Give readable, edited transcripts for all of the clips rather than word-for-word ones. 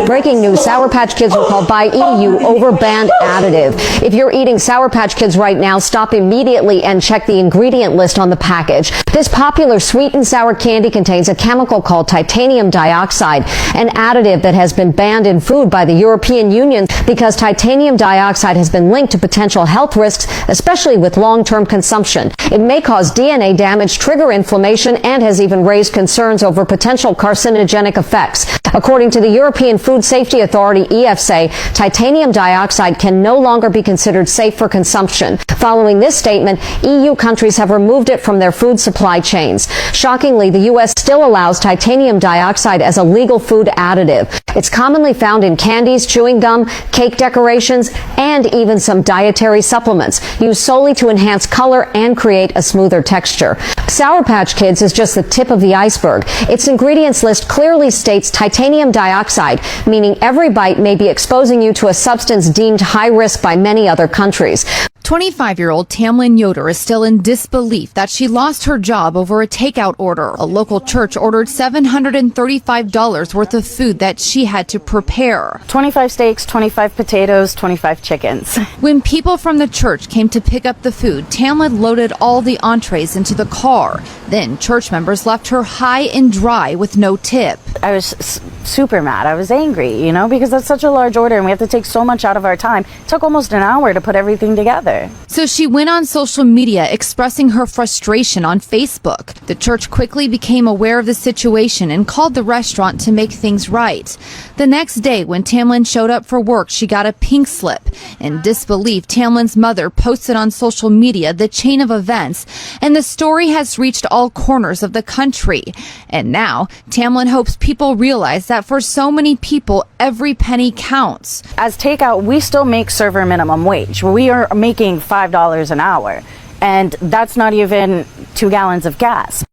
Breaking news, Sour Patch Kids were called by EU over banned additive. If you're eating Sour Patch Kids right now, stop immediately and check the ingredient list on the package. This popular sweet and sour candy contains a chemical called titanium dioxide, an additive that has been banned in food by the European Union because titanium dioxide has been linked to potential health risks, especially with long-term consumption. It may cause DNA damage, trigger inflammation, and has even raised concerns over potential carcinogenic effects. According to the European Food Safety Authority, EFSA, titanium dioxide can no longer be considered safe for consumption. Following this statement, EU countries have removed it from their food supply chains. Shockingly, the U.S. still allows titanium dioxide as a legal food additive. It's commonly found in candies, chewing gum, cake decorations, and even some dietary supplements, used solely to enhance color and create a smoother texture. Sour Patch Kids is just the tip of the iceberg. Its ingredients list clearly states titanium dioxide, meaning every bite may be exposing you to a substance deemed high risk by many other countries. 25-year-old Tamlin Yoder is still in disbelief that she lost her job over a takeout order. A local church ordered $735 worth of food that she had to prepare. 25 steaks, 25 potatoes, 25 chickens. When people from the church came to pick up the food, Tamlin loaded all the entrees into the car. Then church members left her high and dry with no tip. I was super mad. I was angry, because that's such a large order and we have to take so much out of our time. It took almost an hour to put everything together. So she went on social media expressing her frustration on Facebook. The church quickly became aware of the situation and called the restaurant to make things right. The next day, when Tamlin showed up for work, she got a pink slip. In disbelief, Tamlin's mother posted on social media the chain of events, and the story has reached all corners of the country. And now, Tamlin hopes people realize that for so many people, every penny counts. As takeout, we still make server minimum wage. We are making $5 an hour, and that's not even 2 gallons of gas.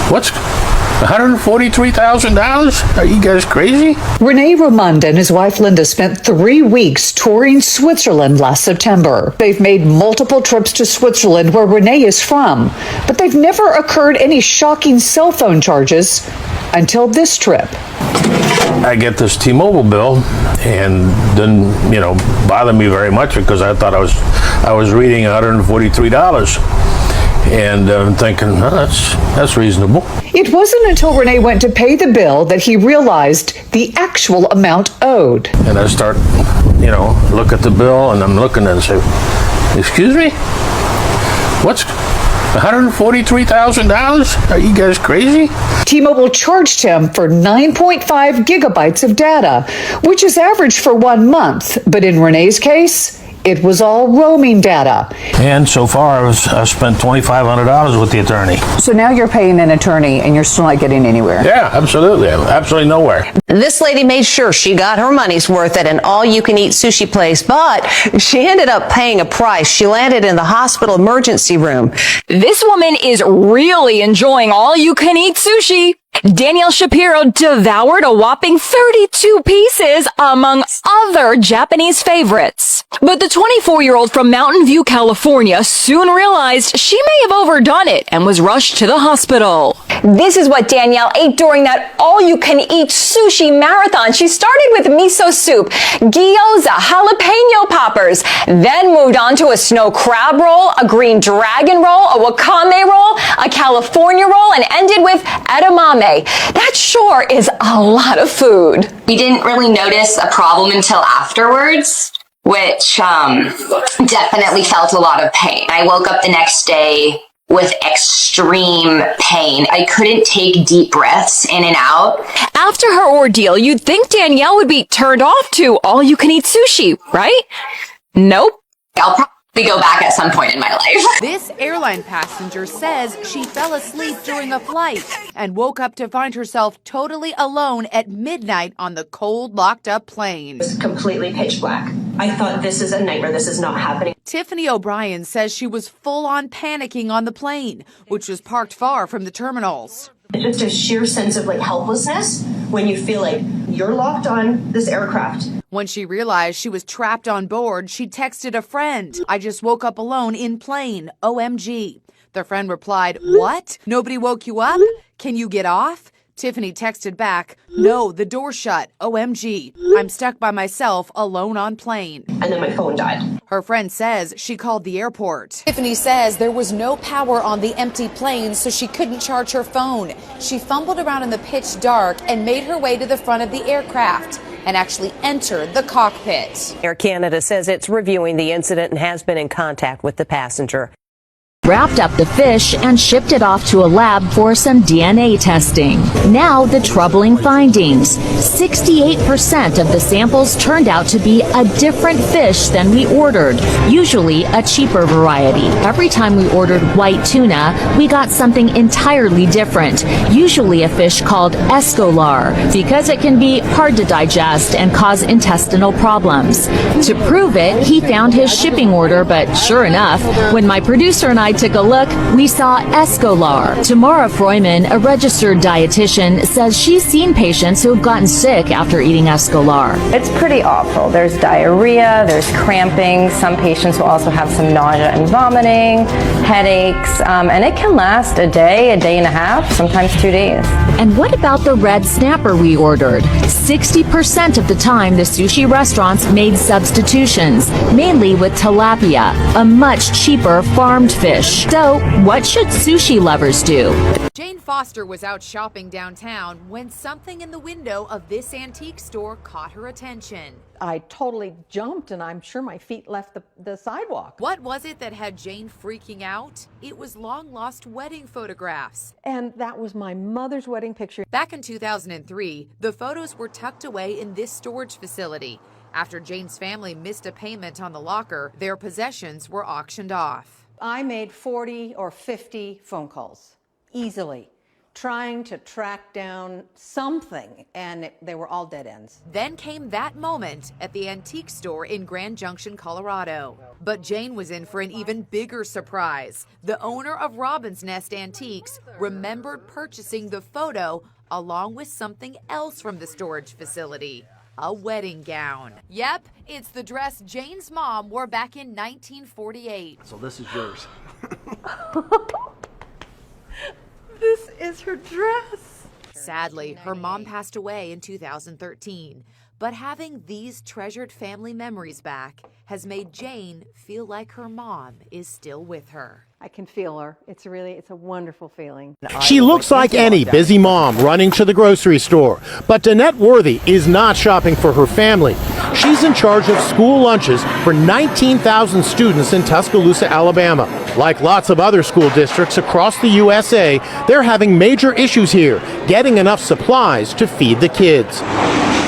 What's $143,000? Are you guys crazy? Rene Ramond and his wife Linda spent 3 weeks touring Switzerland last September. They've made multiple trips to Switzerland, where Rene is from, but they've never occurred any shocking cell phone charges until this trip. I get this T-Mobile bill and didn't, bother me very much because I thought I was reading $143. And I'm thinking, that's reasonable. It wasn't until Rene went to pay the bill that he realized the actual amount owed. And I start, look at the bill, and I'm looking and say, excuse me? What's $143,000? Are you guys crazy? T-Mobile charged him for 9.5 gigabytes of data, which is average for 1 month. But in Rene's case, it was all roaming data. And so far, I spent $2,500 with the attorney. So now you're paying an attorney and you're still not getting anywhere. Yeah, absolutely. Absolutely nowhere. This lady made sure she got her money's worth at an all-you-can-eat sushi place, but she ended up paying a price. She landed in the hospital emergency room. This woman is really enjoying all-you-can-eat sushi. Danielle Shapiro devoured a whopping 32 pieces, among other Japanese favorites. But the 24-year-old from Mountain View, California, soon realized she may have overdone it and was rushed to the hospital. This is what Danielle ate during that all-you-can-eat sushi marathon. She started with miso soup, gyoza, jalapeno poppers, then moved on to a snow crab roll, a green dragon roll, a wakame roll, a California roll, and ended with edamame. That sure is a lot of food. We didn't really notice a problem until afterwards, which definitely felt a lot of pain. I woke up the next day with extreme pain. I couldn't take deep breaths in and out. After her ordeal, you'd think Danielle would be turned off to all-you-can-eat sushi, right? Nope. I'll probably go back at some point in my life. This airline passenger says she fell asleep during a flight and woke up to find herself totally alone at midnight on the cold, locked-up plane. It was completely pitch black. I thought, this is a nightmare. This is not happening. Tiffany O'Brien says she was full-on panicking on the plane, which was parked far from the terminals. Just a sheer sense of helplessness when you feel like you're locked on this aircraft. When she realized she was trapped on board, she texted a friend, "I just woke up alone in plane, OMG." The friend replied, "What? Nobody woke you up? Can you get off?" Tiffany texted back, "No, the door shut. OMG. I'm stuck by myself, alone on plane." And then my phone died. Her friend says she called the airport. Tiffany says there was no power on the empty plane, so she couldn't charge her phone. She fumbled around in the pitch dark and made her way to the front of the aircraft and actually entered the cockpit. Air Canada says it's reviewing the incident and has been in contact with the passenger. Wrapped up the fish and shipped it off to a lab for some DNA testing. Now the troubling findings. 68% of the samples turned out to be a different fish than we ordered, usually a cheaper variety. Every time we ordered white tuna, we got something entirely different, usually a fish called escolar, because it can be hard to digest and cause intestinal problems. To prove it, he found his shipping order, but sure enough, when my producer and I took a look, we saw escolar. Tamara Froyman, a registered dietitian, says she's seen patients who have gotten sick after eating escolar. It's pretty awful. There's diarrhea, there's cramping. Some patients will also have some nausea and vomiting, headaches, and it can last a day and a half, sometimes 2 days. And what about the red snapper we ordered? 60% of the time, the sushi restaurants made substitutions, mainly with tilapia, a much cheaper farmed fish. So, what should sushi lovers do? Jane Foster was out shopping downtown when something in the window of this antique store caught her attention. I totally jumped and I'm sure my feet left the sidewalk. What was it that had Jane freaking out? It was long-lost wedding photographs. And that was my mother's wedding picture. Back in 2003, the photos were tucked away in this storage facility. After Jane's family missed a payment on the locker, their possessions were auctioned off. I made 40 or 50 phone calls, easily, trying to track down something, and they were all dead ends. Then came that moment at the antique store in Grand Junction, Colorado. But Jane was in for an even bigger surprise. The owner of Robin's Nest Antiques remembered purchasing the photo along with something else from the storage facility. A wedding gown. Yep, it's the dress Jane's mom wore back in 1948. So this is yours. This is her dress. Sadly, her mom passed away in 2013. But having these treasured family memories back has made Jane feel like her mom is still with her. I can feel her. It's a wonderful feeling. She looks like any busy mom running to the grocery store. But Danette Worthy is not shopping for her family. She's in charge of school lunches for 19,000 students in Tuscaloosa, Alabama. Like lots of other school districts across the USA, they're having major issues here, getting enough supplies to feed the kids.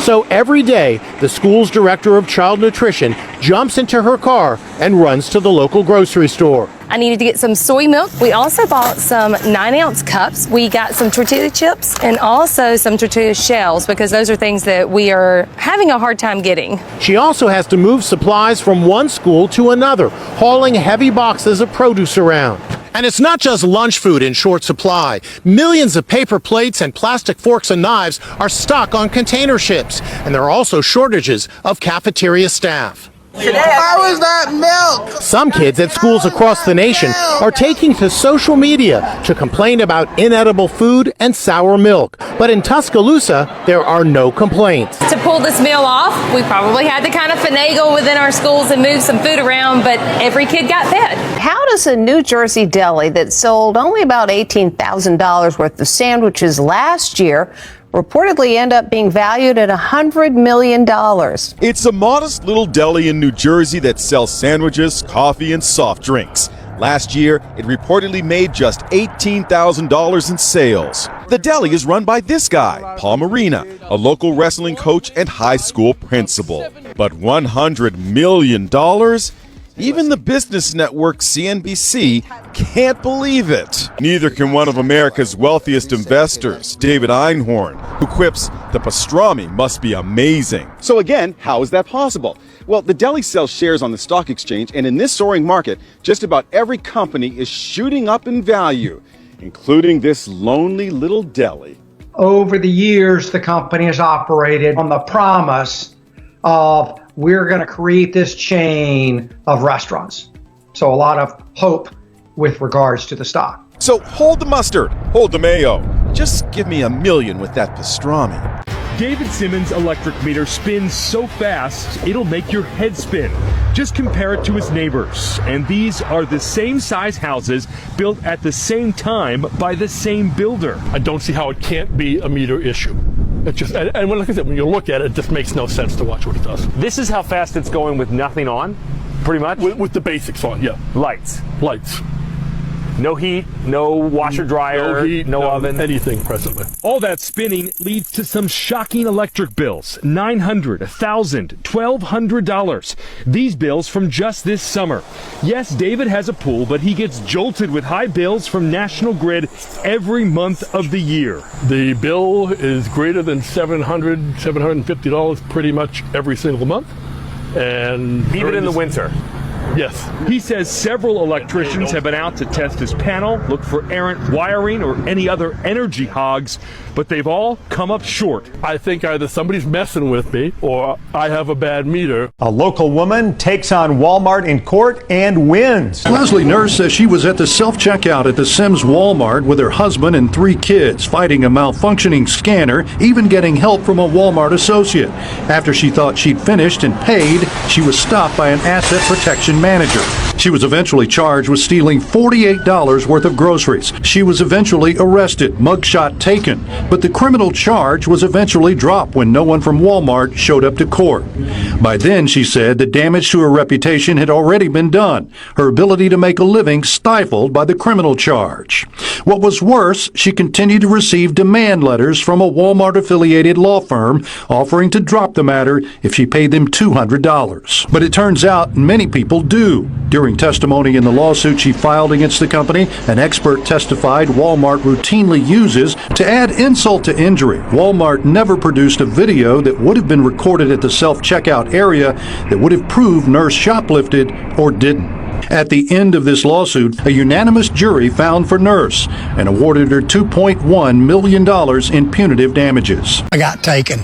So every day, the school's director of child nutrition jumps into her car and runs to the local grocery store. I needed to get some soy milk. We also bought some 9-ounce cups. We got some tortilla chips and also some tortilla shells because those are things that we are having a hard time getting. She also has to move supplies from one school to another, hauling heavy boxes of produce around. And it's not just lunch food in short supply. Millions of paper plates and plastic forks and knives are stuck on container ships. And there are also shortages of cafeteria staff. How is that milk? Some kids at schools across the nation are taking to social media to complain about inedible food and sour milk. But in Tuscaloosa, there are no complaints. To pull this meal off, we probably had to kind of finagle within our schools and move some food around, but every kid got fed. How does a New Jersey deli that sold only about $18,000 worth of sandwiches last year reportedly end up being valued at $100 million? It's a modest little deli in New Jersey that sells sandwiches, coffee, and soft drinks. Last year, it reportedly made just $18,000 in sales. The deli is run by this guy, Paul Marina, a local wrestling coach and high school principal. But $100 million? Even the business network CNBC can't believe it. Neither can one of America's wealthiest investors, David Einhorn, who quips the pastrami must be amazing. So again, how is that possible? Well, the deli sells shares on the stock exchange, and in this soaring market, just about every company is shooting up in value, including this lonely little deli. Over the years, the company has operated on the promise of we're going to create this chain of restaurants. So a lot of hope with regards to the stock. So hold the mustard, hold the mayo. Just give me $1 million with that pastrami. David Simmons' electric meter spins so fast, it'll make your head spin. Just compare it to his neighbors. And these are the same size houses built at the same time by the same builder. I don't see how it can't be a meter issue. It just, and like I said, when you look at it, it just makes no sense to watch what it does. This is how fast it's going with nothing on, pretty much? With the basics on, yeah. Lights. Lights. No heat, no washer dryer, no heat, no oven. Anything presently. All that spinning leads to some shocking electric bills. $900, $1,000, $1,200. These bills from just this summer. Yes, David has a pool, but he gets jolted with high bills from National Grid every month of the year. The bill is greater than $700, $750 pretty much every single month. And even in the winter. Yes. He says several electricians have been out to test his panel, look for errant wiring or any other energy hogs, but they've all come up short. I think either somebody's messing with me or I have a bad meter. A local woman takes on Walmart in court and wins. Leslie Nurse says she was at the self-checkout at the Sims Walmart with her husband and 3 kids, fighting a malfunctioning scanner, even getting help from a Walmart associate. After she thought she'd finished and paid, she was stopped by an asset protection manager. She was eventually charged with stealing $48 worth of groceries. She was eventually arrested, mugshot taken, but the criminal charge was eventually dropped when no one from Walmart showed up to court. By then, she said, the damage to her reputation had already been done, her ability to make a living stifled by the criminal charge. What was worse, she continued to receive demand letters from a Walmart-affiliated law firm offering to drop the matter if she paid them $200. But it turns out many people do. During testimony in the lawsuit she filed against the company, an expert testified Walmart routinely uses to add insult to injury. Walmart never produced a video that would have been recorded at the self-checkout area that would have proved Nurse shoplifted or didn't. At the end of this lawsuit, a unanimous jury found for Nurse and awarded her $2.1 million in punitive damages. I got taken.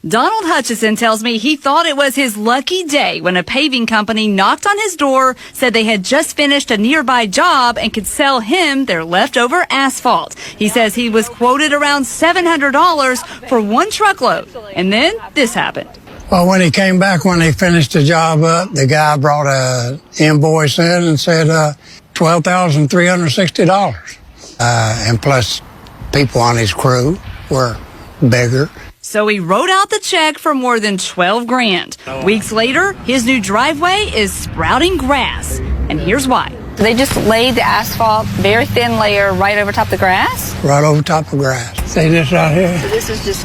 Donald Hutchison tells me he thought it was his lucky day when a paving company knocked on his door, said they had just finished a nearby job and could sell him their leftover asphalt. He says he was quoted around $700 for 1 truckload. And then this happened. Well, when he came back, when they finished the job up, the guy brought a invoice in and said $12,360. And plus people on his crew were bigger. So he wrote out the check for more than $12,000. Weeks later, his new driveway is sprouting grass. And here's why. They just laid the asphalt, very thin layer, right over top of the grass? Right over top of grass. See this right here? So this is just,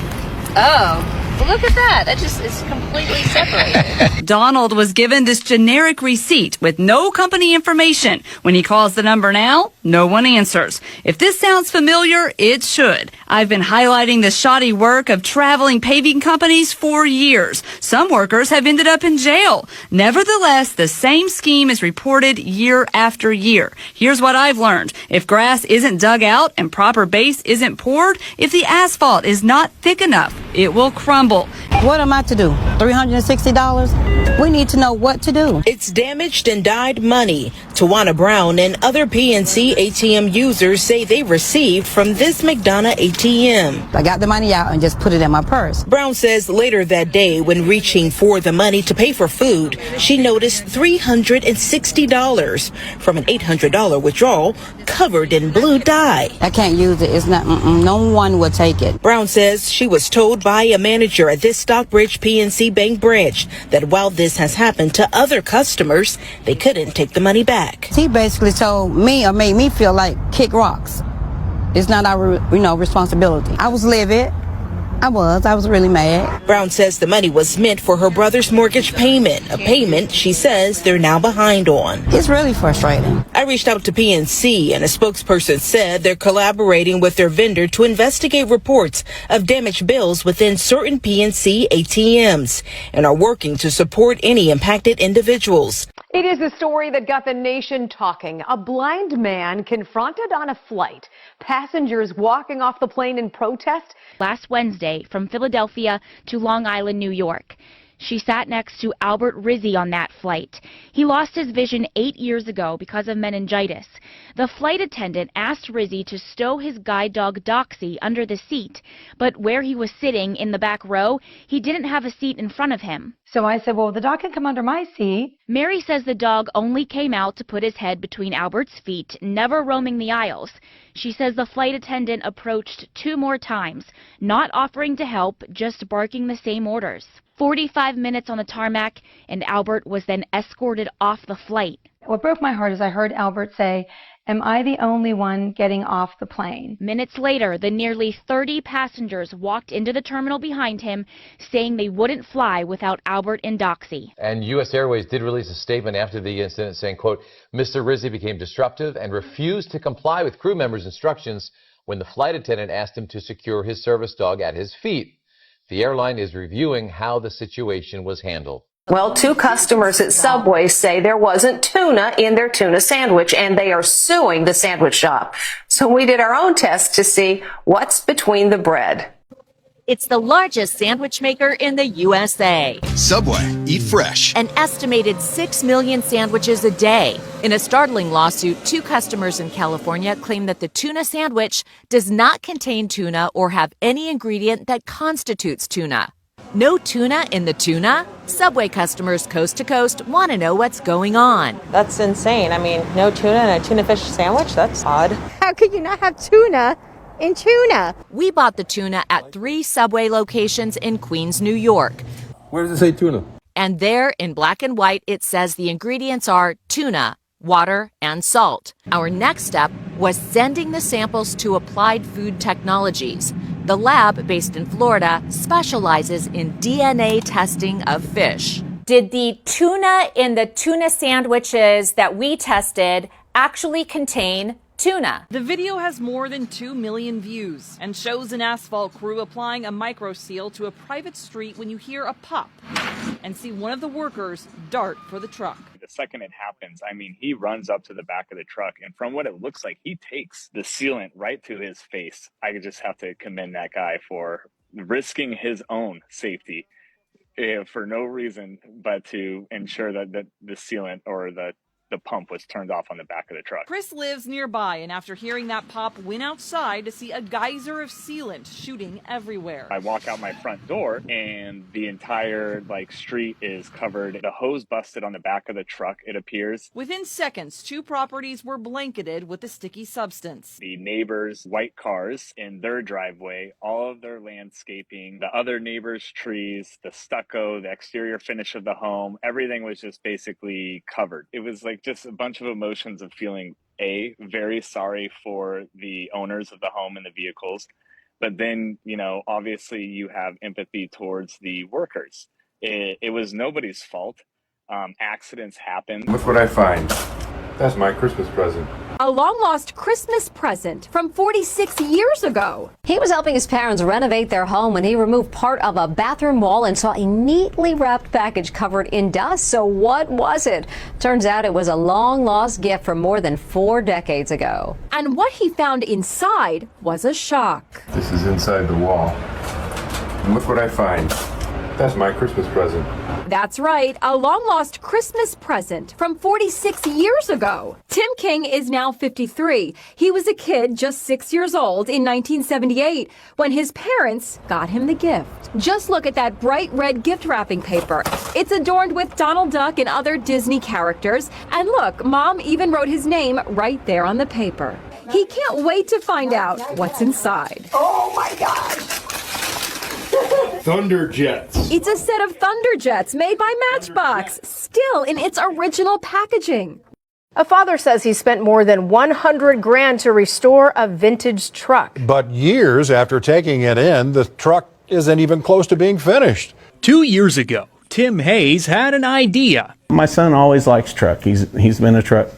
well, look at that. That just is completely separated. Donald was given this generic receipt with no company information. When he calls the number now, no one answers. If this sounds familiar, it should. I've been highlighting the shoddy work of traveling paving companies for years. Some workers have ended up in jail. Nevertheless, the same scheme is reported year after year. Here's what I've learned. If grass isn't dug out and proper base isn't poured, if the asphalt is not thick enough, it will crumble. What am I to do? $360? We need to know what to do. It's damaged and dyed money. Tawana Brown and other PNC ATM users say they received from this McDonough ATM. I got the money out and just put it in my purse. Brown says later that day, when reaching for the money to pay for food, she noticed $360 from an $800 withdrawal covered in blue dye. I can't use it. It's not, no one will take it. Brown says she was told by a manager at this Stockbridge PNC Bank branch that while this has happened to other customers, they couldn't take the money back. He basically told me or made me feel like kick rocks. It's not our, responsibility. I was livid. I was really mad. Brown says the money was meant for her brother's mortgage payment, a payment she says they're now behind on. It's really frustrating. I reached out to PNC and a spokesperson said they're collaborating with their vendor to investigate reports of damaged bills within certain PNC ATMs and are working to support any impacted individuals. It is a story that got the nation talking. A blind man confronted on a flight. Passengers walking off the plane in protest. Last Wednesday from Philadelphia to Long Island, New York. She sat next to Albert Rizzi on that flight. He lost his vision 8 years ago because of meningitis. The flight attendant asked Rizzi to stow his guide dog Doxy under the seat, but where he was sitting in the back row, he didn't have a seat in front of him. So I said, well, the dog can come under my seat. Mary says the dog only came out to put his head between Albert's feet, never roaming the aisles. She says the flight attendant approached 2 more times, not offering to help, just barking the same orders. 45 minutes on the tarmac, and Albert was then escorted off the flight. What broke my heart is I heard Albert say, "Am I the only one getting off the plane?" Minutes later, the nearly 30 passengers walked into the terminal behind him, saying they wouldn't fly without Albert and Doxy. And U.S. Airways did release a statement after the incident saying, quote, Mr. Rizzi became disruptive and refused to comply with crew members' instructions when the flight attendant asked him to secure his service dog at his feet. The airline is reviewing how the situation was handled. Well, 2 customers at Subway say there wasn't tuna in their tuna sandwich, and they are suing the sandwich shop. So we did our own test to see what's between the bread. It's the largest sandwich maker in the USA. Subway, eat fresh. An estimated 6 million sandwiches a day. In a startling lawsuit, 2 customers in California claim that the tuna sandwich does not contain tuna or have any ingredient that constitutes tuna. No tuna in the tuna? Subway customers coast to coast want to know what's going on. That's insane. I mean, no tuna in a tuna fish sandwich? That's odd. How could you not have tuna in tuna? We bought the tuna at 3 Subway locations in Queens, New York. Where does it say tuna? And there, in black and white, it says the ingredients are tuna, water, and salt. Our next step was sending the samples to Applied Food Technologies. The lab, based in Florida, specializes in DNA testing of fish. Did the tuna in the tuna sandwiches that we tested actually contain tuna? The video has more than 2 million views and shows an asphalt crew applying a micro seal to a private street when you hear a pop and see one of the workers dart for the truck. The second it happens, I mean, he runs up to the back of the truck, and from what it looks like, he takes the sealant right to his face. I just have to commend that guy for risking his own safety for no reason but to ensure that the sealant or the pump was turned off on the back of the truck. Chris lives nearby, and after hearing that pop, went outside to see a geyser of sealant shooting everywhere. I walk out my front door, and the entire street is covered. The hose busted on the back of the truck, it appears. Within seconds, 2 properties were blanketed with the sticky substance. The neighbors' white cars in their driveway, all of their landscaping, the other neighbors' trees, the stucco, the exterior finish of the home, everything was just basically covered. It was just a bunch of emotions of feeling very sorry for the owners of the home and the vehicles, but then obviously you have empathy towards the workers. It was nobody's fault. Accidents happen. Look what I find. That's my Christmas present. A long-lost Christmas present from 46 years ago. He was helping his parents renovate their home when he removed part of a bathroom wall and saw a neatly wrapped package covered in dust. So what was it? Turns out it was a long-lost gift from more than 4 decades ago. And what he found inside was a shock. This is inside the wall. And look what I find. That's my Christmas present. That's right, a long-lost Christmas present from 46 years ago. Tim King is now 53. He was a kid just 6 years old in 1978 when his parents got him the gift. Just look at that bright red gift wrapping paper. It's adorned with Donald Duck and other Disney characters. And look, Mom even wrote his name right there on the paper. He can't wait to find out what's inside. Oh my gosh! Thunderjets. It's a set of Thunderjets made by Matchbox, still in its original packaging. A father says he spent more than $100,000 to restore a vintage truck. But years after taking it in, the truck isn't even close to being finished. 2 years ago, Tim Hayes had an idea. My son always likes truck. He's been a truck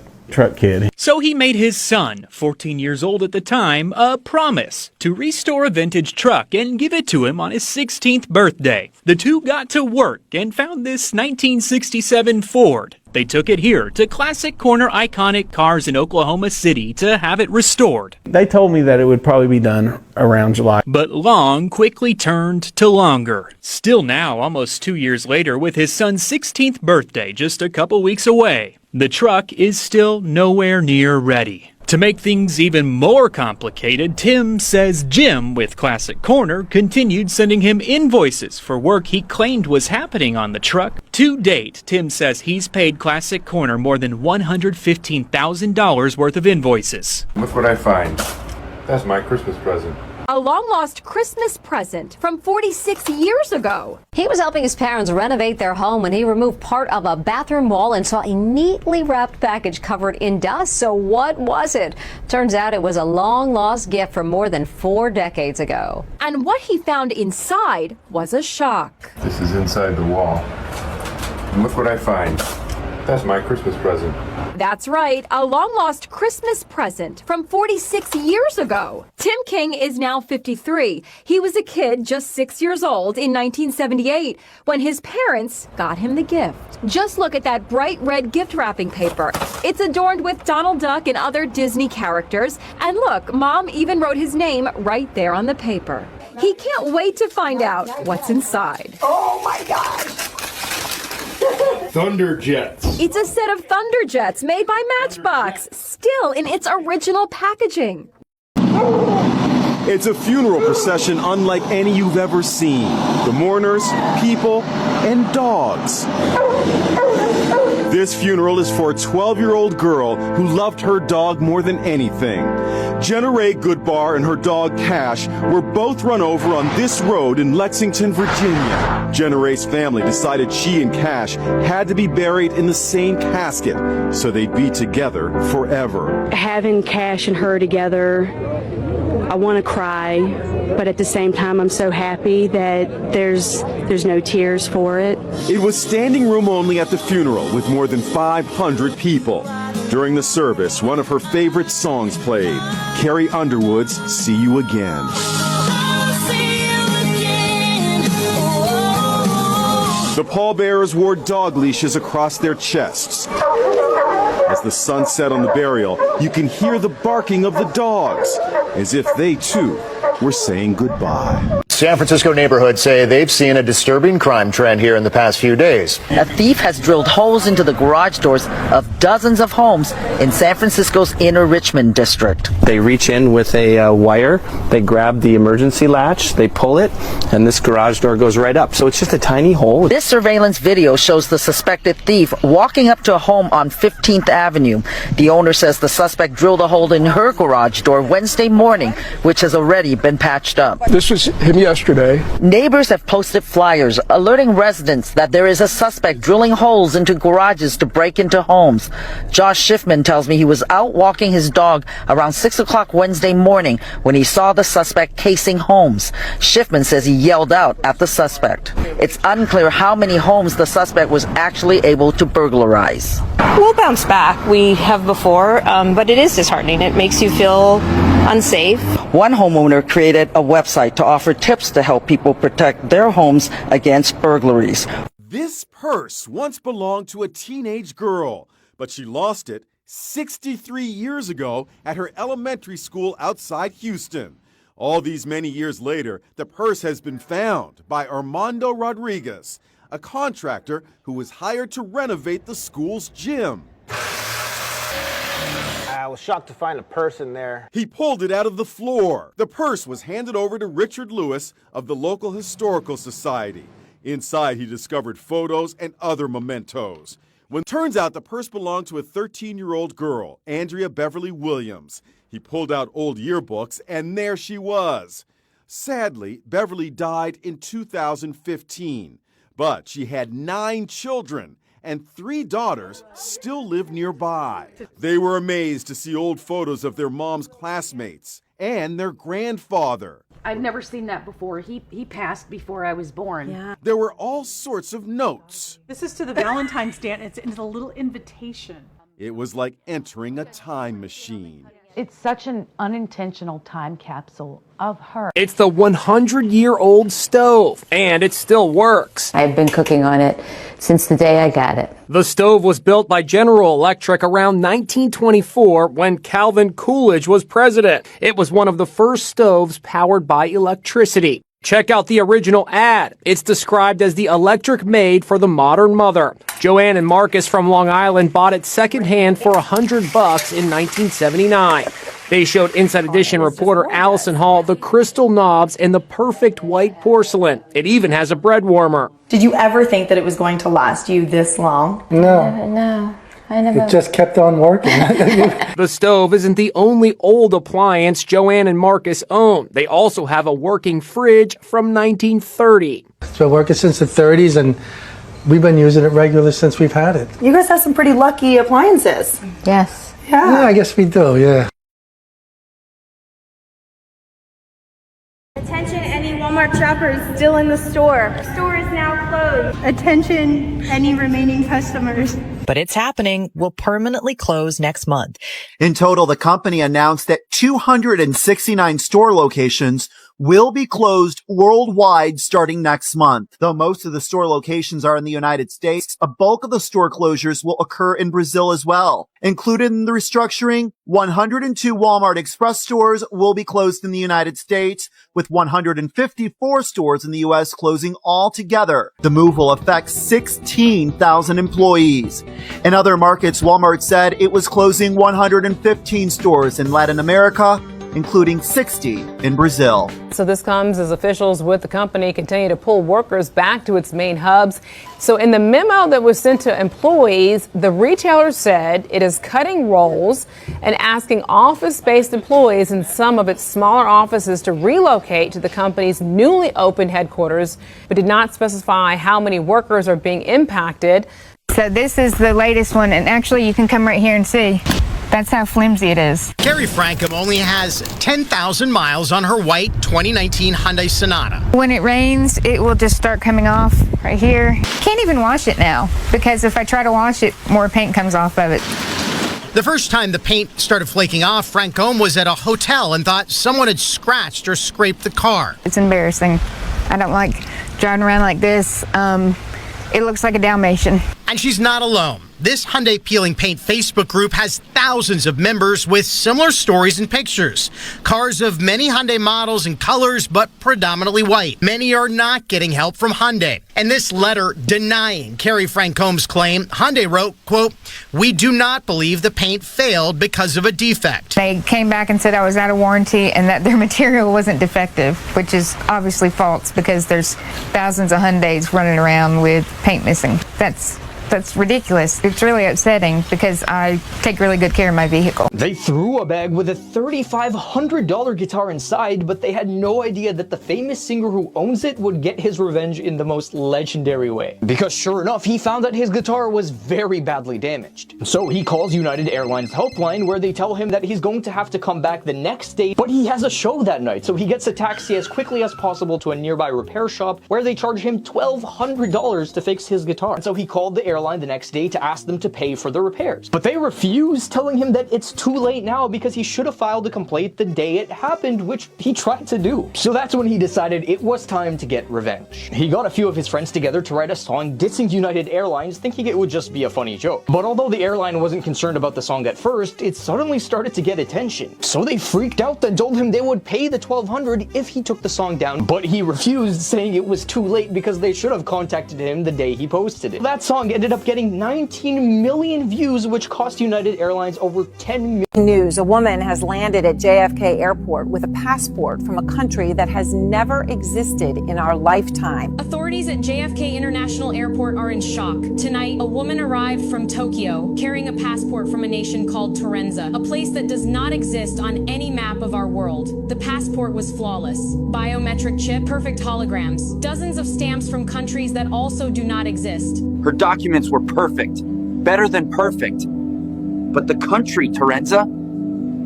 kid. So he made his son, 14 years old at the time, a promise to restore a vintage truck and give it to him on his 16th birthday. The two got to work and found this 1967 Ford They took it here to Classic Corner Iconic Cars in Oklahoma City to have it restored. They told me that it would probably be done around July. But long quickly turned to longer. Still now, almost 2 years later, with his son's 16th birthday just a couple weeks away, the truck is still nowhere near ready. To make things even more complicated, Tim says Jim with Classic Corner continued sending him invoices for work he claimed was happening on the truck. To date, Tim says he's paid Classic Corner more than $115,000 worth of invoices. Look what I find. That's my Christmas present. A long-lost Christmas present from 46 years ago. He was helping his parents renovate their home when he removed part of a bathroom wall and saw a neatly wrapped package covered in dust. So what was it? Turns out it was a long-lost gift from more than 4 decades ago. And what he found inside was a shock. This is inside the wall. And look what I find. That's my Christmas present. That's right, a long-lost Christmas present from 46 years ago. Tim King is now 53. He was a kid just 6 years old in 1978 when his parents got him the gift. Just look at that bright red gift wrapping paper. It's adorned with Donald Duck and other Disney characters. And look, Mom even wrote his name right there on the paper. He can't wait to find out what's inside. Oh my gosh! Thunderjets. It's a set of Thunderjets made by Matchbox, still in its original packaging. It's a funeral procession unlike any you've ever seen. The mourners, people, and dogs. This funeral is for a 12-year-old girl who loved her dog more than anything. Jenna Ray Goodbar and her dog Cash were both run over on this road in Lexington, Virginia. Jenna Ray's family decided she and Cash had to be buried in the same casket so they'd be together forever. Having Cash and her together, I want to cry, but at the same time I'm so happy that there's no tears for it. It was standing room only at the funeral with more than 500 people. During the service, one of her favorite songs played, Carrie Underwood's See You Again. The pallbearers wore dog leashes across their chests. As the sun set on the burial, you can hear the barking of the dogs, as if they too were saying goodbye. San Francisco neighborhoods say they've seen a disturbing crime trend here in the past few days. A thief has drilled holes into the garage doors of dozens of homes in San Francisco's inner Richmond district. They reach in with a wire, they grab the emergency latch, they pull it, and this garage door goes right up. So it's just a tiny hole. This surveillance video shows the suspected thief walking up to a home on 15th Avenue. The owner says the suspect drilled a hole in her garage door Wednesday morning, which has already been patched up. This was him yesterday. Neighbors have posted flyers alerting residents that there is a suspect drilling holes into garages to break into homes. Josh Schiffman tells me he was out walking his dog around 6 o'clock Wednesday morning when he saw the suspect casing homes. Schiffman says he yelled out at the suspect. It's unclear how many homes the suspect was actually able to burglarize. We'll bounce back. We have before, but it is disheartening. It makes you feel unsafe. One homeowner created a website to offer tips to help people protect their homes against burglaries. This purse once belonged to a teenage girl, but she lost it 63 years ago at her elementary school outside Houston. All these many years later, the purse has been found by Armando Rodriguez, a contractor who was hired to renovate the school's gym. I was shocked to find a purse in there. He pulled it out of the floor. The purse was handed over to Richard Lewis of the local historical society. Inside, he discovered photos and other mementos. When it turns out the purse belonged to a 13-year-old girl, Andrea Beverly Williams. He pulled out old yearbooks, and there she was. Sadly, Beverly died in 2015, but she had 9 children, and 3 daughters still live nearby. They were amazed to see old photos of their mom's classmates and their grandfather. I've never seen that before. He passed before I was born. Yeah. There were all sorts of notes. This is to the Valentine's Day, and it's a little invitation. It was like entering a time machine. It's such an unintentional time capsule of her. It's the 100-year-old stove, and it still works. I've been cooking on it since the day I got it. The stove was built by General Electric around 1924 when Calvin Coolidge was president. It was one of the first stoves powered by electricity. Check out the original ad. It's described as the electric maid for the modern mother. Joanne and Marcus from Long Island bought it secondhand for $100 in 1979. They showed Inside Edition reporter Allison Hall the crystal knobs and the perfect white porcelain. It even has a bread warmer. Did you ever think that it was going to last you this long? No. I never. It just kept on working. The stove isn't the only old appliance Joanne and Marcus own. They also have a working fridge from 1930. It's been working since the 30s, and we've been using it regularly since we've had it. You guys have some pretty lucky appliances. Yes. Yeah, I guess we do, yeah. Attention, any Walmart shoppers still in the store. The store is now closed. Attention, any remaining customers. But it's happening. Will permanently close next month. In total, the company announced that 269 store locations will be closed worldwide starting next month. Though most of the store locations are in the United States, a bulk of the store closures will occur in Brazil as well. Included in the restructuring, 102 Walmart Express stores will be closed in the United States, with 154 stores in the U.S. closing altogether. The move will affect 16,000 employees. In other markets, Walmart said it was closing 115 stores in Latin America, including 60 in Brazil. So this comes as officials with the company continue to pull workers back to its main hubs. So in the memo that was sent to employees, the retailer said it is cutting roles and asking office-based employees in some of its smaller offices to relocate to the company's newly opened headquarters, but did not specify how many workers are being impacted. So this is the latest one, and actually you can come right here and see. That's how flimsy it is. Carrie Frankham only has 10,000 miles on her white 2019 Hyundai Sonata. When it rains, it will just start coming off right here. Can't even wash it now, because if I try to wash it, more paint comes off of it. The first time the paint started flaking off, Frankham was at a hotel and thought someone had scratched or scraped the car. It's embarrassing. I don't like driving around like this. It looks like a Dalmatian. And she's not alone. This Hyundai Peeling Paint Facebook group has thousands of members with similar stories and pictures. Cars of many Hyundai models and colors, but predominantly white. Many are not getting help from Hyundai. And this letter denying Carrie Frankham's claim, Hyundai wrote, quote, "We do not believe the paint failed because of a defect." They came back and said I was out of warranty and that their material wasn't defective, which is obviously false because there's thousands of Hyundais running around with paint missing. That's ridiculous. It's really upsetting because I take really good care of my vehicle. They threw a bag with a $3,500 guitar inside, but they had no idea that the famous singer who owns it would get his revenge in the most legendary way. Because sure enough, he found that his guitar was very badly damaged. So he calls United Airlines helpline, where they tell him that he's going to have to come back the next day, but he has a show that night, so he gets a taxi as quickly as possible to a nearby repair shop where they charge him $1,200 to fix his guitar. And so he called the airline the next day to ask them to pay for the repairs. But they refused, telling him that it's too late now because he should have filed a complaint the day it happened, which he tried to do. So that's when he decided it was time to get revenge. He got a few of his friends together to write a song dissing United Airlines, thinking it would just be a funny joke. But although the airline wasn't concerned about the song at first, it suddenly started to get attention. So they freaked out and told him they would pay the $1,200 if he took the song down, but he refused, saying it was too late because they should have contacted him the day he posted it. That song ended up getting 19 million views, which cost United Airlines over $10 million. News: a woman has landed at JFK Airport with a passport from a country that has never existed in our lifetime. Authorities at JFK International Airport are in shock. Tonight, a woman arrived from Tokyo carrying a passport from a nation called Terenza, a place that does not exist on any map of our world. The passport was flawless. Biometric chip, perfect holograms, dozens of stamps from countries that also do not exist. Her documents were perfect, better than perfect. But the country, Terenza,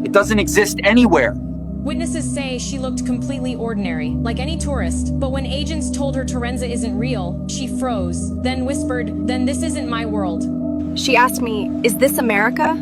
it doesn't exist anywhere. Witnesses say she looked completely ordinary, like any tourist. But when agents told her Terenza isn't real, she froze, then whispered, "Then this isn't my world." She asked me, "Is this America?"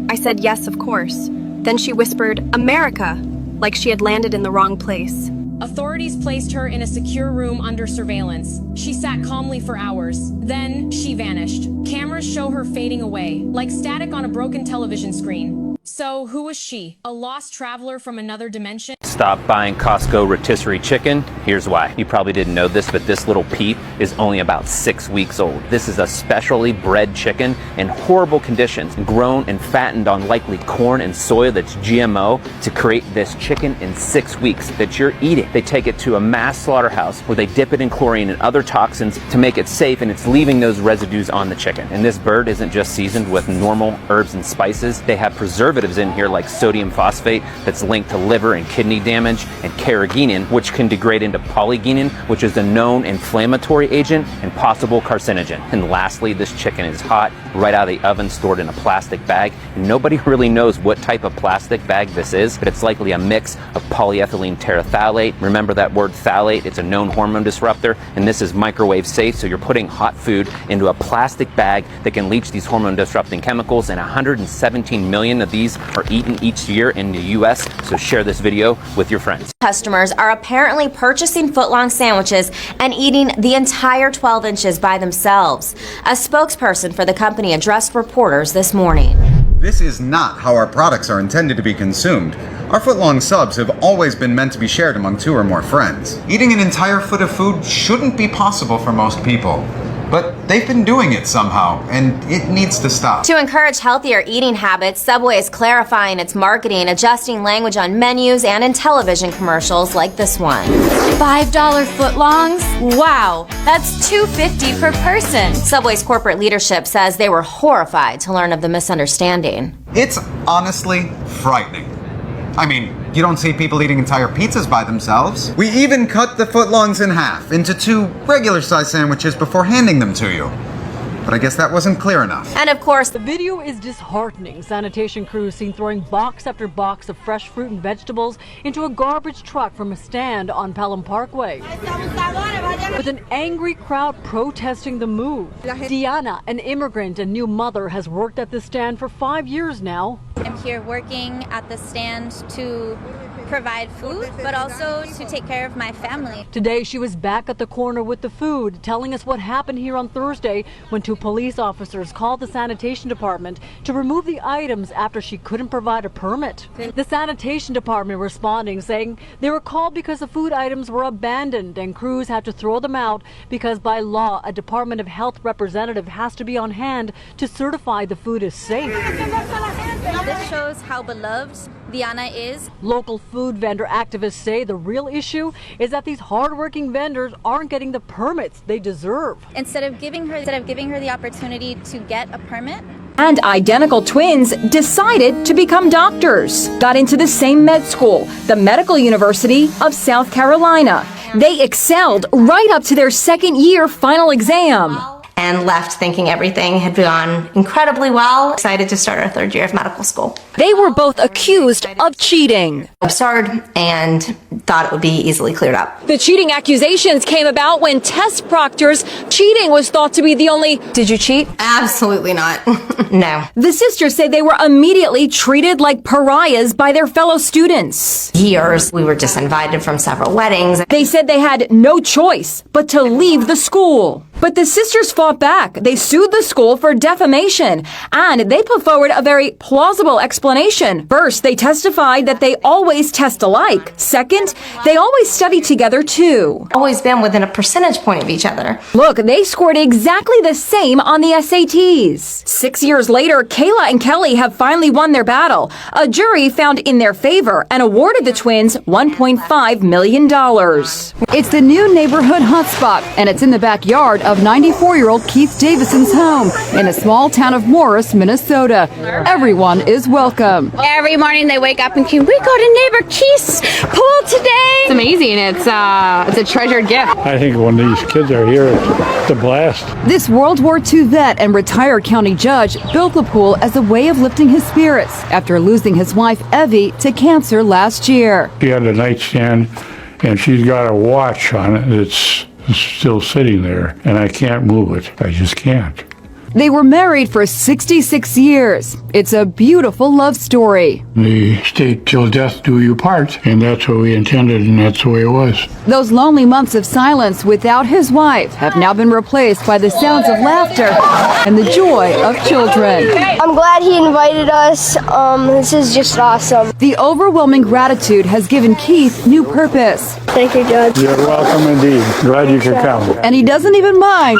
I said, "Yes, of course." Then she whispered, "America," like she had landed in the wrong place. Authorities placed her in a secure room under surveillance. She sat calmly for hours. Then she vanished. Cameras show her fading away, like static on a broken television screen. So, who was she? A lost traveler from another dimension? Stop buying Costco rotisserie chicken. Here's why. You probably didn't know this, but this little peep is only about 6 weeks old. This is a specially bred chicken in horrible conditions, grown and fattened on likely corn and soy that's GMO to create this chicken in 6 weeks that you're eating. They take it to a mass slaughterhouse where they dip it in chlorine and other toxins to make it safe, and it's leaving those residues on the chicken. And this bird isn't just seasoned with normal herbs and spices. They have preservatives in here like sodium phosphate that's linked to liver and kidney damage, and carrageenan, which can degrade into polygenine, which is a known inflammatory agent and possible carcinogen. And lastly, this chicken is hot, right out of the oven, stored in a plastic bag. And nobody really knows what type of plastic bag this is, but it's likely a mix of polyethylene terephthalate. Remember that word phthalate? It's a known hormone disruptor, and this is microwave safe, so you're putting hot food into a plastic bag that can leach these hormone disrupting chemicals, and 117 million of these are eaten each year in the US, so share this video with your friends. Customers are apparently purchasing footlong sandwiches and eating the entire 12 inches by themselves. A spokesperson for the company addressed reporters this morning. This is not how our products are intended to be consumed. Our footlong subs have always been meant to be shared among 2 or more friends. Eating an entire foot of food shouldn't be possible for most people. But they've been doing it somehow, and it needs to stop. To encourage healthier eating habits, Subway is clarifying its marketing, adjusting language on menus and in television commercials like this one. $5 footlongs? Wow, that's $2.50 per person. Subway's corporate leadership says they were horrified to learn of the misunderstanding. It's honestly frightening. I mean, you don't see people eating entire pizzas by themselves. We even cut the footlongs in half into 2 regular-sized sandwiches before handing them to you. But I guess that wasn't clear enough. And of course, the video is disheartening. Sanitation crews seen throwing box after box of fresh fruit and vegetables into a garbage truck from a stand on Pelham Parkway, with an angry crowd protesting the move. Diana, an immigrant and new mother, has worked at this stand for 5 years now. I'm here working at the stand to provide food, but also to take care of my family. Today she was back at the corner with the food, telling us what happened here on Thursday when 2 police officers called the sanitation department to remove the items after she couldn't provide a permit. The sanitation department responding, saying they were called because the food items were abandoned and crews had to throw them out because by law a Department of Health representative has to be on hand to certify the food is safe. This shows how beloved Diana is. Local food vendor activists say the real issue is that these hardworking vendors aren't getting the permits they deserve. Instead of giving her the opportunity to get a permit. And identical twins decided to become doctors. Got into the same med school, the Medical University of South Carolina. They excelled right up to their second year final exam. And left thinking everything had gone incredibly well. Excited to start our 3rd year of medical school. They were both accused of cheating. Absurd, and thought it would be easily cleared up. The cheating accusations came about when test proctors cheating was thought to be the only. Did you cheat? Absolutely not. No. The sisters say they were immediately treated like pariahs by their fellow students. Years. We were just invited from several weddings. They said they had no choice but to leave the school. But the sisters fought back. They sued the school for defamation, and they put forward a very plausible explanation. First, they testified that they always test alike. Second, they always study together too. Always been within a percentage point of each other. Look, they scored exactly the same on the SATs. 6 years later, Kayla and Kelly have finally won their battle. A jury found in their favor and awarded the twins $1.5 million. It's the new neighborhood hotspot, and it's in the backyard of 94-year-old Keith Davison's home in the small town of Morris, Minnesota. Everyone is welcome. Every morning they wake up and can we go to neighbor Keith's pool today? It's amazing. It's a treasured gift. I think when these kids are here, it's a blast. This World War II vet and retired county judge built the pool as a way of lifting his spirits after losing his wife Evie to cancer last year. She had a nightstand and she's got a watch on it that's still sitting there, and I can't move it. I just can't. They were married for 66 years. It's a beautiful love story. The state till death do you part, and that's what we intended, and that's the way it was. Those lonely months of silence without his wife have now been replaced by the sounds of laughter and the joy of children. I'm glad he invited us. This is just awesome. The overwhelming gratitude has given Keith new purpose. Thank you, Judge. You're welcome indeed. Glad you could come. And he doesn't even mind.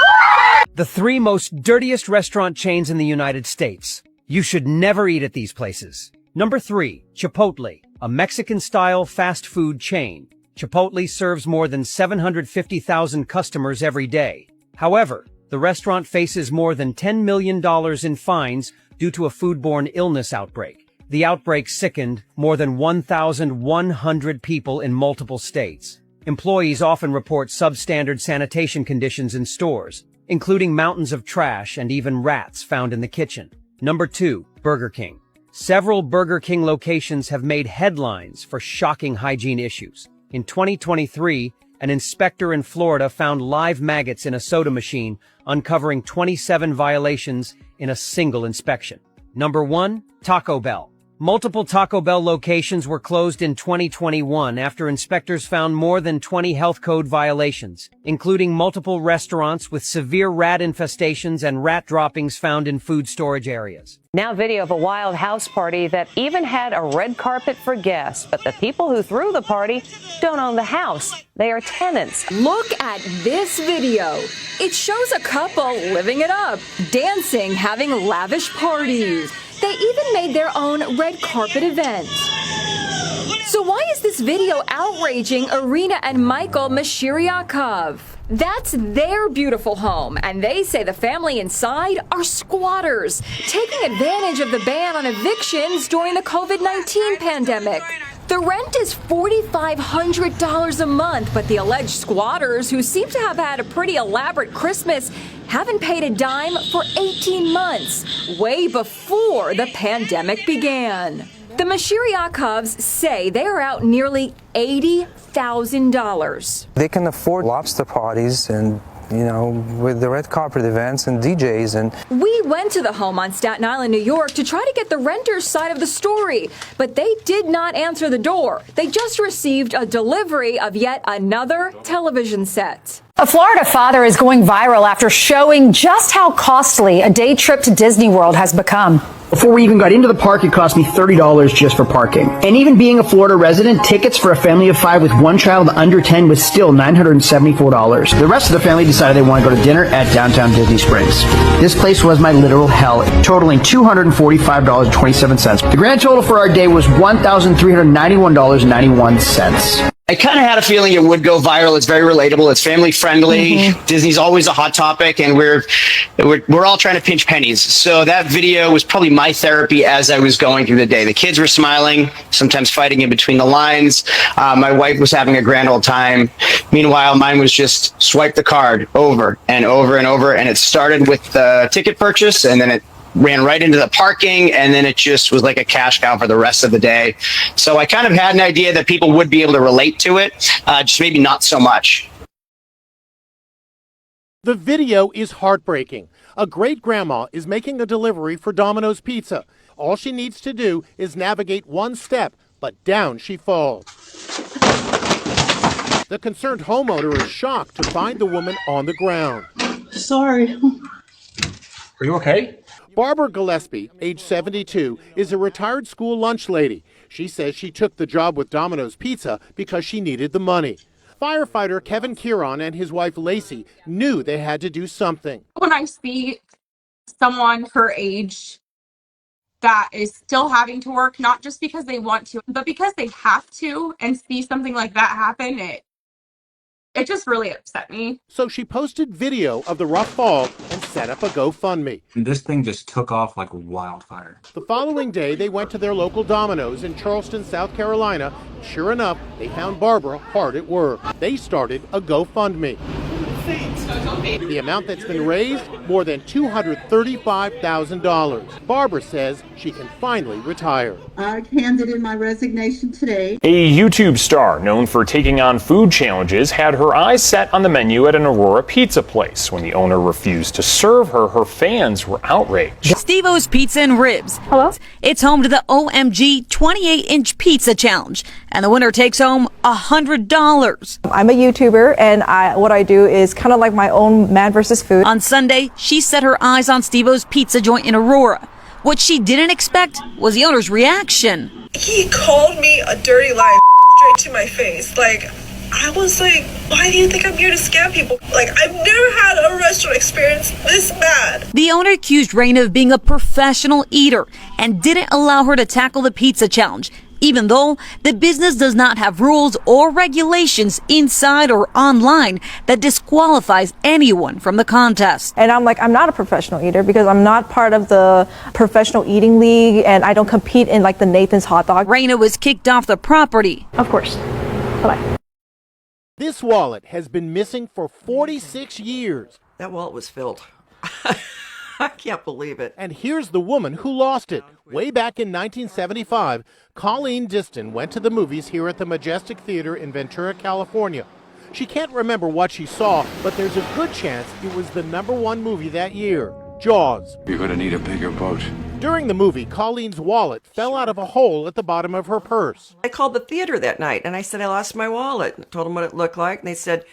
The 3 most dirtiest restaurant chains in the United States. You should never eat at these places. Number 3, Chipotle, a Mexican-style fast food chain. Chipotle serves more than 750,000 customers every day. However, the restaurant faces more than $10 million in fines due to a foodborne illness outbreak. The outbreak sickened more than 1,100 people in multiple states. Employees often report substandard sanitation conditions in stores, including mountains of trash and even rats found in the kitchen. Number 2, Burger King. Several Burger King locations have made headlines for shocking hygiene issues. In 2023, an inspector in Florida found live maggots in a soda machine, uncovering 27 violations in a single inspection. Number 1, Taco Bell. Multiple Taco Bell locations were closed in 2021 after inspectors found more than 20 health code violations, including multiple restaurants with severe rat infestations and rat droppings found in food storage areas. Now video of a wild house party that even had a red carpet for guests, but the people who threw the party don't own the house. They are tenants. Look at this video. It shows a couple living it up, dancing, having lavish parties. They even made their own red carpet event. So why is this video outraging Irina and Michael Mashiriakov? That's their beautiful home, and they say the family inside are squatters, taking advantage of the ban on evictions during the COVID-19 pandemic. The rent is $4,500 a month, but the alleged squatters, who seem to have had a pretty elaborate Christmas, haven't paid a dime for 18 months, way before the pandemic began. The Mashiriakovs say they are out nearly $80,000. They can afford lobster parties and, with the red carpet events and DJs and... We went to the home on Staten Island, New York to try to get the renter's side of the story, but they did not answer the door. They just received a delivery of yet another television set. A Florida father is going viral after showing just how costly a day trip to Disney World has become. Before we even got into the park, it cost me $30 just for parking. And even being a Florida resident, tickets for a family of 5 with one child under 10 was still $974. The rest of the family decided they want to go to dinner at downtown Disney Springs. This place was my literal hell, totaling $245.27. The grand total for our day was $1,391.91. I kind of had a feeling it would go viral. It's very relatable. It's family friendly. Disney's always a hot topic, and we're all trying to pinch pennies. So that video was probably my therapy as I was going through the day. The kids were smiling, sometimes fighting in between the lines. My wife was having a grand old time. Meanwhile, mine was just swipe the card over and over and over. And it started with the ticket purchase, and then it ran right into the parking, and then it just was like a cash cow for the rest of the day. So I kind of had an idea that people would be able to relate to it, just maybe not so much. The video is heartbreaking. A great-grandma is making a delivery for Domino's Pizza. All she needs to do is navigate one step, but down she falls. The concerned homeowner is shocked to find the woman on the ground. Sorry. Are you okay? Barbara Gillespie, age 72, is a retired school lunch lady. She says she took the job with Domino's Pizza because she needed the money. Firefighter Kevin Kieran and his wife Lacey knew they had to do something. When I see someone her age that is still having to work, not just because they want to, but because they have to, and see something like that happen, it just really upset me. So she posted video of the rough fall and set up a GoFundMe. This thing just took off like wildfire. The following day, they went to their local Domino's in Charleston, South Carolina. Sure enough, they found Barbara hard at work. They started a GoFundMe. The amount that's been raised, more than $235,000. Barbara says she can finally retire. I handed in my resignation today. A YouTube star known for taking on food challenges had her eyes set on the menu at an Aurora pizza place. When the owner refused to serve her, her fans were outraged. Steve-O's Pizza and Ribs. Hello? It's home to the OMG 28-inch pizza challenge, and the winner takes home $100. I'm a YouTuber, and what I do is kind of like my own Man vs. Food. On Sunday, she set her eyes on Steve-O's pizza joint in Aurora. What she didn't expect was the owner's reaction. He called me a dirty lie straight to my face. Like, I was like, why do you think I'm here to scam people? Like, I've never had a restaurant experience this bad. The owner accused Raina of being a professional eater and didn't allow her to tackle the pizza challenge, even though the business does not have rules or regulations inside or online that disqualifies anyone from the contest. And I'm like, I'm not a professional eater because I'm not part of the professional eating league, and I don't compete in like the Nathan's hot dog. Raina was kicked off the property. Of course. Bye-bye. This wallet has been missing for 46 years. That wallet was filled. I can't believe it. And here's the woman who lost it. Way back in 1975, Colleen Diston went to the movies here at the Majestic Theater in Ventura, California. She can't remember what she saw, but there's a good chance it was the #1 movie that year, Jaws. You're going to need a bigger boat. During the movie, Colleen's wallet fell out of a hole at the bottom of her purse. I called the theater that night, and I said I lost my wallet. I told them what it looked like, and they said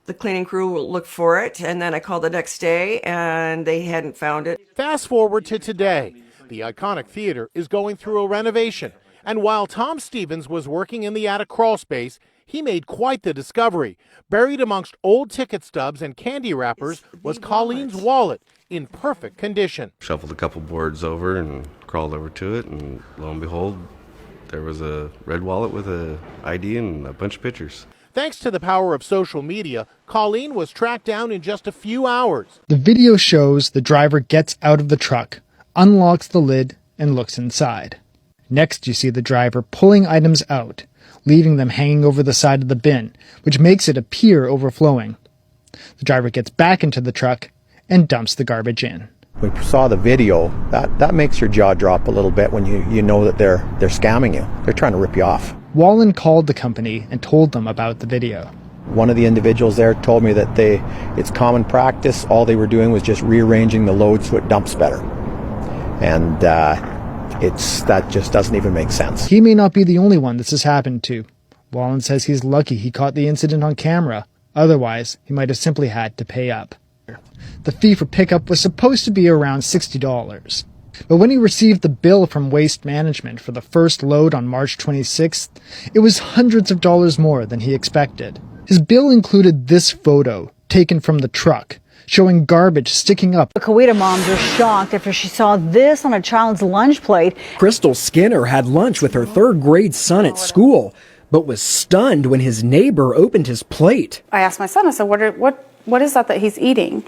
the cleaning crew will look for it. And then I called the next day, and they hadn't found it. Fast forward to today. The iconic theater is going through a renovation. And while Tom Stevens was working in the attic crawl space, he made quite the discovery. Buried amongst old ticket stubs and candy wrappers was Colleen's wallet in perfect condition. Shuffled a couple boards over and crawled over to it, and lo and behold, there was a red wallet with a ID and a bunch of pictures. Thanks to the power of social media, Colleen was tracked down in just a few hours. The video shows the driver gets out of the truck, unlocks the lid, and looks inside. Next, you see the driver pulling items out, leaving them hanging over the side of the bin, which makes it appear overflowing. The driver gets back into the truck and dumps the garbage in. We saw the video. That makes your jaw drop a little bit when you know that they're scamming you. They're trying to rip you off. Wallen called the company and told them about the video. One of the individuals there told me that it's common practice. All they were doing was just rearranging the load so it dumps better. And that just doesn't even make sense. He may not be the only one this has happened to. Wallen says he's lucky he caught the incident on camera. Otherwise, he might have simply had to pay up. The fee for pickup was supposed to be around $60. But when he received the bill from Waste Management for the first load on March 26th, it was hundreds of dollars more than he expected. His bill included this photo, taken from the truck, showing garbage sticking up. The Coweta moms are shocked after she saw this on a child's lunch plate. Crystal Skinner had lunch with her third-grade son at school, but was stunned when his neighbor opened his plate. I asked my son, I said, what is that he's eating?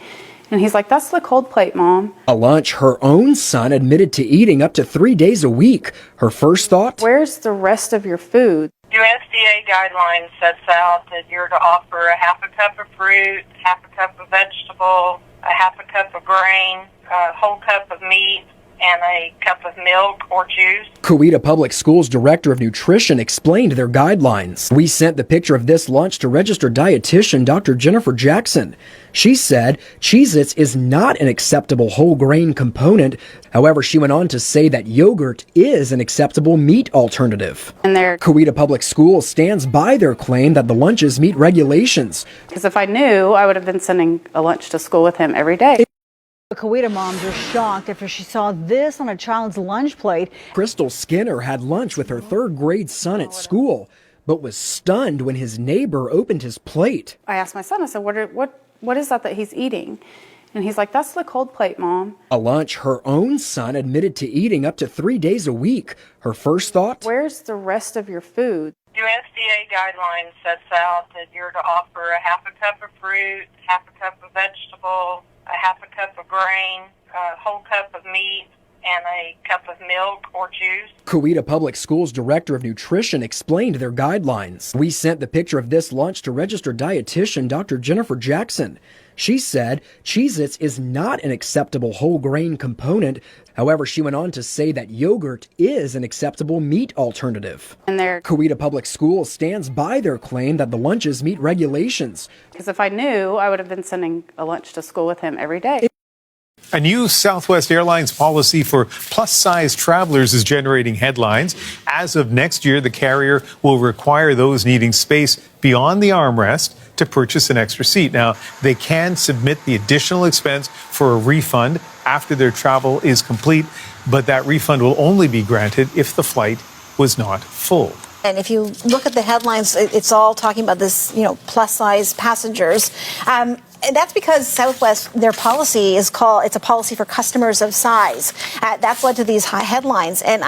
And he's like, that's the cold plate, Mom. A lunch her own son admitted to eating up to 3 days a week. Her first thought? Where's the rest of your food? USDA guidelines sets out that you're to offer a half a cup of fruit, half a cup of vegetable, a half a cup of grain, a whole cup of meat, and a cup of milk or juice. Coweta Public Schools Director of Nutrition explained their guidelines. We sent the picture of this lunch to registered dietitian Dr. Jennifer Jackson. She said Cheez-Its is not an acceptable whole grain component. However, she went on to say that yogurt is an acceptable meat alternative. And Coweta Public Schools stands by their claim that the lunches meet regulations. Because if I knew, I would have been sending a lunch to school with him every day. The Coweta moms are shocked after she saw this on a child's lunch plate. Crystal Skinner had lunch with her third-grade son at school, but was stunned when his neighbor opened his plate. I asked my son, I said, what is that he's eating? And he's like, that's the cold plate, Mom. A lunch her own son admitted to eating up to 3 days a week. Her first thought? Where's the rest of your food? USDA guidelines sets out that you're to offer a half a cup of fruit, half a cup of vegetable, a half a cup of grain, a whole cup of meat, and a cup of milk or juice. Coweta Public Schools Director of Nutrition explained their guidelines. We sent the picture of this lunch to registered dietitian Dr. Jennifer Jackson. She said Cheez-Its is not an acceptable whole grain component. However, she went on to say that yogurt is an acceptable meat alternative. And they're Coweta Public Schools stands by their claim that the lunches meet regulations. because if I knew, I would have been sending a lunch to school with him every day. A new Southwest Airlines policy for plus-size travelers is generating headlines. As of next year, the carrier will require those needing space beyond the armrest to purchase an extra seat. Now, they can submit the additional expense for a refund after their travel is complete, but that refund will only be granted if the flight was not full. And if you look at the headlines, it's all talking about this, plus-size passengers. And that's because Southwest, their policy is it's a policy for customers of size. That's led to these high headlines. And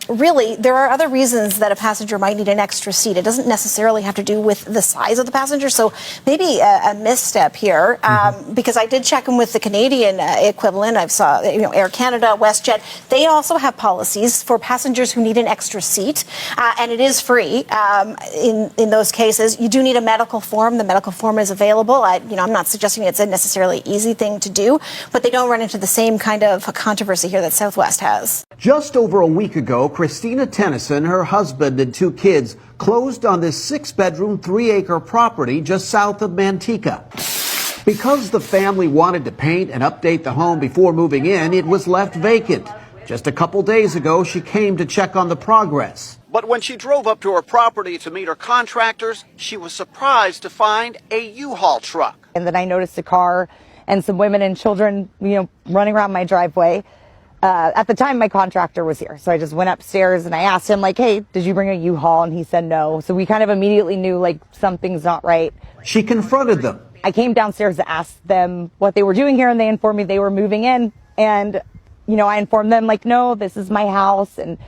really, there are other reasons that a passenger might need an extra seat. It doesn't necessarily have to do with the size of the passenger. So maybe a misstep here, because I did check in with the Canadian equivalent. I saw, Air Canada, WestJet. They also have policies for passengers who need an extra seat, and it is free in those cases. You do need a medical form. The medical form is available. I'm not suggesting it's a necessarily easy thing to do, but they don't run into the same kind of controversy here that Southwest has. Just over a week ago, Christina Tennyson, her husband, and 2 kids closed on this 6-bedroom, 3-acre property just south of Manteca. Because the family wanted to paint and update the home before moving in, it was left vacant. Just a couple days ago, she came to check on the progress. But when she drove up to her property to meet her contractors, she was surprised to find a U-Haul truck. And then I noticed a car and some women and children, running around my driveway. At the time, my contractor was here. So I just went upstairs and I asked him, hey, did you bring a U-Haul? And he said no. So we kind of immediately knew, something's not right. She confronted them. I came downstairs to ask them what they were doing here, and they informed me they were moving in. And, I informed them, no, this is my house. And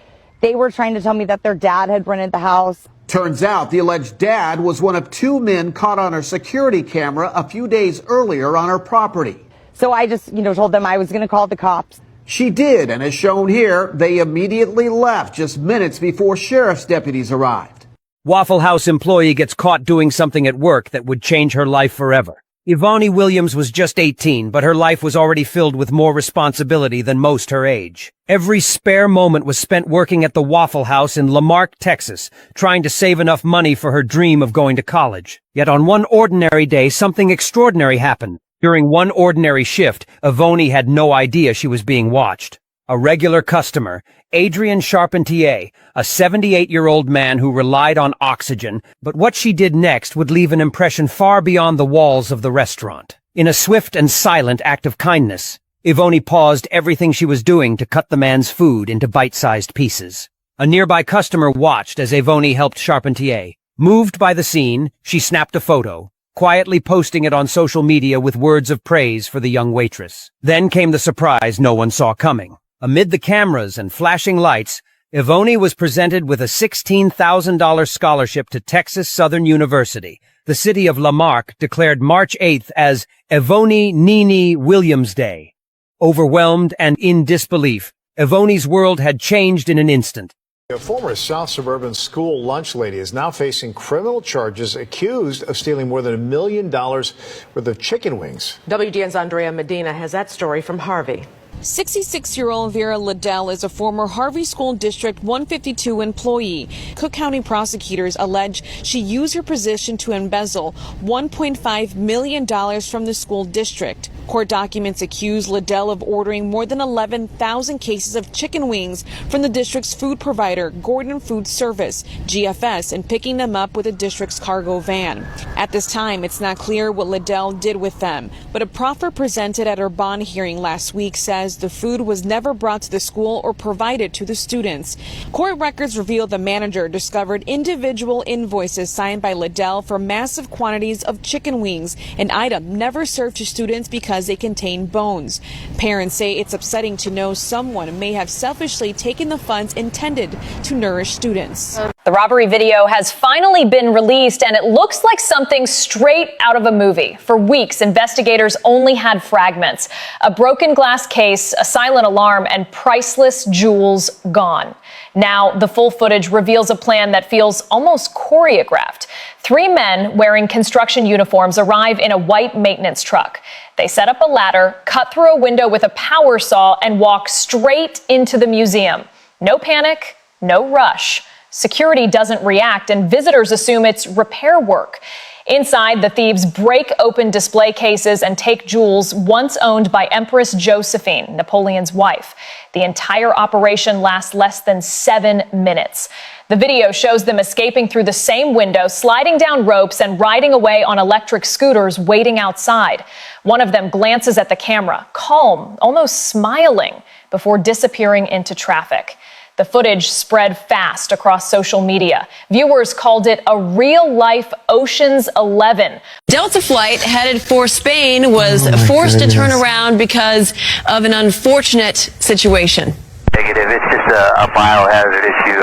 they were trying to tell me that their dad had rented the house. Turns out the alleged dad was one of 2 men caught on her security camera a few days earlier on her property. So I just, told them I was going to call the cops. She did, and as shown here, they immediately left just minutes before sheriff's deputies arrived. Waffle House employee gets caught doing something at work that would change her life forever. Yvonne Williams was just 18, but her life was already filled with more responsibility than most her age. Every spare moment was spent working at the Waffle House in Lamarck, Texas, trying to save enough money for her dream of going to college. Yet on one ordinary day, something extraordinary happened. During one ordinary shift, Yvonne had no idea she was being watched. A regular customer, Adrian Charpentier, a 78-year-old man who relied on oxygen, but what she did next would leave an impression far beyond the walls of the restaurant. In a swift and silent act of kindness, Yvonne paused everything she was doing to cut the man's food into bite-sized pieces. A nearby customer watched as Yvonne helped Charpentier. Moved by the scene, she snapped a photo, quietly posting it on social media with words of praise for the young waitress. Then came the surprise no one saw coming. Amid the cameras and flashing lights, Yvonne was presented with a $16,000 scholarship to Texas Southern University. The city of Lamarck declared March 8th as Yvonne Nini Williams Day. Overwhelmed and in disbelief, Yvonne's world had changed in an instant. A former South Suburban school lunch lady is now facing criminal charges accused of stealing more than $1 million worth of chicken wings. WGN's Andrea Medina has that story from Harvey. 66-year-old Vera Liddell is a former Harvey School District 152 employee. Cook County prosecutors allege she used her position to embezzle $1.5 million from the school district. Court documents accuse Liddell of ordering more than 11,000 cases of chicken wings from the district's food provider, Gordon Food Service, GFS, and picking them up with the district's cargo van. At this time, it's not clear what Liddell did with them, but a proffer presented at her bond hearing last week says the food was never brought to the school or provided to the students. Court records reveal the manager discovered individual invoices signed by Liddell for massive quantities of chicken wings, an item never served to students because they contain bones. Parents say it's upsetting to know someone may have selfishly taken the funds intended to nourish students. The robbery video has finally been released, and it looks like something straight out of a movie. For weeks, investigators only had fragments. A broken glass case, a silent alarm, and priceless jewels gone. Now, the full footage reveals a plan that feels almost choreographed. 3 men wearing construction uniforms arrive in a white maintenance truck. They set up a ladder, cut through a window with a power saw, and walk straight into the museum. No panic, no rush. Security doesn't react, and visitors assume it's repair work. Inside, the thieves break open display cases and take jewels once owned by Empress Josephine, Napoleon's wife. The entire operation lasts less than 7 minutes. The video shows them escaping through the same window, sliding down ropes, and riding away on electric scooters waiting outside. One of them glances at the camera, calm, almost smiling, before disappearing into traffic. The footage spread fast across social media. Viewers called it a real-life Ocean's 11. Delta flight headed for Spain was forced to turn around because of an unfortunate situation. Negative. It's just a biohazard issue.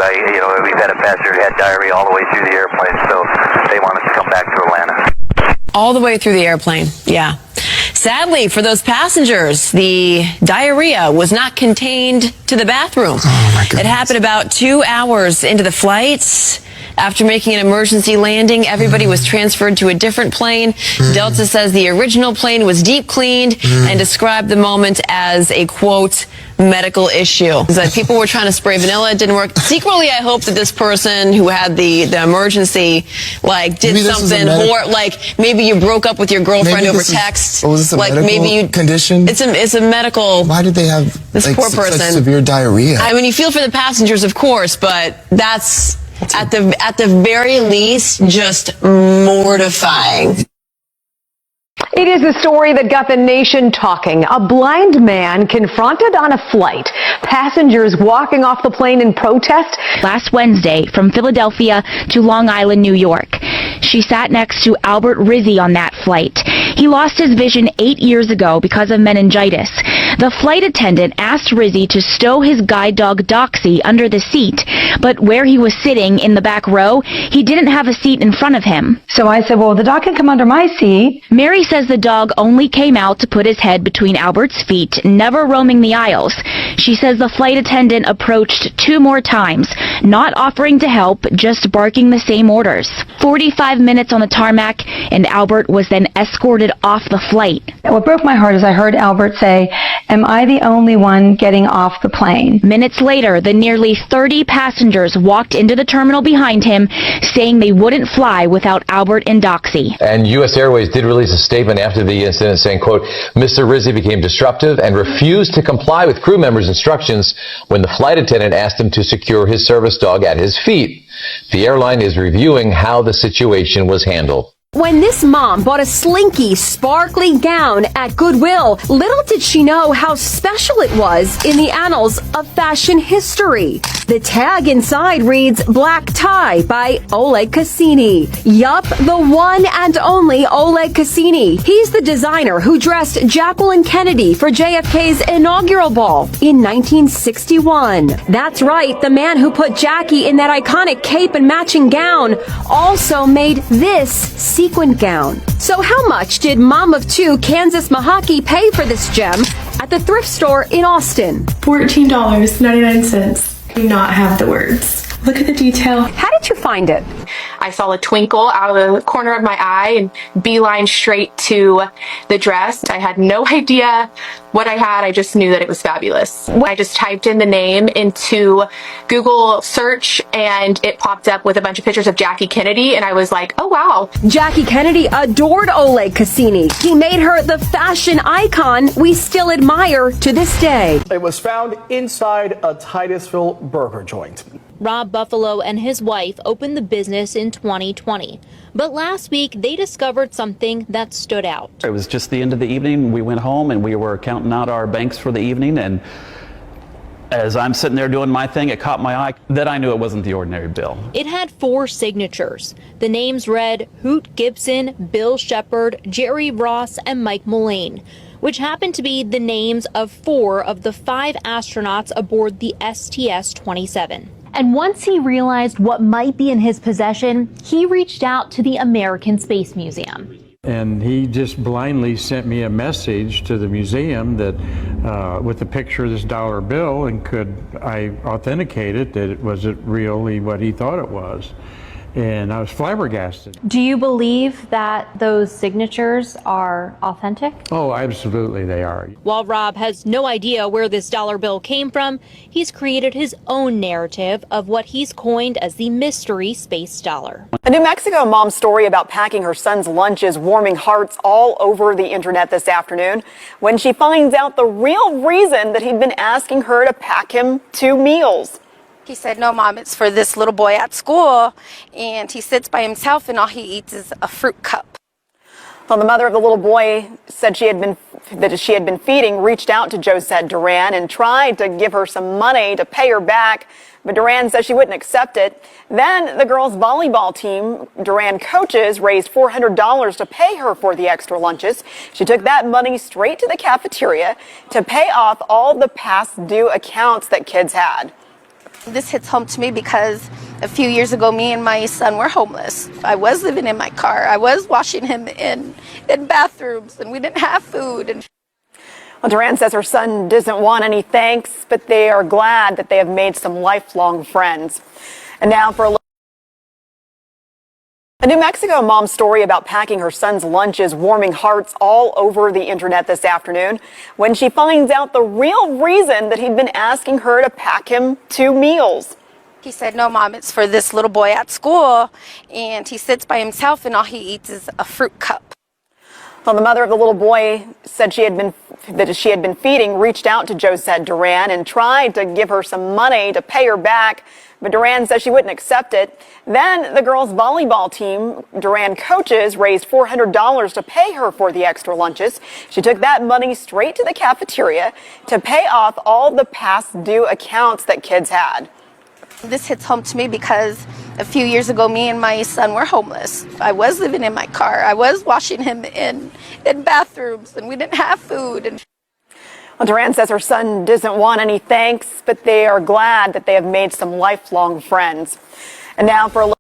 We've had a passenger who had diarrhea all the way through the airplane, so they want us to come back to Atlanta. All the way through the airplane, yeah. Sadly, for those passengers, the diarrhea was not contained to the bathroom. Oh, my goodness. It happened about 2 hours into the flight. After making an emergency landing, everybody was transferred to a different plane. Delta says the original plane was deep cleaned and described the moment as a, quote, medical issue. That people were trying to spray vanilla, it didn't work. Secretly, I hope that this person who had the emergency, did maybe something, or maybe you broke up with your girlfriend over text. Was this a medical condition? It's a medical. Why did they have this poor person such severe diarrhea? I mean, you feel for the passengers, of course, but that's at the very least just mortifying. It is the story that got the nation talking. A blind man confronted on a flight. Passengers walking off the plane in protest. Last Wednesday, from Philadelphia to Long Island, New York. She sat next to Albert Rizzi on that flight. He lost his vision 8 years ago because of meningitis. The flight attendant asked Rizzi to stow his guide dog Doxy under the seat, but where he was sitting in the back row, he didn't have a seat in front of him. So I said, well, the dog can come under my seat. Mary says the dog only came out to put his head between Albert's feet, never roaming the aisles. She says the flight attendant approached 2 more times, not offering to help, just barking the same orders. 45 minutes on the tarmac, and Albert was then escorted off the flight. What broke my heart is I heard Albert say, "Am I the only one getting off the plane?" Minutes later, the nearly 30 passengers walked into the terminal behind him, saying they wouldn't fly without Albert and Doxy. And U.S. Airways did release a statement after the incident saying, quote, Mr. Rizzi became disruptive and refused to comply with crew members' instructions when the flight attendant asked him to secure his service dog at his feet. The airline is reviewing how the situation was handled. When this mom bought a slinky, sparkly gown at Goodwill, little did she know how special it was in the annals of fashion history. The tag inside reads Black Tie by Oleg Cassini. Yup, the one and only Oleg Cassini. He's the designer who dressed Jacqueline Kennedy for JFK's inaugural ball in 1961. That's right, the man who put Jackie in that iconic cape and matching gown also made this sequin gown. So how much did Mom of 2 Kansas Mahaki pay for this gem at the thrift store in Austin? $14.99. Do not have the words. Look at the detail. How did you find it? I saw a twinkle out of the corner of my eye and beeline straight to the dress. I had no idea what I had. I just knew that it was fabulous. I just typed in the name into Google search and it popped up with a bunch of pictures of Jackie Kennedy and I was like, oh wow. Jackie Kennedy adored Oleg Cassini. He made her the fashion icon we still admire to this day. It was found inside a Titusville burger joint. Rob Buffalo and his wife opened the business in 2020. But last week, they discovered something that stood out. It was just the end of the evening. We went home and we were counting out our banks for the evening. And as I'm sitting there doing my thing, it caught my eye. Then I knew it wasn't the ordinary bill. It had 4 signatures. The names read Hoot Gibson, Bill Shepard, Jerry Ross, and Mike Mullane, which happened to be the names of 4 of the 5 astronauts aboard the STS-27. And once he realized what might be in his possession, he reached out to the American Space Museum. And he just blindly sent me a message to the museum that with a picture of this dollar bill, and could I authenticate it that it was really what he thought it was. And I was flabbergasted. Do you believe that those signatures are authentic? Oh, absolutely they are. While Rob has no idea where this dollar bill came from, he's created his own narrative of what he's coined as the mystery space dollar. A New Mexico mom's story about packing her son's lunch is warming hearts all over the internet this afternoon when she finds out the real reason that he'd been asking her to pack him 2 meals. He said, "No, Mom, it's for this little boy at school, and he sits by himself and all he eats is a fruit cup." Well, the mother of the little boy said that she had been feeding, reached out to Josette Duran and tried to give her some money to pay her back, but Duran says she wouldn't accept it. Then the girls' volleyball team Duran coaches raised $400 to pay her for the extra lunches. She took that money straight to the cafeteria to pay off all the past due accounts that kids had. This hits home to me because a few years ago, me and my son were homeless. I was living in my car. I was washing him in bathrooms, and we didn't have food. Well, Duran says her son doesn't want any thanks, but they are glad that they have made some lifelong friends. And now for a New Mexico mom's story about packing her son's lunch is warming hearts all over the internet this afternoon when she finds out the real reason that he'd been asking her to pack him 2 meals. He said, "No, Mom, it's for this little boy at school, and he sits by himself and all he eats is a fruit cup." Well, the mother of the little boy said that she had been feeding, reached out to Josette Duran and tried to give her some money to pay her back, but Duran says she wouldn't accept it. Then the girls' volleyball team Duran coaches raised $400 to pay her for the extra lunches. She took that money straight to the cafeteria to pay off all the past due accounts that kids had. This hits home to me because a few years ago, me and my son were homeless. I was living in my car. I was washing him in bathrooms, and we didn't have food. Well, Duran says her son doesn't want any thanks, but they are glad that they have made some lifelong friends. And now for a look.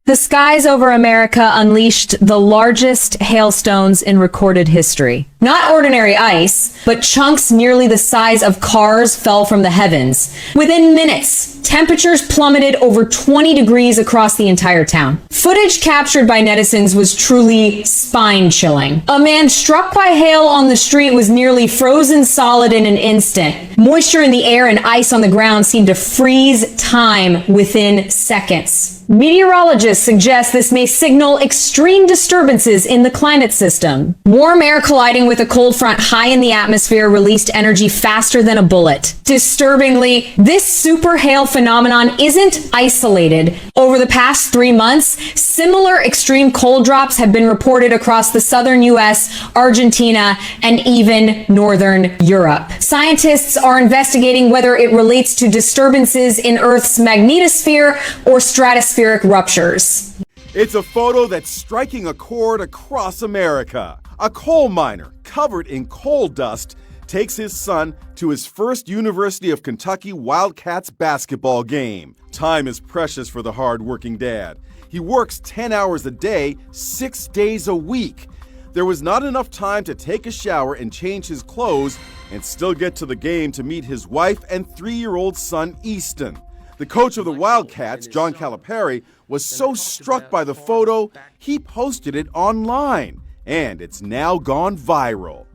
The skies over America unleashed the largest hailstones in recorded history. Not ordinary ice, but chunks nearly the size of cars fell from the heavens. Within minutes, temperatures plummeted over 20 degrees across the entire town. Footage captured by netizens was truly spine-chilling. A man struck by hail on the street was nearly frozen solid in an instant. Moisture in the air and ice on the ground seemed to freeze time within seconds. Meteorologists suggest this may signal extreme disturbances in the climate system. Warm air colliding with a cold front high in the atmosphere released energy faster than a bullet. Disturbingly, this super hail phenomenon isn't isolated. Over the past 3 months, similar extreme cold drops have been reported across the southern U.S., Argentina, and even northern Europe. Scientists are investigating whether it relates to disturbances in Earth's magnetosphere or stratospheric ruptures. It's a photo that's striking a chord across America. A coal miner covered in coal dust takes his son to his first University of Kentucky Wildcats basketball game. Time is precious for the hard-working dad. He works 10 hours a day, 6 days a week. There was not enough time to take a shower and change his clothes and still get to the game to meet his wife and 3-year-old son, Easton. The coach of the Wildcats, John Calipari, was so struck by the photo, he posted it online, and it's now gone viral.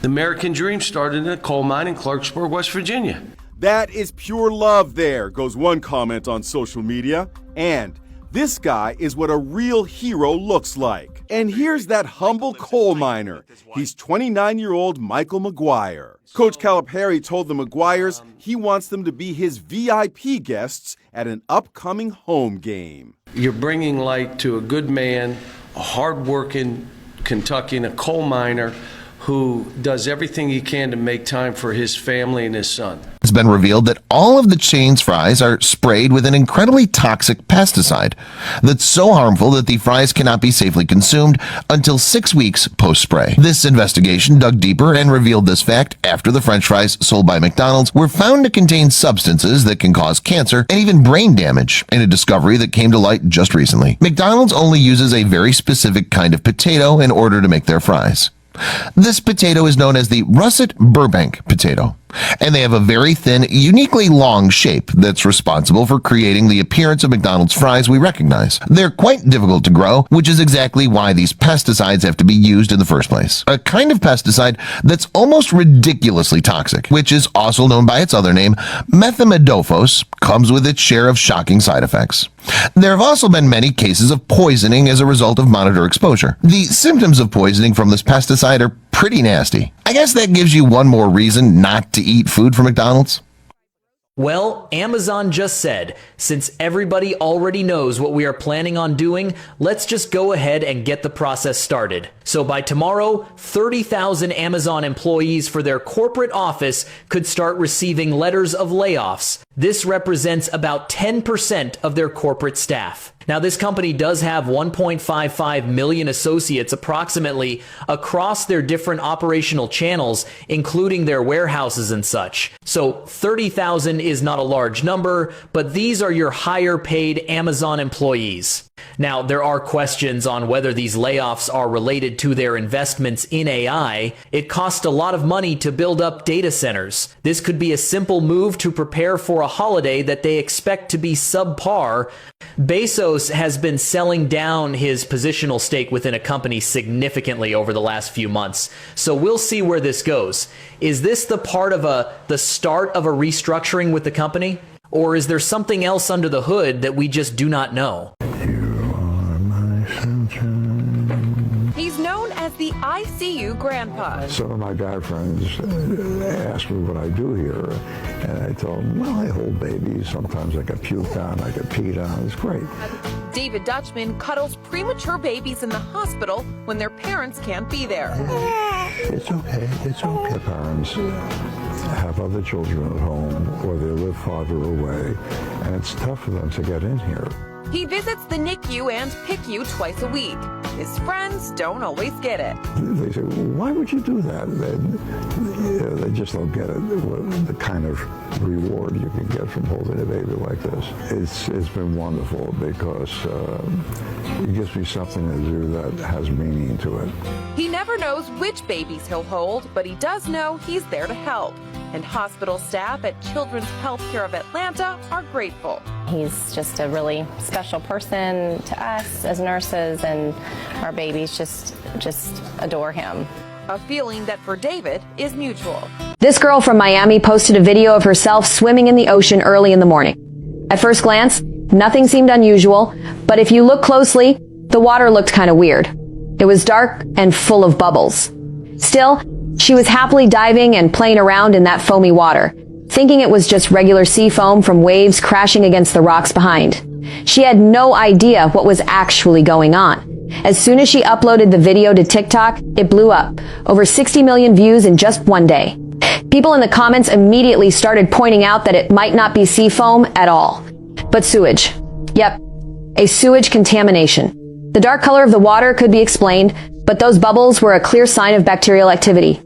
The American dream started in a coal mine in Clarksburg, West Virginia. That is pure love there, goes one comment on social media. And this guy is what a real hero looks like. And here's that humble coal miner. He's 29-year-old Michael McGuire. Coach Calipari told the McGuires he wants them to be his VIP guests at an upcoming home game. You're bringing light to a good man, a hard-working Kentuckian, a coal miner who does everything he can to make time for his family and his son. it's been revealed that all of the chain's fries are sprayed with an incredibly toxic pesticide that's so harmful that the fries cannot be safely consumed until 6 weeks post-spray. This investigation dug deeper and revealed this fact after the French fries sold by McDonald's were found to contain substances that can cause cancer and even brain damage, in a discovery that came to light just recently. McDonald's only uses a very specific kind of potato in order to make their fries. This potato is known as the Russet Burbank potato, and they have a very thin, uniquely long shape that's responsible for creating the appearance of McDonald's fries we recognize. They're quite difficult to grow, which is exactly why these pesticides have to be used in the first place. A kind of pesticide that's almost ridiculously toxic, which is also known by its other name, methimidofos, comes with its share of shocking side effects. There have also been many cases of poisoning as a result of monitor exposure. The symptoms of poisoning from this pesticide are pretty nasty. I guess that gives you one more reason not to eat food from McDonald's. Well, Amazon just said, since everybody already knows what we are planning on doing, let's just go ahead and get the process started. So by tomorrow, 30,000 Amazon employees for their corporate office could start receiving letters of layoffs. This represents about 10% of their corporate staff. Now, this company does have 1.55 million associates approximately across their different operational channels, including their warehouses and such. So 30,000 is not a large number, but these are your higher paid Amazon employees. Now, there are questions on whether these layoffs are related to their investments in AI. It costs a lot of money to build up data centers. This could be a simple move to prepare for a holiday that they expect to be subpar. Bezos has been selling down his positional stake within a company significantly over the last few months. So we'll see where this goes. Is this the part of the start of a restructuring with the company? Or is there something else under the hood that we just do not know? He's known as the ICU grandpa. Some of my guy friends ask me what I do here, and I tell them, well, I hold babies. Sometimes I get puked on, I get peed on. It's great. David Dutchman cuddles premature babies in the hospital when their parents can't be there. It's okay. It's okay. Parents have other children at home, or they live farther away, and it's tough for them to get in here. He visits the NICU and PICU twice a week. His friends don't always get it. They say, well, why would you do that? They just don't get it, the kind of reward you can get from holding a baby like this. It's been wonderful because it gives me something to do that has meaning to it. He never knows which babies he'll hold, but he does know he's there to help. And hospital staff at Children's Healthcare of Atlanta are grateful. He's just a really special person to us as nurses, and our babies just adore him. A feeling that for David is mutual. This girl from Miami posted a video of herself swimming in the ocean early in the morning. At first glance, nothing seemed unusual, but if you look closely, the water looked kind of weird. It was dark and full of bubbles. Still, she was happily diving and playing around in that foamy water, thinking it was just regular sea foam from waves crashing against the rocks behind. She had no idea what was actually going on. As soon as she uploaded the video to TikTok, it blew up. Over 60 million views in just one day. People in the comments immediately started pointing out that it might not be sea foam at all, but sewage. Yep, a sewage contamination. The dark color of the water could be explained, but those bubbles were a clear sign of bacterial activity.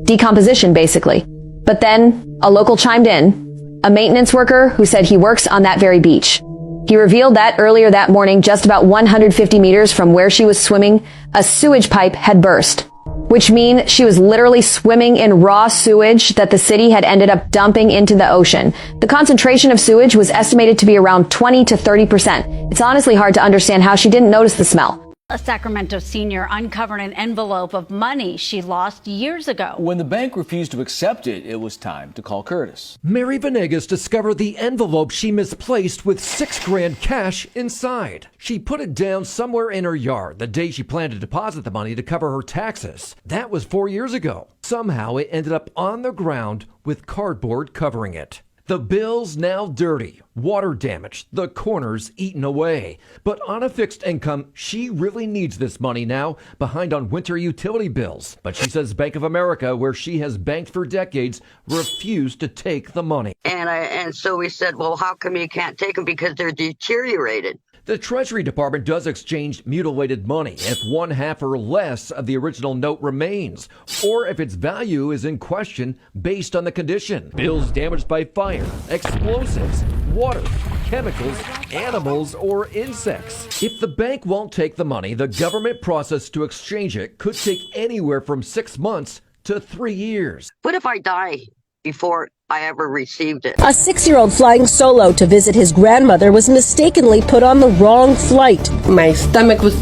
Decomposition, basically. But then, a local chimed in, a maintenance worker who said he works on that very beach. He revealed that earlier that morning, just about 150 meters from where she was swimming, a sewage pipe had burst, which means she was literally swimming in raw sewage that the city had ended up dumping into the ocean. The concentration of sewage was estimated to be around 20 to 30%. It's honestly hard to understand how she didn't notice the smell. A Sacramento senior uncovered an envelope of money she lost years ago. When the bank refused to accept it, it was time to call Curtis. Mary Venegas discovered the envelope she misplaced with $6,000 cash inside. She put it down somewhere in her yard the day she planned to deposit the money to cover her taxes. That was 4 years ago. Somehow it ended up on the ground with cardboard covering it. The bill's now dirty, water damaged, the corners eaten away. But on a fixed income, she really needs this money now, behind on winter utility bills. But she says Bank of America, where she has banked for decades, refused to take the money. And so we said, well, how come you can't take them? Because they're deteriorated. The Treasury Department does exchange mutilated money if 1/2 or less of the original note remains, or if its value is in question based on the condition. Bills damaged by fire, explosives, water, chemicals, animals, or insects. If the bank won't take the money, the government process to exchange it could take anywhere from 6 months to 3 years. What if I die before I ever received it? A 6-year-old flying solo to visit his grandmother was mistakenly put on the wrong flight. My stomach was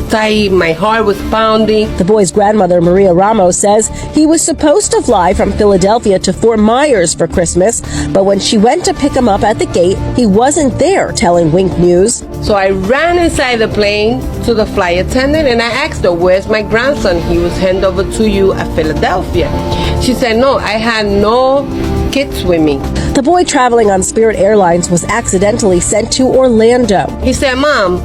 tight, my heart was pounding. The boy's grandmother, Maria Ramos, says he was supposed to fly from Philadelphia to Fort Myers for Christmas, but when she went to pick him up at the gate, he wasn't there, telling Wink News. So I ran inside the plane to the flight attendant and I asked her, where's my grandson? He was handed over to you at Philadelphia. She said, no, I had no kids with me. The boy traveling on Spirit Airlines was accidentally sent to Orlando. He said, Mom,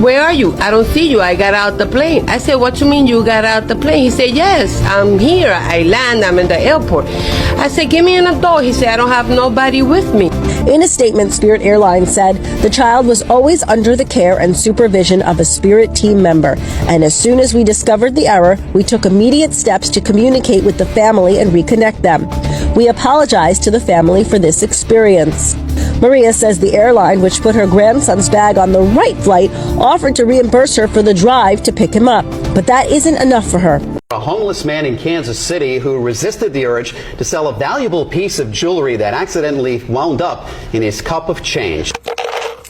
where are you? I don't see you. I got out the plane. I said, what you mean you got out the plane? He said, yes, I'm here. I land. I'm in the airport. I said, give me an adult. He said, I don't have nobody with me. In a statement, Spirit Airlines said the child was always under the care and supervision of a Spirit team member. And as soon as we discovered the error, we took immediate steps to communicate with the family and reconnect them. We apologize to the family for this experience. Maria says the airline, which put her grandson's bag on the right flight, offered to reimburse her for the drive to pick him up. But that isn't enough for her. A homeless man in Kansas City who resisted the urge to sell a valuable piece of jewelry that accidentally wound up in his cup of change.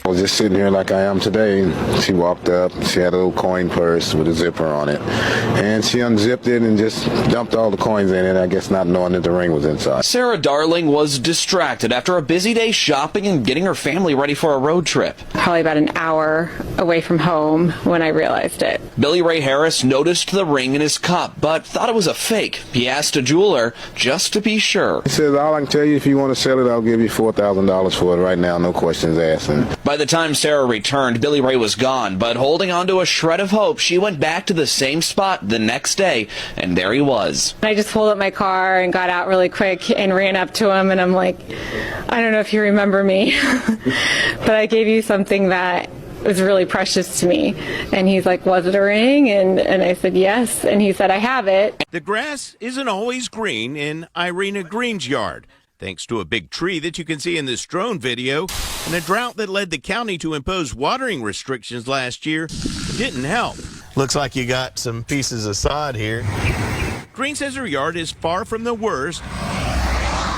I was just sitting here like I am today. She walked up. She had a little coin purse with a zipper on it. And she unzipped it and just dumped all the coins in it, I guess not knowing that the ring was inside. Sarah Darling was distracted after a busy day shopping and getting her family ready for a road trip. Probably about an hour away from home when I realized it. Billy Ray Harris noticed the ring in his cup, but thought it was a fake. He asked a jeweler just to be sure. He says, all I can tell you, if you want to sell it, I'll give you $4,000 for it right now, no questions asked. By the time Sarah returned, Billy Ray was gone, but holding on to a shred of hope, she went back to the same spot the next day, and there he was. I just pulled up my car and got out really quick and ran up to him, and I'm like, I don't know if you remember me, but I gave you something that was really precious to me. And he's like, was it a ring? And I said, yes. And he said, I have it. The grass isn't always green in Irina Green's yard, thanks to a big tree that you can see in this drone video, and a drought that led the county to impose watering restrictions last year didn't help. Looks like you got some pieces of sod here. Green says her yard is far from the worst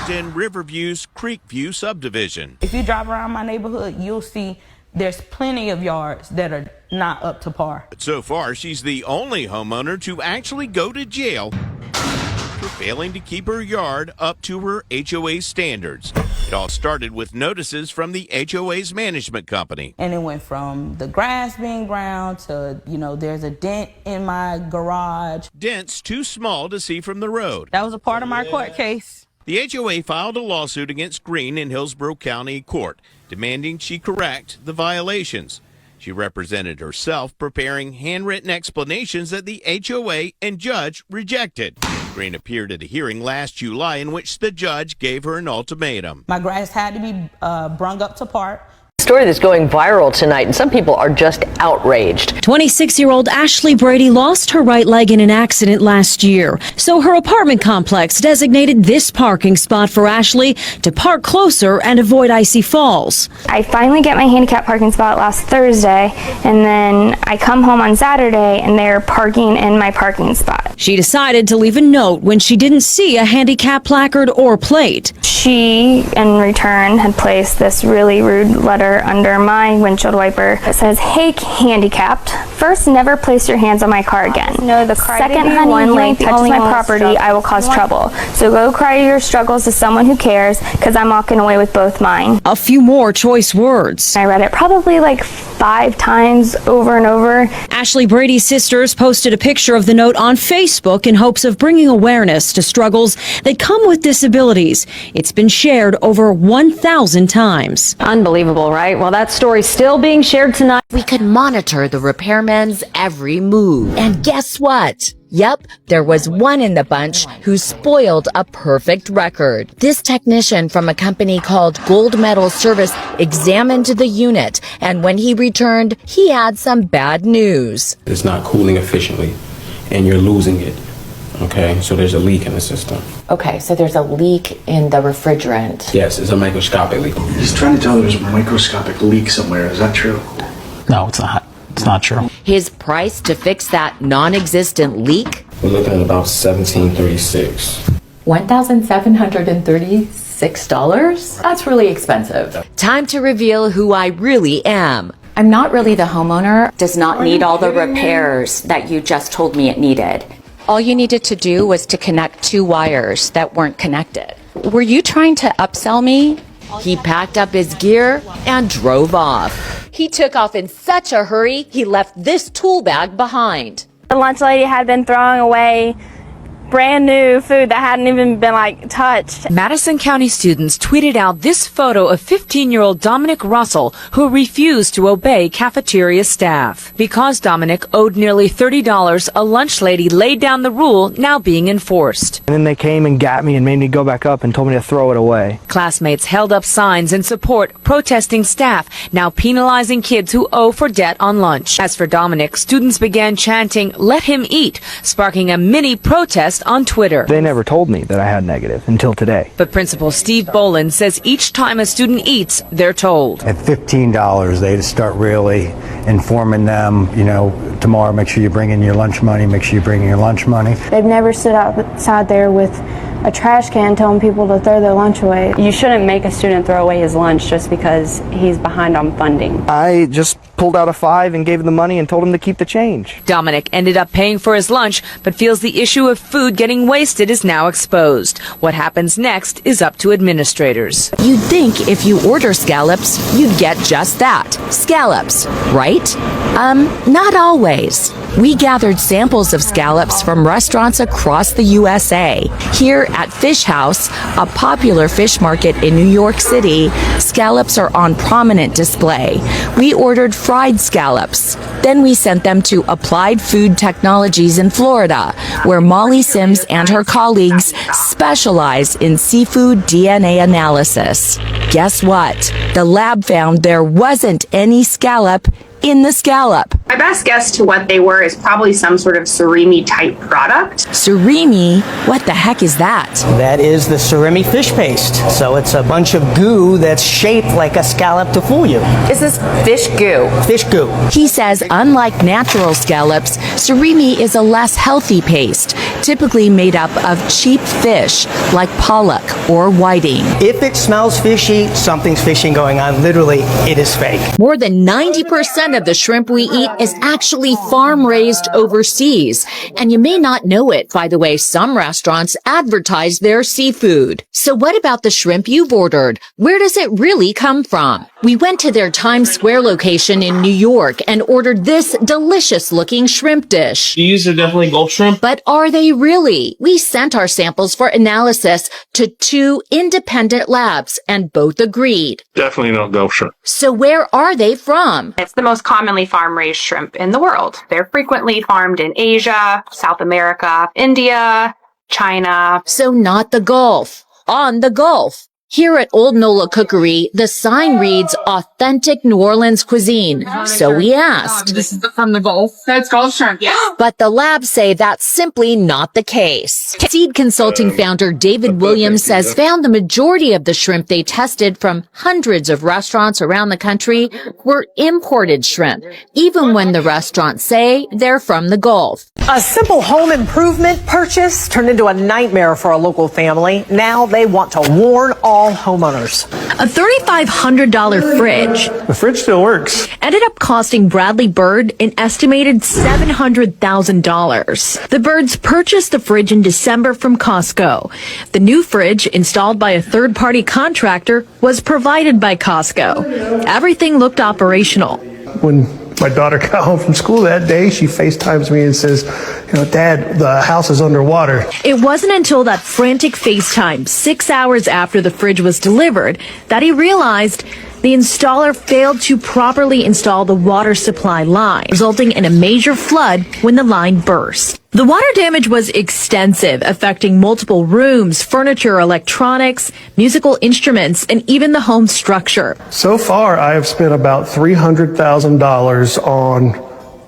in Riverview's Creekview subdivision. If you drive around my neighborhood, you'll see there's plenty of yards that are not up to par. But so far, she's the only homeowner to actually go to jail for failing to keep her yard up to her HOA standards. It all started with notices from the HOA's management company. And it went from the grass being ground to, there's a dent in my garage. Dents too small to see from the road. That was a part of my court case. The HOA filed a lawsuit against Green in Hillsborough County Court, demanding she correct the violations. She represented herself, preparing handwritten explanations that the HOA and judge rejected. Green appeared at a hearing last July in which the judge gave her an ultimatum. My grass had to be brung up to par. Story that's going viral tonight, and some people are just outraged. 26-year-old Ashley Brady lost her right leg in an accident last year, so her apartment complex designated this parking spot for Ashley to park closer and avoid icy falls. I finally get my handicap parking spot last Thursday, and then I come home on Saturday and they're parking in my parking spot. She decided to leave a note when she didn't see a handicap placard or plate. She, in return, had placed this really rude letter under my windshield wiper. It says, "Hey, handicapped. First, never place your hands on my car again. No, the second, honey, you ain't touches my property, I will cause trouble. So go cry your struggles to someone who cares, because I'm walking away with both mine." A few more choice words. I read it probably like 5 times over and over. Ashley Brady's sisters posted a picture of the note on Facebook in hopes of bringing awareness to struggles that come with disabilities. It's been shared over 1,000 times. Unbelievable, right? Well, that story's still being shared tonight. We could monitor the repairman's every move. And guess what? Yep, there was one in the bunch who spoiled a perfect record. This technician from a company called Gold Medal Service examined the unit, and when he returned, he had some bad news. It's not cooling efficiently, and you're losing it. Okay, so there's a leak in the system. Okay, so there's a leak in the refrigerant. Yes, it's a microscopic leak. He's trying to tell there's a microscopic leak somewhere. Is that true? No, it's not. It's not true. His price to fix that non-existent leak? We're looking at about $1,736. $1,736? That's really expensive. Time to reveal who I really am. I'm not really the homeowner. Does not need all the repairs that you just told me it needed. All you needed to do was to connect 2 wires that weren't connected. Were you trying to upsell me? He packed up his gear and drove off. He took off in such a hurry, he left this tool bag behind. The lunch lady had been throwing away brand new food that hadn't even been touched. Madison County students tweeted out this photo of 15-year-old Dominic Russell, who refused to obey cafeteria staff. Because Dominic owed nearly $30, a lunch lady laid down the rule now being enforced. And then they came and got me and made me go back up and told me to throw it away. Classmates held up signs in support, protesting staff, now penalizing kids who owe for debt on lunch. As for Dominic, students began chanting, "Let him eat," sparking a mini protest on Twitter. They never told me that I had negative until today. But Principal Steve Boland says each time a student eats, they're told. At $15, they start really informing them, tomorrow make sure you bring in your lunch money, make sure you bring in your lunch money. They've never stood outside there with a trash can telling people to throw their lunch away. You shouldn't make a student throw away his lunch just because he's behind on funding. I just pulled out a 5 and gave him the money and told him to keep the change. Dominic ended up paying for his lunch, but feels the issue of food getting wasted is now exposed. What happens next is up to administrators. You'd think if you order scallops, you'd get just that. Scallops, right? Not always. We gathered samples of scallops from restaurants across the USA. Here at Fish House, a popular fish market in New York City, scallops are on prominent display. We ordered fried scallops. Then we sent them to Applied Food Technologies in Florida, where Molly Sims and her colleagues specialize in seafood DNA analysis. Guess what? The lab found there wasn't any scallop in the scallop. My best guess to what they were is probably some sort of surimi type product. Surimi? What the heck is that? That is the surimi fish paste. So it's a bunch of goo that's shaped like a scallop to fool you. Is this fish goo? Fish goo. He says unlike natural scallops, surimi is a less healthy paste, typically made up of cheap fish like pollock or whiting. If it smells fishy, something's fishy going on. Literally, it is fake. More than 90% of the shrimp we eat is actually farm-raised overseas. And you may not know it by the way some restaurants advertise their seafood. So what about the shrimp you've ordered? Where does it really come from? We went to their Times Square location in New York and ordered this delicious-looking shrimp dish. These are definitely Gulf shrimp. But are they really? We sent our samples for analysis to 2 independent labs, and both agreed. Definitely not Gulf shrimp. So where are they from? It's the most commonly farm-raised shrimp in the world. They're frequently farmed in Asia, South America, India, China. So not the Gulf. On the Gulf. Here at Old Nola Cookery, the sign reads authentic New Orleans cuisine. So we asked. This is from the Gulf. That's Gulf shrimp, yeah. But the labs say that's simply not the case. Seed Consulting founder David Williams says found the majority of the shrimp they tested from hundreds of restaurants around the country were imported shrimp, even when the restaurants say they're from the Gulf. A simple home improvement purchase turned into a nightmare for a local family. Now they want to warn all homeowners. A $3,500 fridge. The fridge still works. Ended up costing Bradley Bird an estimated $700,000. The Birds purchased the fridge in December from Costco. The new fridge, installed by a third-party contractor, was provided by Costco. Everything looked operational. when my daughter got home from school that day, she FaceTimes me and says, Dad, the house is underwater. It wasn't until that frantic FaceTime 6 hours after the fridge was delivered that he realized the installer failed to properly install the water supply line, resulting in a major flood when the line burst. The water damage was extensive, affecting multiple rooms, furniture, electronics, musical instruments, and even the home structure. So far, I have spent about $300,000 on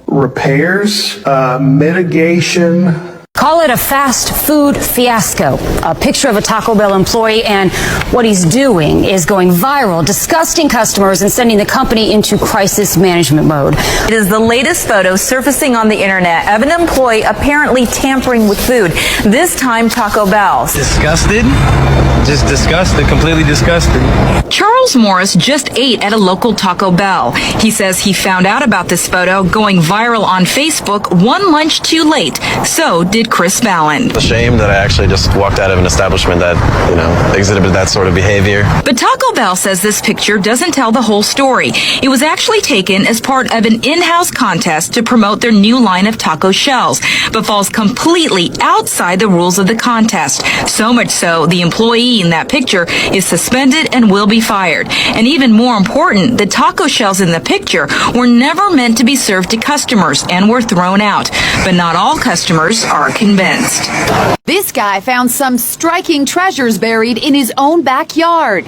repairs, mitigation. Call it a fast food fiasco. A picture of a Taco Bell employee, and what he's doing is going viral, disgusting customers and sending the company into crisis management mode. It is the latest photo surfacing on the internet of an employee apparently tampering with food, this time Taco Bell's. Disgusted? Just disgusted, completely disgusted. Charles Morris just ate at a local Taco Bell. He says he found out about this photo going viral on Facebook one lunch too late. So did Chris Fallon. It's a shame that I actually just walked out of an establishment that, exhibited that sort of behavior. But Taco Bell says this picture doesn't tell the whole story. It was actually taken as part of an in-house contest to promote their new line of taco shells, but falls completely outside the rules of the contest. So much so, the employee in that picture is suspended and will be fired. And even more important, the taco shells in the picture were never meant to be served to customers and were thrown out. But not all customers are convinced. This guy found some striking treasures buried in his own backyard.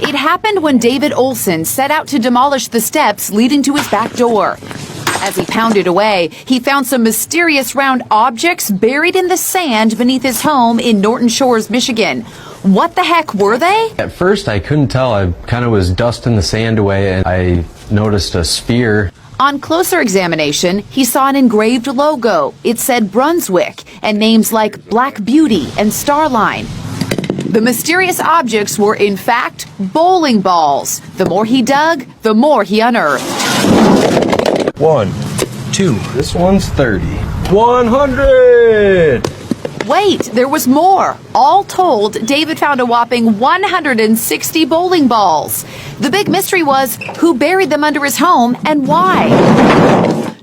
It happened when David Olson set out to demolish the steps leading to his back door. As he pounded away, he found some mysterious round objects buried in the sand beneath his home in Norton Shores, Michigan. What the heck were they? At first, I couldn't tell. I kind of was dusting the sand away, and I noticed a spear. On closer examination, he saw an engraved logo. It said Brunswick and names like Black Beauty and Starline. The mysterious objects were, in fact, bowling balls. The more he dug, the more he unearthed. 1, 2, this one's 30. 100! Wait, there was more. All told, David found a whopping 160 bowling balls. The big mystery was who buried them under his home and why.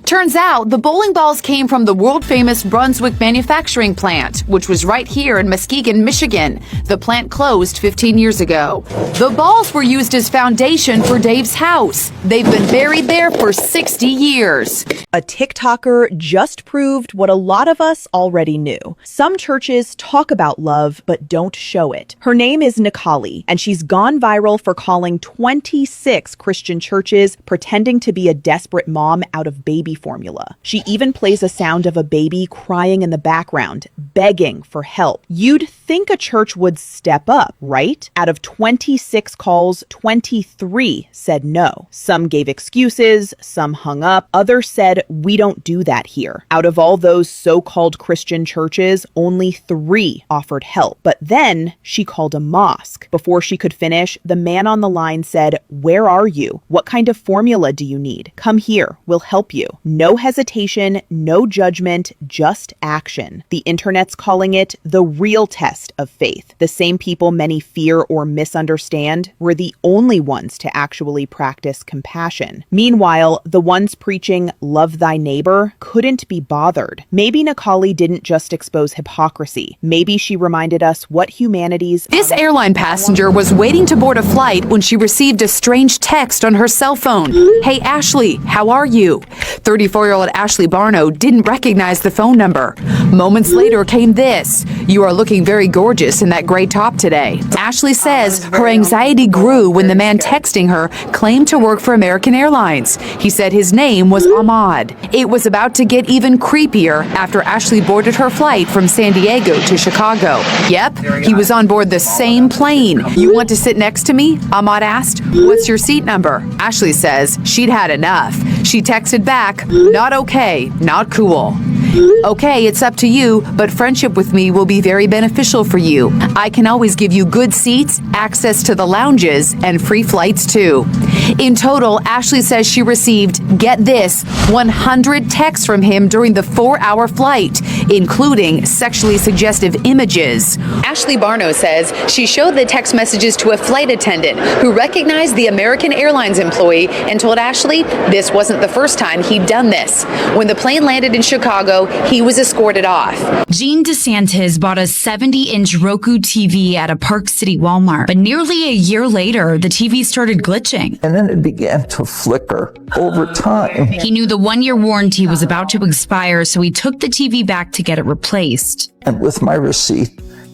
Turns out the bowling balls came from the world-famous Brunswick manufacturing plant, which was right here in Muskegon, Michigan. The plant closed 15 years ago. The balls were used as foundation for Dave's house. They've been buried there for 60 years. A TikToker just proved what a lot of us already knew. Some churches talk about love, but don't show it. Her name is Nikali, and she's gone viral for calling 26 Christian churches pretending to be a desperate mom out of baby formula. She even plays a sound of a baby crying in the background, begging for help. You'd think a church would step up, right? Out of 26 calls, 23 said no. Some gave excuses, some hung up, others said, "We don't do that here." Out of all those so-called Christian churches, only 3 offered help. But then she called a mosque. Before she could finish, the man on the line said, "Where are you? What kind of formula do you need? Come here, we'll help you." No hesitation, no judgment, just action. The internet's calling it the real test of faith. The same people many fear or misunderstand were the only ones to actually practice compassion. Meanwhile, the ones preaching love thy neighbor couldn't be bothered. Maybe Nikali didn't just expose hypocrisy. Maybe she reminded us what humanity's... This airline passenger was waiting to board a flight when she received a strange text on her cell phone. "Hey, Ashley, how are you?" 34-year-old Ashley Barno didn't recognize the phone number. Moments later came this: "You are looking very gorgeous in that gray top today." Ashley says her anxiety grew when the man texting her claimed to work for American Airlines. He said his name was Ahmad. It was about to get even creepier after Ashley boarded her flight from San Diego to Chicago. Yep, he was on board the same plane. "You want to sit next to me?" Ahmad asked. "What's your seat number?" Ashley says she'd had enough. She texted back, "Not okay, not cool." "Okay, it's up to you, but friendship with me will be very beneficial for you. I can always give you good seats, access to the lounges, and free flights too." In total, Ashley says she received, get this, 100 texts from him during the 4-hour flight. including sexually suggestive images. Ashley Barno says she showed the text messages to a flight attendant who recognized the American Airlines employee and told Ashley this wasn't the first time he'd done this. When the plane landed in Chicago, he was escorted off. Gene DeSantis bought a 70-inch Roku TV at a Park City Walmart, but nearly a year later, the TV started glitching. And then it began to flicker over time. He knew the one-year warranty was about to expire, so he took the TV back to get it replaced. And with my receipt,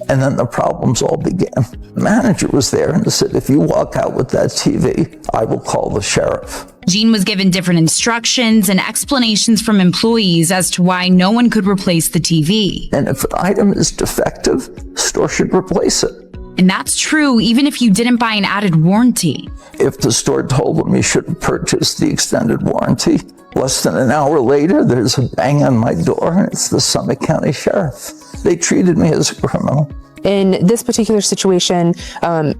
and then the problems all began. The manager was there and said, if you walk out with that TV, I will call the sheriff. Gene was given different instructions and explanations from employees as to why no one could replace the TV. And if an item is defective, the store should replace it. And that's true even if you didn't buy an added warranty. If the store told them you should have purchased the extended warranty, less than an hour later, there's a bang on my door and it's the Summit County Sheriff. They treated me as a criminal. In this particular situation, when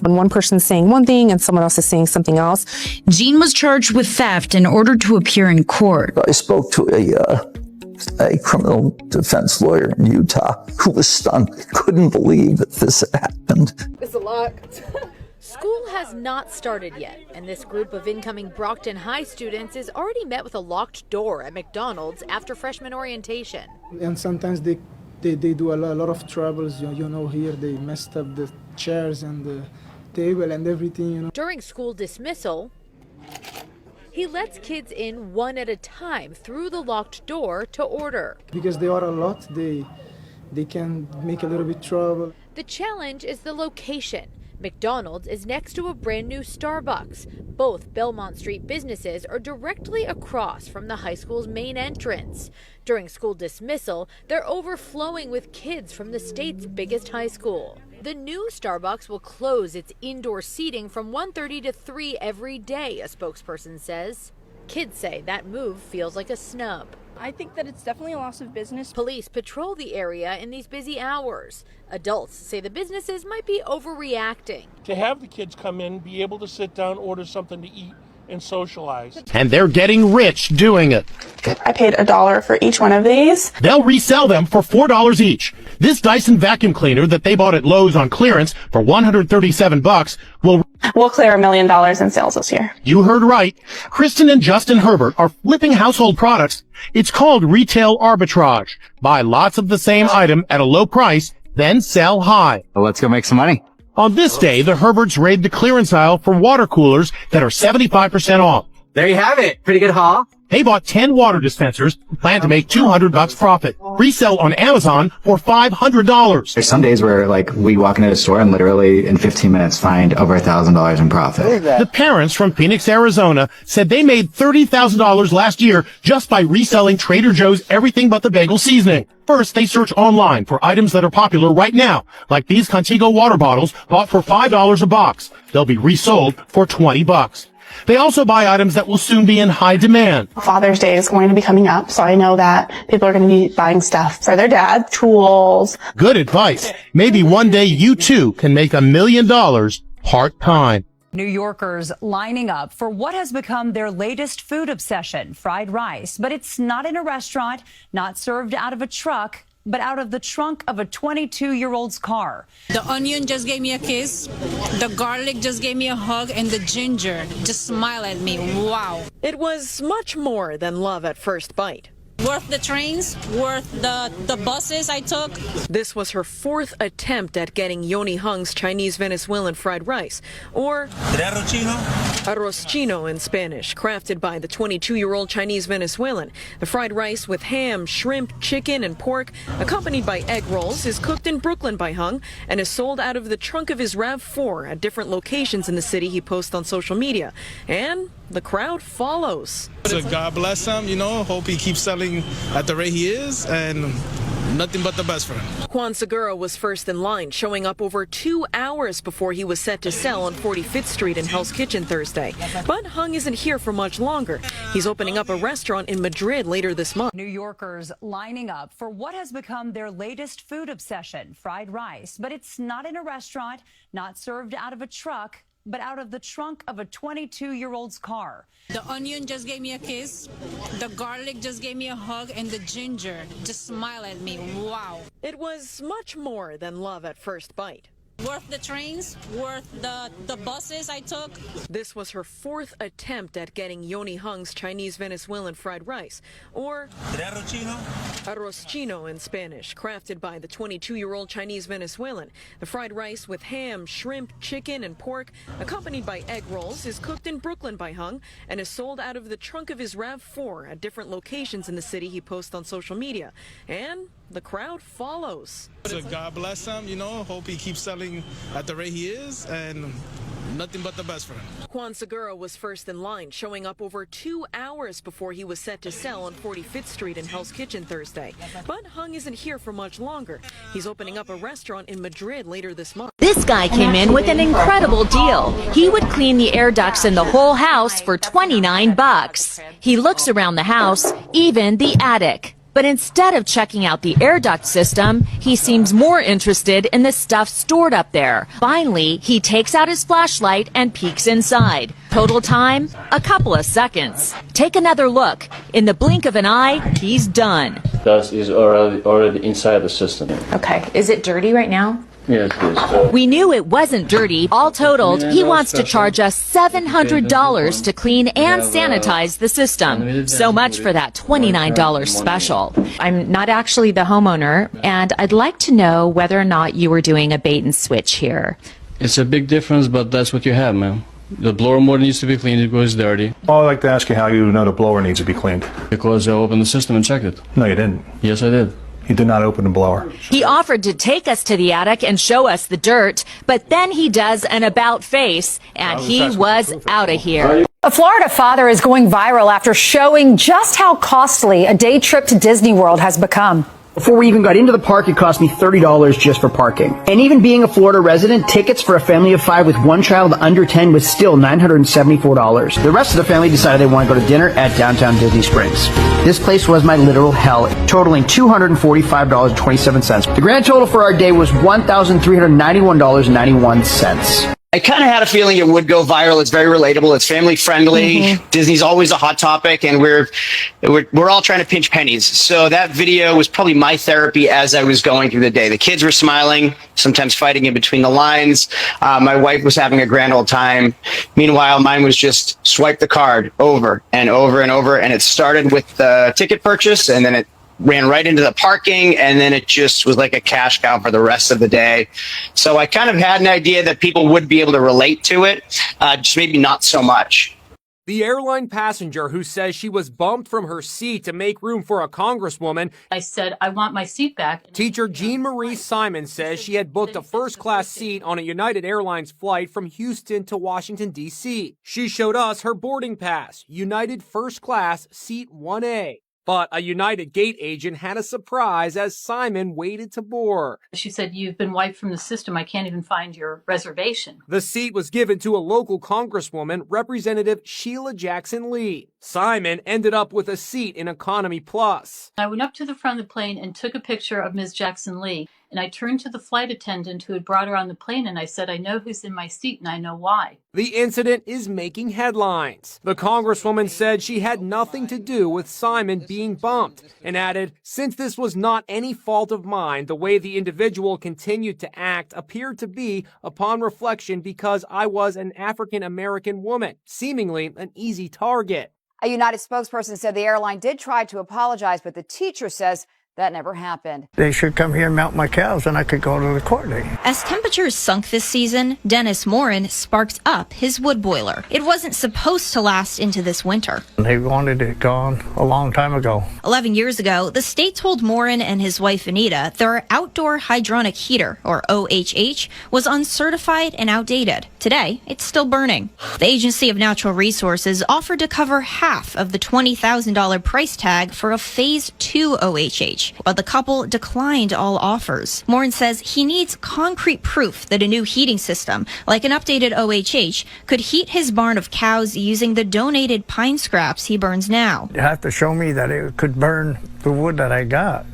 one person's saying one thing and someone else is saying something else. Gene was charged with theft in order to appear in court. I spoke to a criminal defense lawyer in Utah who was stunned. Couldn't believe that this had happened. It's a lot. School has not started yet, and this group of incoming Brockton High students is already met with a locked door at McDonald's after freshman orientation. And sometimes they do a lot of troubles. You know, here they messed up the chairs and the table and everything, you know. During school dismissal, he lets kids in one at a time through the locked door to order. Because they are a lot, they can make a little bit trouble. The challenge is the location. McDonald's is next to a brand new Starbucks. Both Belmont Street businesses are directly across from the high school's main entrance. During school dismissal, they're overflowing with kids from the state's biggest high school. The new Starbucks will close its indoor seating from 1:30 to 3 every day, a spokesperson says. Kids say that move feels like a snub. I think that it's definitely a loss of business. Police patrol the area in these busy hours. Adults say the businesses might be overreacting. To have the kids come in, be able to sit down, order something to eat, and socialize. And they're getting rich doing it. I paid $1 for each one of these. They'll resell them for $4 each. This Dyson vacuum cleaner that they bought at Lowe's on clearance for $137 We'll clear $1 million in sales this year. You heard right. Kristen and Justin Herbert are flipping household products. It's called retail arbitrage. Buy lots of the same item at a low price, then sell high. Well, let's go make some money. On this day, the Herberts raid the clearance aisle for water coolers that are 75% off. There you have it. Pretty good haul. They bought 10 water dispensers and plan to make $200 profit. Resell on Amazon for $500. There's some days where, we walk into a store and literally in 15 minutes find over $1,000 in profit. The parents from Phoenix, Arizona said they made $30,000 last year just by reselling Trader Joe's everything but the bagel seasoning. First, they search online for items that are popular right now, like these Contigo water bottles bought for $5 a box. They'll be resold for $20. They also buy items that will soon be in high demand. Father's Day is going to be coming up, so I know that people are going to be buying stuff for their dad, tools. Good advice. Maybe one day you too can make $1 million part-time. New Yorkers lining up for what has become their latest food obsession, fried rice. But it's not in a restaurant, not served out of a truck, but out of the trunk of a 22-year-old's car. The onion just gave me a kiss, the garlic just gave me a hug, and the ginger just smiled at me. Wow. It was much more than love at first bite. Worth the trains, worth the buses I took. This was her fourth attempt at getting Yoni Hung's Chinese Venezuelan fried rice, or arroz chino in Spanish, crafted by the 22-year-old Chinese Venezuelan. The fried rice with ham, shrimp, chicken, and pork, accompanied by egg rolls, is cooked in Brooklyn by Hung and is sold out of the trunk of his RAV4 at different locations in the city he posts on social media. And the crowd follows. So God bless him, hope he keeps selling at the rate he is, and nothing but the best for him. Juan Segura was first in line, showing up over 2 hours before he was set to sell on 45th Street in Hell's Kitchen Thursday. But Hung isn't here for much longer. He's opening up a restaurant in Madrid later this month. New Yorkers lining up for what has become their latest food obsession, fried rice. But it's not in a restaurant, not served out of a truck, but out of the trunk of a 22-year-old's car. The onion just gave me a kiss, the garlic just gave me a hug, and the ginger just smiled at me. Wow. It was much more than love at first bite. Worth the trains, worth the buses I took. This was her fourth attempt at getting Yoni Hung's Chinese Venezuelan fried rice, or arroz chino in Spanish, crafted by the 22-year-old Chinese Venezuelan. The fried rice with ham, shrimp, chicken, and pork, accompanied by egg rolls, is cooked in Brooklyn by Hung and is sold out of the trunk of his RAV4 at different locations in the city he posts on social media. And the crowd follows. So God bless him, hope he keeps selling at the rate he is, and nothing but the best for him. Juan Segura was first in line, showing up over 2 hours before he was set to sell on 45th Street in Hell's Kitchen Thursday. But Hung isn't here for much longer. He's opening up a restaurant in Madrid later this month. This guy came in with an incredible deal. He would clean the air ducts in the whole house for $29. He looks around the house, even the attic. But instead of checking out the air duct system, he seems more interested in the stuff stored up there. Finally, he takes out his flashlight and peeks inside. Total time, a couple of seconds. Take another look. In the blink of an eye, he's done. Dust is already inside the system. Okay. Is it dirty right now? Yes, it is. We knew it wasn't dirty. All totaled, he wants to charge us $700 to clean and sanitize the system. So much for that $29 special. I'm not actually the homeowner, and I'd like to know whether or not you were doing a bait and switch here. It's a big difference, but that's what you have, man. The blower motor needs to be cleaned because it's dirty. Oh, I'd like to ask you how you know the blower needs to be cleaned. Because I opened the system and checked it. No, you didn't. Yes, I did. He did not open the blower. He offered to take us to the attic and show us the dirt, but then he does an about face, and he was out of here. A Florida father is going viral after showing just how costly a day trip to Disney World has become. Before we even got into the park, it cost me $30 just for parking. And even being a Florida resident, tickets for a family of 5 with one child under 10 was still $974. The rest of the family decided they want to go to dinner at downtown Disney Springs. This place was my literal hell, totaling $245.27. The grand total for our day was $1,391.91. I kind of had a feeling it would go viral. It's very relatable. It's family friendly. Mm-hmm. Disney's always a hot topic, and we're all trying to pinch pennies. So that video was probably my therapy as I was going through the day. The kids were smiling, sometimes fighting in between the lines. My wife was having a grand old time. Meanwhile, mine was just swipe the card over and over and over. And it started with the ticket purchase, and then it ran right into the parking, and then it just was like a cash cow for the rest of the day. So I kind of had an idea that people would be able to relate to it, just maybe not so much. The airline passenger who says she was bumped from her seat to make room for a congresswoman. I said, I want my seat back. Teacher Jean Marie Simon says she had booked a first-class seat on a United Airlines flight from Houston to Washington, D.C. She showed us her boarding pass, United First Class, Seat 1A. But a United gate agent had a surprise as Simon waited to board. She said, you've been wiped from the system. I can't even find your reservation. The seat was given to a local congresswoman, Representative Sheila Jackson Lee. Simon ended up with a seat in Economy Plus. I went up to the front of the plane and took a picture of Ms. Jackson Lee. And I turned to the flight attendant who had brought her on the plane, and I said, I know who's in my seat, and I know why. The incident is making headlines. The congresswoman said she had nothing to do with Simon being bumped, and added, since this was not any fault of mine, the way the individual continued to act appeared to be, upon reflection, because I was an African-American woman, seemingly an easy target. A United spokesperson said the airline did try to apologize, but the teacher says that never happened. They should come here and mount my cows, and I could go to the court date. As temperatures sunk this season, Dennis Morin sparked up his wood boiler. It wasn't supposed to last into this winter. They wanted it gone a long time ago. 11 years ago, the state told Morin and his wife Anita their outdoor hydronic heater, or OHH, was uncertified and outdated. Today, it's still burning. The Agency of Natural Resources offered to cover half of the $20,000 price tag for a Phase 2 OHH. But the couple declined all offers. Morin says he needs concrete proof that a new heating system, like an updated OHH, could heat his barn of cows using the donated pine scraps he burns now. You have to show me that it could burn the wood that I got,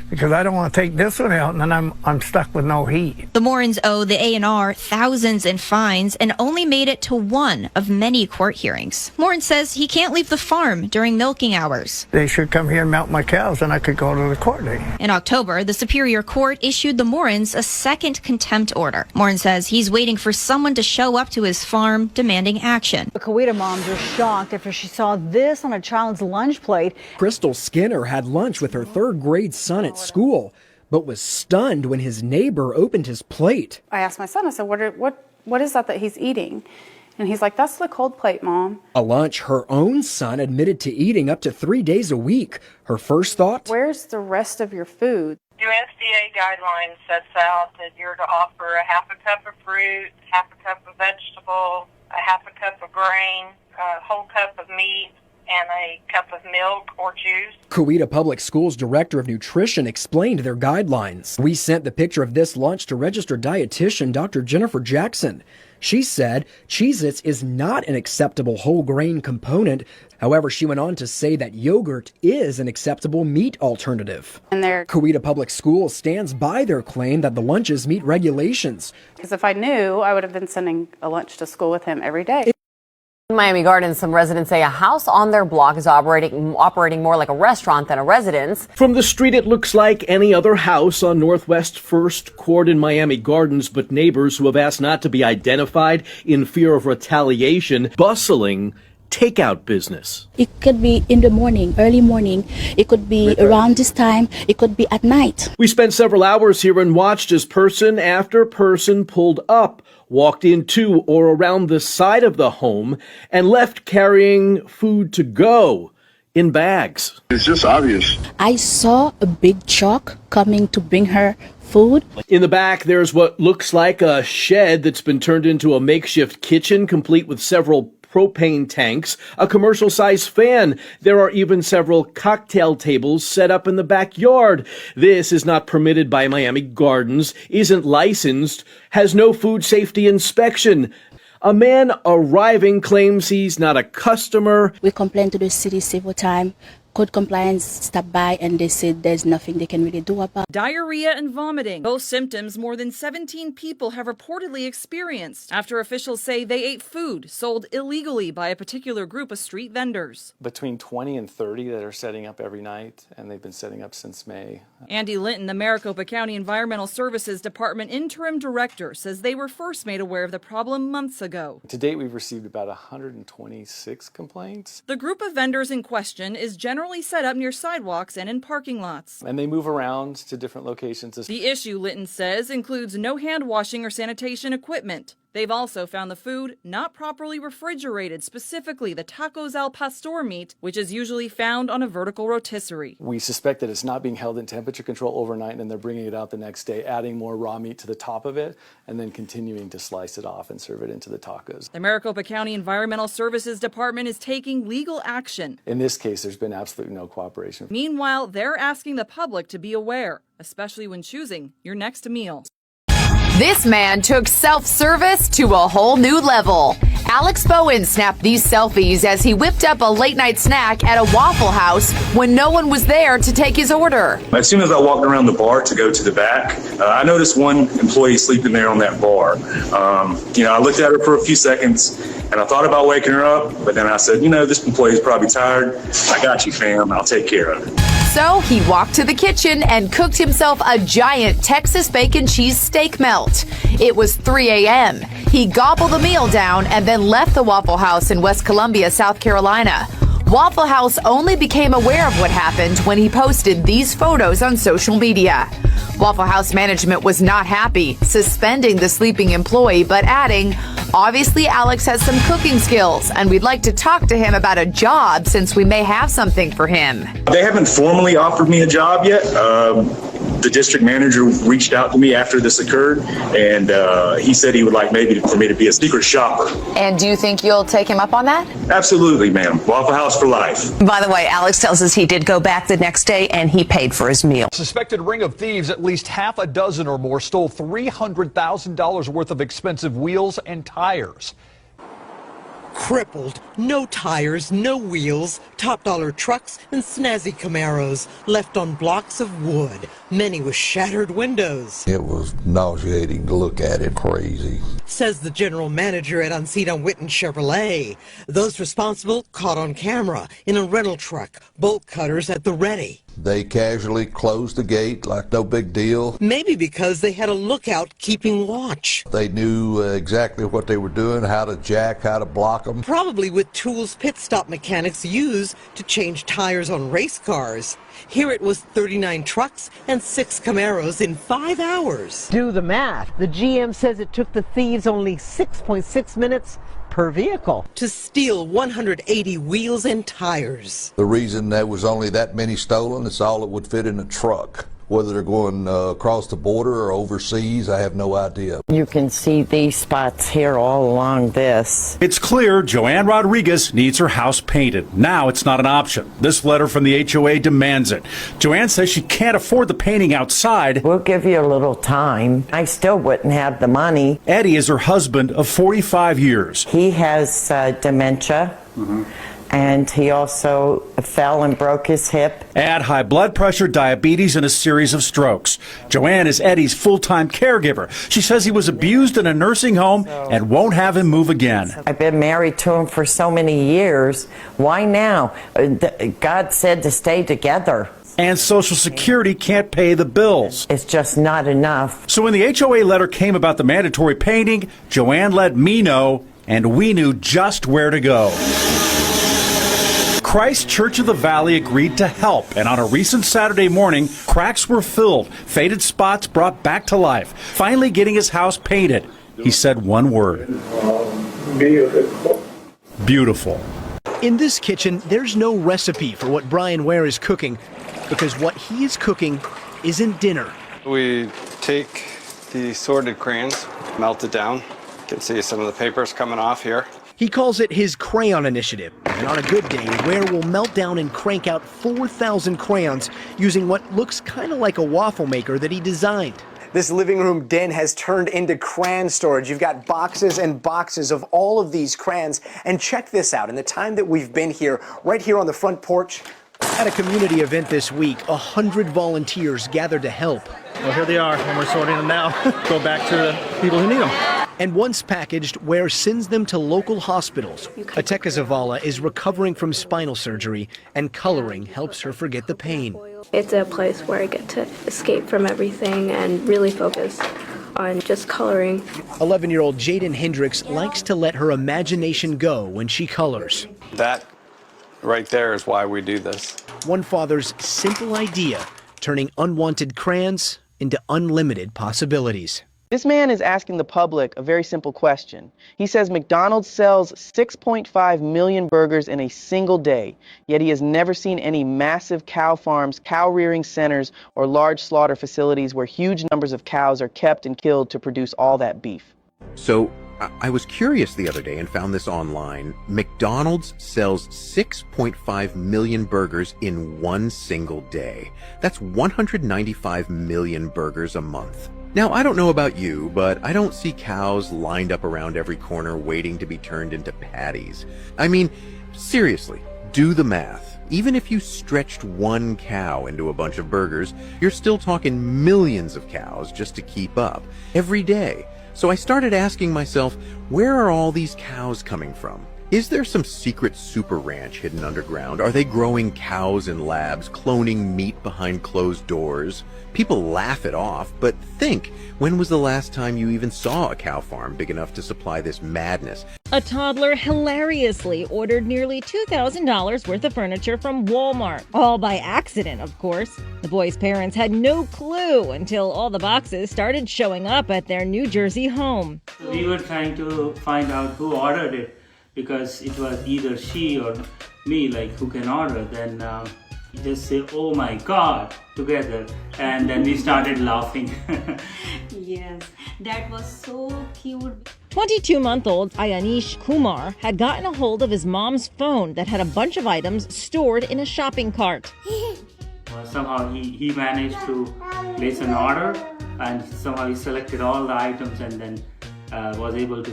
because I don't want to take this one out and then I'm stuck with no heat. The Morins owe the A&R thousands in fines and only made it to one of many court hearings. Morin says he can't leave the farm during milking hours. They should come here and milk my cows and I could go to the court date. In October, the Superior Court issued the Morins a second contempt order. Morin says he's waiting for someone to show up to his farm demanding action. The Coweta moms are shocked after she saw this on a child's lunch plate. Crystal Skinner had lunch with her third-grade son at school, but was stunned when his neighbor opened his plate. I asked my son, I said, what is that he's eating? And he's like, that's the cold plate, Mom. A lunch her own son admitted to eating up to 3 days a week. Her first thought? Where's the rest of your food? USDA guidelines sets out that you're to offer a half a cup of fruit, half a cup of vegetable, a half a cup of grain, a whole cup of meat, and a cup of milk or juice. Coweta Public Schools Director of Nutrition explained their guidelines. We sent the picture of this lunch to registered dietitian Dr. Jennifer Jackson. She said Cheez-Its is not an acceptable whole grain component. However, she went on to say that yogurt is an acceptable meat alternative. And Coweta Public Schools stands by their claim that the lunches meet regulations. Because if I knew, I would have been sending a lunch to school with him every day. In Miami Gardens, some residents say a house on their block is operating more like a restaurant than a residence. From the street, it looks like any other house on Northwest 1st Court in Miami Gardens, but neighbors who have asked not to be identified in fear of retaliation, bustling takeout business. It could be in the morning, early morning. It could be around this time. It could be at night. We spent several hours here and watched as person after person pulled up, walked into or around the side of the home, and left carrying food to go in bags. It's just obvious. I saw a big truck coming to bring her food. In the back, there's what looks like a shed that's been turned into a makeshift kitchen, complete with several propane tanks, a commercial-sized fan. There are even several cocktail tables set up in the backyard. This is not permitted by Miami Gardens, isn't licensed, has no food safety inspection. A man arriving claims he's not a customer. We complained to the city several times. Code compliance stopped by and they said there's nothing they can really do about it. Diarrhea and vomiting, both symptoms more than 17 people have reportedly experienced after officials say they ate food sold illegally by a particular group of street vendors. Between 20 and 30 that are setting up every night, and they've been setting up since May. Andy Linton, the Maricopa County Environmental Services Department interim director, says they were first made aware of the problem months ago. To date, we've received about 126 complaints. The group of vendors in question is generally set up near sidewalks and in parking lots. And they move around to different locations. The issue, Litton says, includes no hand washing or sanitation equipment. They've also found the food not properly refrigerated, specifically the tacos al pastor meat, which is usually found on a vertical rotisserie. We suspect that it's not being held in temperature control overnight, and then they're bringing it out the next day, adding more raw meat to the top of it, and then continuing to slice it off and serve it into the tacos. The Maricopa County Environmental Services Department is taking legal action. In this case, there's been absolutely no cooperation. Meanwhile, they're asking the public to be aware, especially when choosing your next meal. This man took self-service to a whole new level. Alex Bowen snapped these selfies as he whipped up a late-night snack at a Waffle House when no one was there to take his order. As soon as I walked around the bar to go to the back, I noticed one employee sleeping there on that bar. I looked at her for a few seconds, and I thought about waking her up, but then I said, this employee's probably tired. I got you, fam. I'll take care of it. So he walked to the kitchen and cooked himself a giant Texas bacon cheese steak melt. It was 3 a.m. He gobbled the meal down and then left the Waffle House in West Columbia, South Carolina. Waffle House only became aware of what happened when he posted these photos on social media. Waffle House management was not happy, suspending the sleeping employee, but adding, obviously Alex has some cooking skills, and we'd like to talk to him about a job since we may have something for him. They haven't formally offered me a job yet. The district manager reached out to me after this occurred, and he said he would like maybe for me to be a secret shopper. And do you think you'll take him up on that? Absolutely, ma'am. Waffle House for life. By the way, Alex tells us he did go back the next day and he paid for his meal. Suspected ring of thieves, at least half a dozen or more, stole $300,000 worth of expensive wheels and tires. crippled, no tires, no wheels, top-dollar trucks and snazzy Camaros left on blocks of wood, many with shattered windows. It was nauseating to look at it, crazy. Says the general manager at Ancita Witten Chevrolet. Those responsible caught on camera in a rental truck, bolt cutters at the ready. They casually closed the gate like no big deal. Maybe because they had a lookout keeping watch. They knew exactly what they were doing, how to jack, how to block them. Probably with tools pit stop mechanics use to change tires on race cars. Here it was 39 trucks and 6 Camaros in 5 hours. Do the math. The GM says it took the thieves only 6.6 minutes per vehicle to steal 180 wheels and tires. The reason there was only that many stolen is all it would fit in a truck. Whether they're going across the border or overseas, I have no idea. You can see these spots here all along this. It's clear Joanne Rodriguez needs her house painted. Now it's not an option. This letter from the HOA demands it. Joanne says she can't afford the painting outside. We'll give you a little time. I still wouldn't have the money. Eddie is her husband of 45 years. He has dementia. And he also fell and broke his hip. Add high blood pressure, diabetes, and a series of strokes. Joanne is Eddie's full-time caregiver. She says he was abused in a nursing home and won't have him move again. I've been married to him for so many years. Why now? God said to stay together. And Social Security can't pay the bills. It's just not enough. So when the HOA letter came about the mandatory painting, Joanne let me know, and we knew just where to go. Christ Church of the Valley agreed to help, and on a recent Saturday morning, cracks were filled, faded spots brought back to life. Finally getting his house painted, he said one word. Beautiful. Beautiful. In this kitchen, there's no recipe for what Brian Ware is cooking, because what he is cooking isn't dinner. We take the sorted crayons, melt it down. You can see some of the papers coming off here. He calls it his crayon initiative, and on a good day, Ware will melt down and crank out 4,000 crayons using what looks kind of like a waffle maker that he designed. This living room den has turned into crayon storage. You've got boxes and boxes of all of these crayons. And check this out. In the time that we've been here, right here on the front porch. At a community event this week, 100 volunteers gathered to help. Well, here they are, and we're sorting them now. Go back to the people who need them. And once packaged, Ware sends them to local hospitals. Ateka Zavala is recovering from spinal surgery, and coloring helps her forget the pain. It's a place where I get to escape from everything and really focus on just coloring. 11-year-old Jaden Hendricks likes to let her imagination go when she colors. That right there is why we do this. One father's simple idea, turning unwanted crayons into unlimited possibilities. This man is asking the public a very simple question. He says McDonald's sells 6.5 million burgers in a single day, yet he has never seen any massive cow farms, cow rearing centers, or large slaughter facilities where huge numbers of cows are kept and killed to produce all that beef. So I was curious the other day and found this online. McDonald's sells 6.5 million burgers in one single day. That's 195 million burgers a month. Now, I don't know about you, but I don't see cows lined up around every corner waiting to be turned into patties. I mean, seriously, do the math. Even if you stretched one cow into a bunch of burgers, you're still talking millions of cows just to keep up every day. So I started asking myself, where are all these cows coming from? Is there some secret super ranch hidden underground? Are they growing cows in labs, cloning meat behind closed doors? People laugh it off, but think, when was the last time you even saw a cow farm big enough to supply this madness? A toddler hilariously ordered nearly $2,000 worth of furniture from Walmart. All by accident, of course. The boy's parents had no clue until all the boxes started showing up at their New Jersey home. We were trying to find out who ordered it, because it was either she or me, like who can order. Then we just say, "Oh my God," together, and then we started laughing. Yes, that was so cute. 22-month-old Ayanish Kumar had gotten a hold of his mom's phone that had a bunch of items stored in a shopping cart. Somehow he managed to place an order, and somehow he selected all the items and then was able to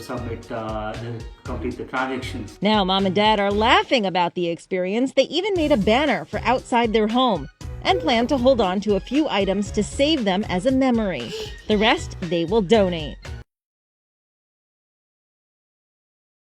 complete the transactions. Now, Mom and Dad are laughing about the experience. They even made a banner for outside their home and plan to hold on to a few items to save them as a memory. The rest they will donate.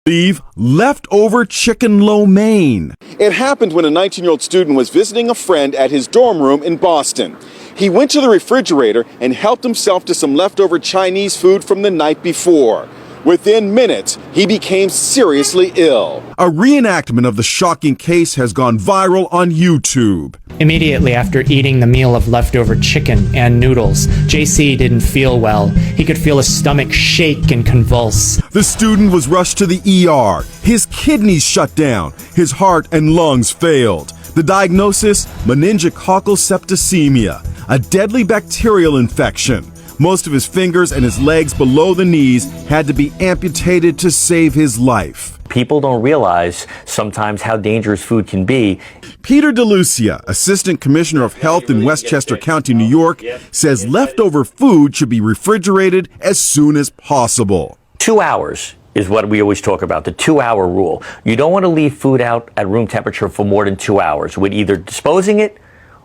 Leave leftover chicken lo mein. It happened when a 19-year-old student was visiting a friend at his dorm room in Boston. He went to the refrigerator and helped himself to some leftover Chinese food from the night before. Within minutes, he became seriously ill. A reenactment of the shocking case has gone viral on YouTube. Immediately after eating the meal of leftover chicken and noodles, JC didn't feel well. He could feel his stomach shake and convulse. The student was rushed to the ER. His kidneys shut down. His heart and lungs failed. The diagnosis? Meningococcal septicemia, a deadly bacterial infection. Most of his fingers and his legs below the knees had to be amputated to save his life. People don't realize sometimes how dangerous food can be. Peter DeLucia, Assistant Commissioner of Health in Westchester County, New York, says leftover food should be refrigerated as soon as possible. 2 hours is what we always talk about, the 2-hour rule. You don't want to leave food out at room temperature for more than 2 hours with either disposing it,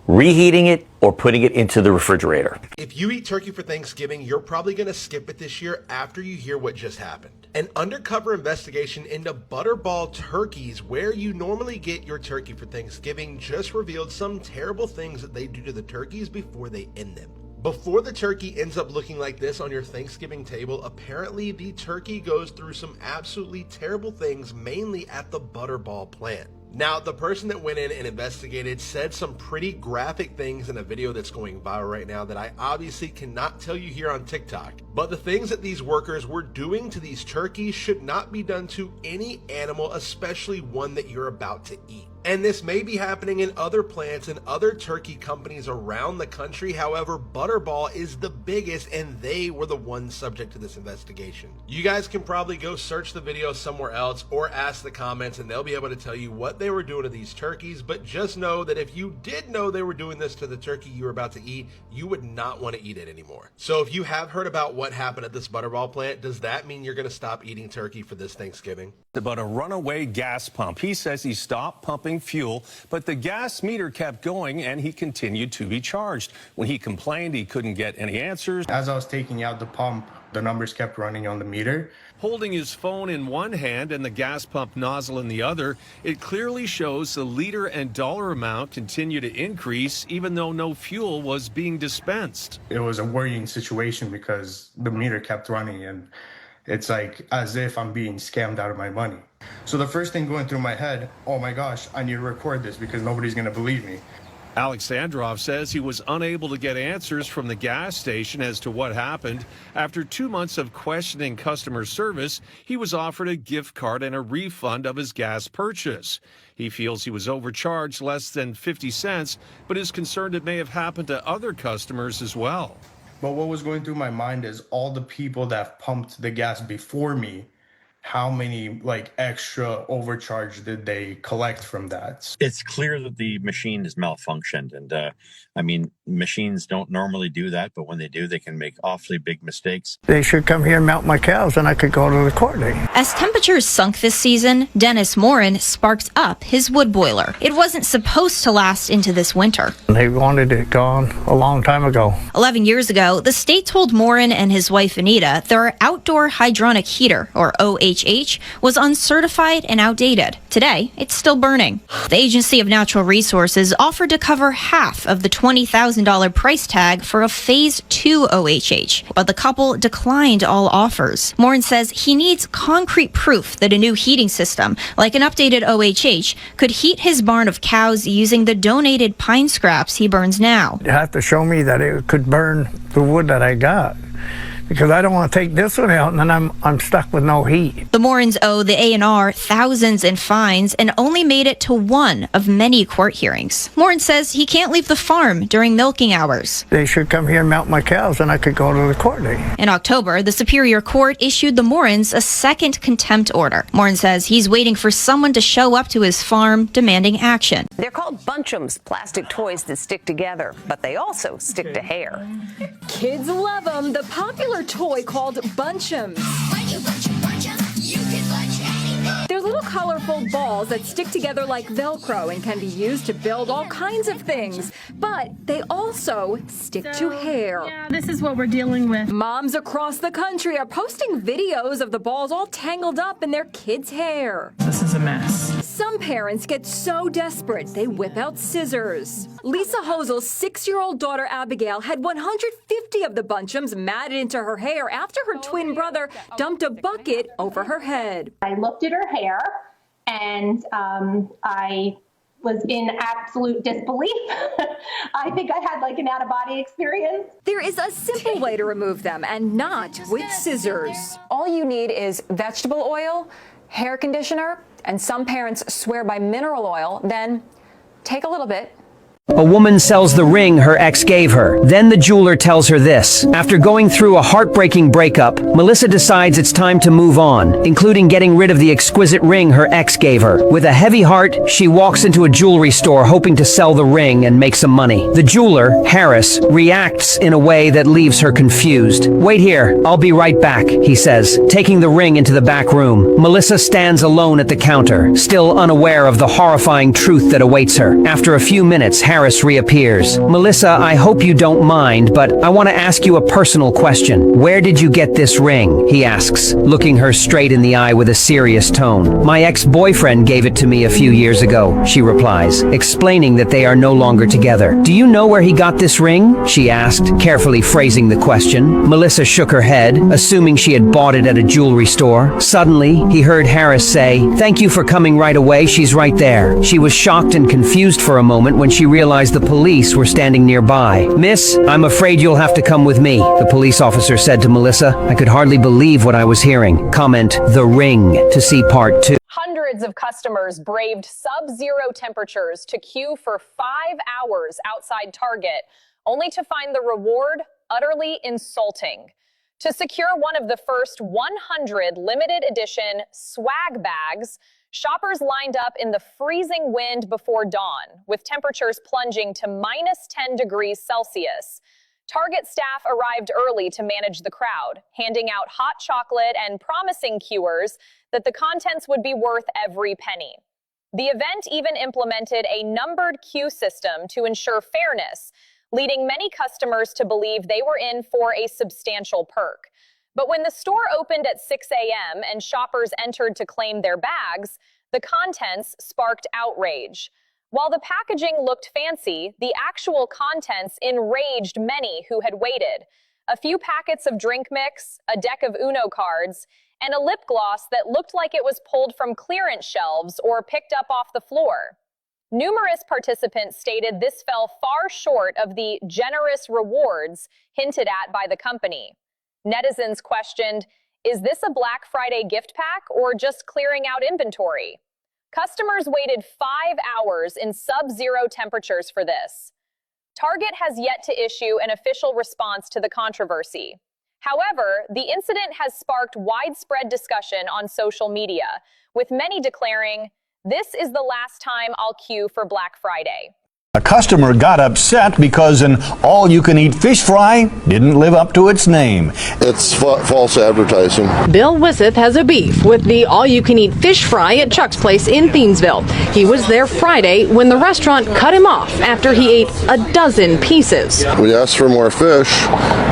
reheating it, or putting it into the refrigerator. If you eat turkey for Thanksgiving, you're probably going to skip it this year after you hear what just happened. An undercover investigation into Butterball turkeys, where you normally get your turkey for Thanksgiving, just revealed some terrible things that they do to the turkeys before they end them. Before the turkey ends up looking like this on your Thanksgiving table, apparently the turkey goes through some absolutely terrible things, mainly at the Butterball plant. Now, the person that went in and investigated said some pretty graphic things in a video that's going viral right now that I obviously cannot tell you here on TikTok. But the things that these workers were doing to these turkeys should not be done to any animal, especially one that you're about to eat. And this may be happening in other plants and other turkey companies around the country. However, Butterball is the biggest, and they were the ones subject to this investigation. You guys can probably go search the video somewhere else or ask the comments, and they'll be able to tell you what they were doing to these turkeys. But just know that if you did know they were doing this to the turkey you were about to eat, you would not want to eat it anymore. So if you have heard about what happened at this Butterball plant, does that mean you're going to stop eating turkey for this Thanksgiving? About a runaway gas pump. He says he stopped pumping fuel, but the gas meter kept going and he continued to be charged. When he complained, he couldn't get any answers. As I was taking out the pump, the numbers kept running on the meter. Holding his phone in one hand and the gas pump nozzle in the other, it clearly shows the liter and dollar amount continue to increase even though no fuel was being dispensed. It was a worrying situation because the meter kept running and it's like as if I'm being scammed out of my money. So the first thing going through my head, oh my gosh, I need to record this because nobody's going to believe me. Alexandrov says he was unable to get answers from the gas station as to what happened. After 2 months of questioning customer service, he was offered a gift card and a refund of his gas purchase. He feels he was overcharged less than 50 cents, but is concerned it may have happened to other customers as well. But what was going through my mind is all the people that pumped the gas before me, how many extra overcharge did they collect from that? It's clear that the machine is malfunctioned. And machines don't normally do that, but when they do, they can make awfully big mistakes. They should come here and melt my cows and I could go to the court date. As temperatures sunk this season, Dennis Morin sparked up his wood boiler. It wasn't supposed to last into this winter. They wanted it gone a long time ago. 11 years ago, the state told Morin and his wife Anita their outdoor hydronic heater, or OHH, was uncertified and outdated. Today, it's still burning. The Agency of Natural Resources offered to cover half of the $20,000 price tag for a Phase 2 OHH, but the couple declined all offers. Morin says he needs concrete proof that a new heating system, like an updated OHH, could heat his barn of cows using the donated pine scraps he burns now. You have to show me that it could burn the wood that I got, because I don't want to take this one out and then I'm stuck with no heat. The Morins owe the A&R thousands in fines and only made it to one of many court hearings. Morin says he can't leave the farm during milking hours. They should come here and melt my cows and I could go to the court date. In October, the Superior Court issued the Morins a second contempt order. Morin says he's waiting for someone to show up to his farm demanding action. They're called Bunchums, plastic toys that stick together, but they also stick to hair. Kids love them. The popular her toy called Bunch'ems. They're little colorful balls that stick together like Velcro and can be used to build all kinds of things. But they also stick to hair. Yeah, this is what we're dealing with. Moms across the country are posting videos of the balls all tangled up in their kids' hair. This is a mess. Some parents get so desperate they whip out scissors. Lisa Hosel's 6-year-old daughter Abigail had 150 of the Bunch'ems matted into her hair after her twin brother dumped a bucket over her head. I looked at her hair and I was in absolute disbelief. I think I had like an out-of-body experience. There is a simple way to remove them and not with scissors. All you need is vegetable oil, hair conditioner, and some parents swear by mineral oil. Then take a little bit. A woman sells the ring her ex gave her. Then the jeweler tells her this. After going through a heartbreaking breakup, Melissa decides it's time to move on, including getting rid of the exquisite ring her ex gave her. With a heavy heart, she walks into a jewelry store hoping to sell the ring and make some money. The jeweler, Harris, reacts in a way that leaves her confused. "Wait here, I'll be right back," he says, taking the ring into the back room. Melissa stands alone at the counter, still unaware of the horrifying truth that awaits her. After a few minutes, Harris reappears. "Melissa, I hope you don't mind, but I want to ask you a personal question. Where did you get this ring?" he asks, looking her straight in the eye with a serious tone. "My ex-boyfriend gave it to me a few years ago," she replies, explaining that they are no longer together. "Do you know where he got this ring?" she asked, carefully phrasing the question. Melissa shook her head, assuming she had bought it at a jewelry store. Suddenly, he heard Harris say, "Thank you for coming right away, she's right there." She was shocked and confused for a moment when she realized the police were standing nearby. "Miss, I'm afraid you'll have to come with me," the police officer said to Melissa. "I could hardly believe what I was hearing." Comment The Ring to see part 2. Hundreds of customers braved sub-zero temperatures to queue for 5 hours outside Target, only to find the reward utterly insulting. To secure one of the first 100 limited edition swag bags, shoppers lined up in the freezing wind before dawn, with temperatures plunging to -10 degrees Celsius. Target staff arrived early to manage the crowd, handing out hot chocolate and promising queuers that the contents would be worth every penny. The event even implemented a numbered queue system to ensure fairness, leading many customers to believe they were in for a substantial perk. But when the store opened at 6 a.m. and shoppers entered to claim their bags, the contents sparked outrage. While the packaging looked fancy, the actual contents enraged many who had waited. A few packets of drink mix, a deck of Uno cards, and a lip gloss that looked like it was pulled from clearance shelves or picked up off the floor. Numerous participants stated this fell far short of the generous rewards hinted at by the company. Netizens questioned, is this a Black Friday gift pack or just clearing out inventory? Customers waited 5 hours in sub-zero temperatures for this. Target has yet to issue an official response to the controversy. However, the incident has sparked widespread discussion on social media, with many declaring, "This is the last time I'll queue for Black Friday." A customer got upset because an all-you-can-eat fish fry didn't live up to its name. It's false advertising. Bill Wisseth has a beef with the all-you-can-eat fish fry at Chuck's Place in Thiensville. He was there Friday when the restaurant cut him off after he ate a dozen pieces. We asked for more fish,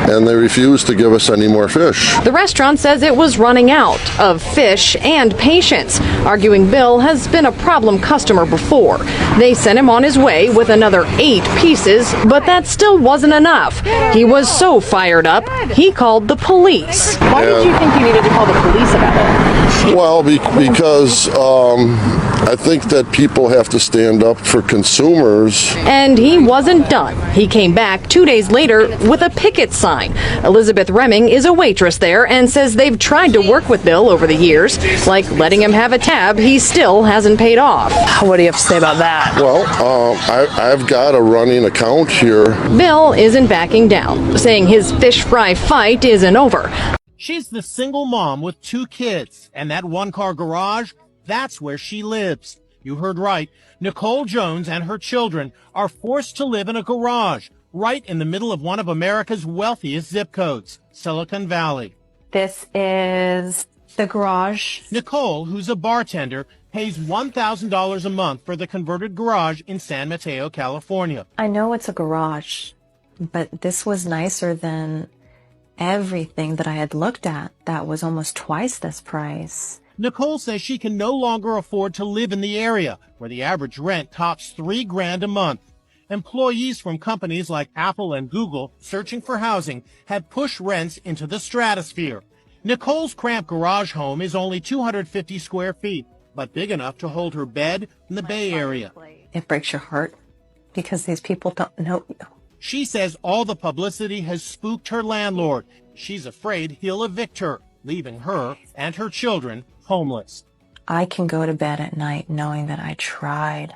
and they refused to give us any more fish. The restaurant says it was running out of fish and patience, arguing Bill has been a problem customer before. They sent him on his way with another 8 pieces, but that still wasn't enough. He was so fired up, he called the police. Why did you think you needed to call the police about it? Well, because I think that people have to stand up for consumers. And he wasn't done. He came back 2 days later with a picket sign. Elizabeth Remming is a waitress there and says they've tried to work with Bill over the years, like letting him have a tab he still hasn't paid off. What do you have to say about that? Well, I've got a running account here. Bill isn't backing down, saying his fish fry fight isn't over. She's the single mom with 2 kids, and that one-car garage, that's where she lives. You heard right. Nicole Jones and her children are forced to live in a garage right in the middle of one of America's wealthiest zip codes. Silicon Valley. This is the garage. Nicole, who's a bartender, pays $1,000 a month for the converted garage in San Mateo, California. I know it's a garage, but this was nicer than everything that I had looked at. That was almost twice this price. Nicole says she can no longer afford to live in the area, where the average rent tops $3,000 a month. Employees from companies like Apple and Google searching for housing have pushed rents into the stratosphere. Nicole's cramped garage home is only 250 square feet, but big enough to hold her bed in the Bay Area. It breaks your heart because these people don't know you. She says all the publicity has spooked her landlord. She's afraid he'll evict her, leaving her and her children homeless. I can go to bed at night knowing that I tried.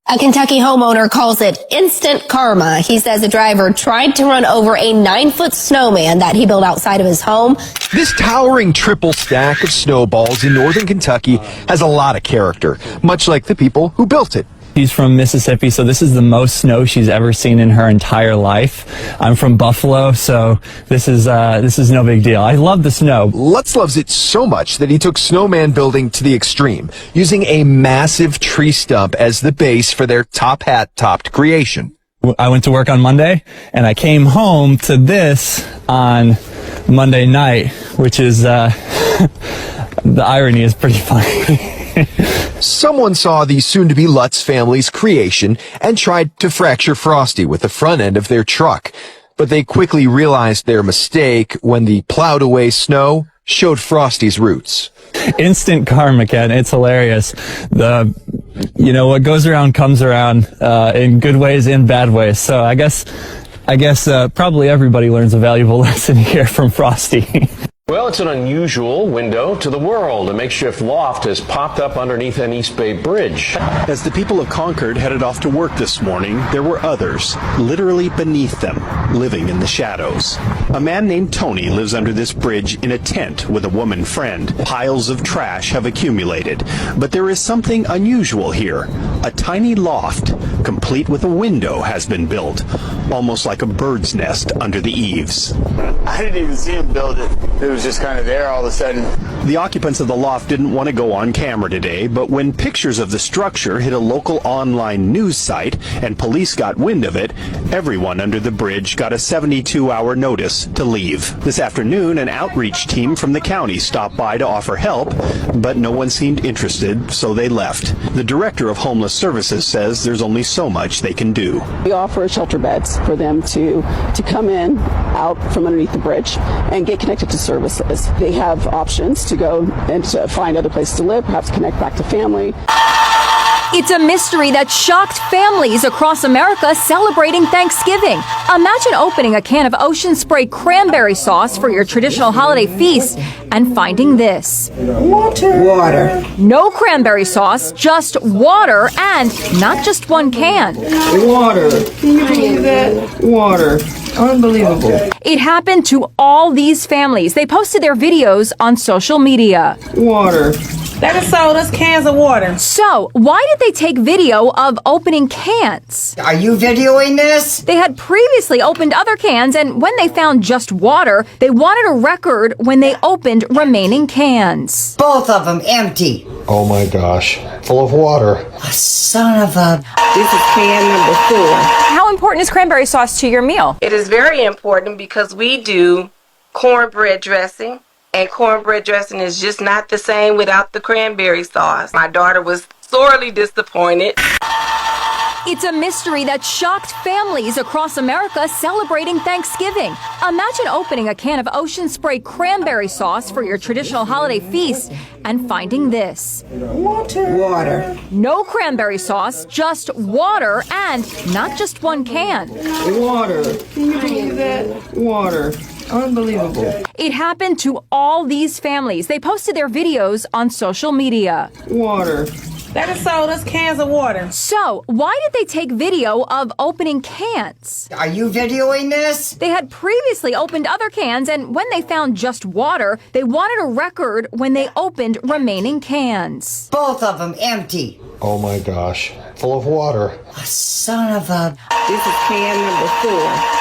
A Kentucky homeowner calls it instant karma. He says a driver tried to run over a 9-foot snowman that he built outside of his home. This towering triple stack of snowballs in northern Kentucky has a lot of character, much like the people who built it. She's from Mississippi, so this is the most snow she's ever seen in her entire life. I'm from Buffalo, so this is no big deal. I love the snow. Lutz loves it so much that he took snowman building to the extreme, using a massive tree stump as the base for their top hat topped creation. I went to work on Monday, and I came home to this on Monday night, which is, the irony is pretty funny. Someone saw the soon-to-be Lutz family's creation and tried to fracture Frosty with the front end of their truck. But they quickly realized their mistake when the plowed-away snow showed Frosty's roots. Instant karma, Ken. It's hilarious. What goes around comes around, in good ways and bad ways. So I guess probably everybody learns a valuable lesson here from Frosty. Well, it's an unusual window to the world. A makeshift loft has popped up underneath an East Bay bridge. As the people of Concord headed off to work this morning, there were others, literally beneath them, living in the shadows. A man named Tony lives under this bridge in a tent with a woman friend. Piles of trash have accumulated, but there is something unusual here. A tiny loft, complete with a window, has been built, almost like a bird's nest under the eaves. I didn't even see him build it. It was just kind of there all of a sudden. The occupants of the loft didn't want to go on camera today, but when pictures of the structure hit a local online news site and police got wind of it, everyone under the bridge got a 72-hour notice to leave. This afternoon, an outreach team from the county stopped by to offer help, but no one seemed interested, so they left. The director of Homeless Services says there's only so much they can do. We offer shelter beds for them to come in out from underneath the bridge and get connected to services. They have options to go and to find other places to live, perhaps connect back to family. It's a mystery that shocked families across America celebrating Thanksgiving. Imagine opening a can of Ocean Spray cranberry sauce for your traditional holiday feast and finding this. Water. No cranberry sauce, just water, and not just one can. Water. Can you believe that? Water. Unbelievable. It happened to all these families. They posted their videos on social media. Water. They just sold us cans of water. So, why did they take video of opening cans? Are you videoing this? They had previously opened other cans, and when they found just water, they wanted a record when they opened remaining cans. Both of them empty. Oh my gosh, full of water. Son of a... This is can number 4. How important is cranberry sauce to your meal? It is very important because we do cornbread dressing. And cornbread dressing is just not the same without the cranberry sauce. My daughter was sorely disappointed. It's a mystery that shocked families across America celebrating Thanksgiving. Imagine opening a can of Ocean Spray cranberry sauce for your traditional holiday feast and finding this. Water. No cranberry sauce, just water, and not just one can. Water. Can you believe that? Water. Unbelievable. It happened to all these families. They posted their videos on social media. Water. They just sold us cans of water. So, why did they take video of opening cans? Are you videoing this? They had previously opened other cans, and when they found just water, they wanted a record when they opened remaining cans. Both of them empty. Oh my gosh, full of water. Son of a... This is can number 4.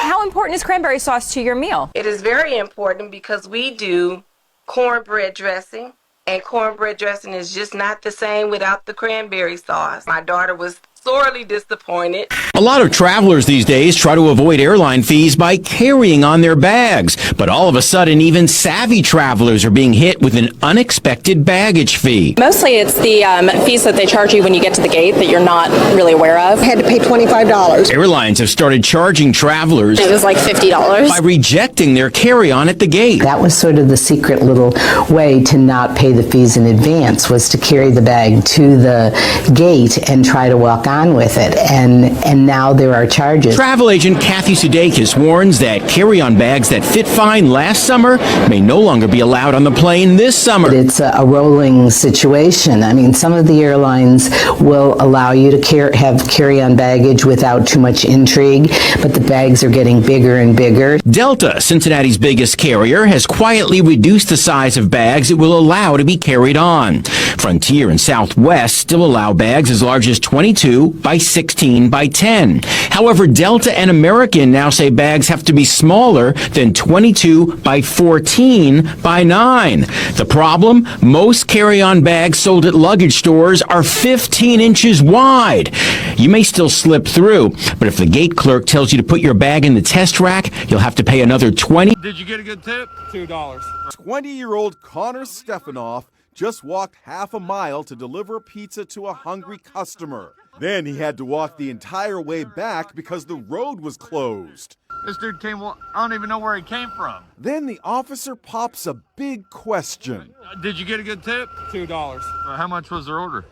How important is cranberry sauce to your meal? It is very important because we do cornbread dressing, and cornbread dressing is just not the same without the cranberry sauce. My daughter was sorely disappointed. A lot of travelers these days try to avoid airline fees by carrying on their bags. But all of a sudden, even savvy travelers are being hit with an unexpected baggage fee. Mostly it's the fees that they charge you when you get to the gate that you're not really aware of. I had to pay $25. Airlines have started charging travelers. It was like $50. By rejecting their carry-on at the gate. That was sort of the secret little way to not pay the fees in advance, was to carry the bag to the gate and try to walk on with it. And now there are charges. Travel agent Kathy Sudeikis warns that carry-on bags that fit fine last summer may no longer be allowed on the plane this summer. It's a rolling situation. I mean, some of the airlines will allow you to have carry-on baggage without too much intrigue, but the bags are getting bigger and bigger. Delta, Cincinnati's biggest carrier, has quietly reduced the size of bags it will allow to be carried on. Frontier and Southwest still allow bags as large as 22 by 16 by 10. However, Delta and American now say bags have to be smaller than 22 by 14 by 9. The problem? Most carry-on bags sold at luggage stores are 15 inches wide. You may still slip through, but if the gate clerk tells you to put your bag in the test rack, you'll have to pay another $20. Did you get a good tip? $2. 20-year-old Connor Stefanoff just walked half a mile to deliver a pizza to a hungry customer. Then he had to walk the entire way back because the road was closed. This dude came, I don't even know where he came from. Then the officer pops a big question. Did you get a good tip? $2. How much was their order?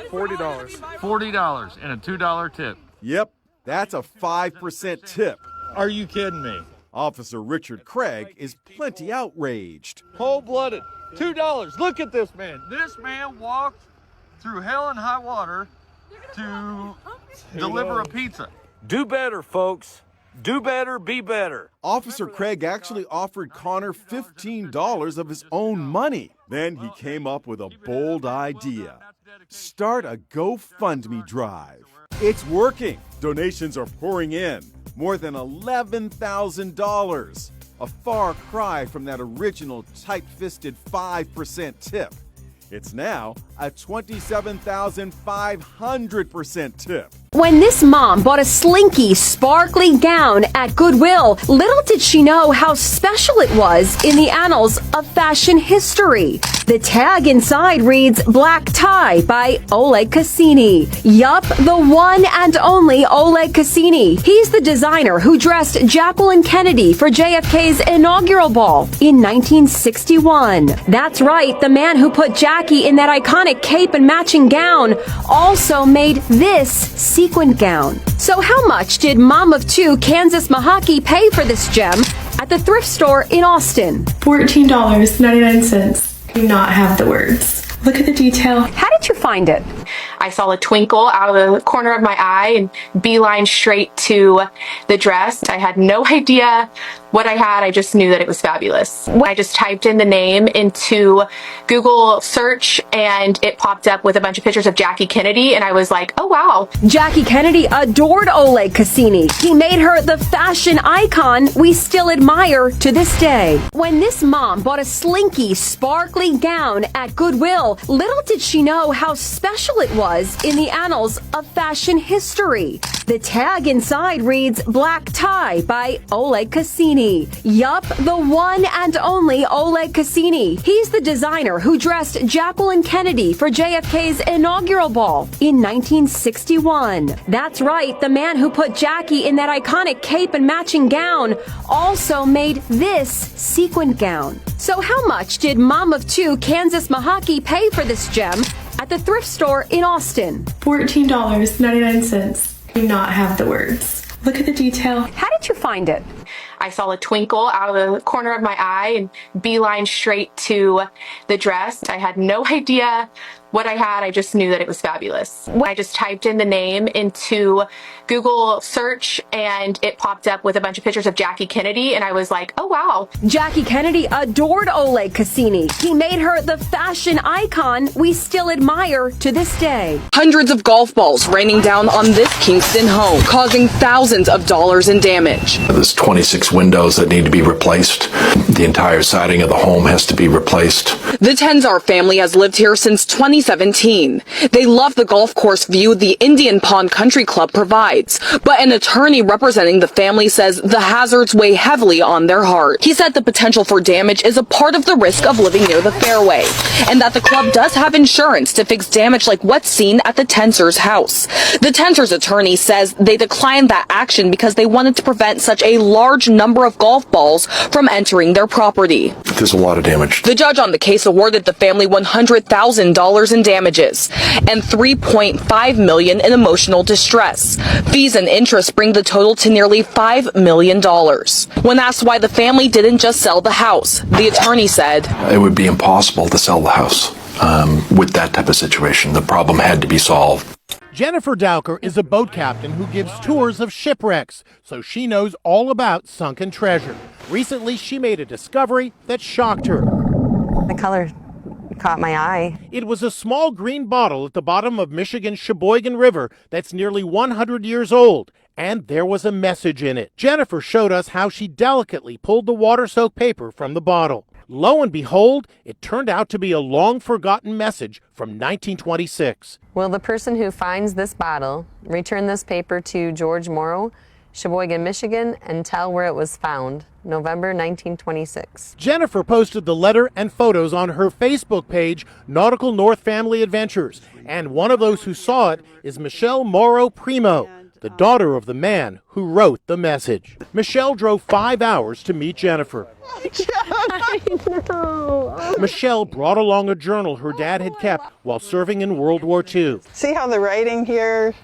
$40. $40 and a $2 tip. Yep, that's a 5% tip. Are you kidding me? Officer Richard Craig is plenty outraged. Cold-blooded. $2. Look at this man. This man walked through hell and high water to deliver a pizza. Do better, folks. Do better, be better. Officer Craig actually offered Connor $15 of his own money. Then he came up with a bold idea. Start a GoFundMe drive. It's working. Donations are pouring in. More than $11,000. A far cry from that original tight-fisted 5% tip. It's now a 27,500% tip. When this mom bought a slinky, sparkly gown at Goodwill, little did she know how special it was in the annals of fashion history. The tag inside reads Black Tie by Oleg Cassini. Yup, the one and only Oleg Cassini. He's the designer who dressed Jacqueline Kennedy for JFK's inaugural ball in 1961. That's right, the man who put Jackie in that iconic cape and matching gown also made this sequin gown. So how much did mom of two Kansas Mahaki pay for this gem at the thrift store in Austin? $14.99. Do not have the words. Look at the detail. How did you find it? I saw a twinkle out of the corner of my eye and beeline straight to the dress. I had no idea what I had. I just knew that it was fabulous. I just typed in the name into Google search and it popped up with a bunch of pictures of Jackie Kennedy and I was like, oh wow. Jackie Kennedy adored Oleg Cassini. He made her the fashion icon we still admire to this day. When this mom bought a slinky, sparkly gown at Goodwill, little did she know how special it was in the annals of fashion history. The tag inside reads Black Tie by Oleg Cassini. Yup, the one and only Oleg Cassini. He's the designer who dressed Jacqueline Kennedy for JFK's inaugural ball in 1961. That's right, the man who put Jackie in that iconic cape and matching gown also made this sequin gown. So how much did mom of two Kansas Mahaki pay for this gem at the thrift store in Austin? $14.99. Do not have the words. Look at the detail. How did you find it? I saw a twinkle out of the corner of my eye and beeline straight to the dress. I had no idea what I had, I just knew that it was fabulous. I just typed in the name into Google search and it popped up with a bunch of pictures of Jackie Kennedy, and I was like, oh wow. Jackie Kennedy adored Oleg Cassini. He made her the fashion icon we still admire to this day. Hundreds of golf balls raining down on this Kingston home, causing thousands of dollars in damage. There's 26 windows that need to be replaced. The entire siding of the home has to be replaced. The Tenzar family has lived here since 2017. They love the golf course view the Indian Pond Country Club provides, but an attorney representing the family says the hazards weigh heavily on their heart. He said the potential for damage is a part of the risk of living near the fairway, and that the club does have insurance to fix damage like what's seen at the Tenzar's house. The Tenzar's attorney says they declined that action because they wanted to prevent such a large number of golf balls from entering their property. There's a lot of damage. The judge on the case awarded the family $100,000 in damages and $3.5 million in emotional distress. Fees and interest bring the total to nearly $5 million. When asked why the family didn't just sell the house, the attorney said, It would be impossible to sell the house with that type of situation. The problem had to be solved. Jennifer Dowker is a boat captain who gives tours of shipwrecks, so she knows all about sunken treasure. Recently, she made a discovery that shocked her. The color caught my eye. It was a small green bottle at the bottom of Michigan's Sheboygan River that's nearly 100 years old, and there was a message in it. Jennifer showed us how she delicately pulled the water-soaked paper from the bottle. Lo and behold, it turned out to be a long-forgotten message from 1926. Will the person who finds this bottle return this paper to George Morrow, Sheboygan, Michigan, and tell where it was found, November 1926. Jennifer posted the letter and photos on her Facebook page, Nautical North Family Adventures, and one of those who saw it is Michelle Morrow Primo, the daughter of the man who wrote the message. Michelle drove 5 hours to meet Jennifer. I know. Michelle brought along a journal her dad had kept while serving in World War II. See how the writing here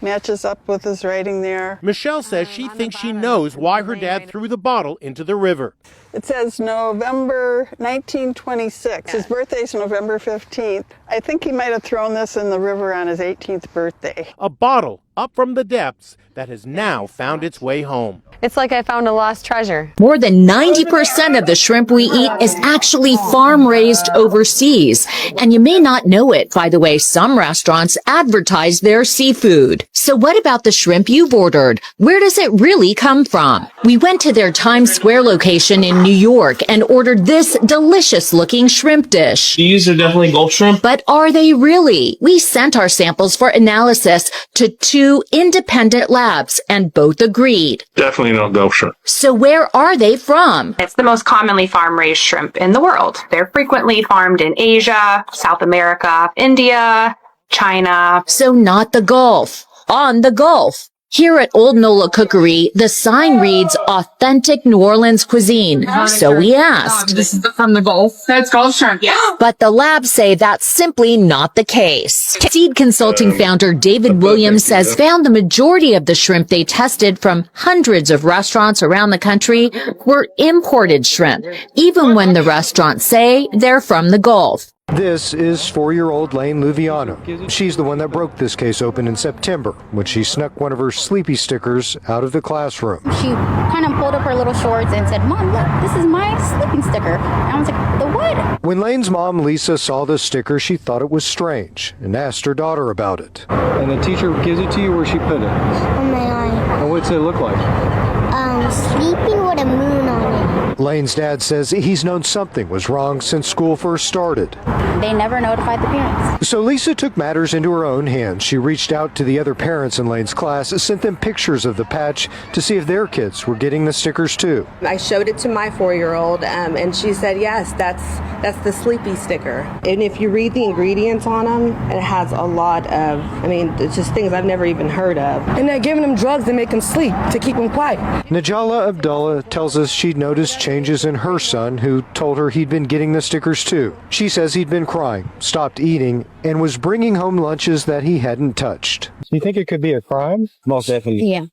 matches up with his writing there? Michelle says she thinks she knows why her dad threw the bottle into the river. It says November 1926. His birthday's November 15th. I think he might have thrown this in the river on his 18th birthday. A bottle up from the depths that has now found its way home. It's like I found a lost treasure. More than 90% of the shrimp we eat is actually farm-raised overseas. And you may not know it by the way some restaurants advertise their seafood. So what about the shrimp you've ordered? Where does it really come from? We went to their Times Square location in New York and ordered this delicious-looking shrimp dish. These are definitely Gulf shrimp. But are they really? We sent our samples for analysis to 2 independent labs, and both agreed. Definitely not Gulf shrimp. So where are they from? It's the most commonly farm-raised shrimp in the world. They're frequently farmed in Asia, South America, India, China. So not the Gulf. On the Gulf. Here at Old Nola Cookery, the sign reads authentic New Orleans cuisine. So we asked. This is from the Gulf. That's Gulf shrimp, yeah. But the labs say that's simply not the case. Seed Consulting founder David Williams says found the majority of the shrimp they tested from hundreds of restaurants around the country were imported shrimp, even when the restaurants say they're from the Gulf. This is 4-year-old Lane Luviano. She's the one that broke this case open in September when she snuck one of her Sleepy stickers out of the classroom. She kind of pulled up her little shorts and said, "Mom, look, this is my sleeping sticker." And I was like, "The what?" When Lane's mom, Lisa, saw the sticker, she thought it was strange and asked her daughter about it. And the teacher gives it to you, where she put it? On my eye. And what's it look like? Sleeping with a moon on it. Lane's dad says he's known something was wrong since school first started. They never notified the parents. So Lisa took matters into her own hands. She reached out to the other parents in Lane's class, sent them pictures of the patch to see if their kids were getting the stickers too. I showed it to my 4-year-old and she said, yes, that's the Sleepy sticker. And if you read the ingredients on them, it has a lot of, it's just things I've never even heard of. And they're giving them drugs to make them sleep, to keep them quiet. Najala Abdullah tells us she'd noticed changes in her son, who told her he'd been getting the stickers too. She says he'd been crying, stopped eating, and was bringing home lunches that he hadn't touched. You think it could be a crime? Most definitely. Yeah.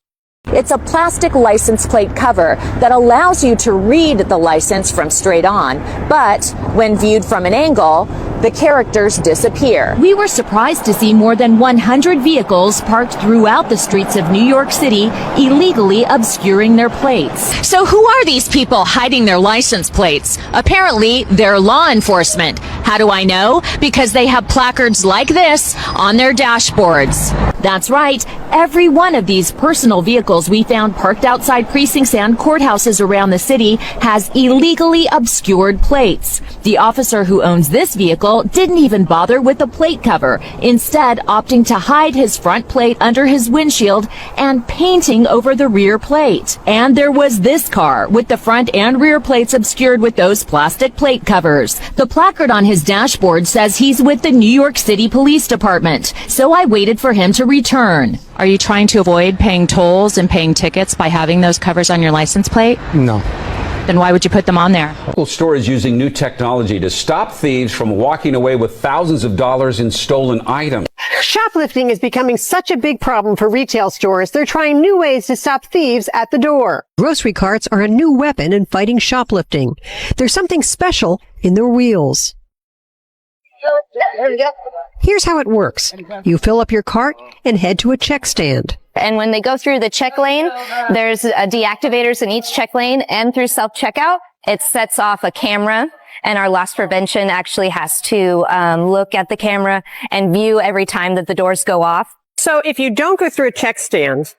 It's a plastic license plate cover that allows you to read the license from straight on, but when viewed from an angle, the characters disappear. We were surprised to see more than 100 vehicles parked throughout the streets of New York City, illegally obscuring their plates. So who are these people hiding their license plates? Apparently, they're law enforcement. How do I know? Because they have placards like this on their dashboards. That's right. Every one of these personal vehicles we found parked outside precincts and courthouses around the city has illegally obscured plates. The officer who owns this vehicle didn't even bother with the plate cover, instead opting to hide his front plate under his windshield and painting over the rear plate. And there was this car with the front and rear plates obscured with those plastic plate covers. The placard on his dashboard says he's with the New York City Police Department, so I waited for him to return. Are you trying to avoid paying tolls and paying tickets by having those covers on your license plate? No. Then why would you put them on there? Local store is using new technology to stop thieves from walking away with thousands of dollars in stolen items. Shoplifting is becoming such a big problem for retail stores. They're trying new ways to stop thieves at the door. Grocery carts are a new weapon in fighting shoplifting. There's something special in their wheels. Here's how it works. You fill up your cart and head to a check stand. And when they go through the check lane, there's deactivators in each check lane, and through self-checkout, it sets off a camera. And our loss prevention actually has to look at the camera and view every time that the doors go off. So if you don't go through a check stand,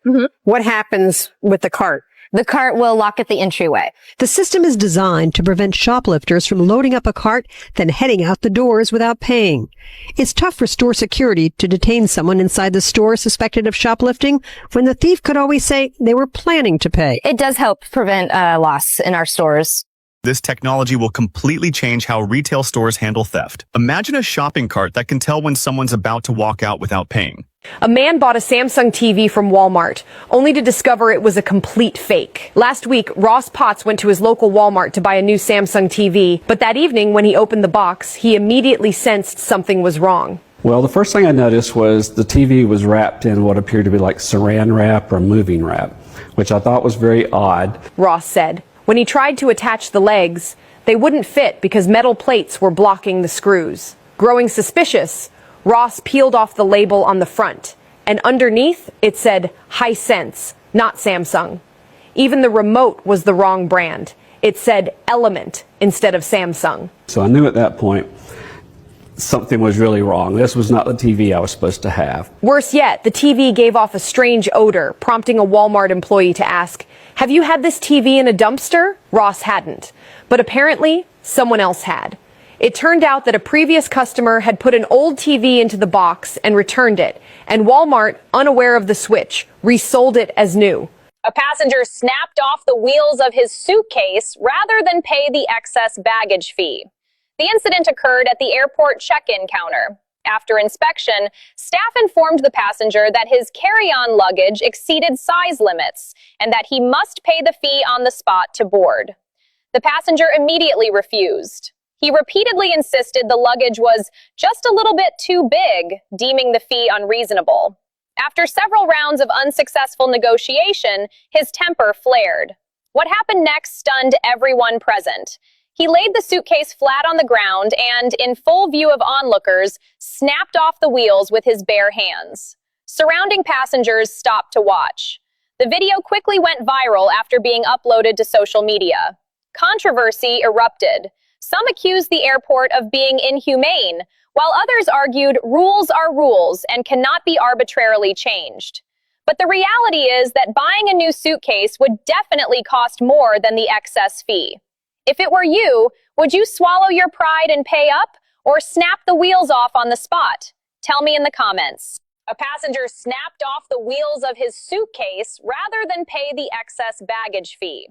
what happens with the cart? The cart will lock at the entryway. The system is designed to prevent shoplifters from loading up a cart, then heading out the doors without paying. It's tough for store security to detain someone inside the store suspected of shoplifting when the thief could always say they were planning to pay. It does help prevent loss in our stores. This technology will completely change how retail stores handle theft. Imagine a shopping cart that can tell when someone's about to walk out without paying. A man bought a Samsung TV from Walmart, only to discover it was a complete fake. Last week, Ross Potts went to his local Walmart to buy a new Samsung TV, but that evening when he opened the box, he immediately sensed something was wrong. Well, the first thing I noticed was the TV was wrapped in what appeared to be like saran wrap or moving wrap, which I thought was very odd. Ross said. When he tried to attach the legs, they wouldn't fit because metal plates were blocking the screws. Growing suspicious, Ross peeled off the label on the front, and underneath it said Hisense, not Samsung. Even the remote was the wrong brand. It said Element instead of Samsung. So I knew at that point something was really wrong. This was not the TV I was supposed to have. Worse yet, the TV gave off a strange odor, prompting a Walmart employee to ask, "Have you had this TV in a dumpster?" Ross hadn't, but apparently someone else had. It turned out that a previous customer had put an old TV into the box and returned it, and Walmart, unaware of the switch, resold it as new. A passenger snapped off the wheels of his suitcase rather than pay the excess baggage fee. The incident occurred at the airport check-in counter. After inspection, staff informed the passenger that his carry-on luggage exceeded size limits and that he must pay the fee on the spot to board. The passenger immediately refused. He repeatedly insisted the luggage was just a little bit too big, deeming the fee unreasonable. After several rounds of unsuccessful negotiation, his temper flared. What happened next stunned everyone present. He laid the suitcase flat on the ground and, in full view of onlookers, snapped off the wheels with his bare hands. Surrounding passengers stopped to watch. The video quickly went viral after being uploaded to social media. Controversy erupted. Some accused the airport of being inhumane, while others argued rules are rules and cannot be arbitrarily changed. But the reality is that buying a new suitcase would definitely cost more than the excess fee. If it were you, would you swallow your pride and pay up, or snap the wheels off on the spot? Tell me in the comments. A passenger snapped off the wheels of his suitcase rather than pay the excess baggage fee.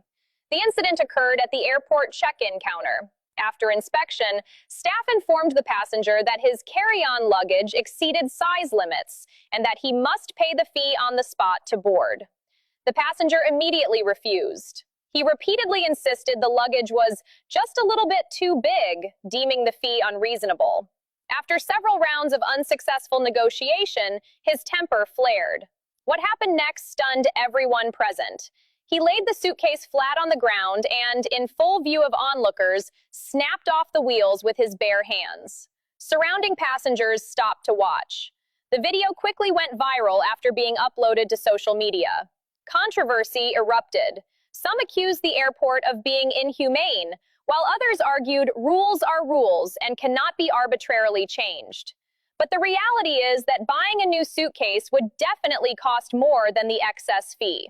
The incident occurred at the airport check-in counter. After inspection, staff informed the passenger that his carry-on luggage exceeded size limits and that he must pay the fee on the spot to board. The passenger immediately refused. He repeatedly insisted the luggage was just a little bit too big, deeming the fee unreasonable. After several rounds of unsuccessful negotiation, his temper flared. What happened next stunned everyone present. He laid the suitcase flat on the ground and, in full view of onlookers, snapped off the wheels with his bare hands. Surrounding passengers stopped to watch. The video quickly went viral after being uploaded to social media. Controversy erupted. Some accused the airport of being inhumane, while others argued rules are rules and cannot be arbitrarily changed. But the reality is that buying a new suitcase would definitely cost more than the excess fee.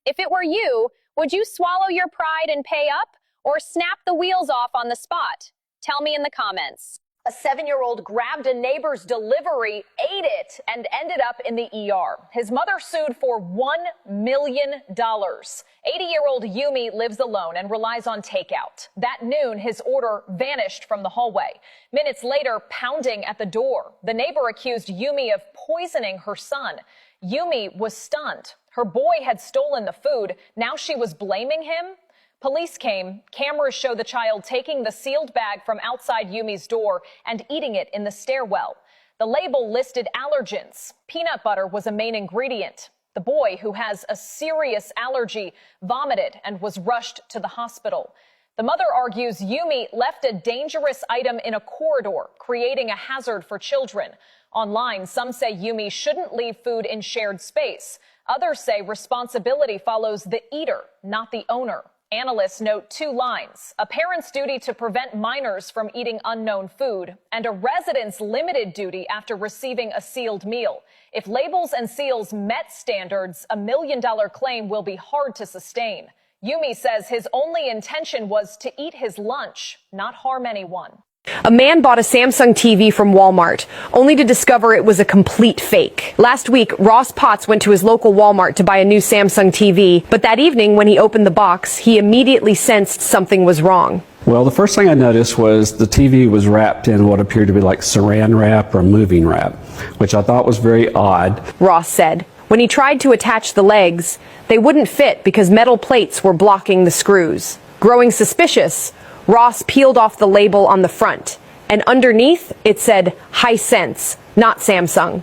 If it were you, would you swallow your pride and pay up, or snap the wheels off on the spot? Tell me in the comments. A 7-year-old grabbed a neighbor's delivery, ate it, and ended up in the ER. His mother sued for $1 million. 80-year-old Yumi lives alone and relies on takeout. That noon, his order vanished from the hallway. Minutes later, pounding at the door. The neighbor accused Yumi of poisoning her son. Yumi was stunned. Her boy had stolen the food. Now she was blaming him. Police came. Cameras show the child taking the sealed bag from outside Yumi's door and eating it in the stairwell. The label listed allergens. Peanut butter was a main ingredient. The boy, who has a serious allergy, vomited and was rushed to the hospital. The mother argues Yumi left a dangerous item in a corridor, creating a hazard for children. Online, some say Yumi shouldn't leave food in shared space. Others say responsibility follows the eater, not the owner. Analysts note 2 lines: a parent's duty to prevent minors from eating unknown food, and a resident's limited duty after receiving a sealed meal. If labels and seals met standards, a $1 million claim will be hard to sustain. Yumi says his only intention was to eat his lunch, not harm anyone. A man bought a Samsung TV from Walmart, only to discover it was a complete fake. Last week, Ross Potts went to his local Walmart to buy a new Samsung TV, but that evening when he opened the box, he immediately sensed something was wrong. Well, the first thing I noticed was the TV was wrapped in what appeared to be like saran wrap or moving wrap, which I thought was very odd. Ross said. When he tried to attach the legs, they wouldn't fit because metal plates were blocking the screws. Growing suspicious, Ross peeled off the label on the front, and underneath it said Hisense, not Samsung.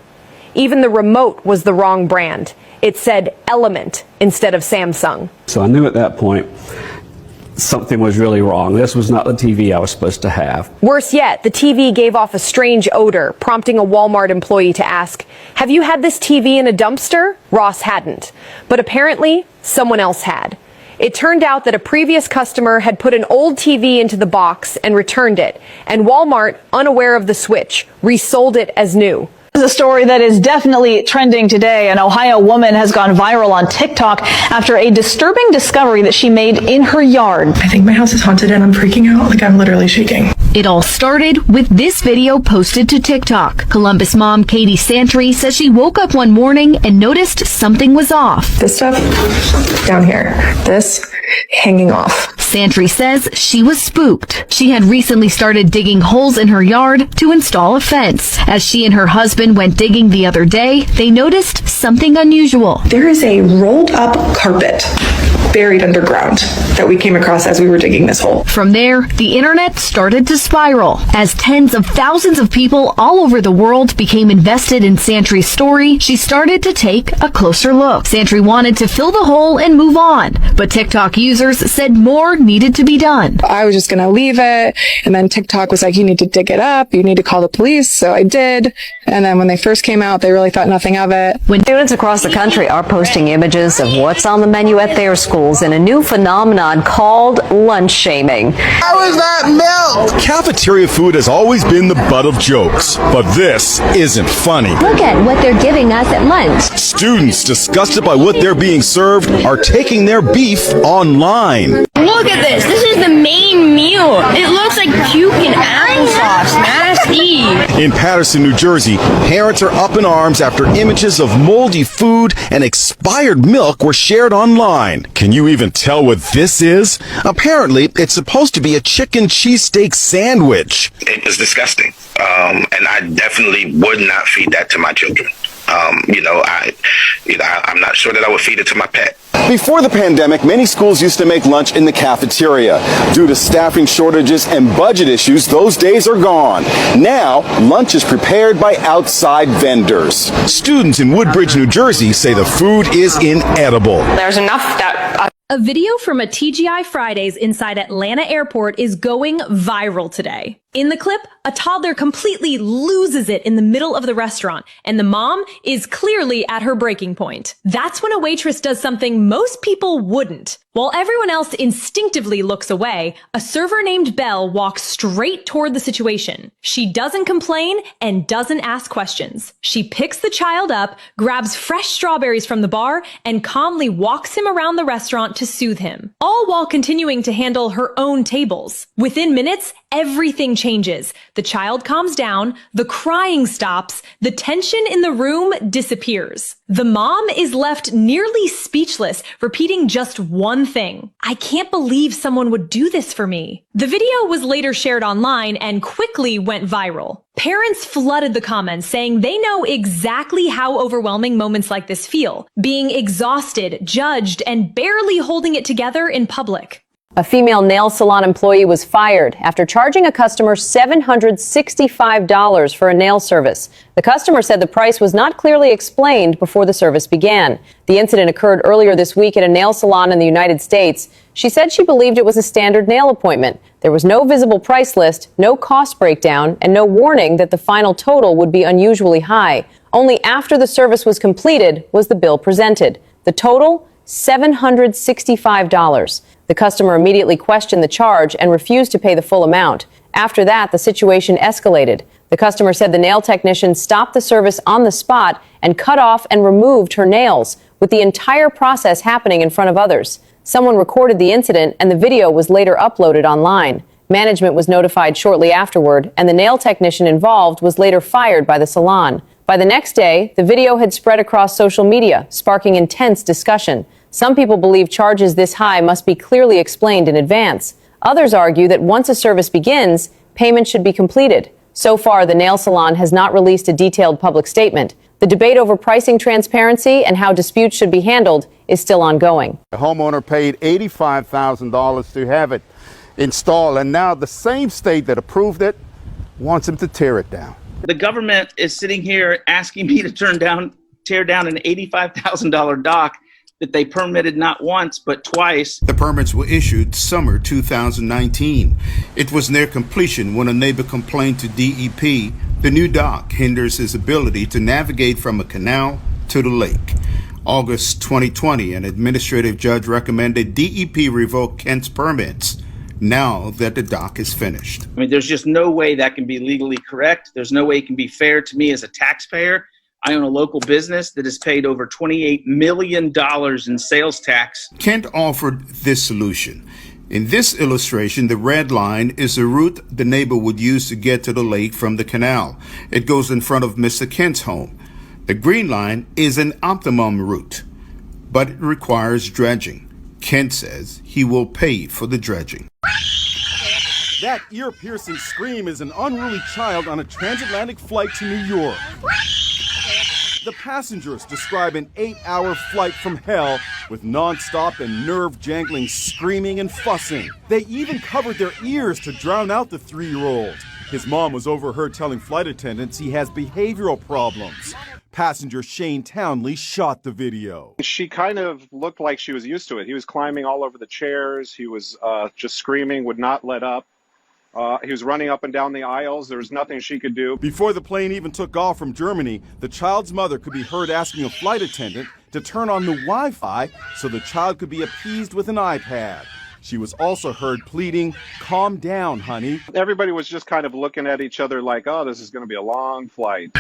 Even the remote was the wrong brand. It said Element instead of Samsung. So I knew at that point something was really wrong. This was not the TV I was supposed to have. Worse yet, the TV gave off a strange odor, prompting a Walmart employee to ask, "Have you had this TV in a dumpster?" Ross hadn't, but apparently someone else had. It turned out that a previous customer had put an old TV into the box and returned it, and Walmart, unaware of the switch, resold it as new. This is a story that is definitely trending today. An Ohio woman has gone viral on TikTok after a disturbing discovery that she made in her yard. I think my house is haunted and I'm freaking out, like I'm literally shaking. It all started with this video posted to TikTok. Columbus mom Katie Santry says she woke up one morning and noticed something was off. This stuff down here, this hanging off. Santry says she was spooked. She had recently started digging holes in her yard to install a fence. As she and her husband went digging the other day, they noticed something unusual. There is a rolled up carpet buried underground that we came across as we were digging this hole. From there, the internet started to spiral. As tens of thousands of people all over the world became invested in Santry's story, she started to take a closer look. Santry wanted to fill the hole and move on, but TikTok users said more needed to be done. I was just going to leave it, and then TikTok was like, you need to dig it up, you need to call the police, so I did. And then when they first came out, they really thought nothing of it. When students across the country are posting images of what's on the menu at their schools in a new phenomenon called lunch shaming. How is that milk? Cafeteria food has always been the butt of jokes, but this isn't funny. Look at what they're giving us at lunch. Students, disgusted by what they're being served, are taking their beef online. Look at this. This is the main meal. It looks like puke and applesauce. Nasty. In Paterson, New Jersey, parents are up in arms after images of moldy food and expired milk were shared online. Can you even tell what this is? Apparently, it's supposed to be a chicken cheesesteak sandwich. It was disgusting. And I definitely would not feed that to my children. I'm not sure that I would feed it to my pet. Before the pandemic, many schools used to make lunch in the cafeteria. Due to staffing shortages and budget issues, those days are gone. Now, lunch is prepared by outside vendors. Students in Woodbridge, New Jersey say the food is inedible. There's enough that... A video from a TGI Fridays inside Atlanta Airport is going viral today. In the clip, a toddler completely loses it in the middle of the restaurant, and the mom is clearly at her breaking point. That's when a waitress does something most people wouldn't. While everyone else instinctively looks away, a server named Belle walks straight toward the situation. She doesn't complain and doesn't ask questions. She picks the child up, grabs fresh strawberries from the bar, and calmly walks him around the restaurant to soothe him, all while continuing to handle her own tables. Within minutes, everything changes. The child calms down, the crying stops, the tension in the room disappears. The mom is left nearly speechless, repeating just one thing. I can't believe someone would do this for me. The video was later shared online and quickly went viral. Parents flooded the comments saying they know exactly how overwhelming moments like this feel, being exhausted, judged, and barely holding it together in public. A female nail salon employee was fired after charging a customer $765 for a nail service. The customer said the price was not clearly explained before the service began. The incident occurred earlier this week at a nail salon in the United States. She said she believed it was a standard nail appointment. There was no visible price list, no cost breakdown, and no warning that the final total would be unusually high. Only after the service was completed was the bill presented. The total? $765. The customer immediately questioned the charge and refused to pay the full amount. After that, the situation escalated. The customer said the nail technician stopped the service on the spot and cut off and removed her nails, with the entire process happening in front of others. Someone recorded the incident, and the video was later uploaded online. Management was notified shortly afterward, and the nail technician involved was later fired by the salon. By the next day, the video had spread across social media, sparking intense discussion. Some people believe charges this high must be clearly explained in advance. Others argue that once a service begins, payment should be completed. So far, the nail salon has not released a detailed public statement. The debate over pricing transparency and how disputes should be handled is still ongoing. The homeowner paid $85,000 to have it installed, and now the same state that approved it wants him to tear it down. The government is sitting here asking me to tear down an $85,000 dock that they permitted not once but twice. The permits were issued summer 2019. It was near completion when a neighbor complained to DEP the new dock hinders his ability to navigate from a canal to the lake. August 2020, an administrative judge recommended DEP revoke Kent's permits now that the dock is finished. I mean, there's just no way that can be legally correct. There's no way it can be fair to me as a taxpayer. I own a local business that has paid over $28 million in sales tax. Kent offered this solution. In this illustration, the red line is the route the neighbor would use to get to the lake from the canal. It goes in front of Mr. Kent's home. The green line is an optimum route, but it requires dredging. Kent says he will pay for the dredging. That ear-piercing scream is an unruly child on a transatlantic flight to New York. The passengers describe an 8-hour flight from hell with non-stop and nerve-jangling screaming and fussing. They even covered their ears to drown out the 3-year-old. His mom was overheard telling flight attendants he has behavioral problems. Passenger Shane Townley shot the video. She kind of looked like she was used to it. He was climbing all over the chairs. He was just screaming, would not let up. He was running up and down the aisles. There was nothing she could do. Before the plane even took off from Germany, the child's mother could be heard asking a flight attendant to turn on the Wi-Fi so the child could be appeased with an iPad. She was also heard pleading, "Calm down, honey." Everybody was just kind of looking at each other like, oh, this is going to be a long flight.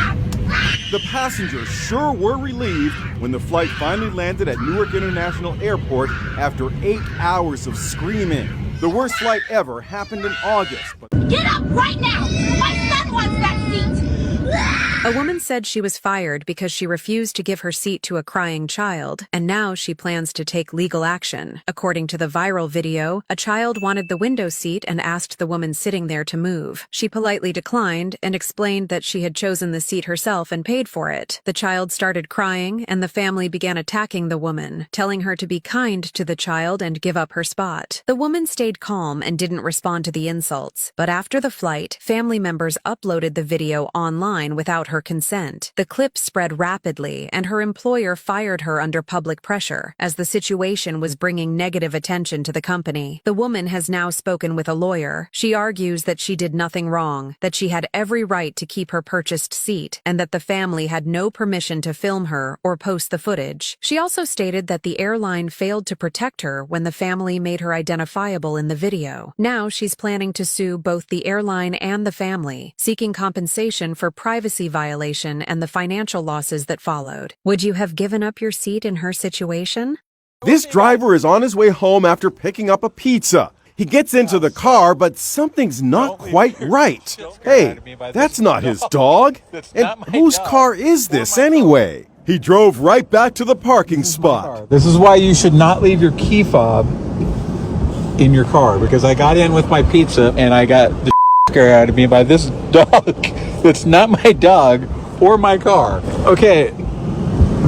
The passengers sure were relieved when the flight finally landed at Newark International Airport after 8 hours of screaming. The worst flight ever happened in August. Get up right now! My son wants that seat! A woman said she was fired because she refused to give her seat to a crying child, and now she plans to take legal action. According to the viral video, a child wanted the window seat and asked the woman sitting there to move. She politely declined and explained that she had chosen the seat herself and paid for it. The child started crying, and the family began attacking the woman, telling her to be kind to the child and give up her spot. The woman stayed calm and didn't respond to the insults, but after the flight, family members uploaded the video online without her consent. The clip spread rapidly, and her employer fired her under public pressure, as the situation was bringing negative attention to the company. The woman has now spoken with a lawyer. She argues that she did nothing wrong, that she had every right to keep her purchased seat, and that the family had no permission to film her or post the footage. She also stated that the airline failed to protect her when the family made her identifiable in the video. Now she's planning to sue both the airline and the family, seeking compensation for privacy violation and the financial losses that followed. Would you have given up your seat in her situation? This driver is on his way home after picking up a pizza. He gets into the car, but something's not quite right. Hey, that's not his dog. And whose car is this anyway? He drove right back to the parking spot. This is why you should not leave your key fob in your car, because I got in with my pizza and I got the scared out of me by this dog. It's not my dog or my car. Okay,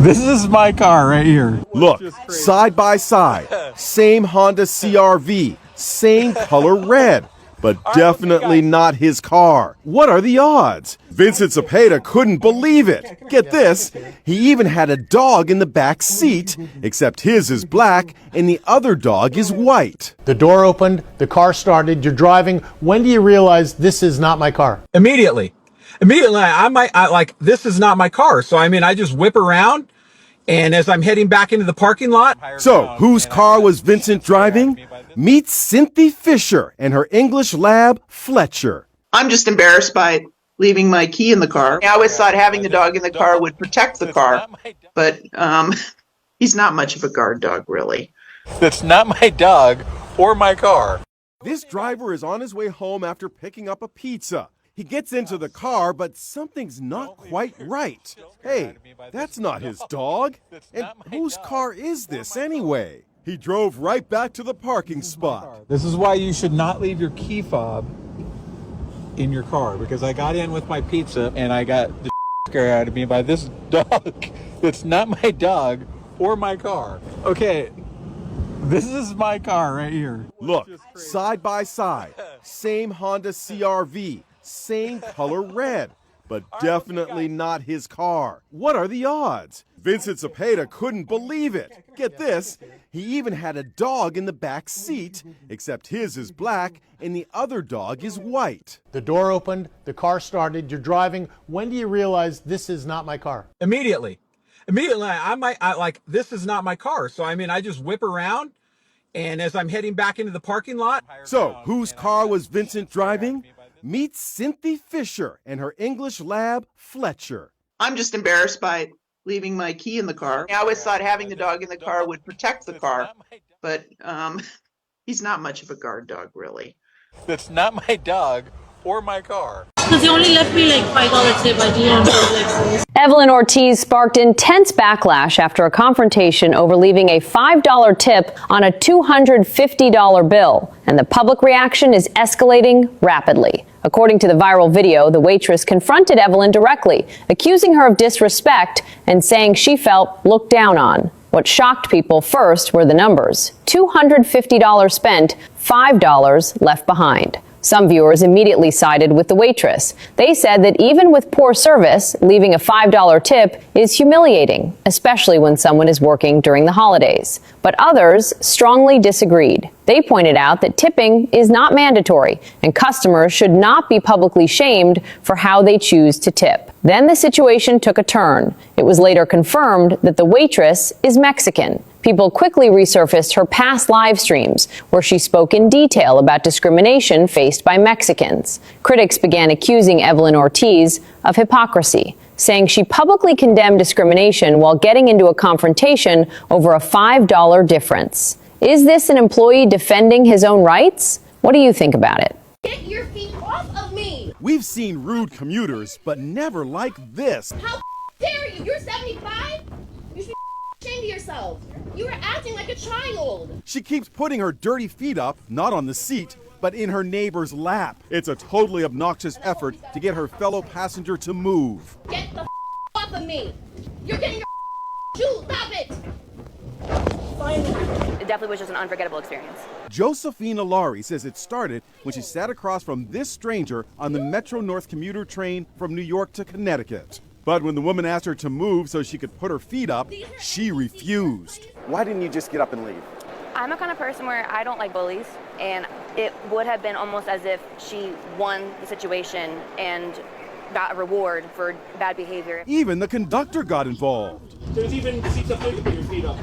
this is my car right here. Look, side by side, same Honda CR-V, same color red, but definitely not his car. What are the odds? Vincent Cepeda couldn't believe it. Get this, he even had a dog in the back seat, except his is black and the other dog is white. The door opened, the car started, you're driving. When do you realize this is not my car? Immediately, I like, this is not my car. So I just whip around, and as I'm heading back into the parking lot. So, whose car was Vincent driving? Meet Cynthia Fisher and her English lab, Fletcher. I'm just embarrassed by leaving my key in the car. I always thought having the dog in the car would protect the car, but he's not much of a guard dog, really. That's not my dog or my car. This driver is on his way home after picking up a pizza. He gets into the car, but something's not quite right. Hey, that's not his dog. And whose car is this anyway? He drove right back to the parking spot. This is why you should not leave your key fob in your car, because I got in with my pizza and I got the scared out of me by this dog. It's not my dog or my car. Okay, this is my car right here. Look, side by side, same Honda CR-V, same color red, but definitely not his car. What are the odds? Vincent Cepeda couldn't believe it. Get this, he even had a dog in the back seat, except his is black and the other dog is white. The door opened, the car started, you're driving. When do you realize this is not my car? Immediately, I like, this is not my car. So I just whip around, and as I'm heading back into the parking lot. So, whose car was Vincent driving? Meet Cynthia Fisher and her English lab, Fletcher. I'm just embarrassed by leaving my key in the car. I always thought having the dog in the car would protect the car, but he's not much of a guard dog, really. That's not my dog or my car. Because he only left me like $5 tip. I didn't have Evelyn Ortiz sparked intense backlash after a confrontation over leaving a $5 tip on a $250 bill. And the public reaction is escalating rapidly. According to the viral video, the waitress confronted Evelyn directly, accusing her of disrespect and saying she felt looked down on. What shocked people first were the numbers. $250 spent, $5 left behind. Some viewers immediately sided with the waitress. They said that even with poor service, leaving a $5 tip is humiliating, especially when someone is working during the holidays. But others strongly disagreed. They pointed out that tipping is not mandatory, and customers should not be publicly shamed for how they choose to tip. Then the situation took a turn. It was later confirmed that the waitress is Mexican. People quickly resurfaced her past live streams, where she spoke in detail about discrimination faced by Mexicans. Critics began accusing Evelyn Ortiz of hypocrisy, saying she publicly condemned discrimination while getting into a confrontation over a $5 difference. Is this an employee defending his own rights? What do you think about it? Get your feet off of me! We've seen rude commuters, but never like this. How dare you? You're 75? You should be ashamed of yourself. You were acting like a child. She keeps putting her dirty feet up, not on the seat, but in her neighbor's lap. It's a totally obnoxious effort to get her fellow passenger to move. Get the off of me. You're getting your shoes. Stop it. It definitely was just an unforgettable experience. Josephina Laurie says it started when she sat across from this stranger on the Metro North commuter train from New York to Connecticut. But when the woman asked her to move so she could put her feet up, she refused. Why didn't you just get up and leave? I'm a kind of person where I don't like bullies, and it would have been almost as if she won the situation and got a reward for bad behavior. Even the conductor got involved. There's even seats up there to put your feet up.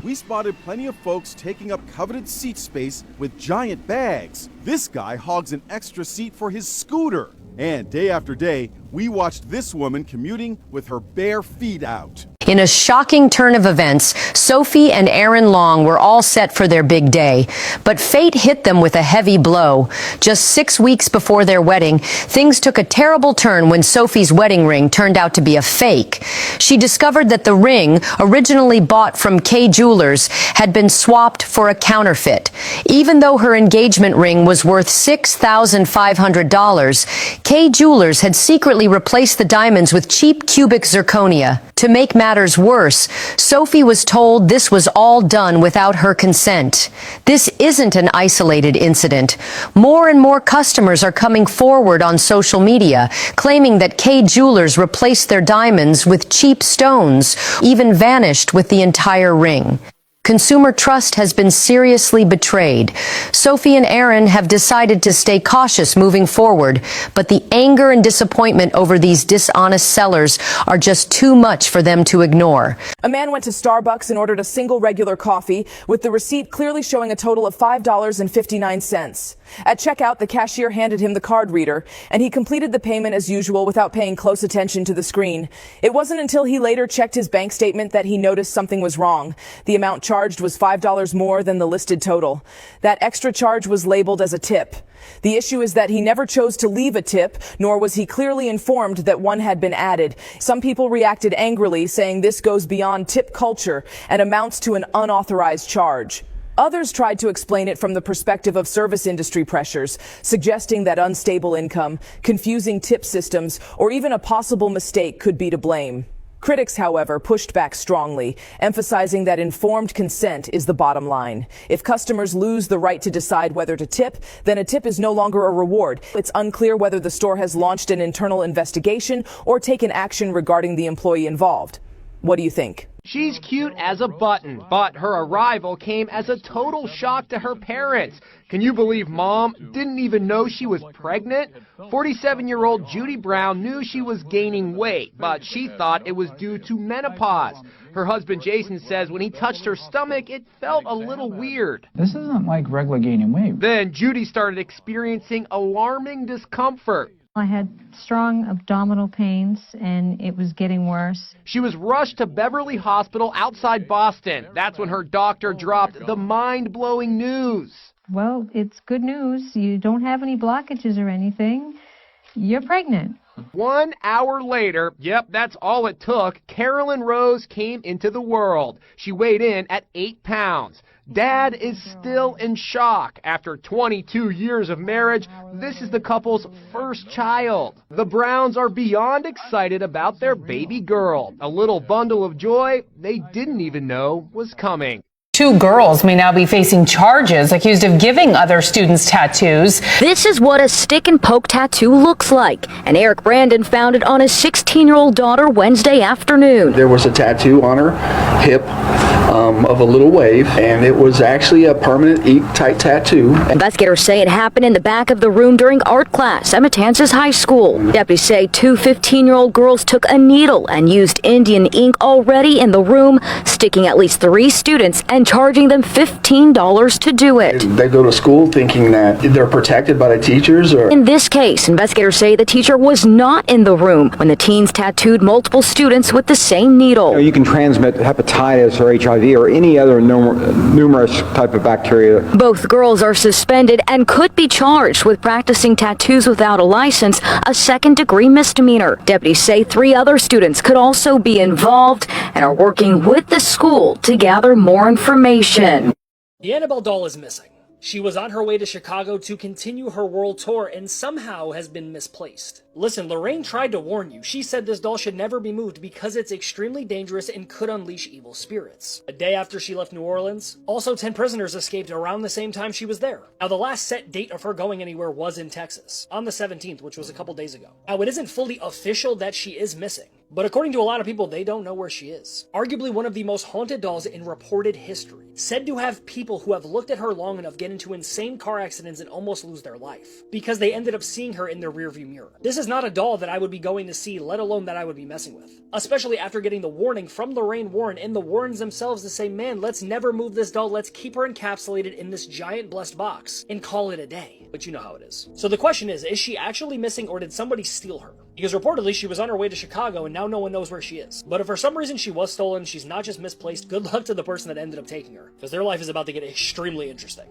We spotted plenty of folks taking up coveted seat space with giant bags. This guy hogs an extra seat for his scooter. And day after day, we watched this woman commuting with her bare feet out. In a shocking turn of events, Sophie and Aaron Long were all set for their big day, but fate hit them with a heavy blow. Just 6 weeks before their wedding, things took a terrible turn when Sophie's wedding ring turned out to be a fake. She discovered that the ring, originally bought from Kay Jewelers, had been swapped for a counterfeit. Even though her engagement ring was worth $6,500, Kay Jewelers had secretly replaced the diamonds with cheap cubic zirconia. To make matters worse, Sophie was told this was all done without her consent. This isn't an isolated incident. More and more customers are coming forward on social media, claiming that Kay Jewelers replaced their diamonds with cheap stones, even vanished with the entire ring. Consumer trust has been seriously betrayed. Sophie and Aaron have decided to stay cautious moving forward, but the anger and disappointment over these dishonest sellers are just too much for them to ignore. A man went to Starbucks and ordered a single regular coffee, with the receipt clearly showing a total of $5.59. At checkout, the cashier handed him the card reader, and he completed the payment as usual without paying close attention to the screen. It wasn't until he later checked his bank statement that he noticed something was wrong. The amount charged was $5 more than the listed total. That extra charge was labeled as a tip. The issue is that he never chose to leave a tip, nor was he clearly informed that one had been added. Some people reacted angrily, saying this goes beyond tip culture and amounts to an unauthorized charge. Others tried to explain it from the perspective of service industry pressures, suggesting that unstable income, confusing tip systems, or even a possible mistake could be to blame. Critics, however, pushed back strongly, emphasizing that informed consent is the bottom line. If customers lose the right to decide whether to tip, then a tip is no longer a reward. It's unclear whether the store has launched an internal investigation or taken action regarding the employee involved. What do you think? She's cute as a button, but her arrival came as a total shock to her parents. Can you believe Mom didn't even know she was pregnant? 47-year-old Judy Brown knew she was gaining weight, but she thought it was due to menopause. Her husband Jason says when he touched her stomach, it felt a little weird. This isn't like regular gaining weight. Then Judy started experiencing alarming discomfort. I had strong abdominal pains, and it was getting worse. She was rushed to Beverly Hospital outside Boston. That's when her doctor dropped the mind-blowing news. Well, it's good news. You don't have any blockages or anything. You're pregnant. 1 hour later, yep, that's all it took, Carolyn Rose came into the world. She weighed in at 8 pounds. Dad is still in shock. After 22 years of marriage, this is the couple's first child. The Browns are beyond excited about their baby girl, a little bundle of joy they didn't even know was coming. 2 girls may now be facing charges accused of giving other students tattoos. This is what a stick and poke tattoo looks like, and Eric Brandon found it on his 16-year-old daughter Wednesday afternoon. There was a tattoo on her hip of a little wave, and it was actually a permanent ink-type tattoo. Investigators say it happened in the back of the room during art class at Matanzas High School. Deputies say 2 15-year-old girls took a needle and used Indian ink already in the room, sticking at least 3 students and charging them $15 to do it. They go to school thinking that they're protected by the teachers. In this case, investigators say the teacher was not in the room when the teens tattooed multiple students with the same needle. You can transmit hepatitis or HIV or any other numerous type of bacteria. Both girls are suspended and could be charged with practicing tattoos without a license, a second-degree misdemeanor. Deputies say 3 other students could also be involved and are working with the school to gather more information. The Annabelle doll is missing. She was on her way to Chicago to continue her world tour and somehow has been misplaced. Listen, Lorraine tried to warn you. She said this doll should never be moved because it's extremely dangerous and could unleash evil spirits. A day after she left New Orleans, also 10 prisoners escaped around the same time she was there. Now, the last set date of her going anywhere was in Texas, on the 17th, which was a couple days ago. Now, it isn't fully official that she is missing, but according to a lot of people, they don't know where she is. Arguably one of the most haunted dolls in reported history. Said to have people who have looked at her long enough get into insane car accidents and almost lose their life, because they ended up seeing her in their rearview mirror. This is not a doll that I would be going to see, let alone that I would be messing with. Especially after getting the warning from Lorraine Warren and the Warrens themselves to say, man, let's never move this doll, let's keep her encapsulated in this giant blessed box and call it a day. But you know how it is. So the question is she actually missing or did somebody steal her? Because reportedly she was on her way to Chicago and now no one knows where she is. But if for some reason she was stolen, she's not just misplaced, good luck to the person that ended up taking her, because their life is about to get extremely interesting.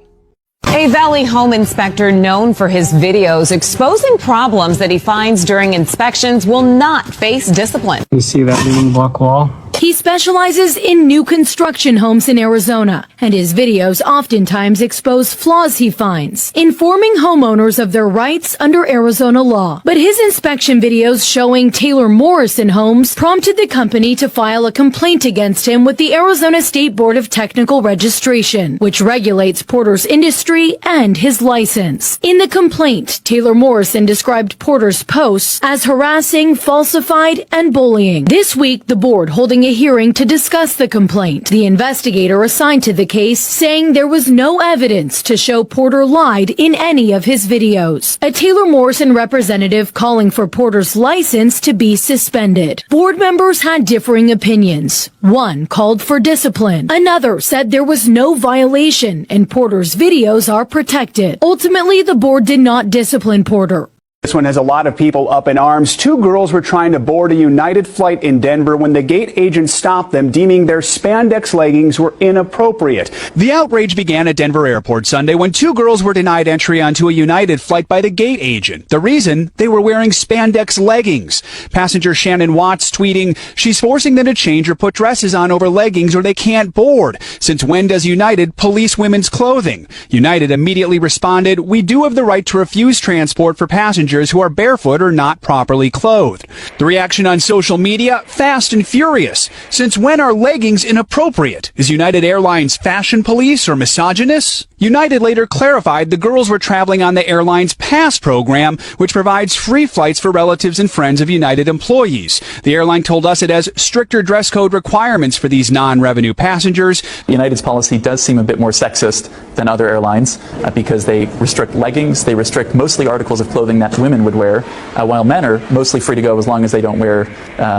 A Valley home inspector known for his videos exposing problems that he finds during inspections will not face discipline. You see that leaning block wall? He specializes in new construction homes in Arizona, and his videos oftentimes expose flaws he finds, informing homeowners of their rights under Arizona law. But his inspection videos showing Taylor Morrison homes prompted the company to file a complaint against him with the Arizona State Board of Technical Registration, which regulates Porter's industry and his license. In the complaint, Taylor Morrison described Porter's posts as harassing, falsified, and bullying. This week, the board holding a hearing to discuss the complaint. The investigator assigned to the case saying there was no evidence to show Porter lied in any of his videos. A Taylor Morrison representative calling for Porter's license to be suspended. Board members had differing opinions. One called for discipline. Another said there was no violation and Porter's videos are protected. Ultimately, the board did not discipline Porter. This one has a lot of people up in arms. 2 girls were trying to board a United flight in Denver when the gate agent stopped them, deeming their spandex leggings were inappropriate. The outrage began at Denver Airport Sunday when 2 girls were denied entry onto a United flight by the gate agent. The reason? They were wearing spandex leggings. Passenger Shannon Watts tweeting, "She's forcing them to change or put dresses on over leggings or they can't board. Since when does United police women's clothing?" United immediately responded, "We do have the right to refuse transport for passengers who are barefoot or not properly clothed." The reaction on social media, fast and furious. Since when are leggings inappropriate? Is United Airlines fashion police or misogynist? United later clarified the girls were traveling on the airline's PASS program, which provides free flights for relatives and friends of United employees. The airline told us it has stricter dress code requirements for these non-revenue passengers. United's policy does seem a bit more sexist than other airlines because they restrict leggings, they restrict mostly articles of clothing that women would wear, while men are mostly free to go as long as they don't wear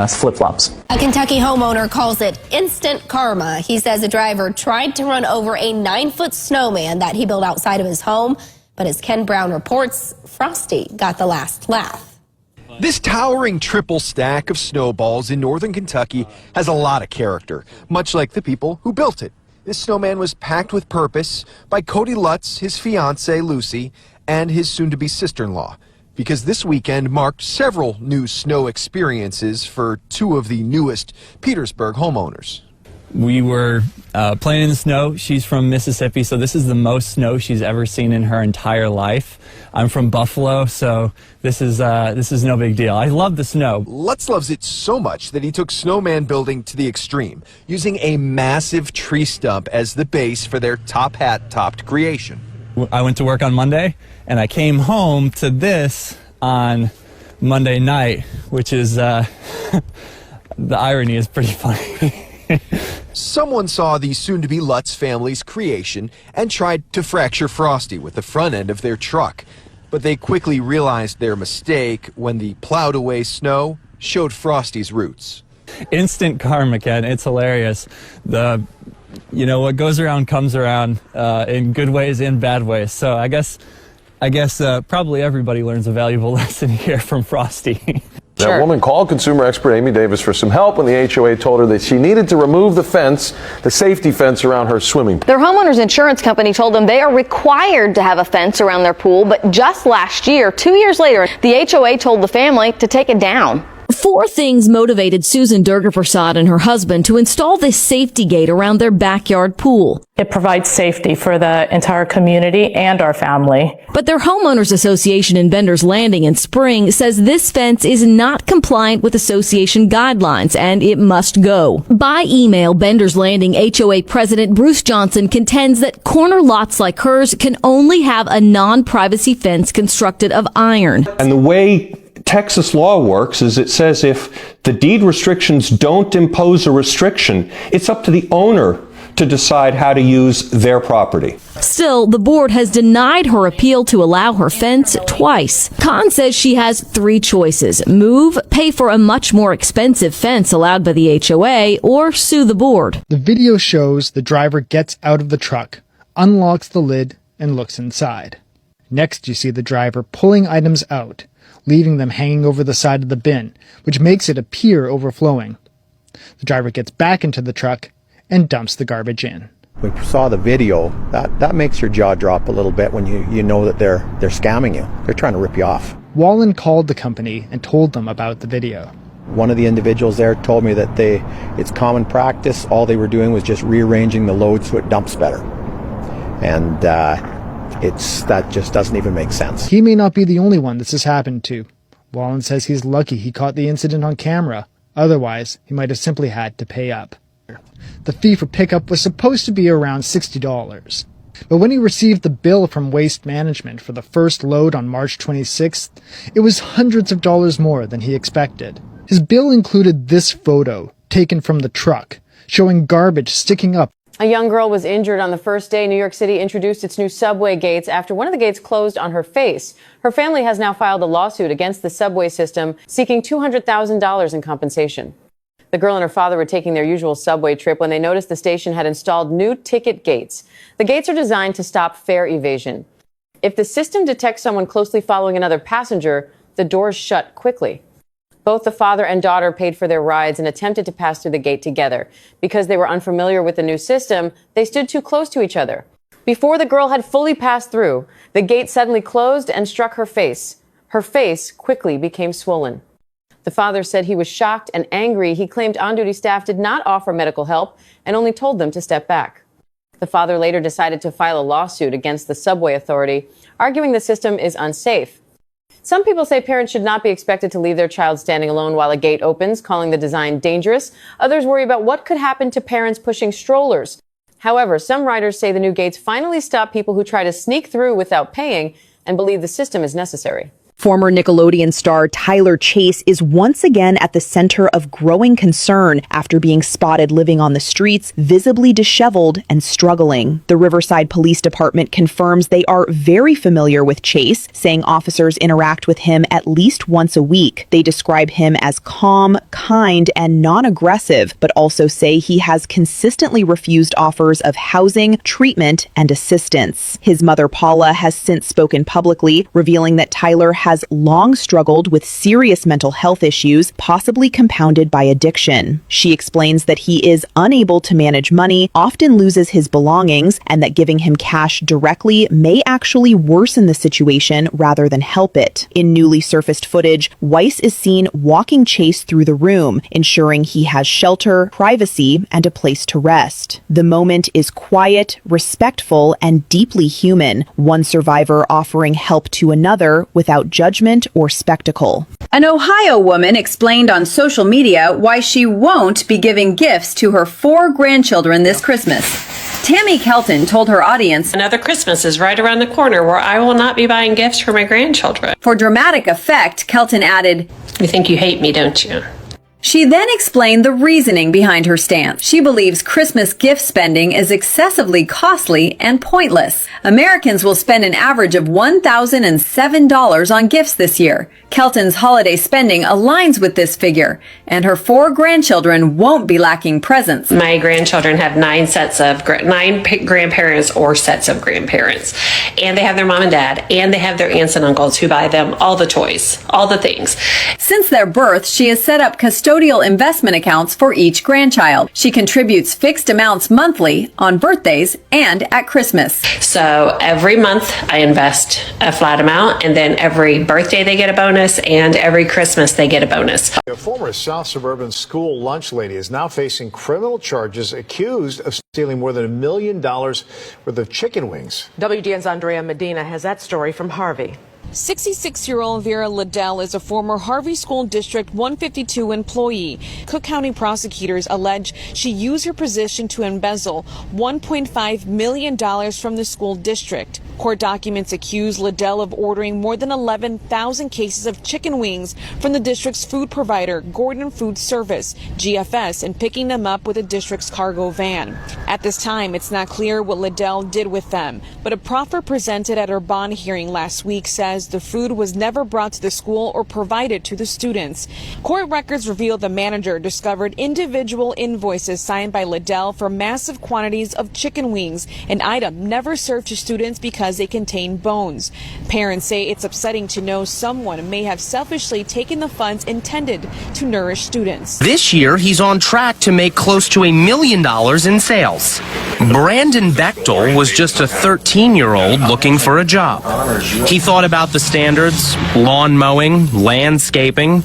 flip-flops. A Kentucky homeowner calls it instant karma. He says a driver tried to run over a 9-foot snowman that he built outside of his home, but as Ken Brown reports, Frosty got the last laugh. This towering triple stack of snowballs in northern Kentucky has a lot of character, much like the people who built it. This snowman was packed with purpose by Cody Lutz, his fiancée Lucy, and his soon-to-be sister-in-law, because this weekend marked several new snow experiences for 2 of the newest Petersburg homeowners. We were playing in the snow. She's from Mississippi, so this is the most snow she's ever seen in her entire life. I'm from Buffalo, so this is no big deal. I love the snow. Lutz loves it so much that he took snowman building to the extreme, using a massive tree stump as the base for their top hat-topped creation. I went to work on Monday, and I came home to this on Monday night, which is, the irony is pretty funny. Someone saw the soon-to-be Lutz family's creation and tried to fracture Frosty with the front end of their truck. But they quickly realized their mistake when the plowed-away snow showed Frosty's roots. Instant karma, Ken. It's hilarious. What goes around comes around in good ways and bad ways. So I guess probably everybody learns a valuable lesson here from Frosty. That woman called consumer expert Amy Davis for some help when the HOA told her that she needed to remove the safety fence around her swimming pool. Their homeowner's insurance company told them they are required to have a fence around their pool, but just last year, 2 years later, the HOA told the family to take it down. 4 things motivated Susan Durgaprasad and her husband to install this safety gate around their backyard pool. It provides safety for the entire community and our family. But their homeowners association in Bender's Landing in Spring says this fence is not compliant with association guidelines and it must go. By email, Bender's Landing HOA President Bruce Johnson contends that corner lots like hers can only have a non-privacy fence constructed of iron. And the way Texas law works is it says if the deed restrictions don't impose a restriction, it's up to the owner to decide how to use their property. Still, the board has denied her appeal to allow her fence twice. Khan says she has 3 choices: move, pay for a much more expensive fence allowed by the HOA, or sue the board. The video shows the driver gets out of the truck, unlocks the lid, and looks inside. Next, you see the driver pulling items out, leaving them hanging over the side of the bin, which makes it appear overflowing. The driver gets back into the truck and dumps the garbage in. We saw the video. That makes your jaw drop a little bit when you know that they're scamming you. They're trying to rip you off. Wallen called the company and told them about the video. One of the individuals there told me that it's common practice. All they were doing was just rearranging the load so it dumps better. And that just doesn't even make sense. He may not be the only one this has happened to. Wallen says he's lucky he caught the incident on camera. Otherwise, he might have simply had to pay up. The fee for pickup was supposed to be around $60. But when he received the bill from Waste Management for the first load on March 26th, it was hundreds of dollars more than he expected. His bill included this photo, taken from the truck, showing garbage sticking up. A young girl was injured on the first day New York City introduced its new subway gates after one of the gates closed on her face. Her family has now filed a lawsuit against the subway system, seeking $200,000 in compensation. The girl and her father were taking their usual subway trip when they noticed the station had installed new ticket gates. The gates are designed to stop fare evasion. If the system detects someone closely following another passenger, the doors shut quickly. Both the father and daughter paid for their rides and attempted to pass through the gate together. Because they were unfamiliar with the new system, they stood too close to each other. Before the girl had fully passed through, the gate suddenly closed and struck her face. Her face quickly became swollen. The father said he was shocked and angry. He claimed on-duty staff did not offer medical help and only told them to step back. The father later decided to file a lawsuit against the subway authority, arguing the system is unsafe. Some people say parents should not be expected to leave their child standing alone while a gate opens, calling the design dangerous. Others worry about what could happen to parents pushing strollers. However, some riders say the new gates finally stop people who try to sneak through without paying and believe the system is necessary. Former Nickelodeon star Tyler Chase is once again at the center of growing concern after being spotted living on the streets, visibly disheveled and struggling. The Riverside Police Department confirms they are very familiar with Chase, saying officers interact with him at least once a week. They describe him as calm, kind, and non-aggressive, but also say he has consistently refused offers of housing, treatment, and assistance. His mother, Paula, has since spoken publicly, revealing that Tyler has long struggled with serious mental health issues, possibly compounded by addiction. She explains that he is unable to manage money, often loses his belongings, and that giving him cash directly may actually worsen the situation rather than help it. In newly surfaced footage, Weiss is seen walking Chase through the room, ensuring he has shelter, privacy, and a place to rest. The moment is quiet, respectful, and deeply human, one survivor offering help to another without judgment or spectacle. An Ohio woman explained on social media why she won't be giving gifts to her 4 grandchildren this Christmas. Tammy Kelton told her audience, "Another Christmas is right around the corner where I will not be buying gifts for my grandchildren." For dramatic effect, Kelton added, "You think you hate me, don't you?" She then explained the reasoning behind her stance. She believes Christmas gift spending is excessively costly and pointless. Americans will spend an average of $1,007 on gifts this year. Kelton's holiday spending aligns with this figure, and her 4 grandchildren won't be lacking presents. My grandchildren have 9 grandparents or sets of grandparents, and they have their mom and dad, and they have their aunts and uncles who buy them all the toys, all the things. Since their birth, she has set up custodial investment accounts for each grandchild. She contributes fixed amounts monthly on birthdays and at Christmas. So every month I invest a flat amount, and then every birthday they get a bonus. bonus, and every Christmas they get a bonus. A former South Suburban school lunch lady is now facing criminal charges, accused of stealing more than $1 million worth of chicken wings. WGN's Andrea Medina has that story from Harvey. 66-year-old Vera Liddell is a former Harvey School District 152 employee. Cook County prosecutors allege she used her position to embezzle $1.5 million from the school district. Court documents accuse Liddell of ordering more than 11,000 cases of chicken wings from the district's food provider, Gordon Food Service, GFS, and picking them up with the district's cargo van. At this time, it's not clear what Liddell did with them, but a proffer presented at her bond hearing last week says the food was never brought to the school or provided to the students. Court records reveal the manager discovered individual invoices signed by Liddell for massive quantities of chicken wings, an item never served to students because they contain bones. Parents say it's upsetting to know someone may have selfishly taken the funds intended to nourish students. This year, he's on track to make close to $1 million in sales. Brandon Bechtel was just a 13-year-old looking for a job. He thought about the standards, lawn mowing, landscaping,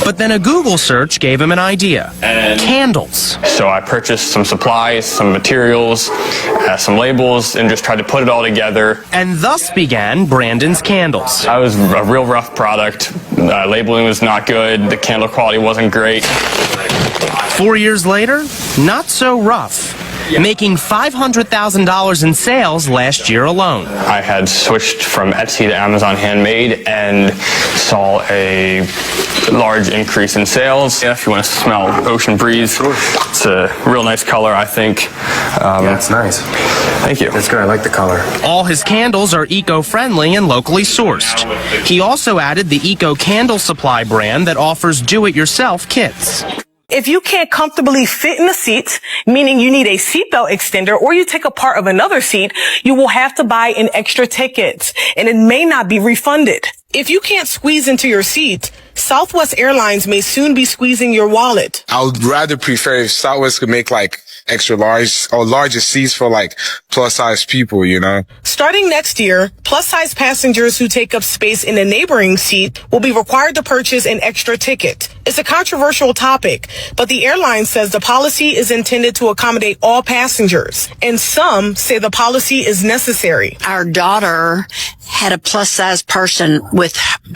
but then a Google search gave him an idea. Candles. So I purchased some supplies, some materials, some labels, and just tried to put it all together. And thus began Brandon's Candles. That was a real rough product. Labeling was not good. The candle quality wasn't great. 4 years later, not so rough. Making $500,000 in sales last year alone. I had switched from Etsy to Amazon Handmade and saw a large increase in sales. If you want to smell Ocean Breeze, it's a real nice color, I think. Yeah, it's nice. Thank you. It's good. I like the color. All his candles are eco-friendly and locally sourced. He also added the Eco Candle Supply brand that offers do-it-yourself kits. If you can't comfortably fit in the seat, meaning you need a seatbelt extender, or you take a part of another seat, you will have to buy an extra ticket, and it may not be refunded. If you can't squeeze into your seat, Southwest Airlines may soon be squeezing your wallet. I would rather prefer if Southwest could make like extra large or larger seats for like plus size people, you know? Starting next year, plus size passengers who take up space in a neighboring seat will be required to purchase an extra ticket. It's a controversial topic, but the airline says the policy is intended to accommodate all passengers, and some say the policy is necessary. Our daughter had a plus size person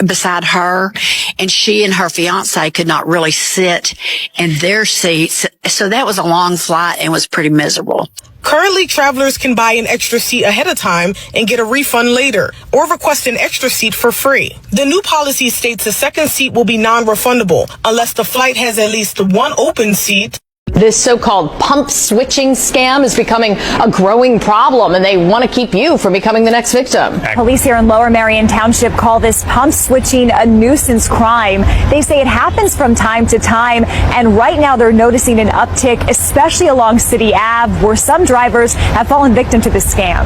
beside her, and she and her fiance could not really sit in their seats. So that was a long flight and was pretty miserable. Currently, travelers can buy an extra seat ahead of time and get a refund later, or request an extra seat for free. The new policy states the second seat will be non-refundable unless the flight has at least one open seat. This so-called pump switching scam is becoming a growing problem, and they want to keep you from becoming the next victim. Police here in Lower Merion Township call this pump switching a nuisance crime. They say it happens from time to time, and right now they're noticing an uptick, especially along City Ave, where some drivers have fallen victim to the scam.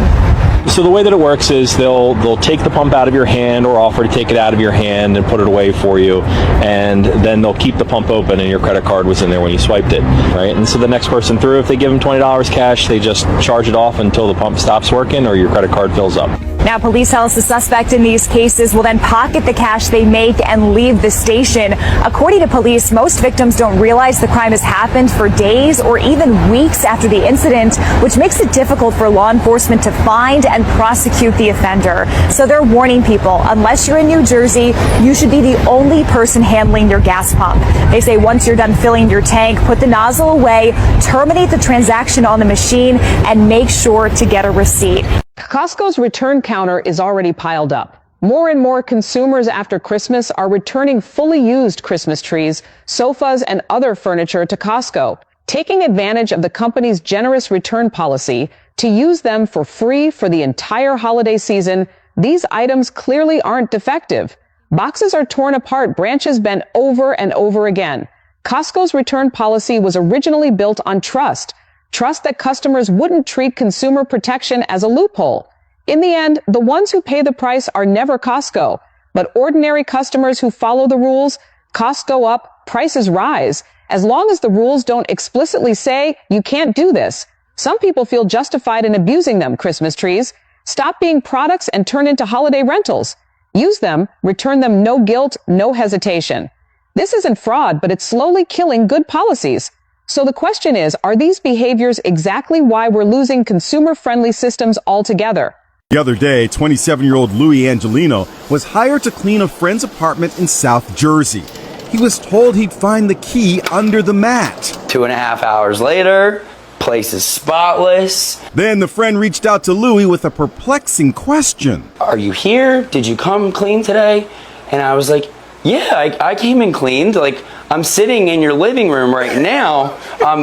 So the way that it works is they'll take the pump out of your hand or offer to take it out of your hand and put it away for you, and then they'll keep the pump open and your credit card was in there when you swiped it, right? And so the next person through, if they give them $20 cash, they just charge it off until the pump stops working or your credit card fills up. Now, police tells the suspect in these cases will then pocket the cash they make and leave the station. According to police, most victims don't realize the crime has happened for days or even weeks after the incident, which makes it difficult for law enforcement to find and prosecute the offender. So they're warning people, unless you're in New Jersey, you should be the only person handling your gas pump. They say once you're done filling your tank, put the nozzle away, terminate the transaction on the machine, and make sure to get a receipt. Costco's return counter is already piled up. More and more consumers after Christmas are returning fully used Christmas trees, sofas, and other furniture to Costco, taking advantage of the company's generous return policy to use them for free for the entire holiday season. These items clearly aren't defective. Boxes are torn apart, branches bent over and over again. Costco's return policy was originally built on trust that customers wouldn't treat consumer protection as a loophole. In the end, the ones who pay the price are never Costco, but ordinary customers who follow the rules. Costs go up, prices rise. As long as the rules don't explicitly say you can't do this, some people feel justified in abusing them, Christmas trees. Stop being products and turn into holiday rentals. Use them, return them, no guilt, no hesitation. This isn't fraud, but it's slowly killing good policies. So the question is, are these behaviors exactly why we're losing consumer-friendly systems altogether? The other day, 27-year-old Louis Angelino was hired to clean a friend's apartment in South Jersey. He was told he'd find the key under the mat. 2.5 hours later, place is spotless. Then the friend reached out to Louis with a perplexing question. Are you here? Did you come clean today? And I was like, yeah, I came and cleaned. Like, I'm sitting in your living room right now.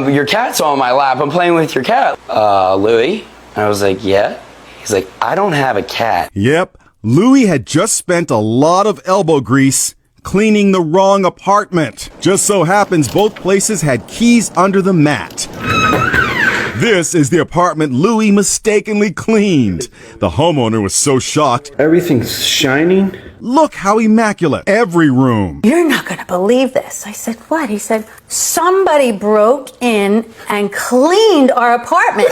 Your cat's on my lap. I'm playing with your cat. Louis? And I was like, yeah. He's like, I don't have a cat. Yep, Louis had just spent a lot of elbow grease cleaning the wrong apartment. Just so happens both places had keys under the mat. This is the apartment Louis mistakenly cleaned. The homeowner was so shocked. Everything's shining. Look how immaculate every room. You're not going to believe this. I said, what? He said, somebody broke in and cleaned our apartment.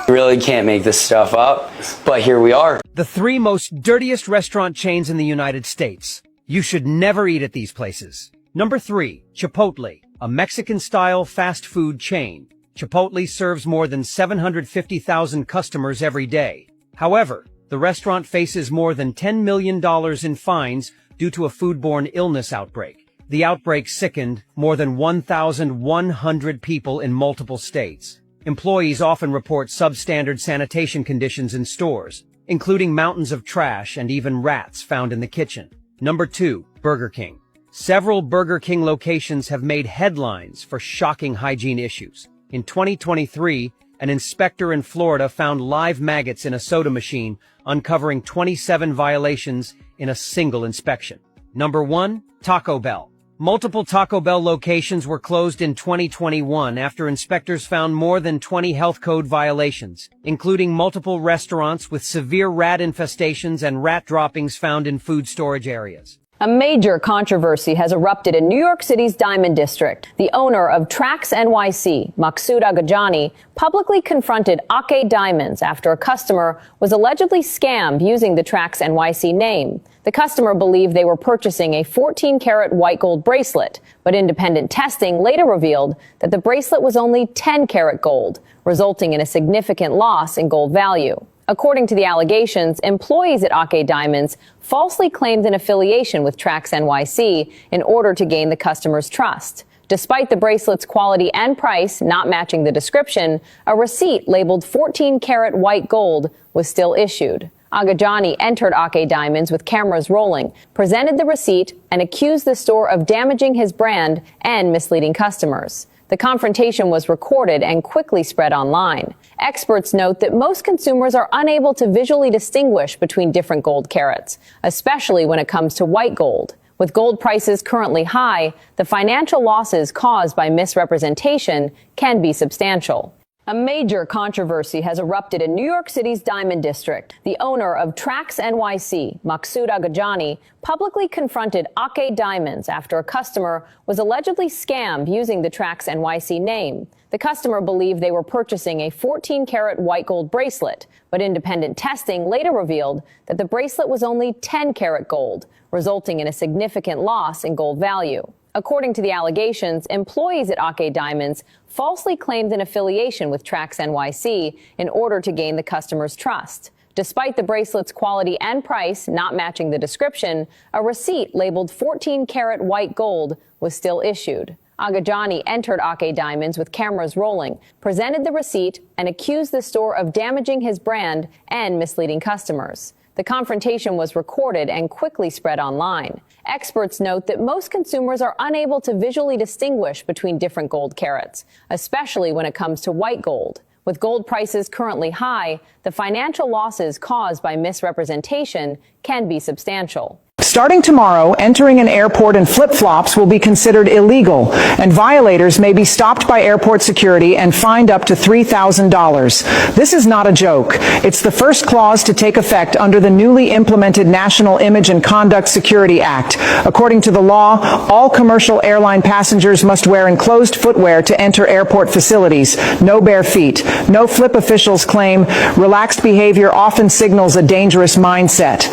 You really can't make this stuff up, but here we are. The 3 most dirtiest restaurant chains in the United States. You should never eat at these places. Number 3, Chipotle, a Mexican-style fast food chain. Chipotle serves more than 750,000 customers every day. However, the restaurant faces more than $10 million in fines due to a foodborne illness outbreak. The outbreak sickened more than 1,100 people in multiple states. Employees often report substandard sanitation conditions in stores, including mountains of trash and even rats found in the kitchen. Number 2, Burger King. Several Burger King locations have made headlines for shocking hygiene issues. In 2023, an inspector in Florida found live maggots in a soda machine, uncovering 27 violations in a single inspection. Number 1, Taco Bell. Multiple Taco Bell locations were closed in 2021 after inspectors found more than 20 health code violations, including multiple restaurants with severe rat infestations and rat droppings found in food storage areas. A major controversy has erupted in New York City's Diamond District. The owner of Trax NYC, Maksud Agajani, publicly confronted Ake Diamonds after a customer was allegedly scammed using the Trax NYC name. The customer believed they were purchasing a 14-karat white gold bracelet, but independent testing later revealed that the bracelet was only 10-karat gold, resulting in a significant loss in gold value. According to the allegations, employees at Ake Diamonds falsely claimed an affiliation with Trax NYC in order to gain the customer's trust. Despite the bracelet's quality and price not matching the description, a receipt labeled 14-karat white gold was still issued. Agajani entered Ake Diamonds with cameras rolling, presented the receipt, and accused the store of damaging his brand and misleading customers. The confrontation was recorded and quickly spread online. Experts note that most consumers are unable to visually distinguish between different gold carats, especially when it comes to white gold. With gold prices currently high, the financial losses caused by misrepresentation can be substantial. A major controversy has erupted in New York City's Diamond District. The owner of Trax NYC, Maksud Agajani, publicly confronted Ake Diamonds after a customer was allegedly scammed using the Trax NYC name. The customer believed they were purchasing a 14-karat white gold bracelet, but independent testing later revealed that the bracelet was only 10-karat gold, resulting in a significant loss in gold value. According to the allegations, employees at Ake Diamonds falsely claimed an affiliation with Trax NYC in order to gain the customer's trust. Despite the bracelet's quality and price not matching the description, a receipt labeled 14-karat white gold was still issued. Agajani entered Ake Diamonds with cameras rolling, presented the receipt, and accused the store of damaging his brand and misleading customers. The confrontation was recorded and quickly spread online. Experts note that most consumers are unable to visually distinguish between different gold carats, especially when it comes to white gold. With gold prices currently high, the financial losses caused by misrepresentation can be substantial. Starting tomorrow, entering an airport in flip-flops will be considered illegal, and violators may be stopped by airport security and fined up to $3,000. This is not a joke. It's the first clause to take effect under the newly implemented National Image and Conduct Security Act. According to the law, all commercial airline passengers must wear enclosed footwear to enter airport facilities. No bare feet. No flip officials claim relaxed behavior often signals a dangerous mindset.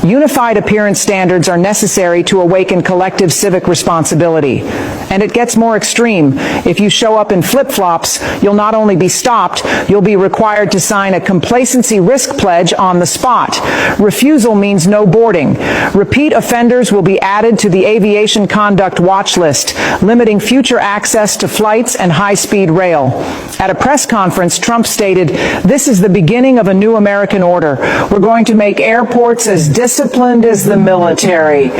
Unified appearance standards are necessary to awaken collective civic responsibility. And it gets more extreme. If you show up in flip-flops, you'll not only be stopped, you'll be required to sign a complacency risk pledge on the spot. Refusal means no boarding. Repeat offenders will be added to the aviation conduct watch list, limiting future access to flights and high-speed rail. At a press conference, Trump stated, "This is the beginning of a new American order. We're going to make airports as disciplined as the military."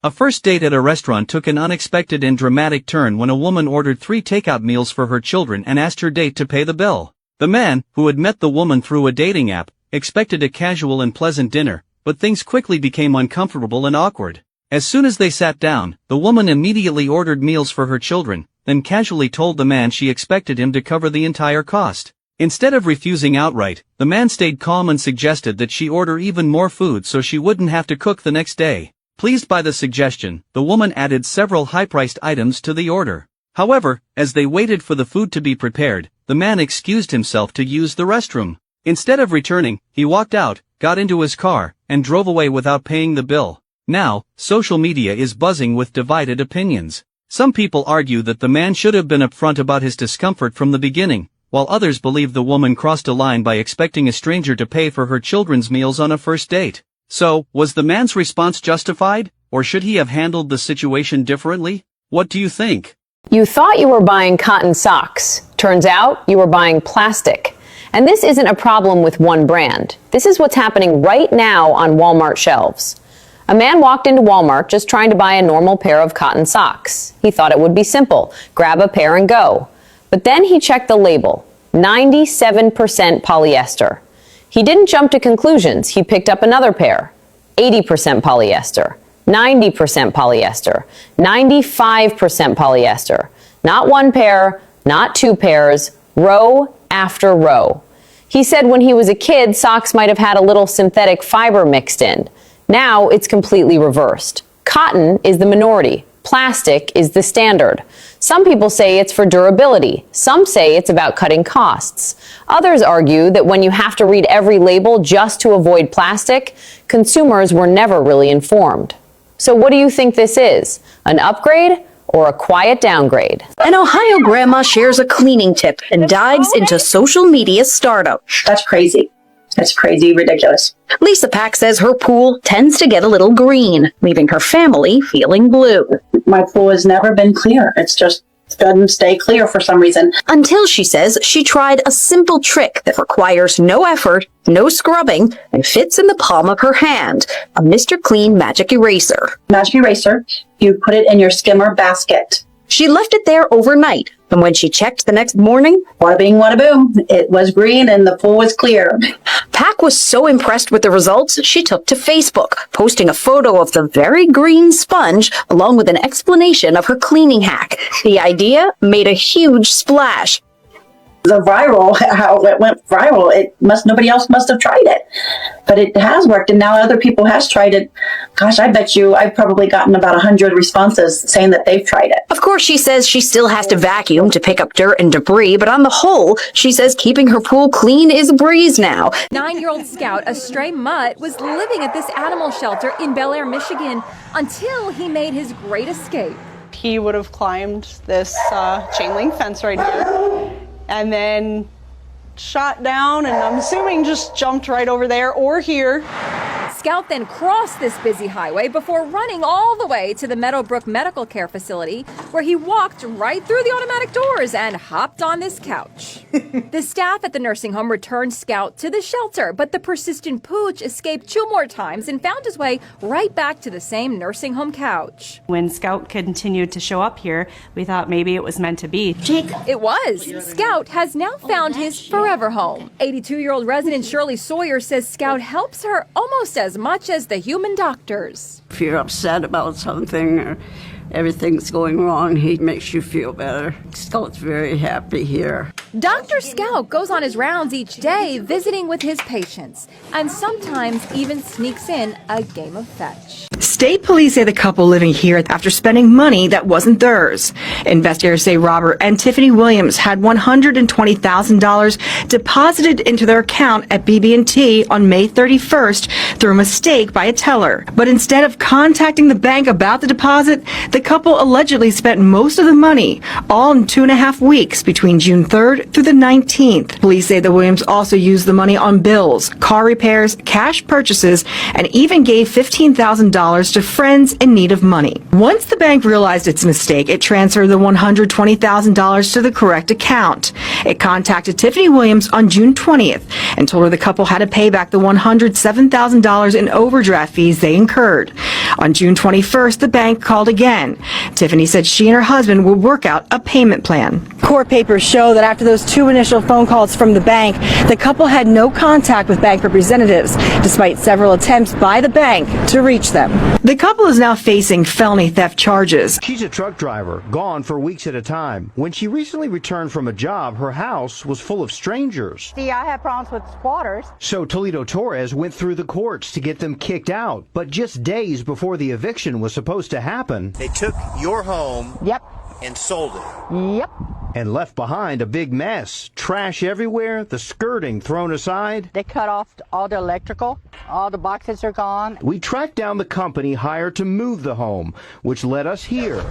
A first date at a restaurant took an unexpected and dramatic turn when a woman ordered 3 takeout meals for her children and asked her date to pay the bill. The man, who had met the woman through a dating app, expected a casual and pleasant dinner, but things quickly became uncomfortable and awkward. As soon as they sat down, the woman immediately ordered meals for her children, then casually told the man she expected him to cover the entire cost. Instead of refusing outright, the man stayed calm and suggested that she order even more food so she wouldn't have to cook the next day. Pleased by the suggestion, the woman added several high-priced items to the order. However, as they waited for the food to be prepared, the man excused himself to use the restroom. Instead of returning, he walked out, got into his car, and drove away without paying the bill. Now, social media is buzzing with divided opinions. Some people argue that the man should have been upfront about his discomfort from the beginning, while others believe the woman crossed a line by expecting a stranger to pay for her children's meals on a first date. So, was the man's response justified, or should he have handled the situation differently? What do you think? You thought you were buying cotton socks. Turns out you were buying plastic. And this isn't a problem with one brand. This is what's happening right now on Walmart shelves. A man walked into Walmart just trying to buy a normal pair of cotton socks. He thought it would be simple. Grab a pair and go. But then he checked the label. 97% polyester. He didn't jump to conclusions. He picked up another pair. 80% polyester. 90% polyester. 95% polyester. Not one pair, not 2 pairs, row after row. He said when he was a kid, socks might have had a little synthetic fiber mixed in. Now it's completely reversed. Cotton is the minority. Plastic is the standard. Some people say it's for durability. Some say it's about cutting costs. Others argue that when you have to read every label just to avoid plastic, consumers were never really informed. So what do you think this is? An upgrade or a quiet downgrade? An Ohio grandma shares a cleaning tip and dives into social media stardom. That's crazy. That's crazy ridiculous. Lisa Pack says her pool tends to get a little green, leaving her family feeling blue. My pool has never been clear. It's just doesn't stay clear for some reason. Until she says she tried a simple trick that requires no effort, no scrubbing, and fits in the palm of her hand. A Mr. Clean Magic Eraser. Magic Eraser, you put it in your skimmer basket. She left it there overnight, and when she checked the next morning, wada bing, wada boom, it was green and the pool was clear. Pack was so impressed with the results, she took to Facebook, posting a photo of the very green sponge along with an explanation of her cleaning hack. The idea made a huge splash. The viral, how it went viral, nobody else must have tried it. But it has worked, and now other people has tried it. Gosh, I bet you I've probably gotten about 100 responses saying that they've tried it. Of course, she says she still has to vacuum to pick up dirt and debris, but on the whole, she says keeping her pool clean is a breeze now. 9-year-old Scout, a stray mutt, was living at this animal shelter in Bel Air, Michigan, until he made his great escape. He would have climbed this chain link fence right here, and then shot down, and I'm assuming just jumped right over there or here. Scout then crossed this busy highway before running all the way to the Meadowbrook Medical Care Facility, where he walked right through the automatic doors and hopped on this couch. The staff at the nursing home returned Scout to the shelter, but the persistent pooch escaped 2 more times and found his way right back to the same nursing home couch. When Scout continued to show up here, we thought maybe it was meant to be. Jake. It was. Scout has now found his forever home. 82-year-old resident Shirley Sawyer says Scout helps her almost as much as the human doctors. If you're upset about something or everything's going wrong, he makes you feel better. Scout's very happy here. Dr. Scout goes on his rounds each day, visiting with his patients, and sometimes even sneaks in a game of fetch. State police say the couple living here after spending money that wasn't theirs. Investigators say Robert and Tiffany Williams had $120,000 deposited into their account at BB&T on May 31st through a mistake by a teller. But instead of contacting the bank about the deposit, the couple allegedly spent most of the money, all in 2.5 weeks between June 3rd through the 19th. Police say the Williams also used the money on bills, car repairs, cash purchases, and even gave $15,000 to friends in need of money. Once the bank realized its mistake, it transferred the $120,000 to the correct account. It contacted Tiffany Williams on June 20th and told her the couple had to pay back the $107,000 in overdraft fees they incurred. On June 21st, the bank called again. Tiffany said she and her husband would work out a payment plan. Court papers show that after those 2 initial phone calls from the bank, the couple had no contact with bank representatives, despite several attempts by the bank to reach them. The couple is now facing felony theft charges. She's a truck driver, gone for weeks at a time. When she recently returned from a job, her house was full of strangers. See, I have problems with squatters. So Toledo Torres went through the courts to get them kicked out. But just days before the eviction was supposed to happen, they took your home. Yep. And sold it. Yep. And left behind a big mess. Trash everywhere, the skirting thrown aside. They cut off all the electrical. All the boxes are gone. We tracked down the company hired to move the home, which led us here.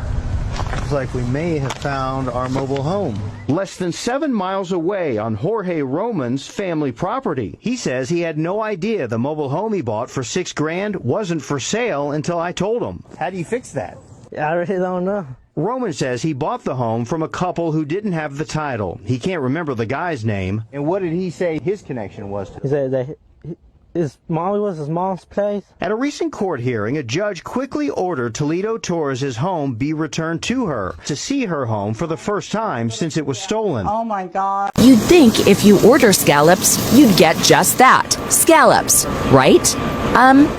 Looks like we may have found our mobile home. Less than 7 miles away on Jorge Roman's family property. He says he had no idea the mobile home he bought for $6,000 wasn't for sale until I told him. How do you fix that? I really don't know. Roman says he bought the home from a couple who didn't have the title. He can't remember the guy's name. And what did he say his connection was to? He said that his mom's place. At a recent court hearing, a judge quickly ordered Toledo Torres' home be returned to her to see her home for the first time since it was stolen. Oh my God. You'd think if you order scallops, you'd get just that, scallops, right?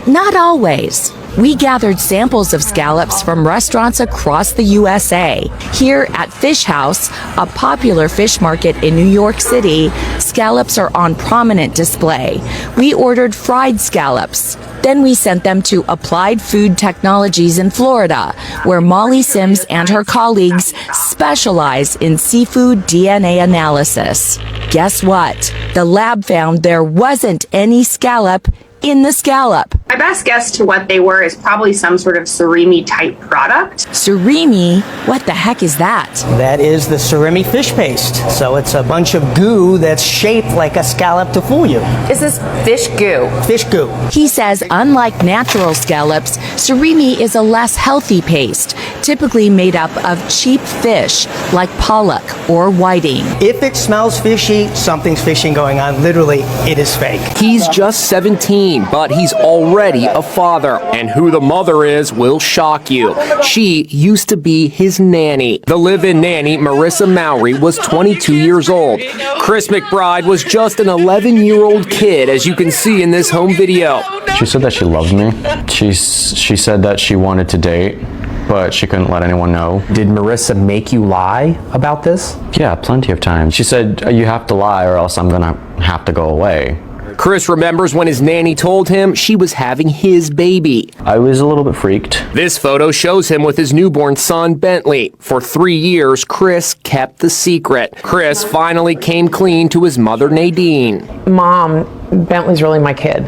Not always. We gathered samples of scallops from restaurants across the USA. Here at Fish House, a popular fish market in New York City, scallops are on prominent display. We ordered fried scallops. Then we sent them to Applied Food Technologies in Florida, where Molly Sims and her colleagues specialize in seafood DNA analysis. Guess what? The lab found there wasn't any scallop in the scallop. My best guess to what they were is probably some sort of surimi type product. Surimi? What the heck is that? That is the surimi fish paste. So it's a bunch of goo that's shaped like a scallop to fool you. Is this fish goo? Fish goo. He says unlike natural scallops, surimi is a less healthy paste, typically made up of cheap fish like pollock or whiting. If it smells fishy, something's fishy going on. Literally, it is fake. He's just 17. But he's already a father, and who the mother is will shock you. She used to be his nanny. The live-in nanny, Marissa Mowry, was 22 years old. Chris McBride was just an 11-year-old kid, as you can see in this home video. She said that she loves me. She said that she wanted to date, but she couldn't let anyone know. Did Marissa make you lie about this? Yeah, plenty of times. She said, you have to lie or else I'm gonna have to go away. Chris remembers when his nanny told him she was having his baby. I was a little bit freaked. This photo shows him with his newborn son, Bentley. For 3 years, Chris kept the secret. Chris finally came clean to his mother, Nadine. Mom, Bentley's really my kid.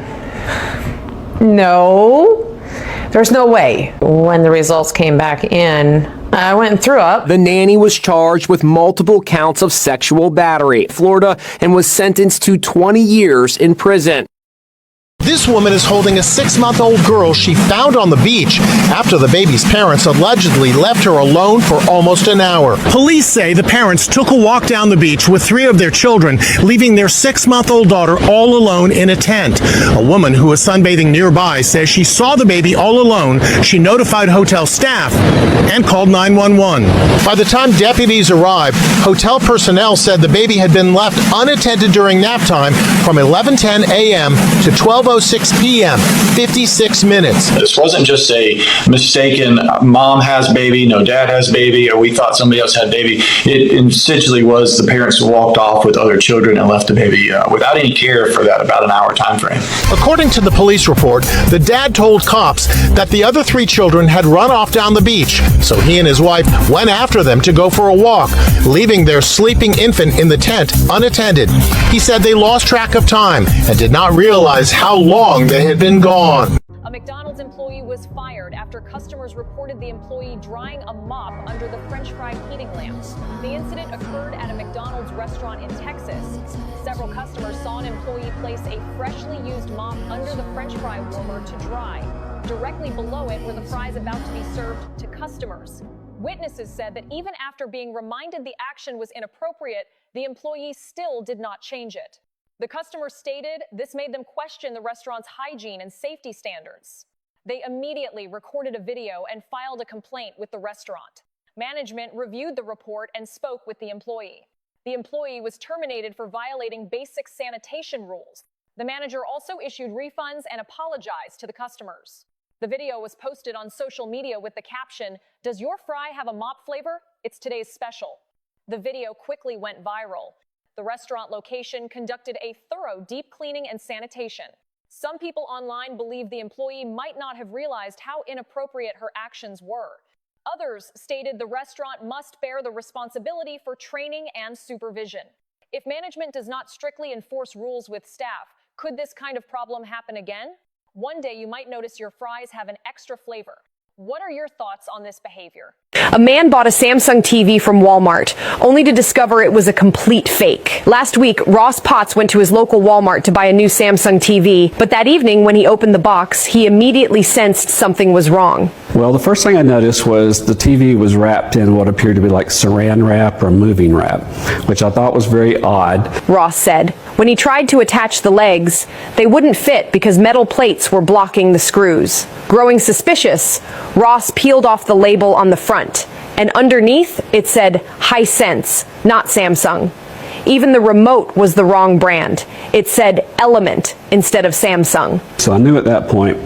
No, there's no way. When the results came back in, I went and threw up. The nanny was charged with multiple counts of sexual battery in Florida and was sentenced to 20 years in prison. This woman is holding a 6-month-old girl she found on the beach after the baby's parents allegedly left her alone for almost an hour. Police say the parents took a walk down the beach with 3 of their children, leaving their 6-month-old daughter all alone in a tent. A woman who was sunbathing nearby says she saw the baby all alone. She notified hotel staff and called 911. By the time deputies arrived, hotel personnel said the baby had been left unattended during nap time from 11:10 a.m. to 12:06 p.m. 56 minutes. This wasn't just a mistaken mom has baby, no dad has baby, or we thought somebody else had baby. It essentially was the parents walked off with other children and left the baby without any care for that about an hour time frame. According to the police report, the dad told cops that the other 3 children had run off down the beach, so he and his wife went after them to go for a walk, leaving their sleeping infant in the tent unattended. He said they lost track of time and did not realize how long they had been gone. A McDonald's employee was fired after customers reported the employee drying a mop under the French fry heating lamps. The incident occurred at a McDonald's restaurant in Texas. Several customers saw an employee place a freshly used mop under the French fry warmer to dry. Directly below it were the fries about to be served to customers. Witnesses said that even after being reminded the action was inappropriate, the employee still did not change it. The customer stated this made them question the restaurant's hygiene and safety standards. They immediately recorded a video and filed a complaint with the restaurant. Management reviewed the report and spoke with the employee. The employee was terminated for violating basic sanitation rules. The manager also issued refunds and apologized to the customers. The video was posted on social media with the caption, "Does your fry have a mop flavor? It's today's special." The video quickly went viral. The restaurant location conducted a thorough deep cleaning and sanitation. Some people online believe the employee might not have realized how inappropriate her actions were. Others stated the restaurant must bear the responsibility for training and supervision. If management does not strictly enforce rules with staff, could this kind of problem happen again? One day you might notice your fries have an extra flavor. What are your thoughts on this behavior? A man bought a Samsung TV from Walmart, only to discover it was a complete fake. Last week, Ross Potts went to his local Walmart to buy a new Samsung TV, but that evening when he opened the box, he immediately sensed something was wrong. Well, the first thing I noticed was the TV was wrapped in what appeared to be like saran wrap or moving wrap, which I thought was very odd. Ross said. When he tried to attach the legs, they wouldn't fit because metal plates were blocking the screws. Growing suspicious, Ross peeled off the label on the front, and underneath it said Hisense, not Samsung. Even the remote was the wrong brand. It said Element instead of Samsung. So I knew at that point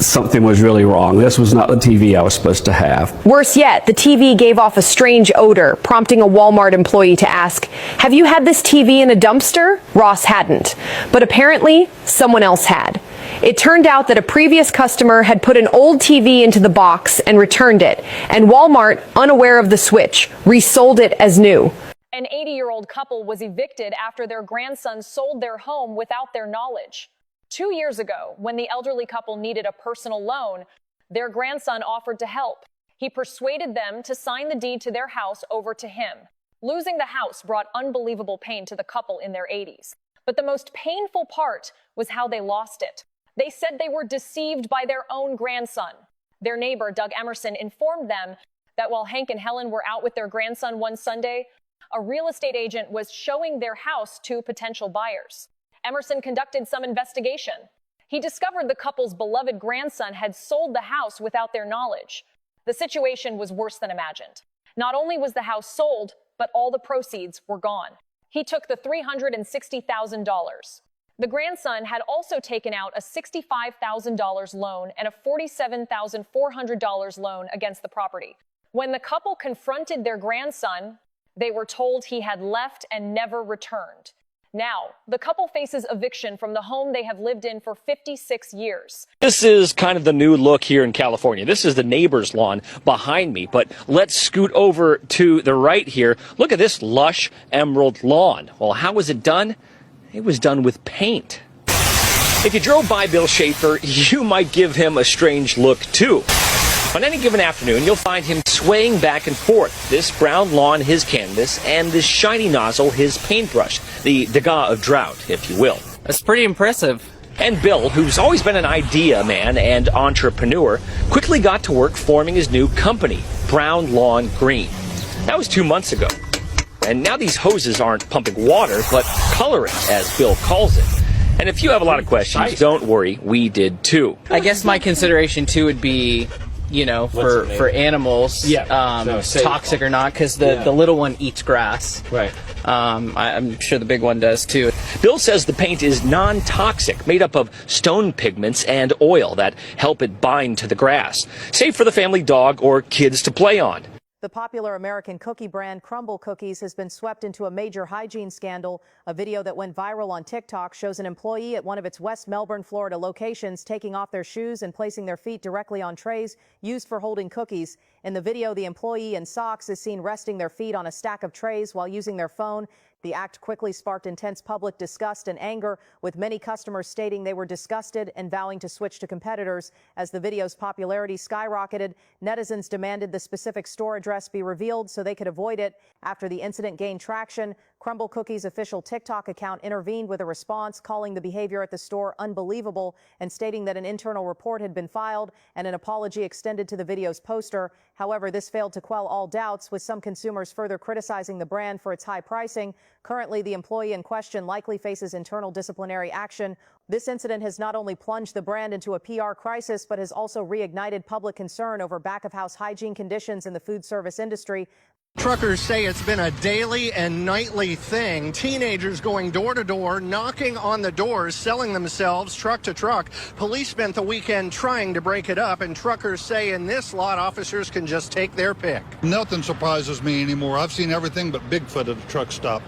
something was really wrong. This was not the TV I was supposed to have. Worse yet, the TV gave off a strange odor, prompting a Walmart employee to ask, "Have you had this TV in a dumpster?" Ross hadn't, but apparently someone else had. It turned out that a previous customer had put an old TV into the box and returned it, and Walmart, unaware of the switch, resold it as new. An 80-year-old couple was evicted after their grandson sold their home without their knowledge. 2 years ago, when the elderly couple needed a personal loan, their grandson offered to help. He persuaded them to sign the deed to their house over to him. Losing the house brought unbelievable pain to the couple in their 80s. But the most painful part was how they lost it. They said they were deceived by their own grandson. Their neighbor, Doug Emerson, informed them that while Hank and Helen were out with their grandson one Sunday, a real estate agent was showing their house to potential buyers. Emerson conducted some investigation. He discovered the couple's beloved grandson had sold the house without their knowledge. The situation was worse than imagined. Not only was the house sold, but all the proceeds were gone. He took the $360,000. The grandson had also taken out a $65,000 loan and a $47,400 loan against the property. When the couple confronted their grandson, they were told he had left and never returned. Now, the couple faces eviction from the home they have lived in for 56 years. This is kind of the new look here in California. This is the neighbor's lawn behind me, but let's scoot over to the right here. Look at this lush emerald lawn. Well, how was it done? It was done with paint. If you drove by Bill Schaefer, you might give him a strange look too. On any given afternoon, you'll find him swaying back and forth. This brown lawn, his canvas, and this shiny nozzle, his paintbrush. The Degas of drought, if you will. That's pretty impressive. And Bill, who's always been an idea man and entrepreneur, quickly got to work forming his new company, Brown Lawn Green. That was 2 months ago. And now these hoses aren't pumping water, but coloring, as Bill calls it. And if you have a lot of questions, don't worry, we did too. I guess my consideration too would be, for animals, toxic or not, because the little one eats grass. Right. I'm sure the big one does too. Bill says the paint is non-toxic, made up of stone pigments and oil that help it bind to the grass, safe for the family dog or kids to play on. The popular American cookie brand Crumbl Cookies has been swept into a major hygiene scandal. A video that went viral on TikTok shows an employee at one of its West Melbourne, Florida locations taking off their shoes and placing their feet directly on trays used for holding cookies. In the video, the employee in socks is seen resting their feet on a stack of trays while using their phone. The act quickly sparked intense public disgust and anger, with many customers stating they were disgusted and vowing to switch to competitors. As the video's popularity skyrocketed, netizens demanded the specific store address be revealed so they could avoid it. After the incident gained traction, Crumbl Cookies' official TikTok account intervened with a response, calling the behavior at the store unbelievable and stating that an internal report had been filed and an apology extended to the video's poster. However, this failed to quell all doubts, with some consumers further criticizing the brand for its high pricing. Currently, the employee in question likely faces internal disciplinary action. This incident has not only plunged the brand into a PR crisis, but has also reignited public concern over back-of-house hygiene conditions in the food service industry. Truckers say it's been a daily and nightly thing. Teenagers going door to door, knocking on the doors, selling themselves truck to truck. Police spent the weekend trying to break it up, and truckers say in this lot, officers can just take their pick. Nothing surprises me anymore. I've seen everything but Bigfoot at a truck stop,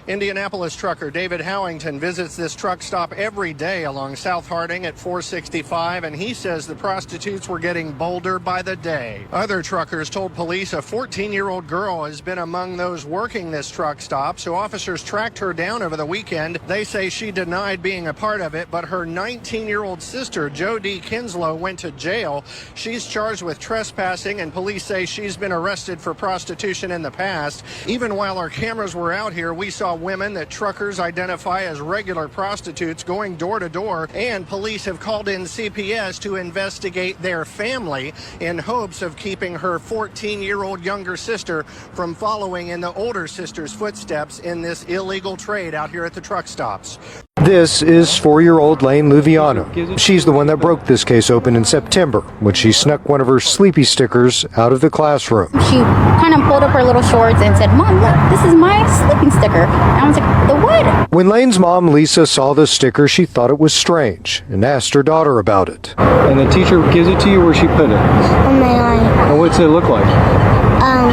Indianapolis trucker David Howington visits this truck stop every day along South Harding at 465, and he says the prostitutes were getting bolder by the day. Other truckers told police a 14-year-old girl has been among those working this truck stop, so officers tracked her down over the weekend. They say she denied being a part of it, but her 19-year-old sister, Jody Kinslow, went to jail. She's charged with trespassing, and police say she's been arrested for prostitution in the past. Even while our cameras were out here, we saw women that truckers identify as regular prostitutes going door to door, and police have called in CPS to investigate their family in hopes of keeping her 14-year-old younger sister from following in the older sister's footsteps in this illegal trade out here at the truck stops. This is 4-year-old Lane Luviano. She's the one that broke this case open in September when she snuck one of her Sleepy stickers out of the classroom. She kind of pulled up her little shorts and said, "Mom, look, this is my sleeping sticker." And I was like, "The what?" When Lane's mom, Lisa, saw the sticker, she thought it was strange and asked her daughter about it. And the teacher gives it to you, where she put it? On my eye. And what's it look like?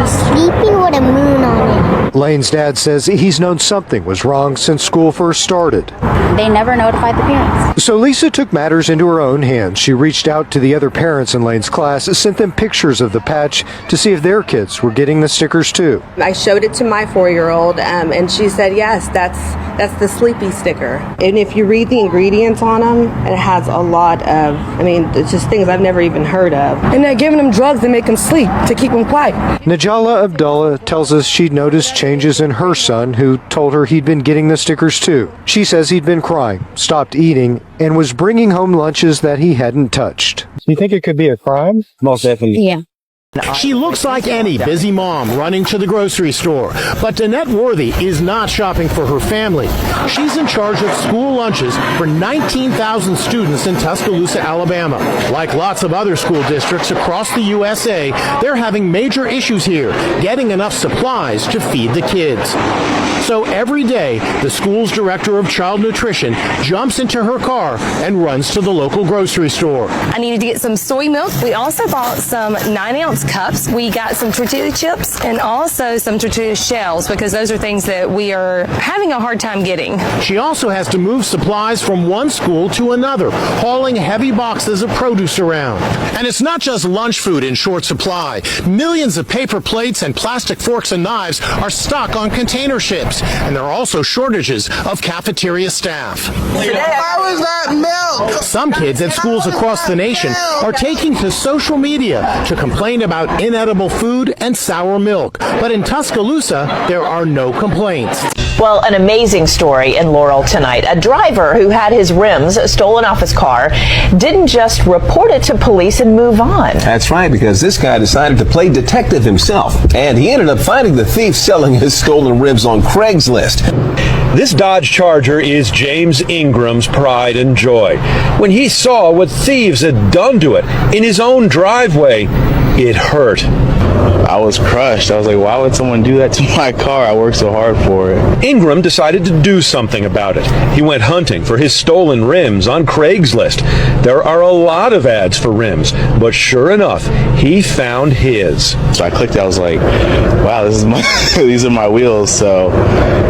Sleeping with a moon on it. Lane's dad says he's known something was wrong since school first started. They never notified the parents. So Lisa took matters into her own hands. She reached out to the other parents in Lane's class, sent them pictures of the patch to see if their kids were getting the stickers too. I showed it to my 4-year-old, and she said, yes, that's the Sleepy sticker. And if you read the ingredients on them, it has a lot of, it's just things I've never even heard of. And they're giving them drugs to make them sleep, to keep them quiet. Najala Abdullah tells us she'd noticed changes in her son, who told her he'd been getting the stickers too. She says he'd been crying, stopped eating, and was bringing home lunches that he hadn't touched. So you think it could be a crime? Most definitely. Yeah. She looks like any busy mom running to the grocery store, but Danette Worthy is not shopping for her family. She's in charge of school lunches for 19,000 students in Tuscaloosa, Alabama. Like lots of other school districts across the USA, they're having major issues here, getting enough supplies to feed the kids. So every day, the school's director of child nutrition jumps into her car and runs to the local grocery store. I needed to get some soy milk. We also bought some 9-ounce cups. We got some tortilla chips and also some tortilla shells, because those are things that we are having a hard time getting. She also has to move supplies from one school to another, hauling heavy boxes of produce around. And it's not just lunch food in short supply. Millions of paper plates and plastic forks and knives are stuck on container ships. And there are also shortages of cafeteria staff. How is that milk? Some kids at schools across the nation are taking to social media to complain about inedible food and sour milk. But in Tuscaloosa, there are no complaints. Well, an amazing story in Laurel tonight. A driver who had his rims stolen off his car didn't just report it to police and move on. That's right, because this guy decided to play detective himself, and he ended up finding the thief selling his stolen rims on Craigslist. This Dodge Charger is James Ingram's pride and joy. When he saw what thieves had done to it in his own driveway, it hurt. I was crushed. I was like, why would someone do that to my car? I worked so hard for it. Ingram decided to do something about it. He went hunting for his stolen rims on Craigslist. There are a lot of ads for rims, but sure enough, he found his. So I clicked, I was like, wow, this is these are my wheels. So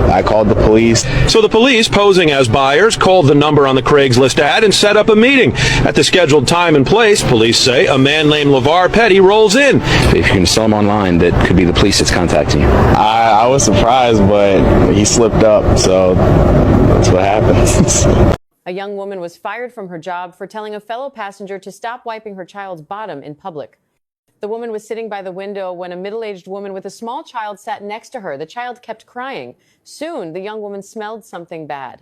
I called the police. So the police, posing as buyers, called the number on the Craigslist ad and set up a meeting. At the scheduled time and place, police say a man named LeVar Petty rolls in. If you can sell them online, that could be the police that's contacting you. I was surprised, but he slipped up, so that's what happens. A young woman was fired from her job for telling a fellow passenger to stop wiping her child's bottom in public. The woman was sitting by the window when a middle-aged woman with a small child sat next to her. The child kept crying. Soon, the young woman smelled something bad.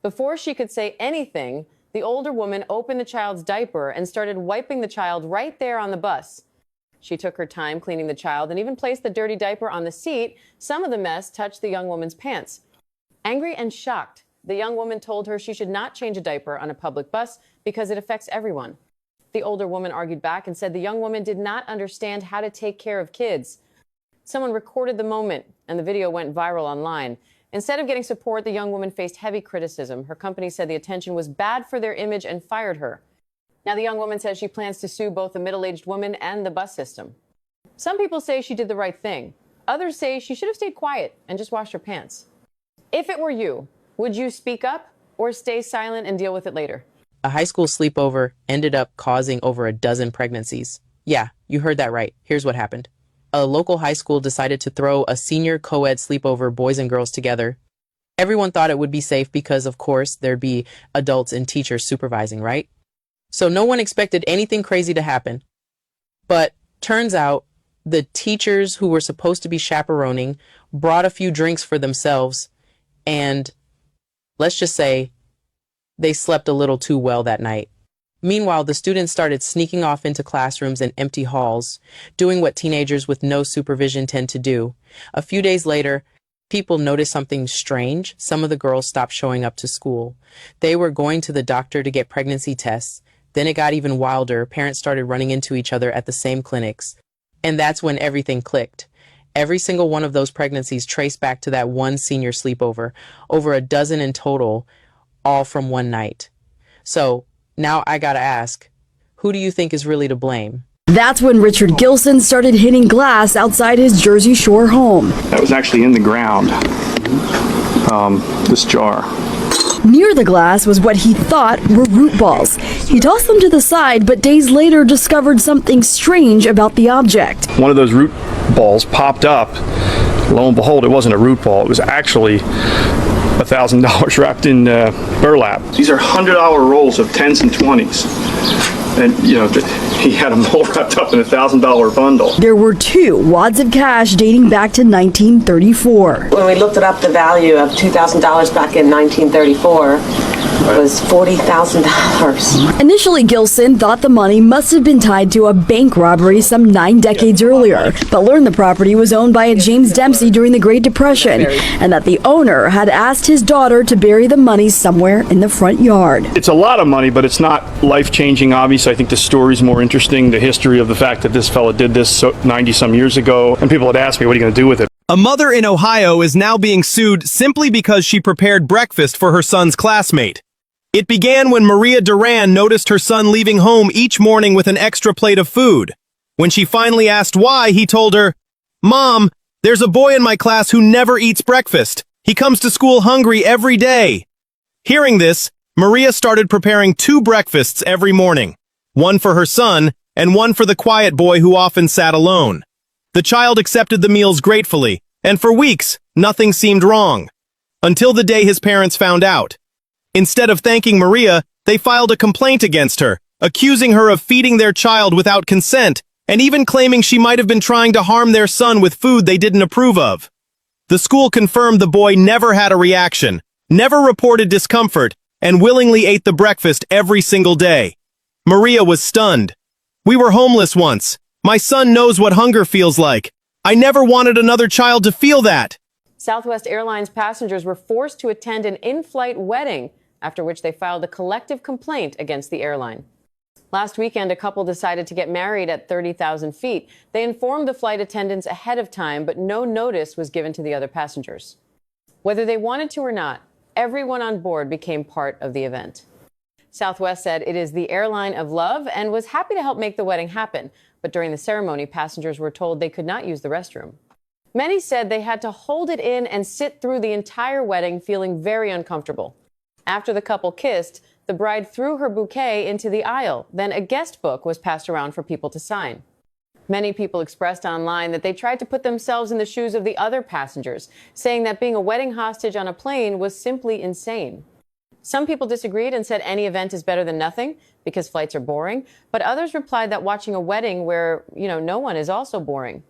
Before she could say anything, the older woman opened the child's diaper and started wiping the child right there on the bus. She took her time cleaning the child and even placed the dirty diaper on the seat. Some of the mess touched the young woman's pants. Angry and shocked, the young woman told her she should not change a diaper on a public bus because it affects everyone. The older woman argued back and said the young woman did not understand how to take care of kids. Someone recorded the moment, and the video went viral online. Instead of getting support, the young woman faced heavy criticism. Her company said the attention was bad for their image and fired her. Now, the young woman says she plans to sue both the middle-aged woman and the bus system. Some people say she did the right thing. Others say she should have stayed quiet and just washed her pants. If it were you, would you speak up or stay silent and deal with it later? A high school sleepover ended up causing over a dozen pregnancies. Yeah, you heard that right. Here's what happened. A local high school decided to throw a senior co-ed sleepover, boys and girls together. Everyone thought it would be safe because, of course, there'd be adults and teachers supervising, right? So no one expected anything crazy to happen. But turns out the teachers who were supposed to be chaperoning brought a few drinks for themselves, and let's just say they slept a little too well that night. Meanwhile, the students started sneaking off into classrooms and empty halls, doing what teenagers with no supervision tend to do. A few days later, people noticed something strange. Some of the girls stopped showing up to school. They were going to the doctor to get pregnancy tests. Then it got even wilder. Parents started running into each other at the same clinics. And that's when everything clicked. Every single one of those pregnancies traced back to that one senior sleepover, over a dozen in total, all from one night. So now I gotta ask, who do you think is really to blame? That's when Richard Gilson started hitting glass outside his Jersey Shore home. That was actually in the ground, this jar. Near the glass was what he thought were root balls. He tossed them to the side, but days later discovered something strange about the object. One of those root balls popped up. Lo and behold, it wasn't a root ball. It was actually $1,000 wrapped in burlap. These are $100 rolls of 10s and 20s. And, you know, he had them all wrapped up in a $1,000 bundle. There were 2 wads of cash dating back to 1934. When we looked it up, the value of $2,000 back in 1934 was $40,000. Initially, Gilson thought the money must have been tied to a bank robbery some 9 decades earlier, but learned the property was owned by a James Dempsey during the Great Depression, and that the owner had asked his daughter to bury the money somewhere in the front yard. It's a lot of money, but it's not life-changing, obviously. I think the story's more interesting, the history of the fact that this fella did this 90-some years ago, and people had asked me, what are you going to do with it? A mother in Ohio is now being sued simply because she prepared breakfast for her son's classmate. It began when Maria Duran noticed her son leaving home each morning with an extra plate of food. When she finally asked why, he told her, "Mom, there's a boy in my class who never eats breakfast. He comes to school hungry every day." Hearing this, Maria started preparing 2 breakfasts every morning, one for her son and one for the quiet boy who often sat alone. The child accepted the meals gratefully, and for weeks, nothing seemed wrong. Until the day his parents found out. Instead of thanking Maria, they filed a complaint against her, accusing her of feeding their child without consent, and even claiming she might have been trying to harm their son with food they didn't approve of. The school confirmed the boy never had a reaction, never reported discomfort, and willingly ate the breakfast every single day. Maria was stunned. "We were homeless once. My son knows what hunger feels like. I never wanted another child to feel that." Southwest Airlines passengers were forced to attend an in-flight wedding, after which they filed a collective complaint against the airline. Last weekend, a couple decided to get married at 30,000 feet. They informed the flight attendants ahead of time, but no notice was given to the other passengers. Whether they wanted to or not, everyone on board became part of the event. Southwest said it is the airline of love and was happy to help make the wedding happen. But during the ceremony, passengers were told they could not use the restroom. Many said they had to hold it in and sit through the entire wedding, feeling very uncomfortable. After the couple kissed, the bride threw her bouquet into the aisle. Then a guest book was passed around for people to sign. Many people expressed online that they tried to put themselves in the shoes of the other passengers, saying that being a wedding hostage on a plane was simply insane. Some people disagreed and said any event is better than nothing because flights are boring, but others replied that watching a wedding where, no one is also boring.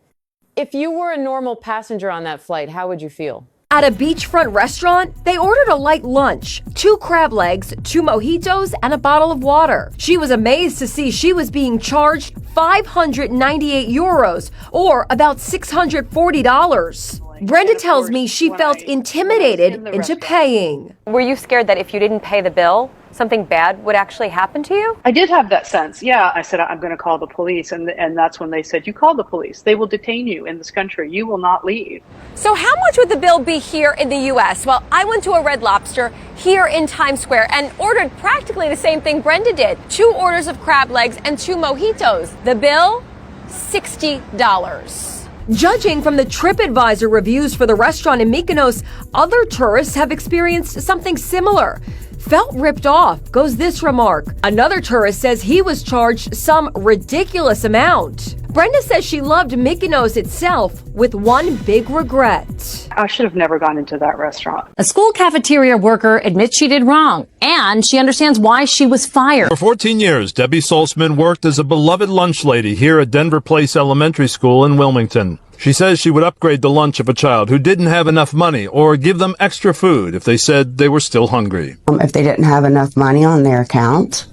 If you were a normal passenger on that flight, how would you feel? At a beachfront restaurant, they ordered a light lunch, 2 crab legs, 2 mojitos, and a bottle of water. She was amazed to see she was being charged 598 euros, or about $640. Brenda tells me she felt intimidated into paying. Were you scared that if you didn't pay the bill, something bad would actually happen to you? I did have that sense. Yeah, I said, I'm going to call the police. And that's when they said, you call the police. They will detain you in this country. You will not leave. So how much would the bill be here in the U.S.? Well, I went to a Red Lobster here in Times Square and ordered practically the same thing Brenda did. 2 orders of crab legs and 2 mojitos. The bill, $60. Judging from the TripAdvisor reviews for the restaurant in Mykonos, other tourists have experienced something similar. Felt ripped off, goes this remark. Another tourist says he was charged some ridiculous amount. Brenda says she loved Mykonos itself with one big regret. I should have never gone into that restaurant. A school cafeteria worker admits she did wrong, and she understands why she was fired. For 14 years, Debbie Solzman worked as a beloved lunch lady here at Denver Place Elementary School in Wilmington. She says she would upgrade the lunch of a child who didn't have enough money or give them extra food if they said they were still hungry. If they didn't have enough money on their account,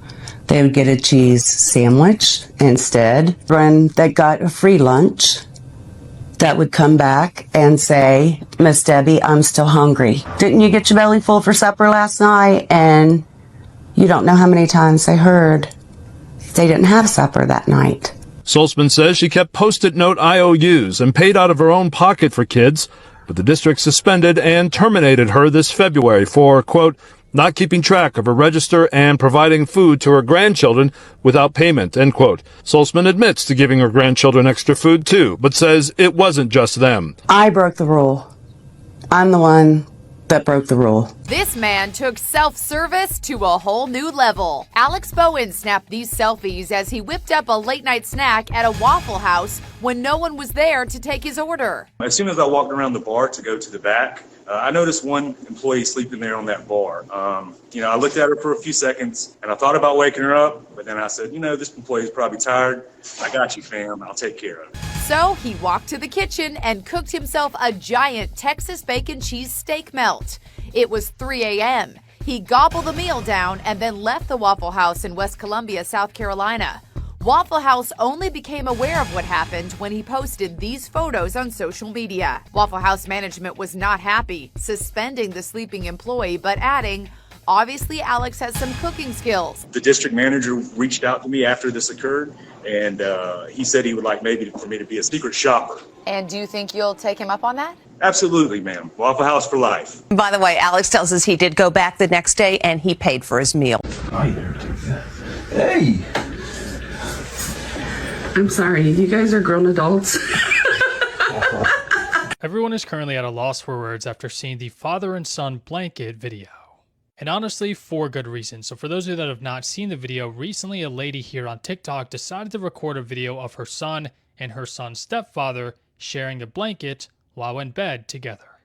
they would get a cheese sandwich instead. When they got a free lunch, that would come back and say, Miss Debbie, I'm still hungry. Didn't you get your belly full for supper last night? And you don't know how many times they heard they didn't have supper that night. Solzman says she kept Post-it note IOUs and paid out of her own pocket for kids, but the district suspended and terminated her this February for, quote, not keeping track of her register and providing food to her grandchildren without payment, end quote. Solzman admits to giving her grandchildren extra food too, but says it wasn't just them. I broke the rule. I'm the one that broke the rule. This man took self-service to a whole new level. Alex Bowen snapped these selfies as he whipped up a late-night snack at a Waffle House when no one was there to take his order. As soon as I walked around the bar to go to the back, I noticed one employee sleeping there on that bar. I looked at her for a few seconds, and I thought about waking her up, but then I said, this employee's probably tired. I got you, fam. I'll take care of it. So he walked to the kitchen and cooked himself a giant Texas bacon cheese steak melt. It was 3 a.m. He gobbled the meal down and then left the Waffle House in West Columbia, South Carolina. Waffle House only became aware of what happened when he posted these photos on social media. Waffle House management was not happy, suspending the sleeping employee, but adding, obviously Alex has some cooking skills. The district manager reached out to me after this occurred, and he said he would like maybe for me to be a secret shopper. And do you think you'll take him up on that? Absolutely, ma'am. Waffle House for life. By the way, Alex tells us he did go back the next day and he paid for his meal. Hey! I'm sorry, you guys are grown adults. Everyone is currently at a loss for words after seeing the father and son blanket video. And honestly, for good reason. So for those of you that have not seen the video, recently a lady here on TikTok decided to record a video of her son and her son's stepfather sharing the blanket while in bed together.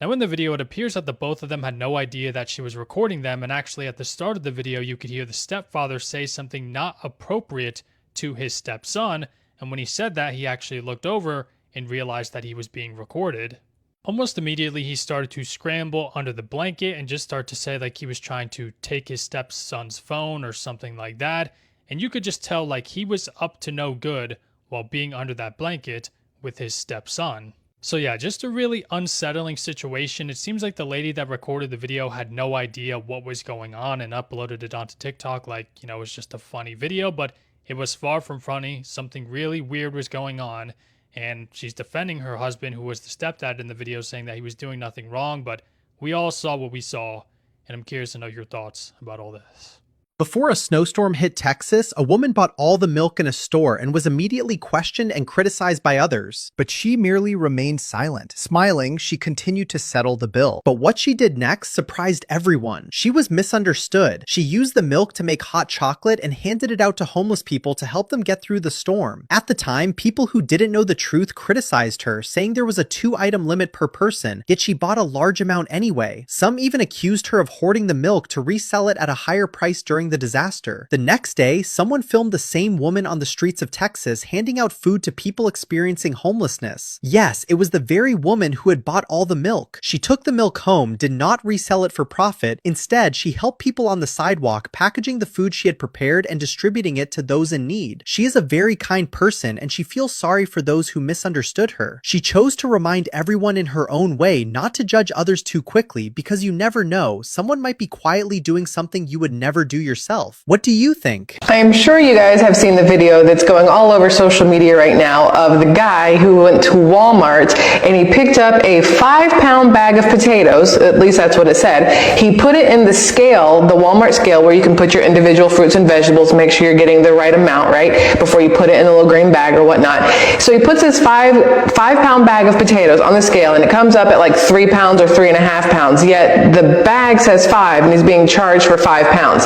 Now in the video, it appears that the both of them had no idea that she was recording them, and actually at the start of the video, you could hear the stepfather say something not appropriate to his stepson, and when he said that, he actually looked over and realized that he was being recorded. Almost immediately, he started to scramble under the blanket and just start to say like he was trying to take his stepson's phone or something like that, and you could just tell like he was up to no good while being under that blanket with his stepson. So yeah, just a really unsettling situation. It seems like the lady that recorded the video had no idea what was going on and uploaded it onto TikTok like, it was just a funny video, but it was far from funny. Something really weird was going on, and she's defending her husband, who was the stepdad in the video, saying that he was doing nothing wrong, but we all saw what we saw, and I'm curious to know your thoughts about all this. Before a snowstorm hit Texas, a woman bought all the milk in a store and was immediately questioned and criticized by others. But she merely remained silent. Smiling, she continued to settle the bill. But what she did next surprised everyone. She was misunderstood. She used the milk to make hot chocolate and handed it out to homeless people to help them get through the storm. At the time, people who didn't know the truth criticized her, saying there was a 2-item limit per person, yet she bought a large amount anyway. Some even accused her of hoarding the milk to resell it at a higher price during the disaster. The next day, someone filmed the same woman on the streets of Texas handing out food to people experiencing homelessness. Yes, it was the very woman who had bought all the milk. She took the milk home, did not resell it for profit. Instead, she helped people on the sidewalk, packaging the food she had prepared and distributing it to those in need. She is a very kind person, and she feels sorry for those who misunderstood her. She chose to remind everyone in her own way not to judge others too quickly, because you never know, someone might be quietly doing something you would never do yourself. What do you think? I'm sure you guys have seen the video that's going all over social media right now of the guy who went to Walmart and he picked up a 5-pound bag of potatoes, at least that's what it said. He put it in the scale, the Walmart scale, where you can put your individual fruits and vegetables, make sure you're getting the right amount, right, before you put it in a little green bag or whatnot. So he puts his 5-pound bag of potatoes on the scale and it comes up at like 3 pounds or 3.5 pounds, yet the bag says 5 and he's being charged for 5 pounds.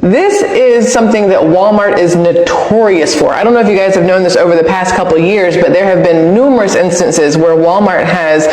This is something that Walmart is notorious for. I don't know if you guys have known this over the past couple of years, but there have been numerous instances where Walmart has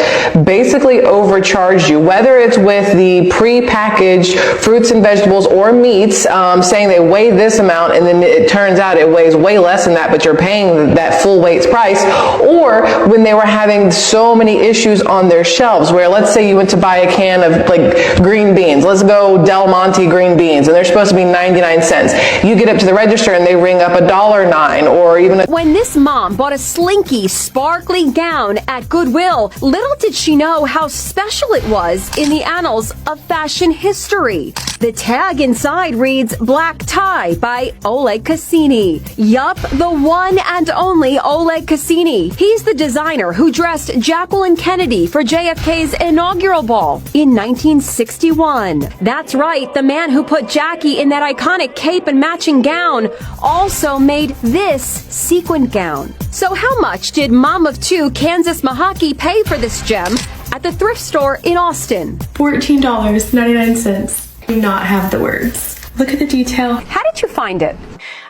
basically overcharged you, whether it's with the pre-packaged fruits and vegetables or meats, saying they weigh this amount and then it turns out it weighs way less than that, but you're paying that full weight's price, or when they were having so many issues on their shelves where, let's say you went to buy a can of like green beans, let's go Del Monte green beans, and they're supposed to be 99 cents. You get up to the register and they ring up $1.09 or even When this mom bought a slinky, sparkly gown at Goodwill, little did she know how special it was in the annals of fashion history. The tag inside reads Black Tie by Oleg Cassini. Yup, the one and only Oleg Cassini. He's the designer who dressed Jacqueline Kennedy for JFK's inaugural ball in 1961. That's right, the man who put Jackie in that iconic cape and matching gown also made this sequined gown. So how much did mom of two Kansas Mahaki pay for this gem at the thrift store in Austin? $14.99. Do not have the words. Look at the detail. How did you find it?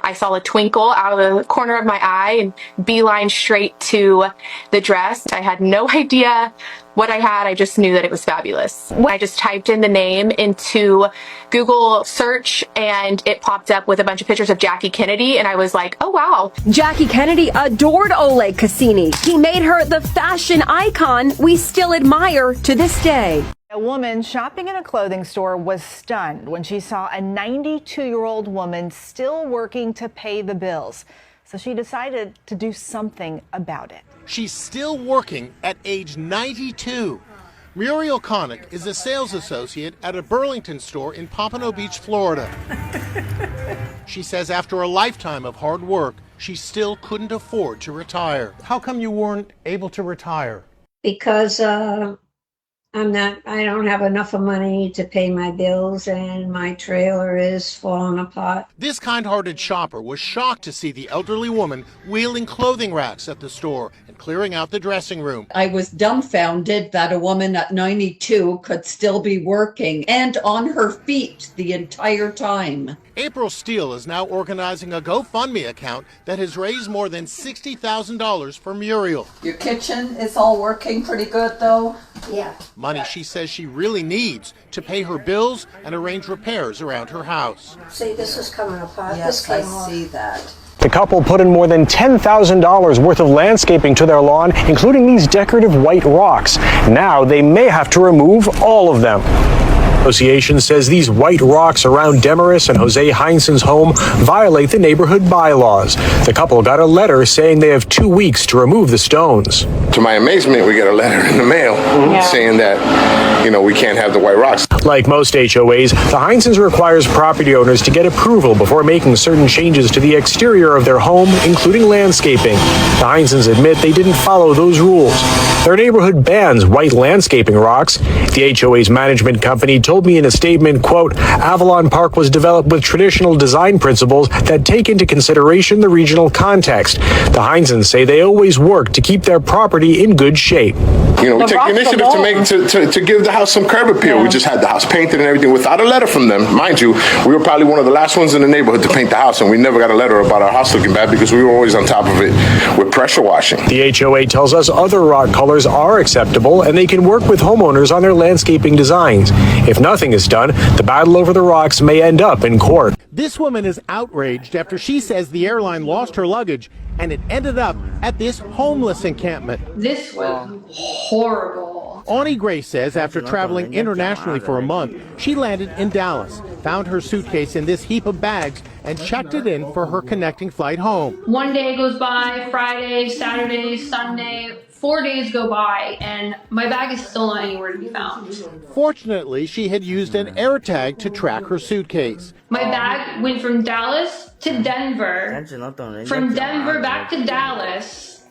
I saw a twinkle out of the corner of my eye and beeline straight to the dress. I had no idea what I had. I just knew that it was fabulous. I just typed in the name into Google search and it popped up with a bunch of pictures of Jackie Kennedy and I was like, oh wow. Jackie Kennedy adored Oleg Cassini. He made her the fashion icon we still admire to this day. A woman shopping in a clothing store was stunned when she saw a 92-year-old woman still working to pay the bills. So she decided to do something about it. She's still working at age 92. Muriel Connick is a sales associate at a Burlington store in Pompano Beach, Florida. She says after a lifetime of hard work, she still couldn't afford to retire. How come you weren't able to retire? Because I don't have enough of money to pay my bills and my trailer is falling apart. This kind-hearted shopper was shocked to see the elderly woman wheeling clothing racks at the store and clearing out the dressing room. I was dumbfounded that a woman at 92 could still be working and on her feet the entire time. April Steele is now organizing a GoFundMe account that has raised more than $60,000 for Muriel. Your kitchen is all working pretty good though? Yeah. Money she says she really needs to pay her bills and arrange repairs around her house. See, this is coming apart. Yes, I see that. The couple put in more than $10,000 worth of landscaping to their lawn, including these decorative white rocks. Now they may have to remove all of them. Association says these white rocks around Demarest and Jose Heinzen's home violate the neighborhood bylaws. The couple got a letter saying they have 2 weeks to remove the stones. To my amazement, we get a letter in the mail saying that, we can't have the white rocks. Like most HOAs, the Heinzens requires property owners to get approval before making certain changes to the exterior of their home, including landscaping. The Heinzens admit they didn't follow those rules. Their neighborhood bans white landscaping rocks. The HOA's management company told me in a statement, quote, Avalon Park was developed with traditional design principles that take into consideration the regional context. The Heinzens say they always work to keep their property in good shape. We take the initiative to give the house some curb appeal. We just had the house painted and everything without a letter from them. Mind you, we were probably one of the last ones in the neighborhood to paint the house, and we never got a letter about our house looking bad because we were always on top of it with pressure washing. The HOA tells us other rock colors are acceptable, and they can work with homeowners on their landscaping designs. If nothing is done, the battle over the rocks may end up in court. This woman is outraged after she says the airline lost her luggage and it ended up at this homeless encampment. This was horrible. Ani Gray says after traveling internationally for a month, she landed in Dallas, found her suitcase in this heap of bags, and checked it in for her connecting flight home. One day goes by, Friday, Saturday, Sunday, 4 days go by, and my bag is still not anywhere to be found. Fortunately, she had used an AirTag to track her suitcase. My bag went from Dallas to Denver, from Denver back to Dallas,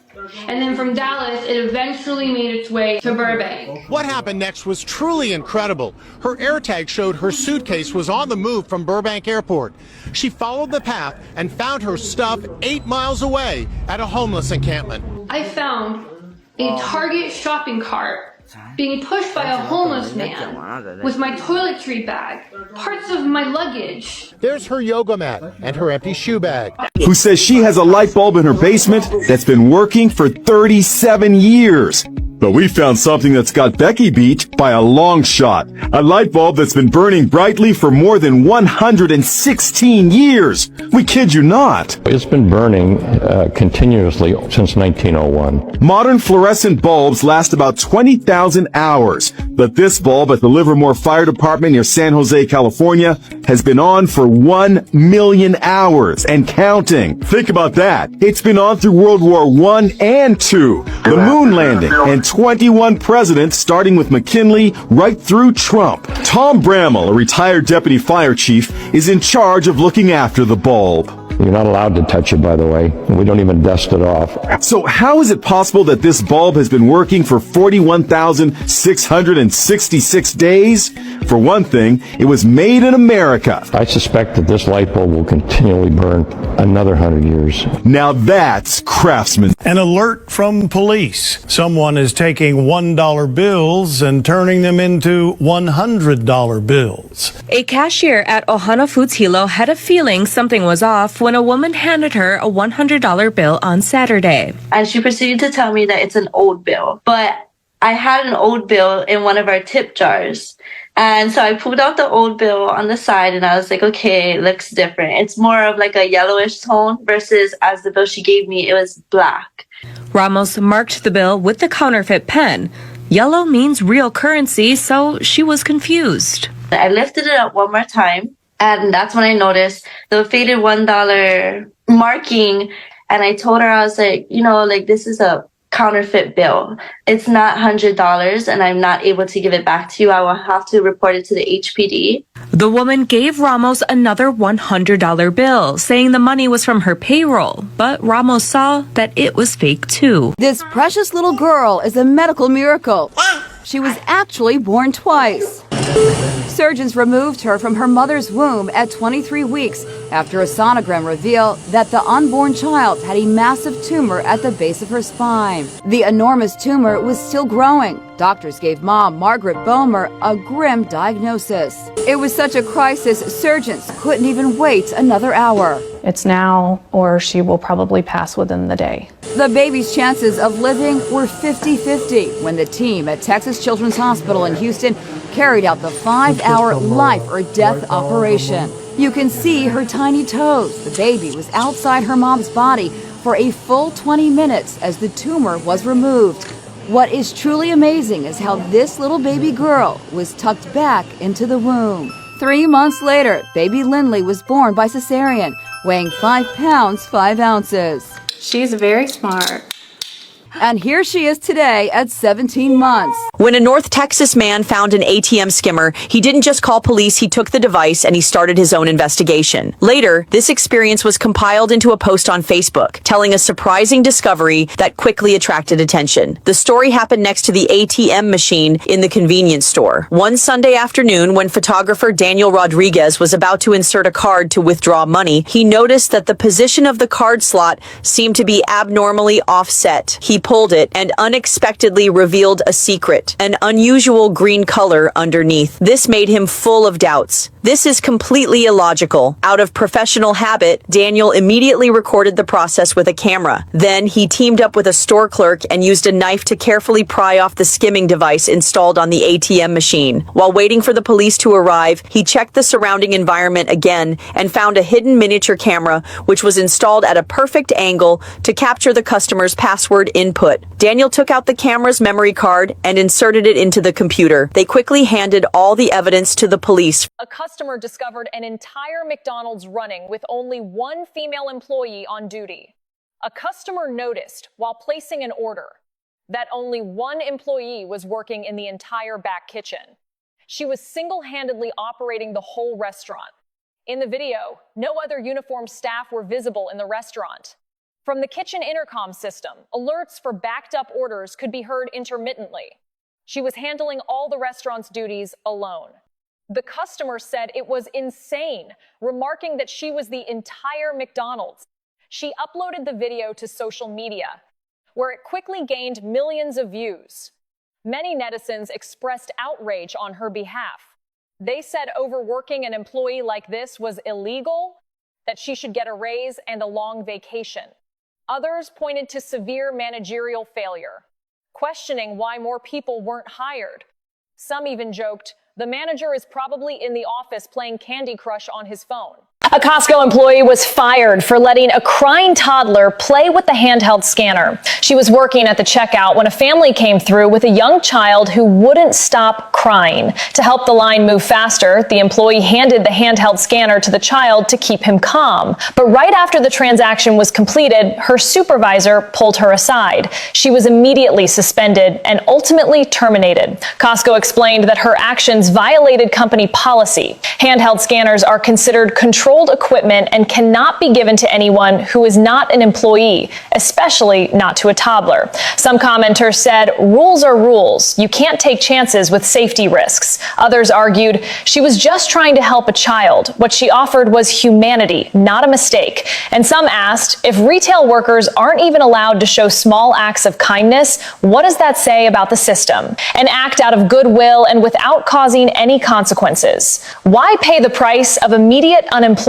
and then from Dallas, it eventually made its way to Burbank. What happened next was truly incredible. Her AirTag showed her suitcase was on the move from Burbank Airport. She followed the path and found her stuff 8 miles away at a homeless encampment. I found a Target shopping cart being pushed by a homeless man with my toiletry bag, parts of my luggage. There's her yoga mat and her empty shoe bag. Who says she has a light bulb in her basement that's been working for 37 years. But we found something that's got Becky beat by a long shot. A light bulb that's been burning brightly for more than 116 years. We kid you not. It's been burning continuously since 1901. Modern fluorescent bulbs last about 20,000 hours. But this bulb at the Livermore Fire Department near San Jose, California, has been on for 1 million hours and counting. Think about that. It's been on through World War I and II, the moon landing, and 21 presidents, starting with McKinley right through Trump. Tom Bramall, a retired deputy fire chief, is in charge of looking after the bulb. You're not allowed to touch it, by the way. We don't even dust it off. So how is it possible that this bulb has been working for 41,666 days? For one thing, it was made in America. I suspect that this light bulb will continually burn another 100 years. Now that's craftsmanship. An alert from police. Someone is taking $1 bills and turning them into $100 bills. A cashier at Ohana Foods Hilo had a feeling something was off when a woman handed her a $100 bill on Saturday. And she proceeded to tell me that it's an old bill. But I had an old bill in one of our tip jars. And so I pulled out the old bill on the side and I was like, okay, it looks different. It's more of like a yellowish tone versus as the bill she gave me, it was black. Ramos marked the bill with the counterfeit pen. Yellow means real currency, so she was confused. I lifted it up one more time. And that's when I noticed the faded $1 marking. And I told her, I was like, this is a counterfeit bill. It's not $100 and I'm not able to give it back to you. I will have to report it to the HPD. The woman gave Ramos another $100 bill, saying the money was from her payroll. But Ramos saw that it was fake too. This precious little girl is a medical miracle. She was actually born twice. Surgeons removed her from her mother's womb at 23 weeks after a sonogram revealed that the unborn child had a massive tumor at the base of her spine. The enormous tumor was still growing. Doctors gave mom, Margaret Bomer, a grim diagnosis. It was such a crisis, surgeons couldn't even wait another hour. It's now, or she will probably pass within the day. The baby's chances of living were 50-50 when the team at Texas Children's Hospital in Houston carried out the 5-hour life or death operation. You can see her tiny toes. The baby was outside her mom's body for a full 20 minutes as the tumor was removed. What is truly amazing is how this little baby girl was tucked back into the womb. 3 months later, baby Lindley was born by cesarean, weighing 5 pounds, 5 ounces. She's very smart. And here she is today at 17 months. When a North Texas man found an ATM skimmer, he didn't just call police, he took the device and he started his own investigation. Later, this experience was compiled into a post on Facebook, telling a surprising discovery that quickly attracted attention. The story happened next to the ATM machine in the convenience store. One Sunday afternoon, when photographer Daniel Rodriguez was about to insert a card to withdraw money, he noticed that the position of the card slot seemed to be abnormally offset. He pulled it and unexpectedly revealed a secret, an unusual green color underneath. This made him full of doubts. This is completely illogical. Out of professional habit, Daniel immediately recorded the process with a camera. Then he teamed up with a store clerk and used a knife to carefully pry off the skimming device installed on the ATM machine. While waiting for the police to arrive, he checked the surrounding environment again and found a hidden miniature camera, which was installed at a perfect angle to capture the customer's password input. Daniel took out the camera's memory card and inserted it into the computer. They quickly handed all the evidence to the police. A customer discovered an entire McDonald's running with only one female employee on duty. A customer noticed while placing an order that only one employee was working in the entire back kitchen. She was single-handedly operating the whole restaurant. In the video, no other uniformed staff were visible in the restaurant. From the kitchen intercom system, alerts for backed-up orders could be heard intermittently. She was handling all the restaurant's duties alone. The customer said it was insane, remarking that she was the entire McDonald's. She uploaded the video to social media, where it quickly gained millions of views. Many netizens expressed outrage on her behalf. They said overworking an employee like this was illegal, that she should get a raise and a long vacation. Others pointed to severe managerial failure, questioning why more people weren't hired. Some even joked, the manager is probably in the office playing Candy Crush on his phone. A Costco employee was fired for letting a crying toddler play with the handheld scanner. She was working at the checkout when a family came through with a young child who wouldn't stop crying. To help the line move faster, the employee handed the handheld scanner to the child to keep him calm. But right after the transaction was completed, her supervisor pulled her aside. She was immediately suspended and ultimately terminated. Costco explained that her actions violated company policy. Handheld scanners are considered controlled equipment and cannot be given to anyone who is not an employee, especially not to a toddler. Some commenters said, rules are rules. You can't take chances with safety risks. Others argued she was just trying to help a child. What she offered was humanity, not a mistake. And some asked, if retail workers aren't even allowed to show small acts of kindness, what does that say about the system? An act out of goodwill and without causing any consequences. Why pay the price of immediate unemployment?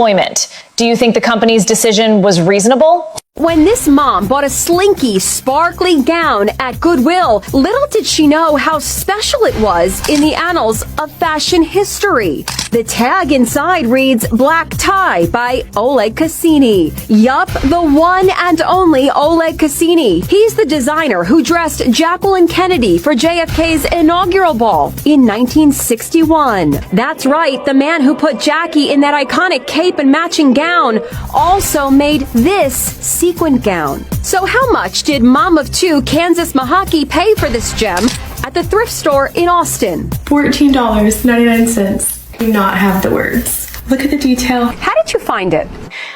Do you think the company's decision was reasonable? When this mom bought a slinky, sparkly gown at Goodwill, little did she know how special it was in the annals of fashion history. The tag inside reads Black Tie by Oleg Cassini. Yup, the one and only Oleg Cassini. He's the designer who dressed Jacqueline Kennedy for JFK's inaugural ball in 1961. That's right, the man who put Jackie in that iconic cape and matching gown also made this sequin gown. So how much did Mom of Two Kansas Mahaki pay for this gem at the thrift store in Austin? $14.99. Do not have the words. Look at the detail. How did you find it?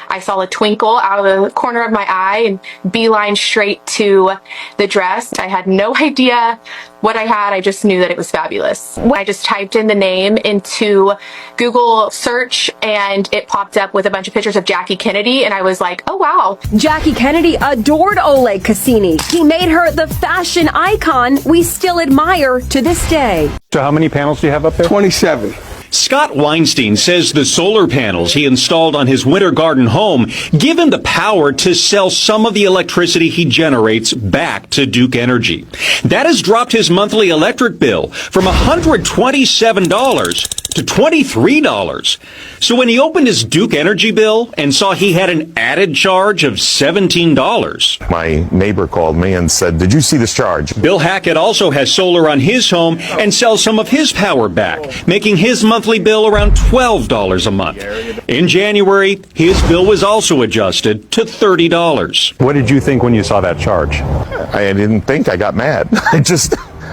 I saw a twinkle out of the corner of my eye and beeline straight to the dress. I had no idea what I had. I just knew that it was fabulous. I just typed in the name into Google search and it popped up with a bunch of pictures of Jackie Kennedy and I was like, oh wow. Jackie Kennedy adored Oleg Cassini. He made her the fashion icon we still admire to this day. So how many panels do you have up there? 27. Scott Weinstein says the solar panels he installed on his Winter Garden home give him the power to sell some of the electricity he generates back to Duke Energy. That has dropped his monthly electric bill from $127 to $23. So when he opened his Duke Energy bill and saw he had an added charge of $17. My neighbor called me and said, "Did you see this charge?" Bill Hackett also has solar on his home and sells some of his power back, making his monthly bill around $12 a month. In January, his bill was also adjusted to $30. What did you think when you saw that charge? I didn't think. I got mad.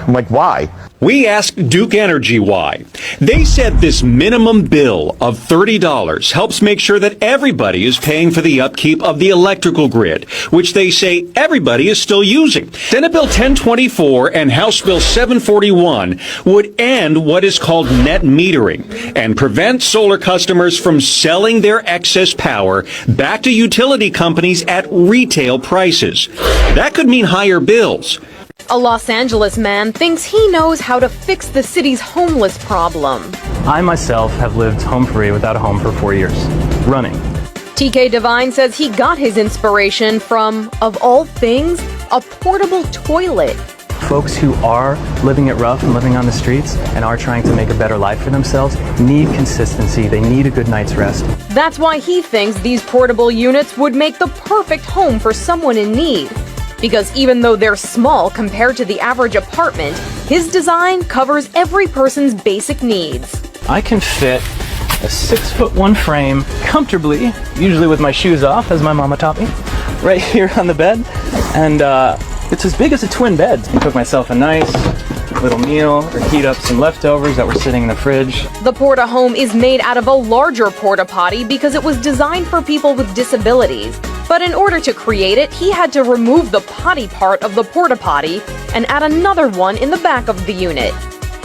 I'm like, why? We asked Duke Energy why. They said this minimum bill of $30 helps make sure that everybody is paying for the upkeep of the electrical grid, which they say everybody is still using. Senate Bill 1024 and House Bill 741 would end what is called net metering and prevent solar customers from selling their excess power back to utility companies at retail prices. That could mean higher bills. A Los Angeles man thinks he knows how to fix the city's homeless problem. I myself have lived home free without a home for 4 years, running. TK Devine says he got his inspiration from, of all things, a portable toilet. Folks who are living it rough and living on the streets and are trying to make a better life for themselves need consistency. They need a good night's rest. That's why he thinks these portable units would make the perfect home for someone in need. Because even though they're small compared to the average apartment, his design covers every person's basic needs. I can fit a 6'1" frame comfortably, usually with my shoes off, as my mama taught me, right here on the bed. And it's as big as a twin bed. I cook myself a nice little meal or heat up some leftovers that were sitting in the fridge. The Porta Home is made out of a larger porta potty because it was designed for people with disabilities. But in order to create it, he had to remove the potty part of the porta potty and add another one in the back of the unit.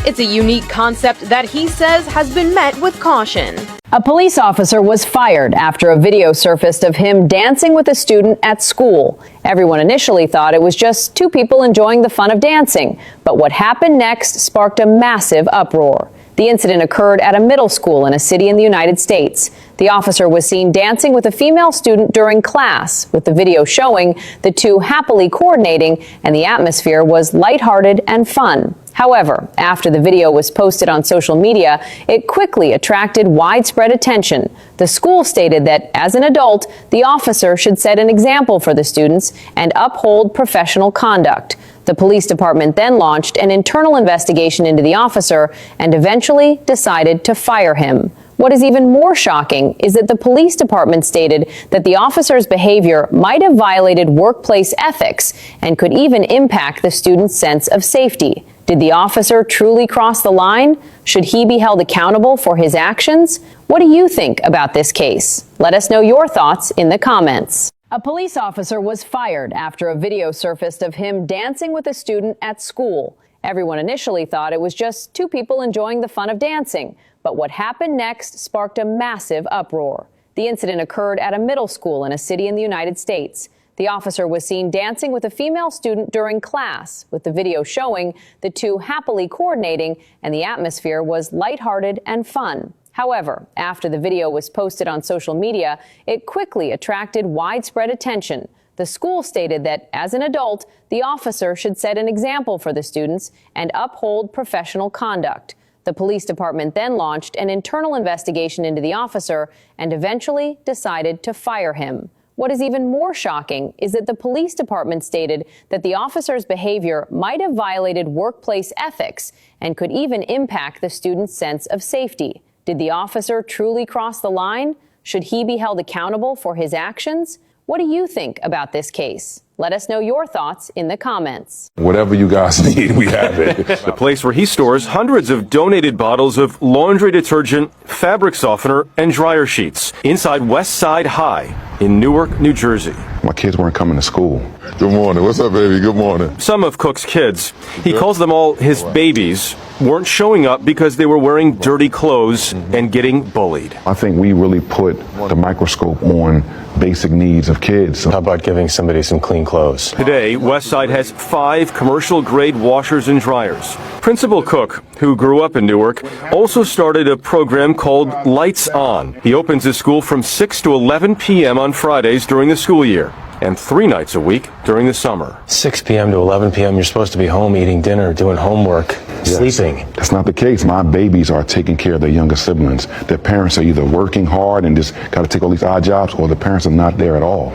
It's a unique concept that he says has been met with caution. A police officer was fired after a video surfaced of him dancing with a student at school. Everyone initially thought it was just two people enjoying the fun of dancing, but what happened next sparked a massive uproar. The incident occurred at a middle school in a city in the United States. The officer was seen dancing with a female student during class, with the video showing the two happily coordinating, and the atmosphere was lighthearted and fun. However, after the video was posted on social media, it quickly attracted widespread attention. The school stated that, as an adult, the officer should set an example for the students and uphold professional conduct. The police department then launched an internal investigation into the officer and eventually decided to fire him. What is even more shocking is that the police department stated that the officer's behavior might have violated workplace ethics and could even impact the student's sense of safety. Did the officer truly cross the line? Should he be held accountable for his actions? What do you think about this case? Let us know your thoughts in the comments. A police officer was fired after a video surfaced of him dancing with a student at school. Everyone initially thought it was just two people enjoying the fun of dancing, but what happened next sparked a massive uproar. The incident occurred at a middle school in a city in the United States. The officer was seen dancing with a female student during class, with the video showing the two happily coordinating, and the atmosphere was lighthearted and fun. However, after the video was posted on social media, it quickly attracted widespread attention. The school stated that, as an adult, the officer should set an example for the students and uphold professional conduct. The police department then launched an internal investigation into the officer and eventually decided to fire him. What is even more shocking is that the police department stated that the officer's behavior might have violated workplace ethics and could even impact the student's sense of safety. Did the officer truly cross the line? Should he be held accountable for his actions? What do you think about this case? Let us know your thoughts in the comments. Whatever you guys need, we have it. The place where he stores hundreds of donated bottles of laundry detergent, fabric softener, and dryer sheets inside West Side High in Newark, New Jersey. My kids weren't coming to school. Good morning. What's up, baby? Good morning. Some of Cook's kids, he calls them all his babies, weren't showing up because they were wearing dirty clothes and getting bullied. I think we really put the microscope on basic needs of kids. How about giving somebody some clean clothes? Today, Westside has 5 commercial-grade washers and dryers. Principal Cook, who grew up in Newark, also started a program called Lights On. He opens his school from 6 to 11 p.m. on Fridays during the school year, and 3 nights a week during the summer. 6 p.m. to 11 p.m., you're supposed to be home eating dinner, doing homework. sleeping. That's not the case. My babies are taking care of their younger siblings. Their parents are either working hard and just got to take all these odd jobs, or the parents are not there at all.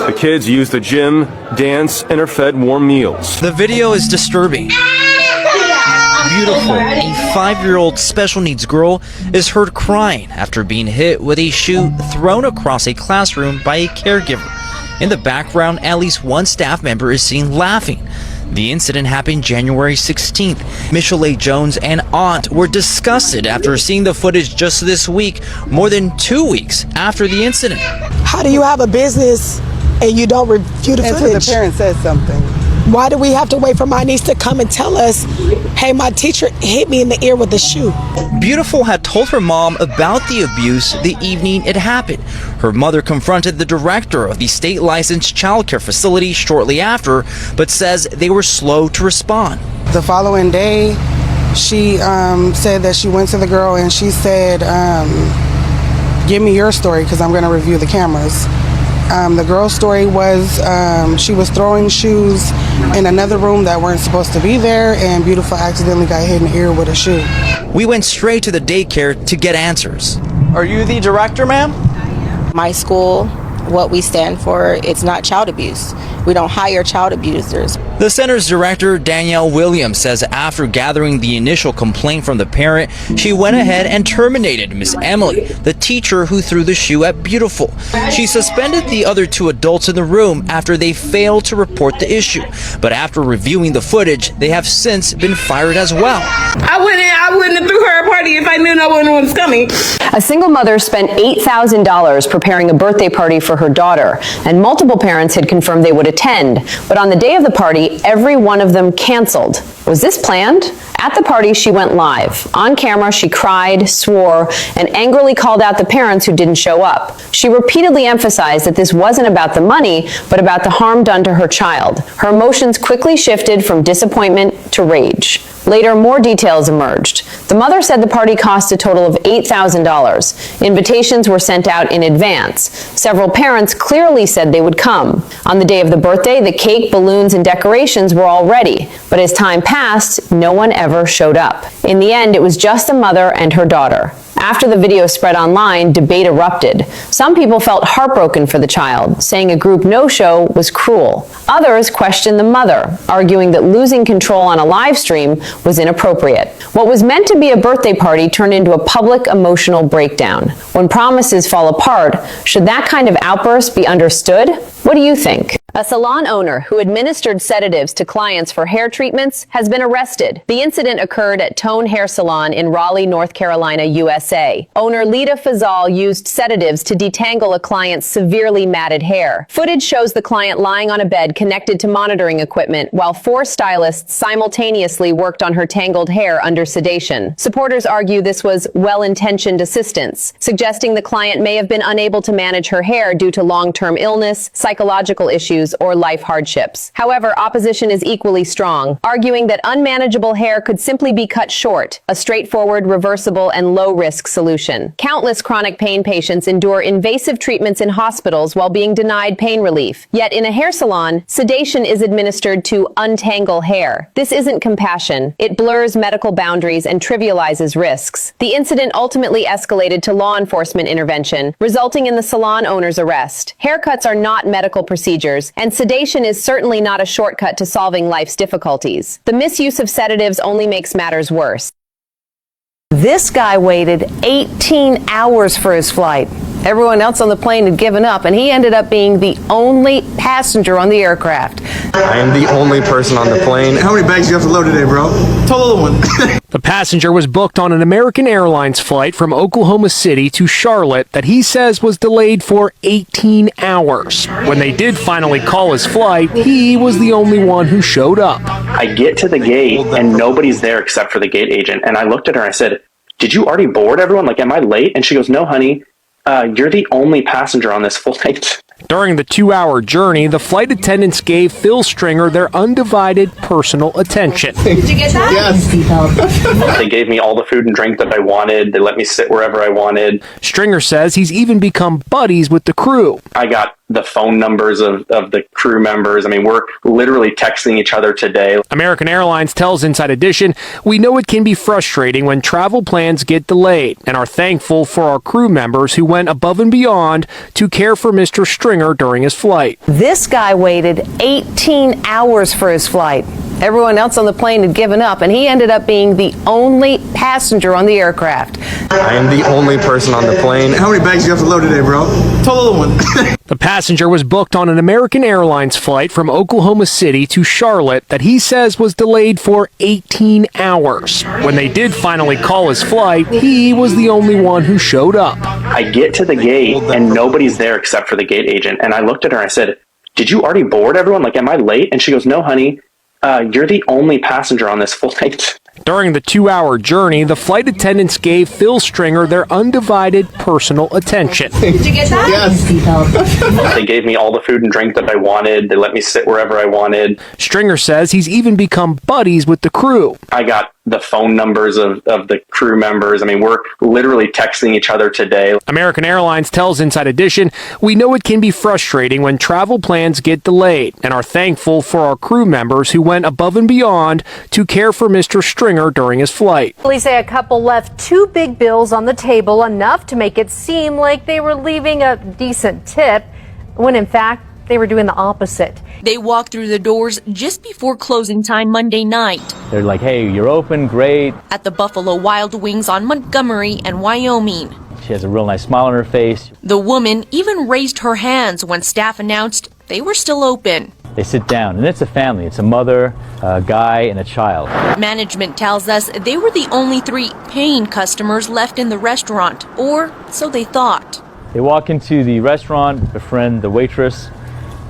The kids use the gym, dance, and are fed warm meals. The video is disturbing. Beautiful. A 5-year-old special needs girl is heard crying after being hit with a shoe thrown across a classroom by a caregiver. In the background, at least one staff member is seen laughing. The incident happened January 16th. Michelle Jones and aunt were disgusted after seeing the footage just this week, more than 2 weeks after the incident. How do you have a business and you don't review the footage? Until the parent says something. Why do we have to wait for my niece to come and tell us, hey, my teacher hit me in the ear with a shoe? Beautiful had told her mom about the abuse the evening it happened. Her mother confronted the director of the state licensed childcare facility shortly after, but says they were slow to respond. The following day, she said that she went to the girl and she said, give me your story because I'm going to review the cameras. The girl's story was she was throwing shoes in another room that weren't supposed to be there, and Beautiful accidentally got hit in the ear with a shoe. We went straight to the daycare to get answers. Are you the director, ma'am? My school, what we stand for, it's not child abuse. We don't hire child abusers. The center's director, Danielle Williams, says after gathering the initial complaint from the parent, she went ahead and terminated Miss Emily, the teacher who threw the shoe at Beautiful. She suspended the other 2 adults in the room after they failed to report the issue. But after reviewing the footage, they have since been fired as well. I wouldn't have threw her a party if I knew no one was coming. A single mother spent $8,000 preparing a birthday party for her daughter, and multiple parents had confirmed they would attend. But on the day of the party, every one of them canceled. Was this planned? At the party, she went live. On camera, she cried, swore, and angrily called out the parents who didn't show up. She repeatedly emphasized that this wasn't about the money, but about the harm done to her child. Her emotions quickly shifted from disappointment to rage. Later, more details emerged. The mother said the party cost a total of $8,000. Invitations were sent out in advance. Several parents clearly said they would come. On the day of the birthday, the cake, balloons, and decorations were all ready. But as time passed, no one ever showed up. In the end, it was just the mother and her daughter. After the video spread online, debate erupted. Some people felt heartbroken for the child, saying a group no-show was cruel. Others questioned the mother, arguing that losing control on a live stream was inappropriate. What was meant to be a birthday party turned into a public emotional breakdown. When promises fall apart, should that kind of outburst be understood? What do you think? A salon owner who administered sedatives to clients for hair treatments has been arrested. The incident occurred at Tone Hair Salon in Raleigh, North Carolina, USA. Owner Lita Fazal used sedatives to detangle a client's severely matted hair. Footage shows the client lying on a bed connected to monitoring equipment while 4 stylists simultaneously worked on her tangled hair under sedation. Supporters argue this was well-intentioned assistance, suggesting the client may have been unable to manage her hair due to long-term illness, psychological issues, or life hardships. However, opposition is equally strong, arguing that unmanageable hair could simply be cut short, a straightforward, reversible, and low-risk solution. Countless chronic pain patients endure invasive treatments in hospitals while being denied pain relief. Yet in a hair salon, sedation is administered to untangle hair. This isn't compassion. It blurs medical boundaries and trivializes risks. The incident ultimately escalated to law enforcement intervention, resulting in the salon owner's arrest. Haircuts are not medical procedures, and sedation is certainly not a shortcut to solving life's difficulties. The misuse of sedatives only makes matters worse. This guy waited 18 hours for his flight. Everyone else on the plane had given up, and he ended up being the only passenger on the aircraft. I am the only person on the plane. How many bags do you have to load today, bro? Tell the one. The passenger was booked on an American Airlines flight from Oklahoma City to Charlotte that he says was delayed for 18 hours. When they did finally call his flight, he was the only one who showed up. I get to the gate and nobody's there except for the gate agent. And I looked at her and I said, "Did you already board everyone? Like, am I late?" And she goes, "No, honey, you're the only passenger on this flight." During the 2-hour journey, the flight attendants gave Phil Stringer their undivided personal attention. Did you get that? Yes. They gave me all the food and drink that I wanted. They let me sit wherever I wanted. Stringer says he's even become buddies with the crew. I got the phone numbers of the crew members. I mean, we're literally texting each other today. American Airlines tells Inside Edition, we know it can be frustrating when travel plans get delayed and are thankful for our crew members who went above and beyond to care for Mr. Stringer during his flight. This guy waited 18 hours for his flight. Everyone else on the plane had given up, and he ended up being the only passenger on the aircraft. I am the only person on the plane. How many bags do you have to load today, bro? Total of one. The passenger was booked on an American Airlines flight from Oklahoma City to Charlotte that he says was delayed for 18 hours. When they did finally call his flight, he was the only one who showed up. I get to the gate and nobody's there except for the gate agent. And I looked at her and I said, did you already board everyone? Like, am I late? And she goes, no, honey, you're the only passenger on this flight. During the 2-hour journey, the flight attendants gave Phil Stringer their undivided personal attention. Did you get that? Yes. They gave me all the food and drink that I wanted. They let me sit wherever I wanted. Stringer says he's even become buddies with the crew. I got the phone numbers of the crew members. I mean, we're literally texting each other today. American Airlines tells Inside Edition, we know it can be frustrating when travel plans get delayed and are thankful for our crew members who went above and beyond to care for Mr. Stringer during his flight. Police say a couple left 2 big bills on the table, enough to make it seem like they were leaving a decent tip, when in fact, they were doing the opposite. They walked through the doors just before closing time Monday night. They're like, hey, you're open, great. At the Buffalo Wild Wings on Montgomery and Wyoming. She has a real nice smile on her face. The woman even raised her hands when staff announced they were still open. They sit down, and it's a family. It's a mother, a guy, and a child. Management tells us they were the only 3 paying customers left in the restaurant, or so they thought. They walk into the restaurant, befriend the waitress.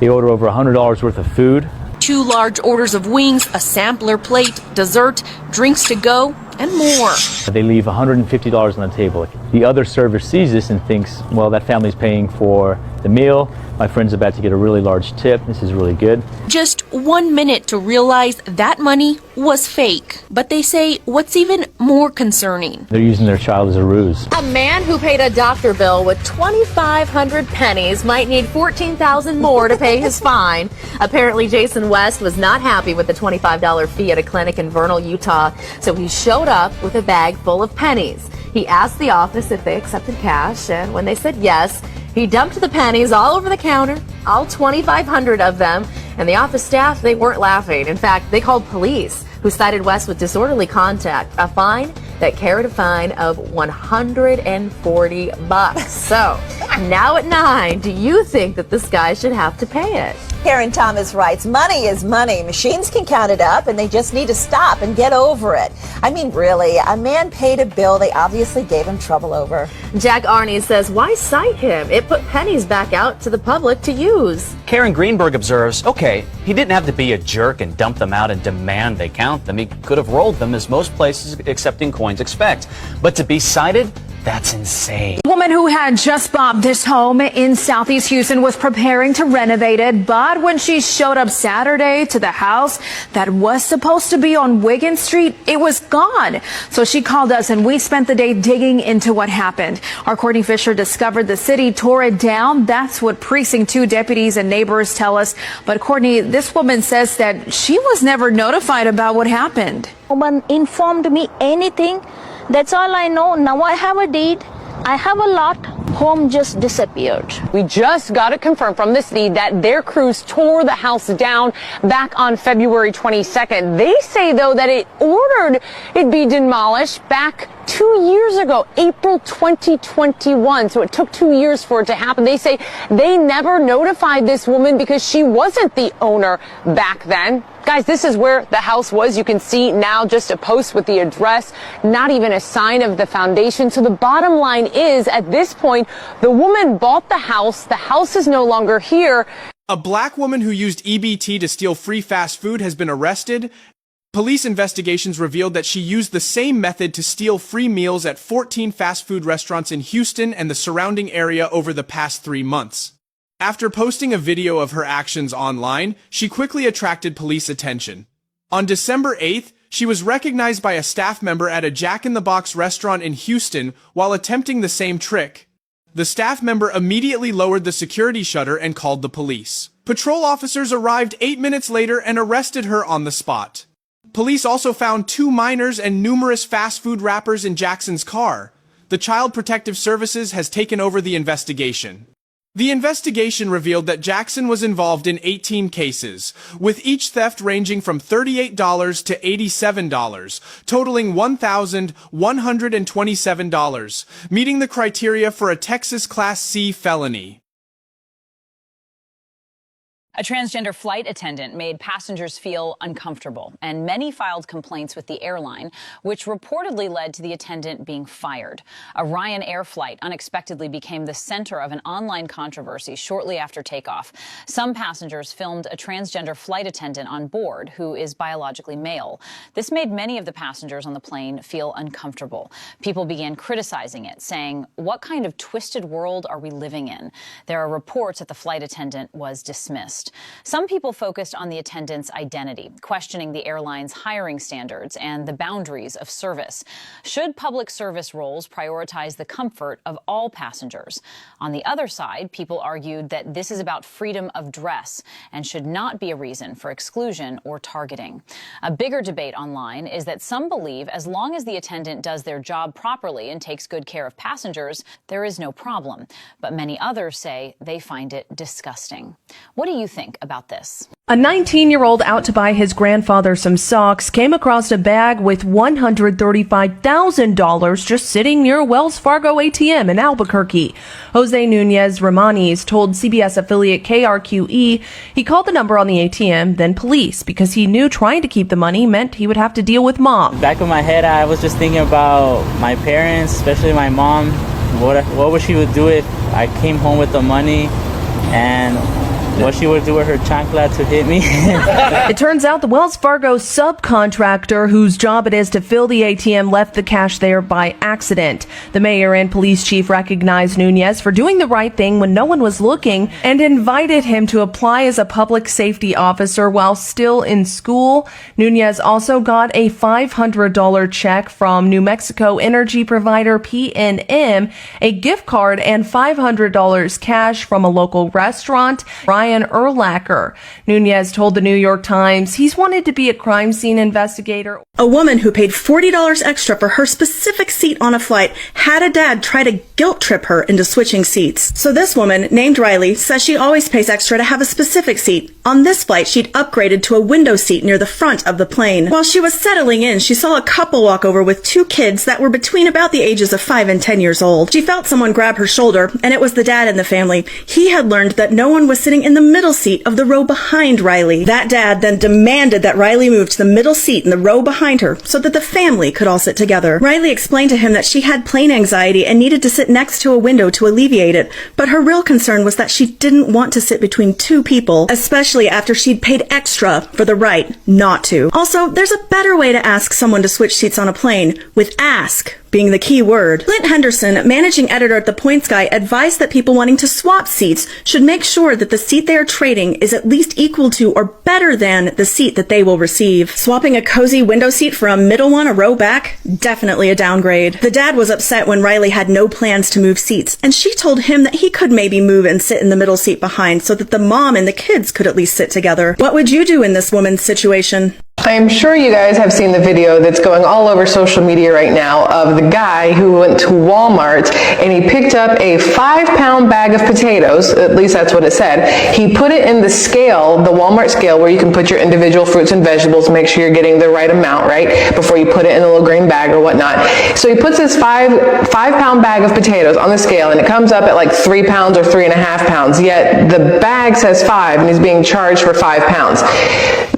They order over $100 worth of food. 2 large orders of wings, a sampler plate, dessert, drinks to go, and more. They leave $150 on the table. The other server sees this and thinks, well, that family's paying for the meal. My friend's about to get a really large tip. This is really good. Just 1 minute to realize that money was fake. But they say what's even more concerning. They're using their child as a ruse. A man who paid a doctor bill with 2,500 pennies might need $14,000 more to pay his fine. Apparently, Jason West was not happy with the $25 fee at a clinic in Vernal, Utah, so he showed up with a bag full of pennies. He asked the office if they accepted cash, and when they said yes, he dumped the pennies all over the counter, all 2,500 of them, and the office staff, they weren't laughing. In fact, they called police, who cited West with disorderly conduct, a fine that carried a fine of $140. So, now at 9, do you think that this guy should have to pay it? Karen Thomas writes, money is money. Machines can count it up, and they just need to stop and get over it. I mean, really, a man paid a bill they obviously gave him trouble over. Jack Arney says, why cite him? It put pennies back out to the public to use. Karen Greenberg observes, okay, he didn't have to be a jerk and dump them out and demand they count them. He could have rolled them, as most places accepting coins expect. But to be cited, that's insane. A woman who had just bought this home in Southeast Houston was preparing to renovate it, but when she showed up Saturday to the house that was supposed to be on Wiggin Street, it was gone. So she called us and we spent the day digging into what happened. Our Courtney Fisher discovered the city tore it down. That's what Precinct 2 deputies and neighbors tell us. But Courtney, this woman says that she was never notified about what happened. No one informed me anything. That's all I know. Now I have a deed. I have a lot. Home just disappeared. We just got it confirmed from the city that their crews tore the house down back on February 22nd. They say, though, that it ordered it be demolished back 2 years ago, April 2021. So it took 2 years for it to happen. They say they never notified this woman because she wasn't the owner back then. Guys, this is where the house was. You can see now just a post with the address, not even a sign of the foundation. So the bottom line is, at this point, the woman bought the house. The house is no longer here. A black woman who used EBT to steal free fast food has been arrested. Police investigations revealed that she used the same method to steal free meals at 14 fast food restaurants in Houston and the surrounding area over the past 3 months. After posting a video of her actions online, she quickly attracted police attention. On December 8th, she was recognized by a staff member at a Jack in the Box restaurant in Houston while attempting the same trick. The staff member immediately lowered the security shutter and called the police. Patrol officers arrived 8 minutes later and arrested her on the spot. Police also found 2 minors and numerous fast food wrappers in Jackson's car. The Child Protective Services has taken over the investigation. The investigation revealed that Jackson was involved in 18 cases, with each theft ranging from $38 to $87, totaling $1,127, meeting the criteria for a Texas Class C felony. A transgender flight attendant made passengers feel uncomfortable, and many filed complaints with the airline, which reportedly led to the attendant being fired. A Ryanair flight unexpectedly became the center of an online controversy shortly after takeoff. Some passengers filmed a transgender flight attendant on board who is biologically male. This made many of the passengers on the plane feel uncomfortable. People began criticizing it, saying, "What kind of twisted world are we living in?" There are reports that the flight attendant was dismissed. Some people focused on the attendant's identity, questioning the airline's hiring standards and the boundaries of service. Should public service roles prioritize the comfort of all passengers? On the other side, people argued that this is about freedom of dress and should not be a reason for exclusion or targeting. A bigger debate online is that some believe as long as the attendant does their job properly and takes good care of passengers, there is no problem. But many others say they find it disgusting. What do you think about this? A 19-year-old out to buy his grandfather some socks came across a bag with $135,000 just sitting near a Wells Fargo ATM in Albuquerque. Jose Nunez Romanes told CBS affiliate KRQE he called the number on the ATM, then police, because he knew trying to keep the money meant he would have to deal with mom. Back of my head, I was just thinking about my parents, especially my mom. What would she would do if I came home with the money, and what she would do with her chancla to hit me. It turns out the Wells Fargo subcontractor whose job it is to fill the ATM left the cash there by accident. The mayor and police chief recognized Nunez for doing the right thing when no one was looking and invited him to apply as a public safety officer while still in school. Nunez also got a $500 check from New Mexico energy provider PNM, a gift card, and $500 cash from a local restaurant. Ryan Erlacher. Nunez told the New York Times he's wanted to be a crime scene investigator. A woman who paid $40 extra for her specific seat on a flight had a dad try to guilt trip her into switching seats. So this woman, named Riley, says she always pays extra to have a specific seat. On this flight, she'd upgraded to a window seat near the front of the plane. While she was settling in, she saw a couple walk over with 2 kids that were between about the ages of 5 and 10 years old. She felt someone grab her shoulder, and it was the dad in the family. He had learned that no one was sitting in the middle seat of the row behind Riley. That dad then demanded that Riley move to the middle seat in the row behind her so that the family could all sit together. Riley explained to him that she had plane anxiety and needed to sit next to a window to alleviate it, but her real concern was that she didn't want to sit between 2 people, especially after she'd paid extra for the right not to. Also, there's a better way to ask someone to switch seats on a plane, with ask being the key word. Clint Henderson, managing editor at The Points Guy, advised that people wanting to swap seats should make sure that the seat they are trading is at least equal to or better than the seat that they will receive. Swapping a cozy window seat for a middle one a row back? Definitely a downgrade. The dad was upset when Riley had no plans to move seats, and she told him that he could maybe move and sit in the middle seat behind so that the mom and the kids could at least sit together. What would you do in this woman's situation? I'm sure you guys have seen the video that's going all over social media right now of the guy who went to Walmart and he picked up a 5-pound bag of potatoes, at least that's what it said. He put it in the scale, the Walmart scale, where you can put your individual fruits and vegetables, make sure you're getting the right amount, right, before you put it in the little green bag or whatnot. So he puts this 5-pound bag of potatoes on the scale and it comes up at like 3 pounds or 3.5 pounds, yet the bag says 5 and he's being charged for 5 pounds.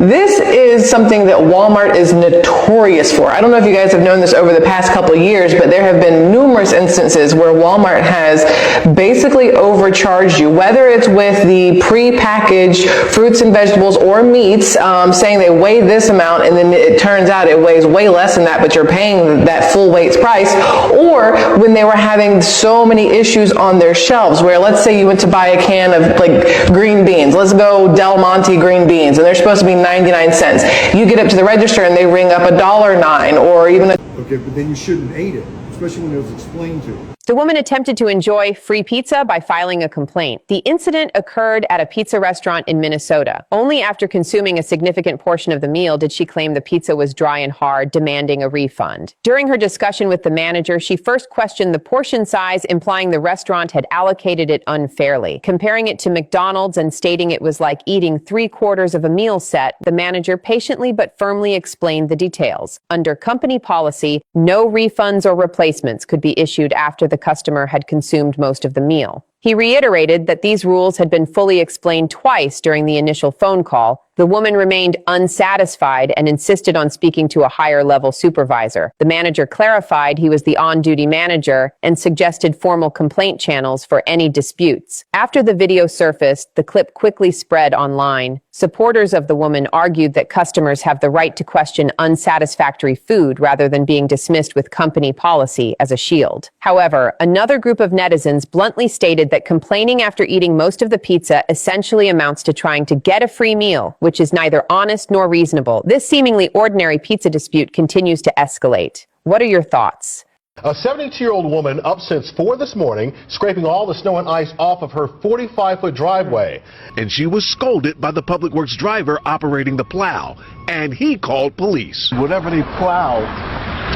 This is something that Walmart is notorious for. I don't know if you guys have known this over the past couple of years, but there have been numerous instances where Walmart has basically overcharged you, whether it's with the pre-packaged fruits and vegetables or meats, saying they weigh this amount and then it turns out it weighs way less than that, but you're paying that full weight's price, or when they were having so many issues on their shelves where, let's say you went to buy a can of like green beans, let's go Del Monte green beans, and they're supposed to be 99 cents. You get up to the register and they ring up $1.09 or even Okay, but then you shouldn't eat it, especially when it was explained to you. The woman attempted to enjoy free pizza by filing a complaint. The incident occurred at a pizza restaurant in Minnesota. Only after consuming a significant portion of the meal did she claim the pizza was dry and hard, demanding a refund. During her discussion with the manager, she first questioned the portion size, implying the restaurant had allocated it unfairly. Comparing it to McDonald's and stating it was like eating 3/4 of a meal set, the manager patiently but firmly explained the details. Under company policy, no refunds or replacements could be issued after the customer had consumed most of the meal. He reiterated that these rules had been fully explained twice during the initial phone call. The woman remained unsatisfied and insisted on speaking to a higher-level supervisor. The manager clarified he was the on-duty manager and suggested formal complaint channels for any disputes. After the video surfaced, the clip quickly spread online. Supporters of the woman argued that customers have the right to question unsatisfactory food rather than being dismissed with company policy as a shield. However, another group of netizens bluntly stated that complaining after eating most of the pizza essentially amounts to trying to get a free meal, which is neither honest nor reasonable. This seemingly ordinary pizza dispute continues to escalate. What are your thoughts? A 72-year-old woman up since 4 this morning, scraping all the snow and ice off of her 45-foot driveway. And she was scolded by the Public Works driver operating the plow, and he called police. Whatever they plow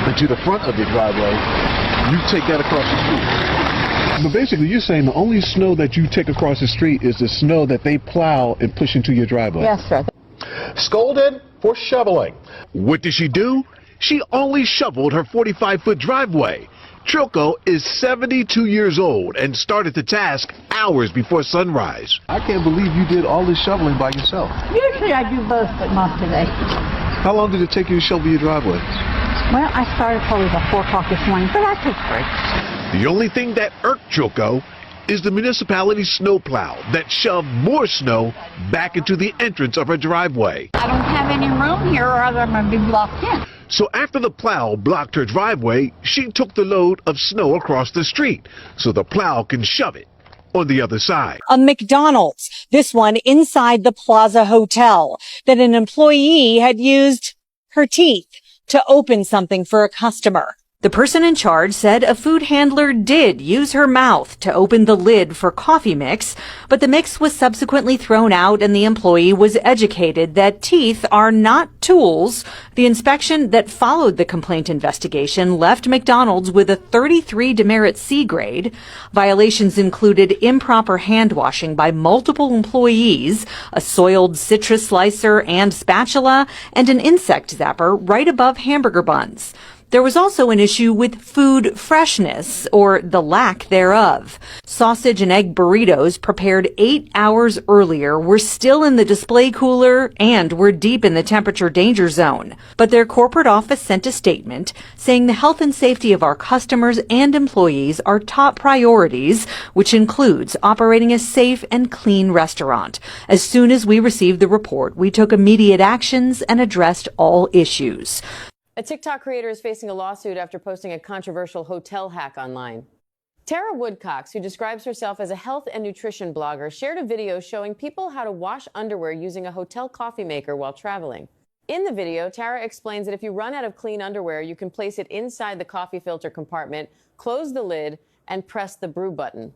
into the front of your driveway, you take that across the street. But basically, you're saying the only snow that you take across the street is the snow that they plow and push into your driveway? Yes, sir. Scolded for shoveling. What did she do? She only shoveled her 45-foot driveway. Trilko is 72 years old and started the task hours before sunrise. I can't believe you did all this shoveling by yourself. Usually I do both, but not today. How long did it take you to shovel your driveway? Well, I started probably about 4 o'clock this morning, but I took breaks. The only thing that irked Trilko is the municipality's snowplow that shoved more snow back into the entrance of her driveway. I don't have any room here or else I'm going to be blocked in. So after the plow blocked her driveway, she took the load of snow across the street so the plow can shove it on the other side. A McDonald's, this one inside the Plaza Hotel, that an employee had used her teeth to open something for a customer. The person in charge said a food handler did use her mouth to open the lid for coffee mix, but the mix was subsequently thrown out and the employee was educated that teeth are not tools. The inspection that followed the complaint investigation left McDonald's with a 33 demerit C grade. Violations included improper hand washing by multiple employees, a soiled citrus slicer and spatula, and an insect zapper right above hamburger buns. There was also an issue with food freshness, or the lack thereof. Sausage and egg burritos prepared 8 hours earlier were still in the display cooler and were deep in the temperature danger zone. But their corporate office sent a statement saying the health and safety of our customers and employees are top priorities, which includes operating a safe and clean restaurant. As soon as we received the report, we took immediate actions and addressed all issues. A TikTok creator is facing a lawsuit after posting a controversial hotel hack online. Tara Woodcox, who describes herself as a health and nutrition blogger, shared a video showing people how to wash underwear using a hotel coffee maker while traveling. In the video, Tara explains that if you run out of clean underwear, you can place it inside the coffee filter compartment, close the lid, and press the brew button.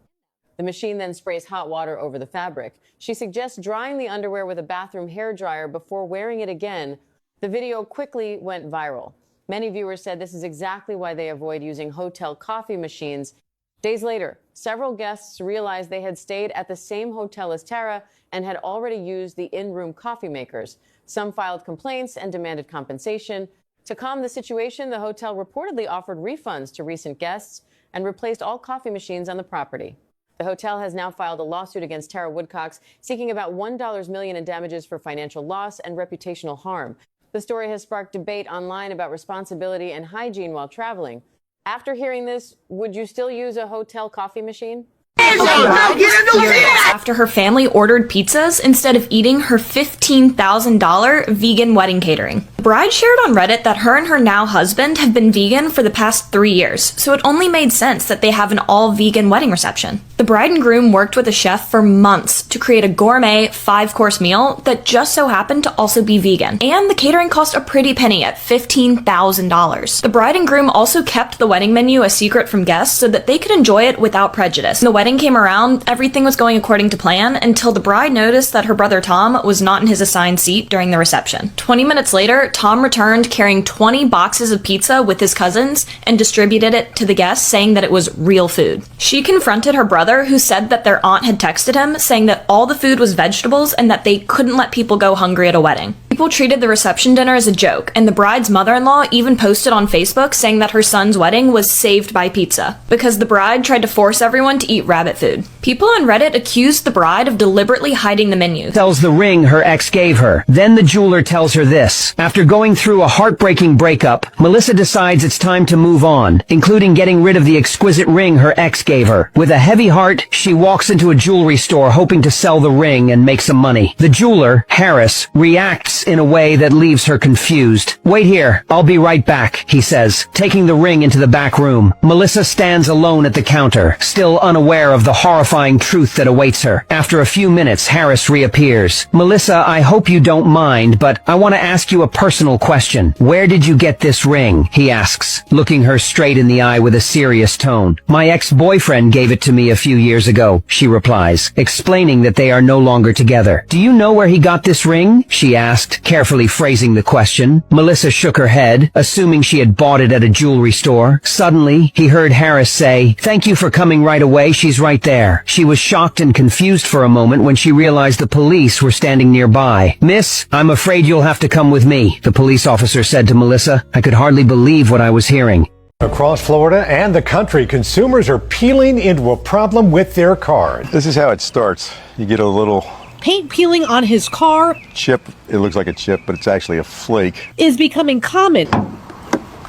The machine then sprays hot water over the fabric. She suggests drying the underwear with a bathroom hairdryer before wearing it again. The video quickly went viral. Many viewers said this is exactly why they avoid using hotel coffee machines. Days later, several guests realized they had stayed at the same hotel as Tara and had already used the in-room coffee makers. Some filed complaints and demanded compensation. To calm the situation, the hotel reportedly offered refunds to recent guests and replaced all coffee machines on the property. The hotel has now filed a lawsuit against Tara Woodcox, seeking about $1 million in damages for financial loss and reputational harm. The story has sparked debate online about responsibility and hygiene while traveling. After hearing this, would you still use a hotel coffee machine? After her family ordered pizzas instead of eating her $15,000 vegan wedding catering. bride shared on Reddit that her and her now husband have been vegan for the past 3 years, so it only made sense that they have an all-vegan wedding reception. The bride and groom worked with a chef for months to create a gourmet 5-course meal that just so happened to also be vegan. And the catering cost a pretty penny at $15,000. The bride and groom also kept the wedding menu a secret from guests so that they could enjoy it without prejudice. When the wedding came around, everything was going according to plan until the bride noticed that her brother Tom was not in his assigned seat during the reception. 20 minutes later, Tom returned carrying 20 boxes of pizza with his cousins and distributed it to the guests, saying that it was real food. She confronted her brother, who said that their aunt had texted him saying that all the food was vegetables and that they couldn't let people go hungry at a wedding. People treated the reception dinner as a joke, and the bride's mother-in-law even posted on Facebook saying that her son's wedding was saved by pizza because the bride tried to force everyone to eat rabbit food. People on Reddit accused the bride of deliberately hiding the menu. Tells the ring her ex gave her. Then the jeweler tells her this. After going through a heartbreaking breakup, Melissa decides it's time to move on, including getting rid of the exquisite ring her ex gave her. With a heavy heart, she walks into a jewelry store hoping to sell the ring and make some money. The jeweler, Harris, reacts in a way that leaves her confused. Wait here, I'll be right back, he says, taking the ring into the back room. Melissa stands alone at the counter, still unaware of the horrifying truth that awaits her. After a few minutes, Harris reappears. Melissa, I hope you don't mind, but I want to ask you a personal question. Where did you get this ring? He asks, looking her straight in the eye with a serious tone. My ex-boyfriend gave it to me a few years ago, she replies, explaining that they are no longer together. Do you know where he got this ring? She asked, carefully phrasing the question. Melissa shook her head, assuming she had bought it at a jewelry store. Suddenly, he heard Harris say, "Thank you for coming right away, she's right there." She was shocked and confused for a moment when she realized the police were standing nearby. "Miss, I'm afraid you'll have to come with me," the police officer said to Melissa. I could hardly believe what I was hearing. Across Florida and the country, consumers are peeling into a problem with their cars. This is how it starts. You get a little paint peeling on his car chip. It looks like a chip, but it's actually a flake. Is becoming common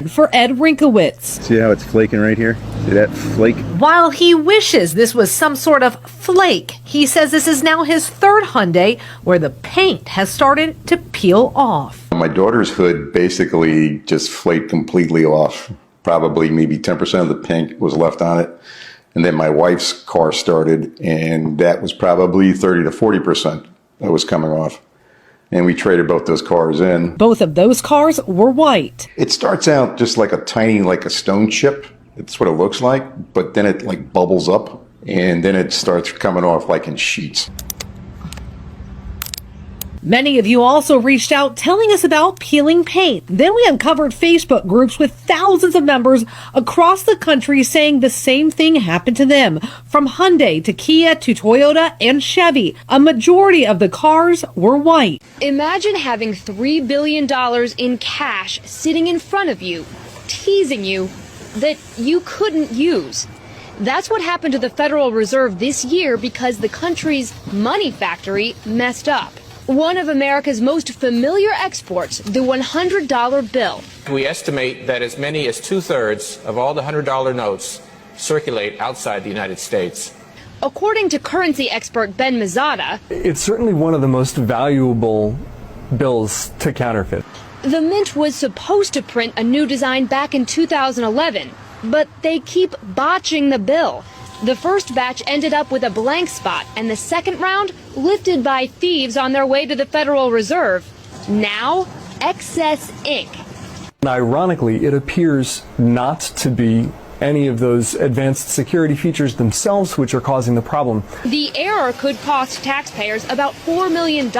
for Ed Rinkowitz. See how it's flaking right here? See that flake? While he wishes this was some sort of flake, he says this is now his third Hyundai where the paint has started to peel off. My daughter's hood basically just flaked completely off. Probably maybe 10% of the paint was left on it. And then my wife's car started, and that was probably 30 to 40% that was coming off. And we traded both those cars in. Both of those cars were white. It starts out just like a tiny, like a stone chip. That's what it looks like. But then it like bubbles up, and then it starts coming off like in sheets. Many of you also reached out telling us about peeling paint. Then we uncovered Facebook groups with thousands of members across the country saying the same thing happened to them. From Hyundai to Kia to Toyota and Chevy, a majority of the cars were white. Imagine having $3 billion in cash sitting in front of you, teasing you that you couldn't use. That's what happened to the Federal Reserve this year because the country's money factory messed up. One of America's most familiar exports, the $100 bill. We estimate that as many as 2/3 of all the $100 notes circulate outside the United States. According to currency expert Ben Mazada, it's certainly one of the most valuable bills to counterfeit. The Mint was supposed to print a new design back in 2011, but they keep botching the bill. The first batch ended up with a blank spot, and the second round lifted by thieves on their way to the Federal Reserve. Now, excess ink. Ironically, it appears not to be any of those advanced security features themselves which are causing the problem. The error could cost taxpayers about $4 million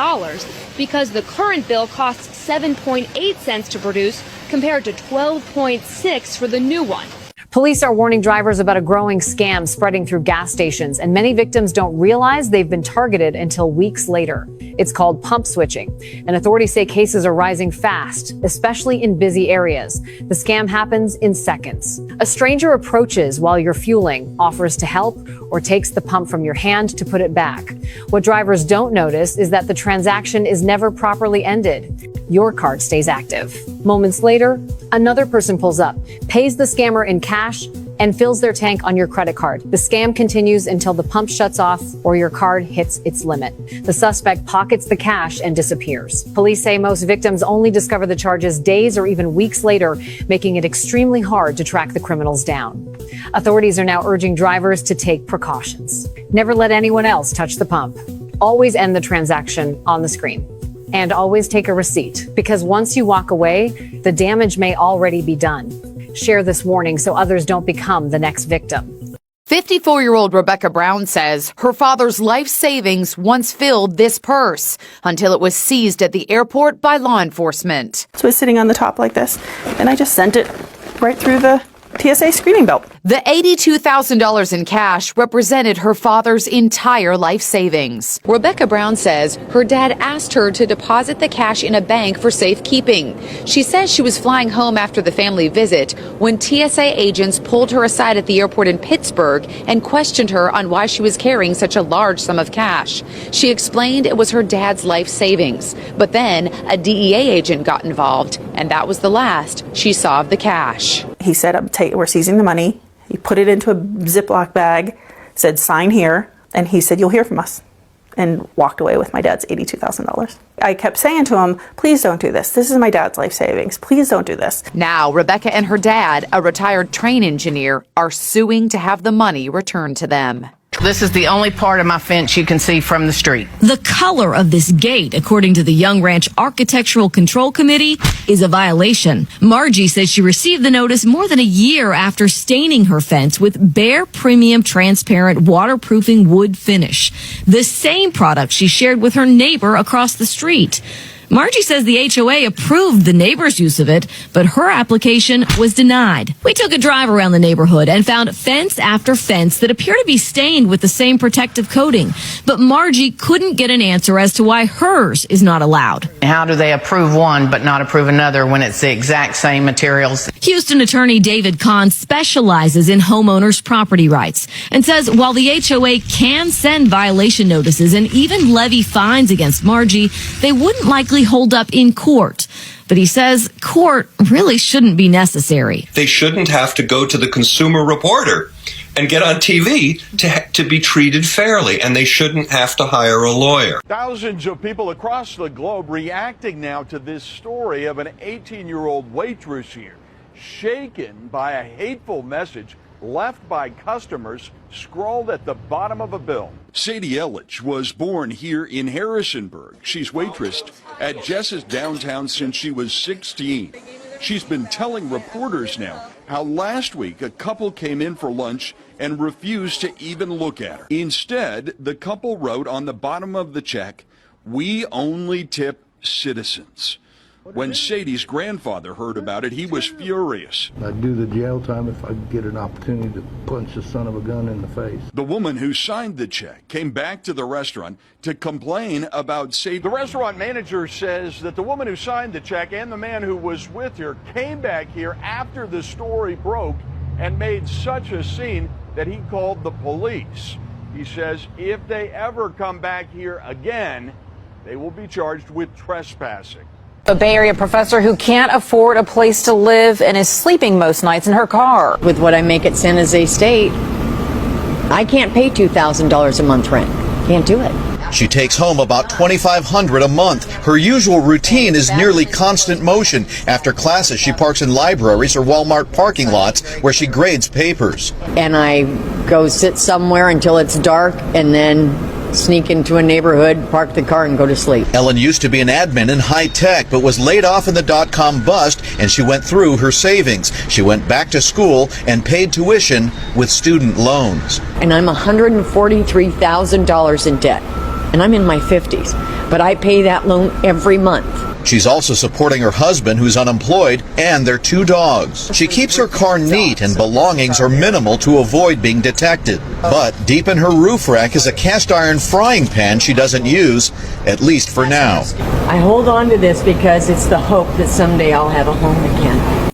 because the current bill costs 7.8 cents to produce compared to 12.6 for the new one. Police are warning drivers about a growing scam spreading through gas stations, and many victims don't realize they've been targeted until weeks later. It's called pump switching, and authorities say cases are rising fast, especially in busy areas. The scam happens in seconds. A stranger approaches while you're fueling, offers to help, or takes the pump from your hand to put it back. What drivers don't notice is that the transaction is never properly ended. Your card stays active. Moments later, another person pulls up, pays the scammer in cash, and fills their tank on your credit card. The scam continues until the pump shuts off or your card hits its limit. The suspect pockets the cash and disappears. Police say most victims only discover the charges days or even weeks later, making it extremely hard to track the criminals down. Authorities are now urging drivers to take precautions. Never let anyone else touch the pump. Always end the transaction on the screen. And always take a receipt, because once you walk away, the damage may already be done. Share this warning so others don't become the next victim. 54-year-old Rebecca Brown says her father's life savings once filled this purse until it was seized at the airport by law enforcement. So it was sitting on the top like this, and I just sent it right through the TSA screening belt. The $82,000 in cash represented her father's entire life savings. Rebecca Brown says her dad asked her to deposit the cash in a bank for safekeeping. She says she was flying home after the family visit when TSA agents pulled her aside at the airport in Pittsburgh and questioned her on why she was carrying such a large sum of cash. She explained it was her dad's life savings. But then a DEA agent got involved, and that was the last she saw of the cash. He said, we're seizing the money. He put it into a Ziploc bag, said, sign here, and he said, you'll hear from us, and walked away with my dad's $82,000. I kept saying to him, please don't do this. This is my dad's life savings. Please don't do this. Now, Rebecca and her dad, a retired train engineer, are suing to have the money returned to them. This is the only part of my fence you can see from the street. The color of this gate, according to the Young Ranch Architectural Control Committee, is a violation. Margie says she received the notice more than a year after staining her fence with Behr Premium Transparent Waterproofing Wood Finish, the same product she shared with her neighbor across the street. Margie says the HOA approved the neighbor's use of it, but her application was denied. We took a drive around the neighborhood and found fence after fence that appear to be stained with the same protective coating. But Margie couldn't get an answer as to why hers is not allowed. How do they approve one but not approve another when it's the exact same materials? Houston attorney David Kahn specializes in homeowners' property rights and says while the HOA can send violation notices and even levy fines against Margie, they wouldn't likely hold up in court. But he says court really shouldn't be necessary. They shouldn't have to go to the Consumer Reporter and get on TV to be treated fairly, and they shouldn't have to hire a lawyer. Thousands of people across the globe reacting now to this story of an 18-year-old waitress here, shaken by a hateful message left by customers scrawled at the bottom of a bill. Sadie Ellich was born here in Harrisonburg. She's waitressed at Jess's downtown since she was 16. She's been telling reporters now how last week a couple came in for lunch and refused to even look at her. Instead, the couple wrote on the bottom of the check, "We only tip citizens." When Sadie's grandfather heard about it, he was furious. I'd do the jail time if I could get an opportunity to punch the son of a gun in the face. The woman who signed the check came back to the restaurant to complain about Sadie. The restaurant manager says that the woman who signed the check and the man who was with her came back here after the story broke and made such a scene that he called the police. He says if they ever come back here again, they will be charged with trespassing. A Bay Area professor who can't afford a place to live and is sleeping most nights in her car. With what I make at San Jose State, I can't pay $2,000 a month rent. Can't do it. She takes home about $2,500 a month. Her usual routine is nearly constant motion. After classes, she parks in libraries or Walmart parking lots where she grades papers. And I go sit somewhere until it's dark and then sneak into a neighborhood, park the car, and go to sleep. Ellen used to be an admin in high tech, but was laid off in the dot-com bust, and she went through her savings. She went back to school and paid tuition with student loans. And I'm $143,000 in debt. And I'm in my 50s, but I pay that loan every month. She's also supporting her husband, who's unemployed, and their 2 dogs. She keeps her car neat and belongings are minimal to avoid being detected. But deep in her roof rack is a cast iron frying pan she doesn't use, at least for now. I hold on to this because it's the hope that someday I'll have a home again.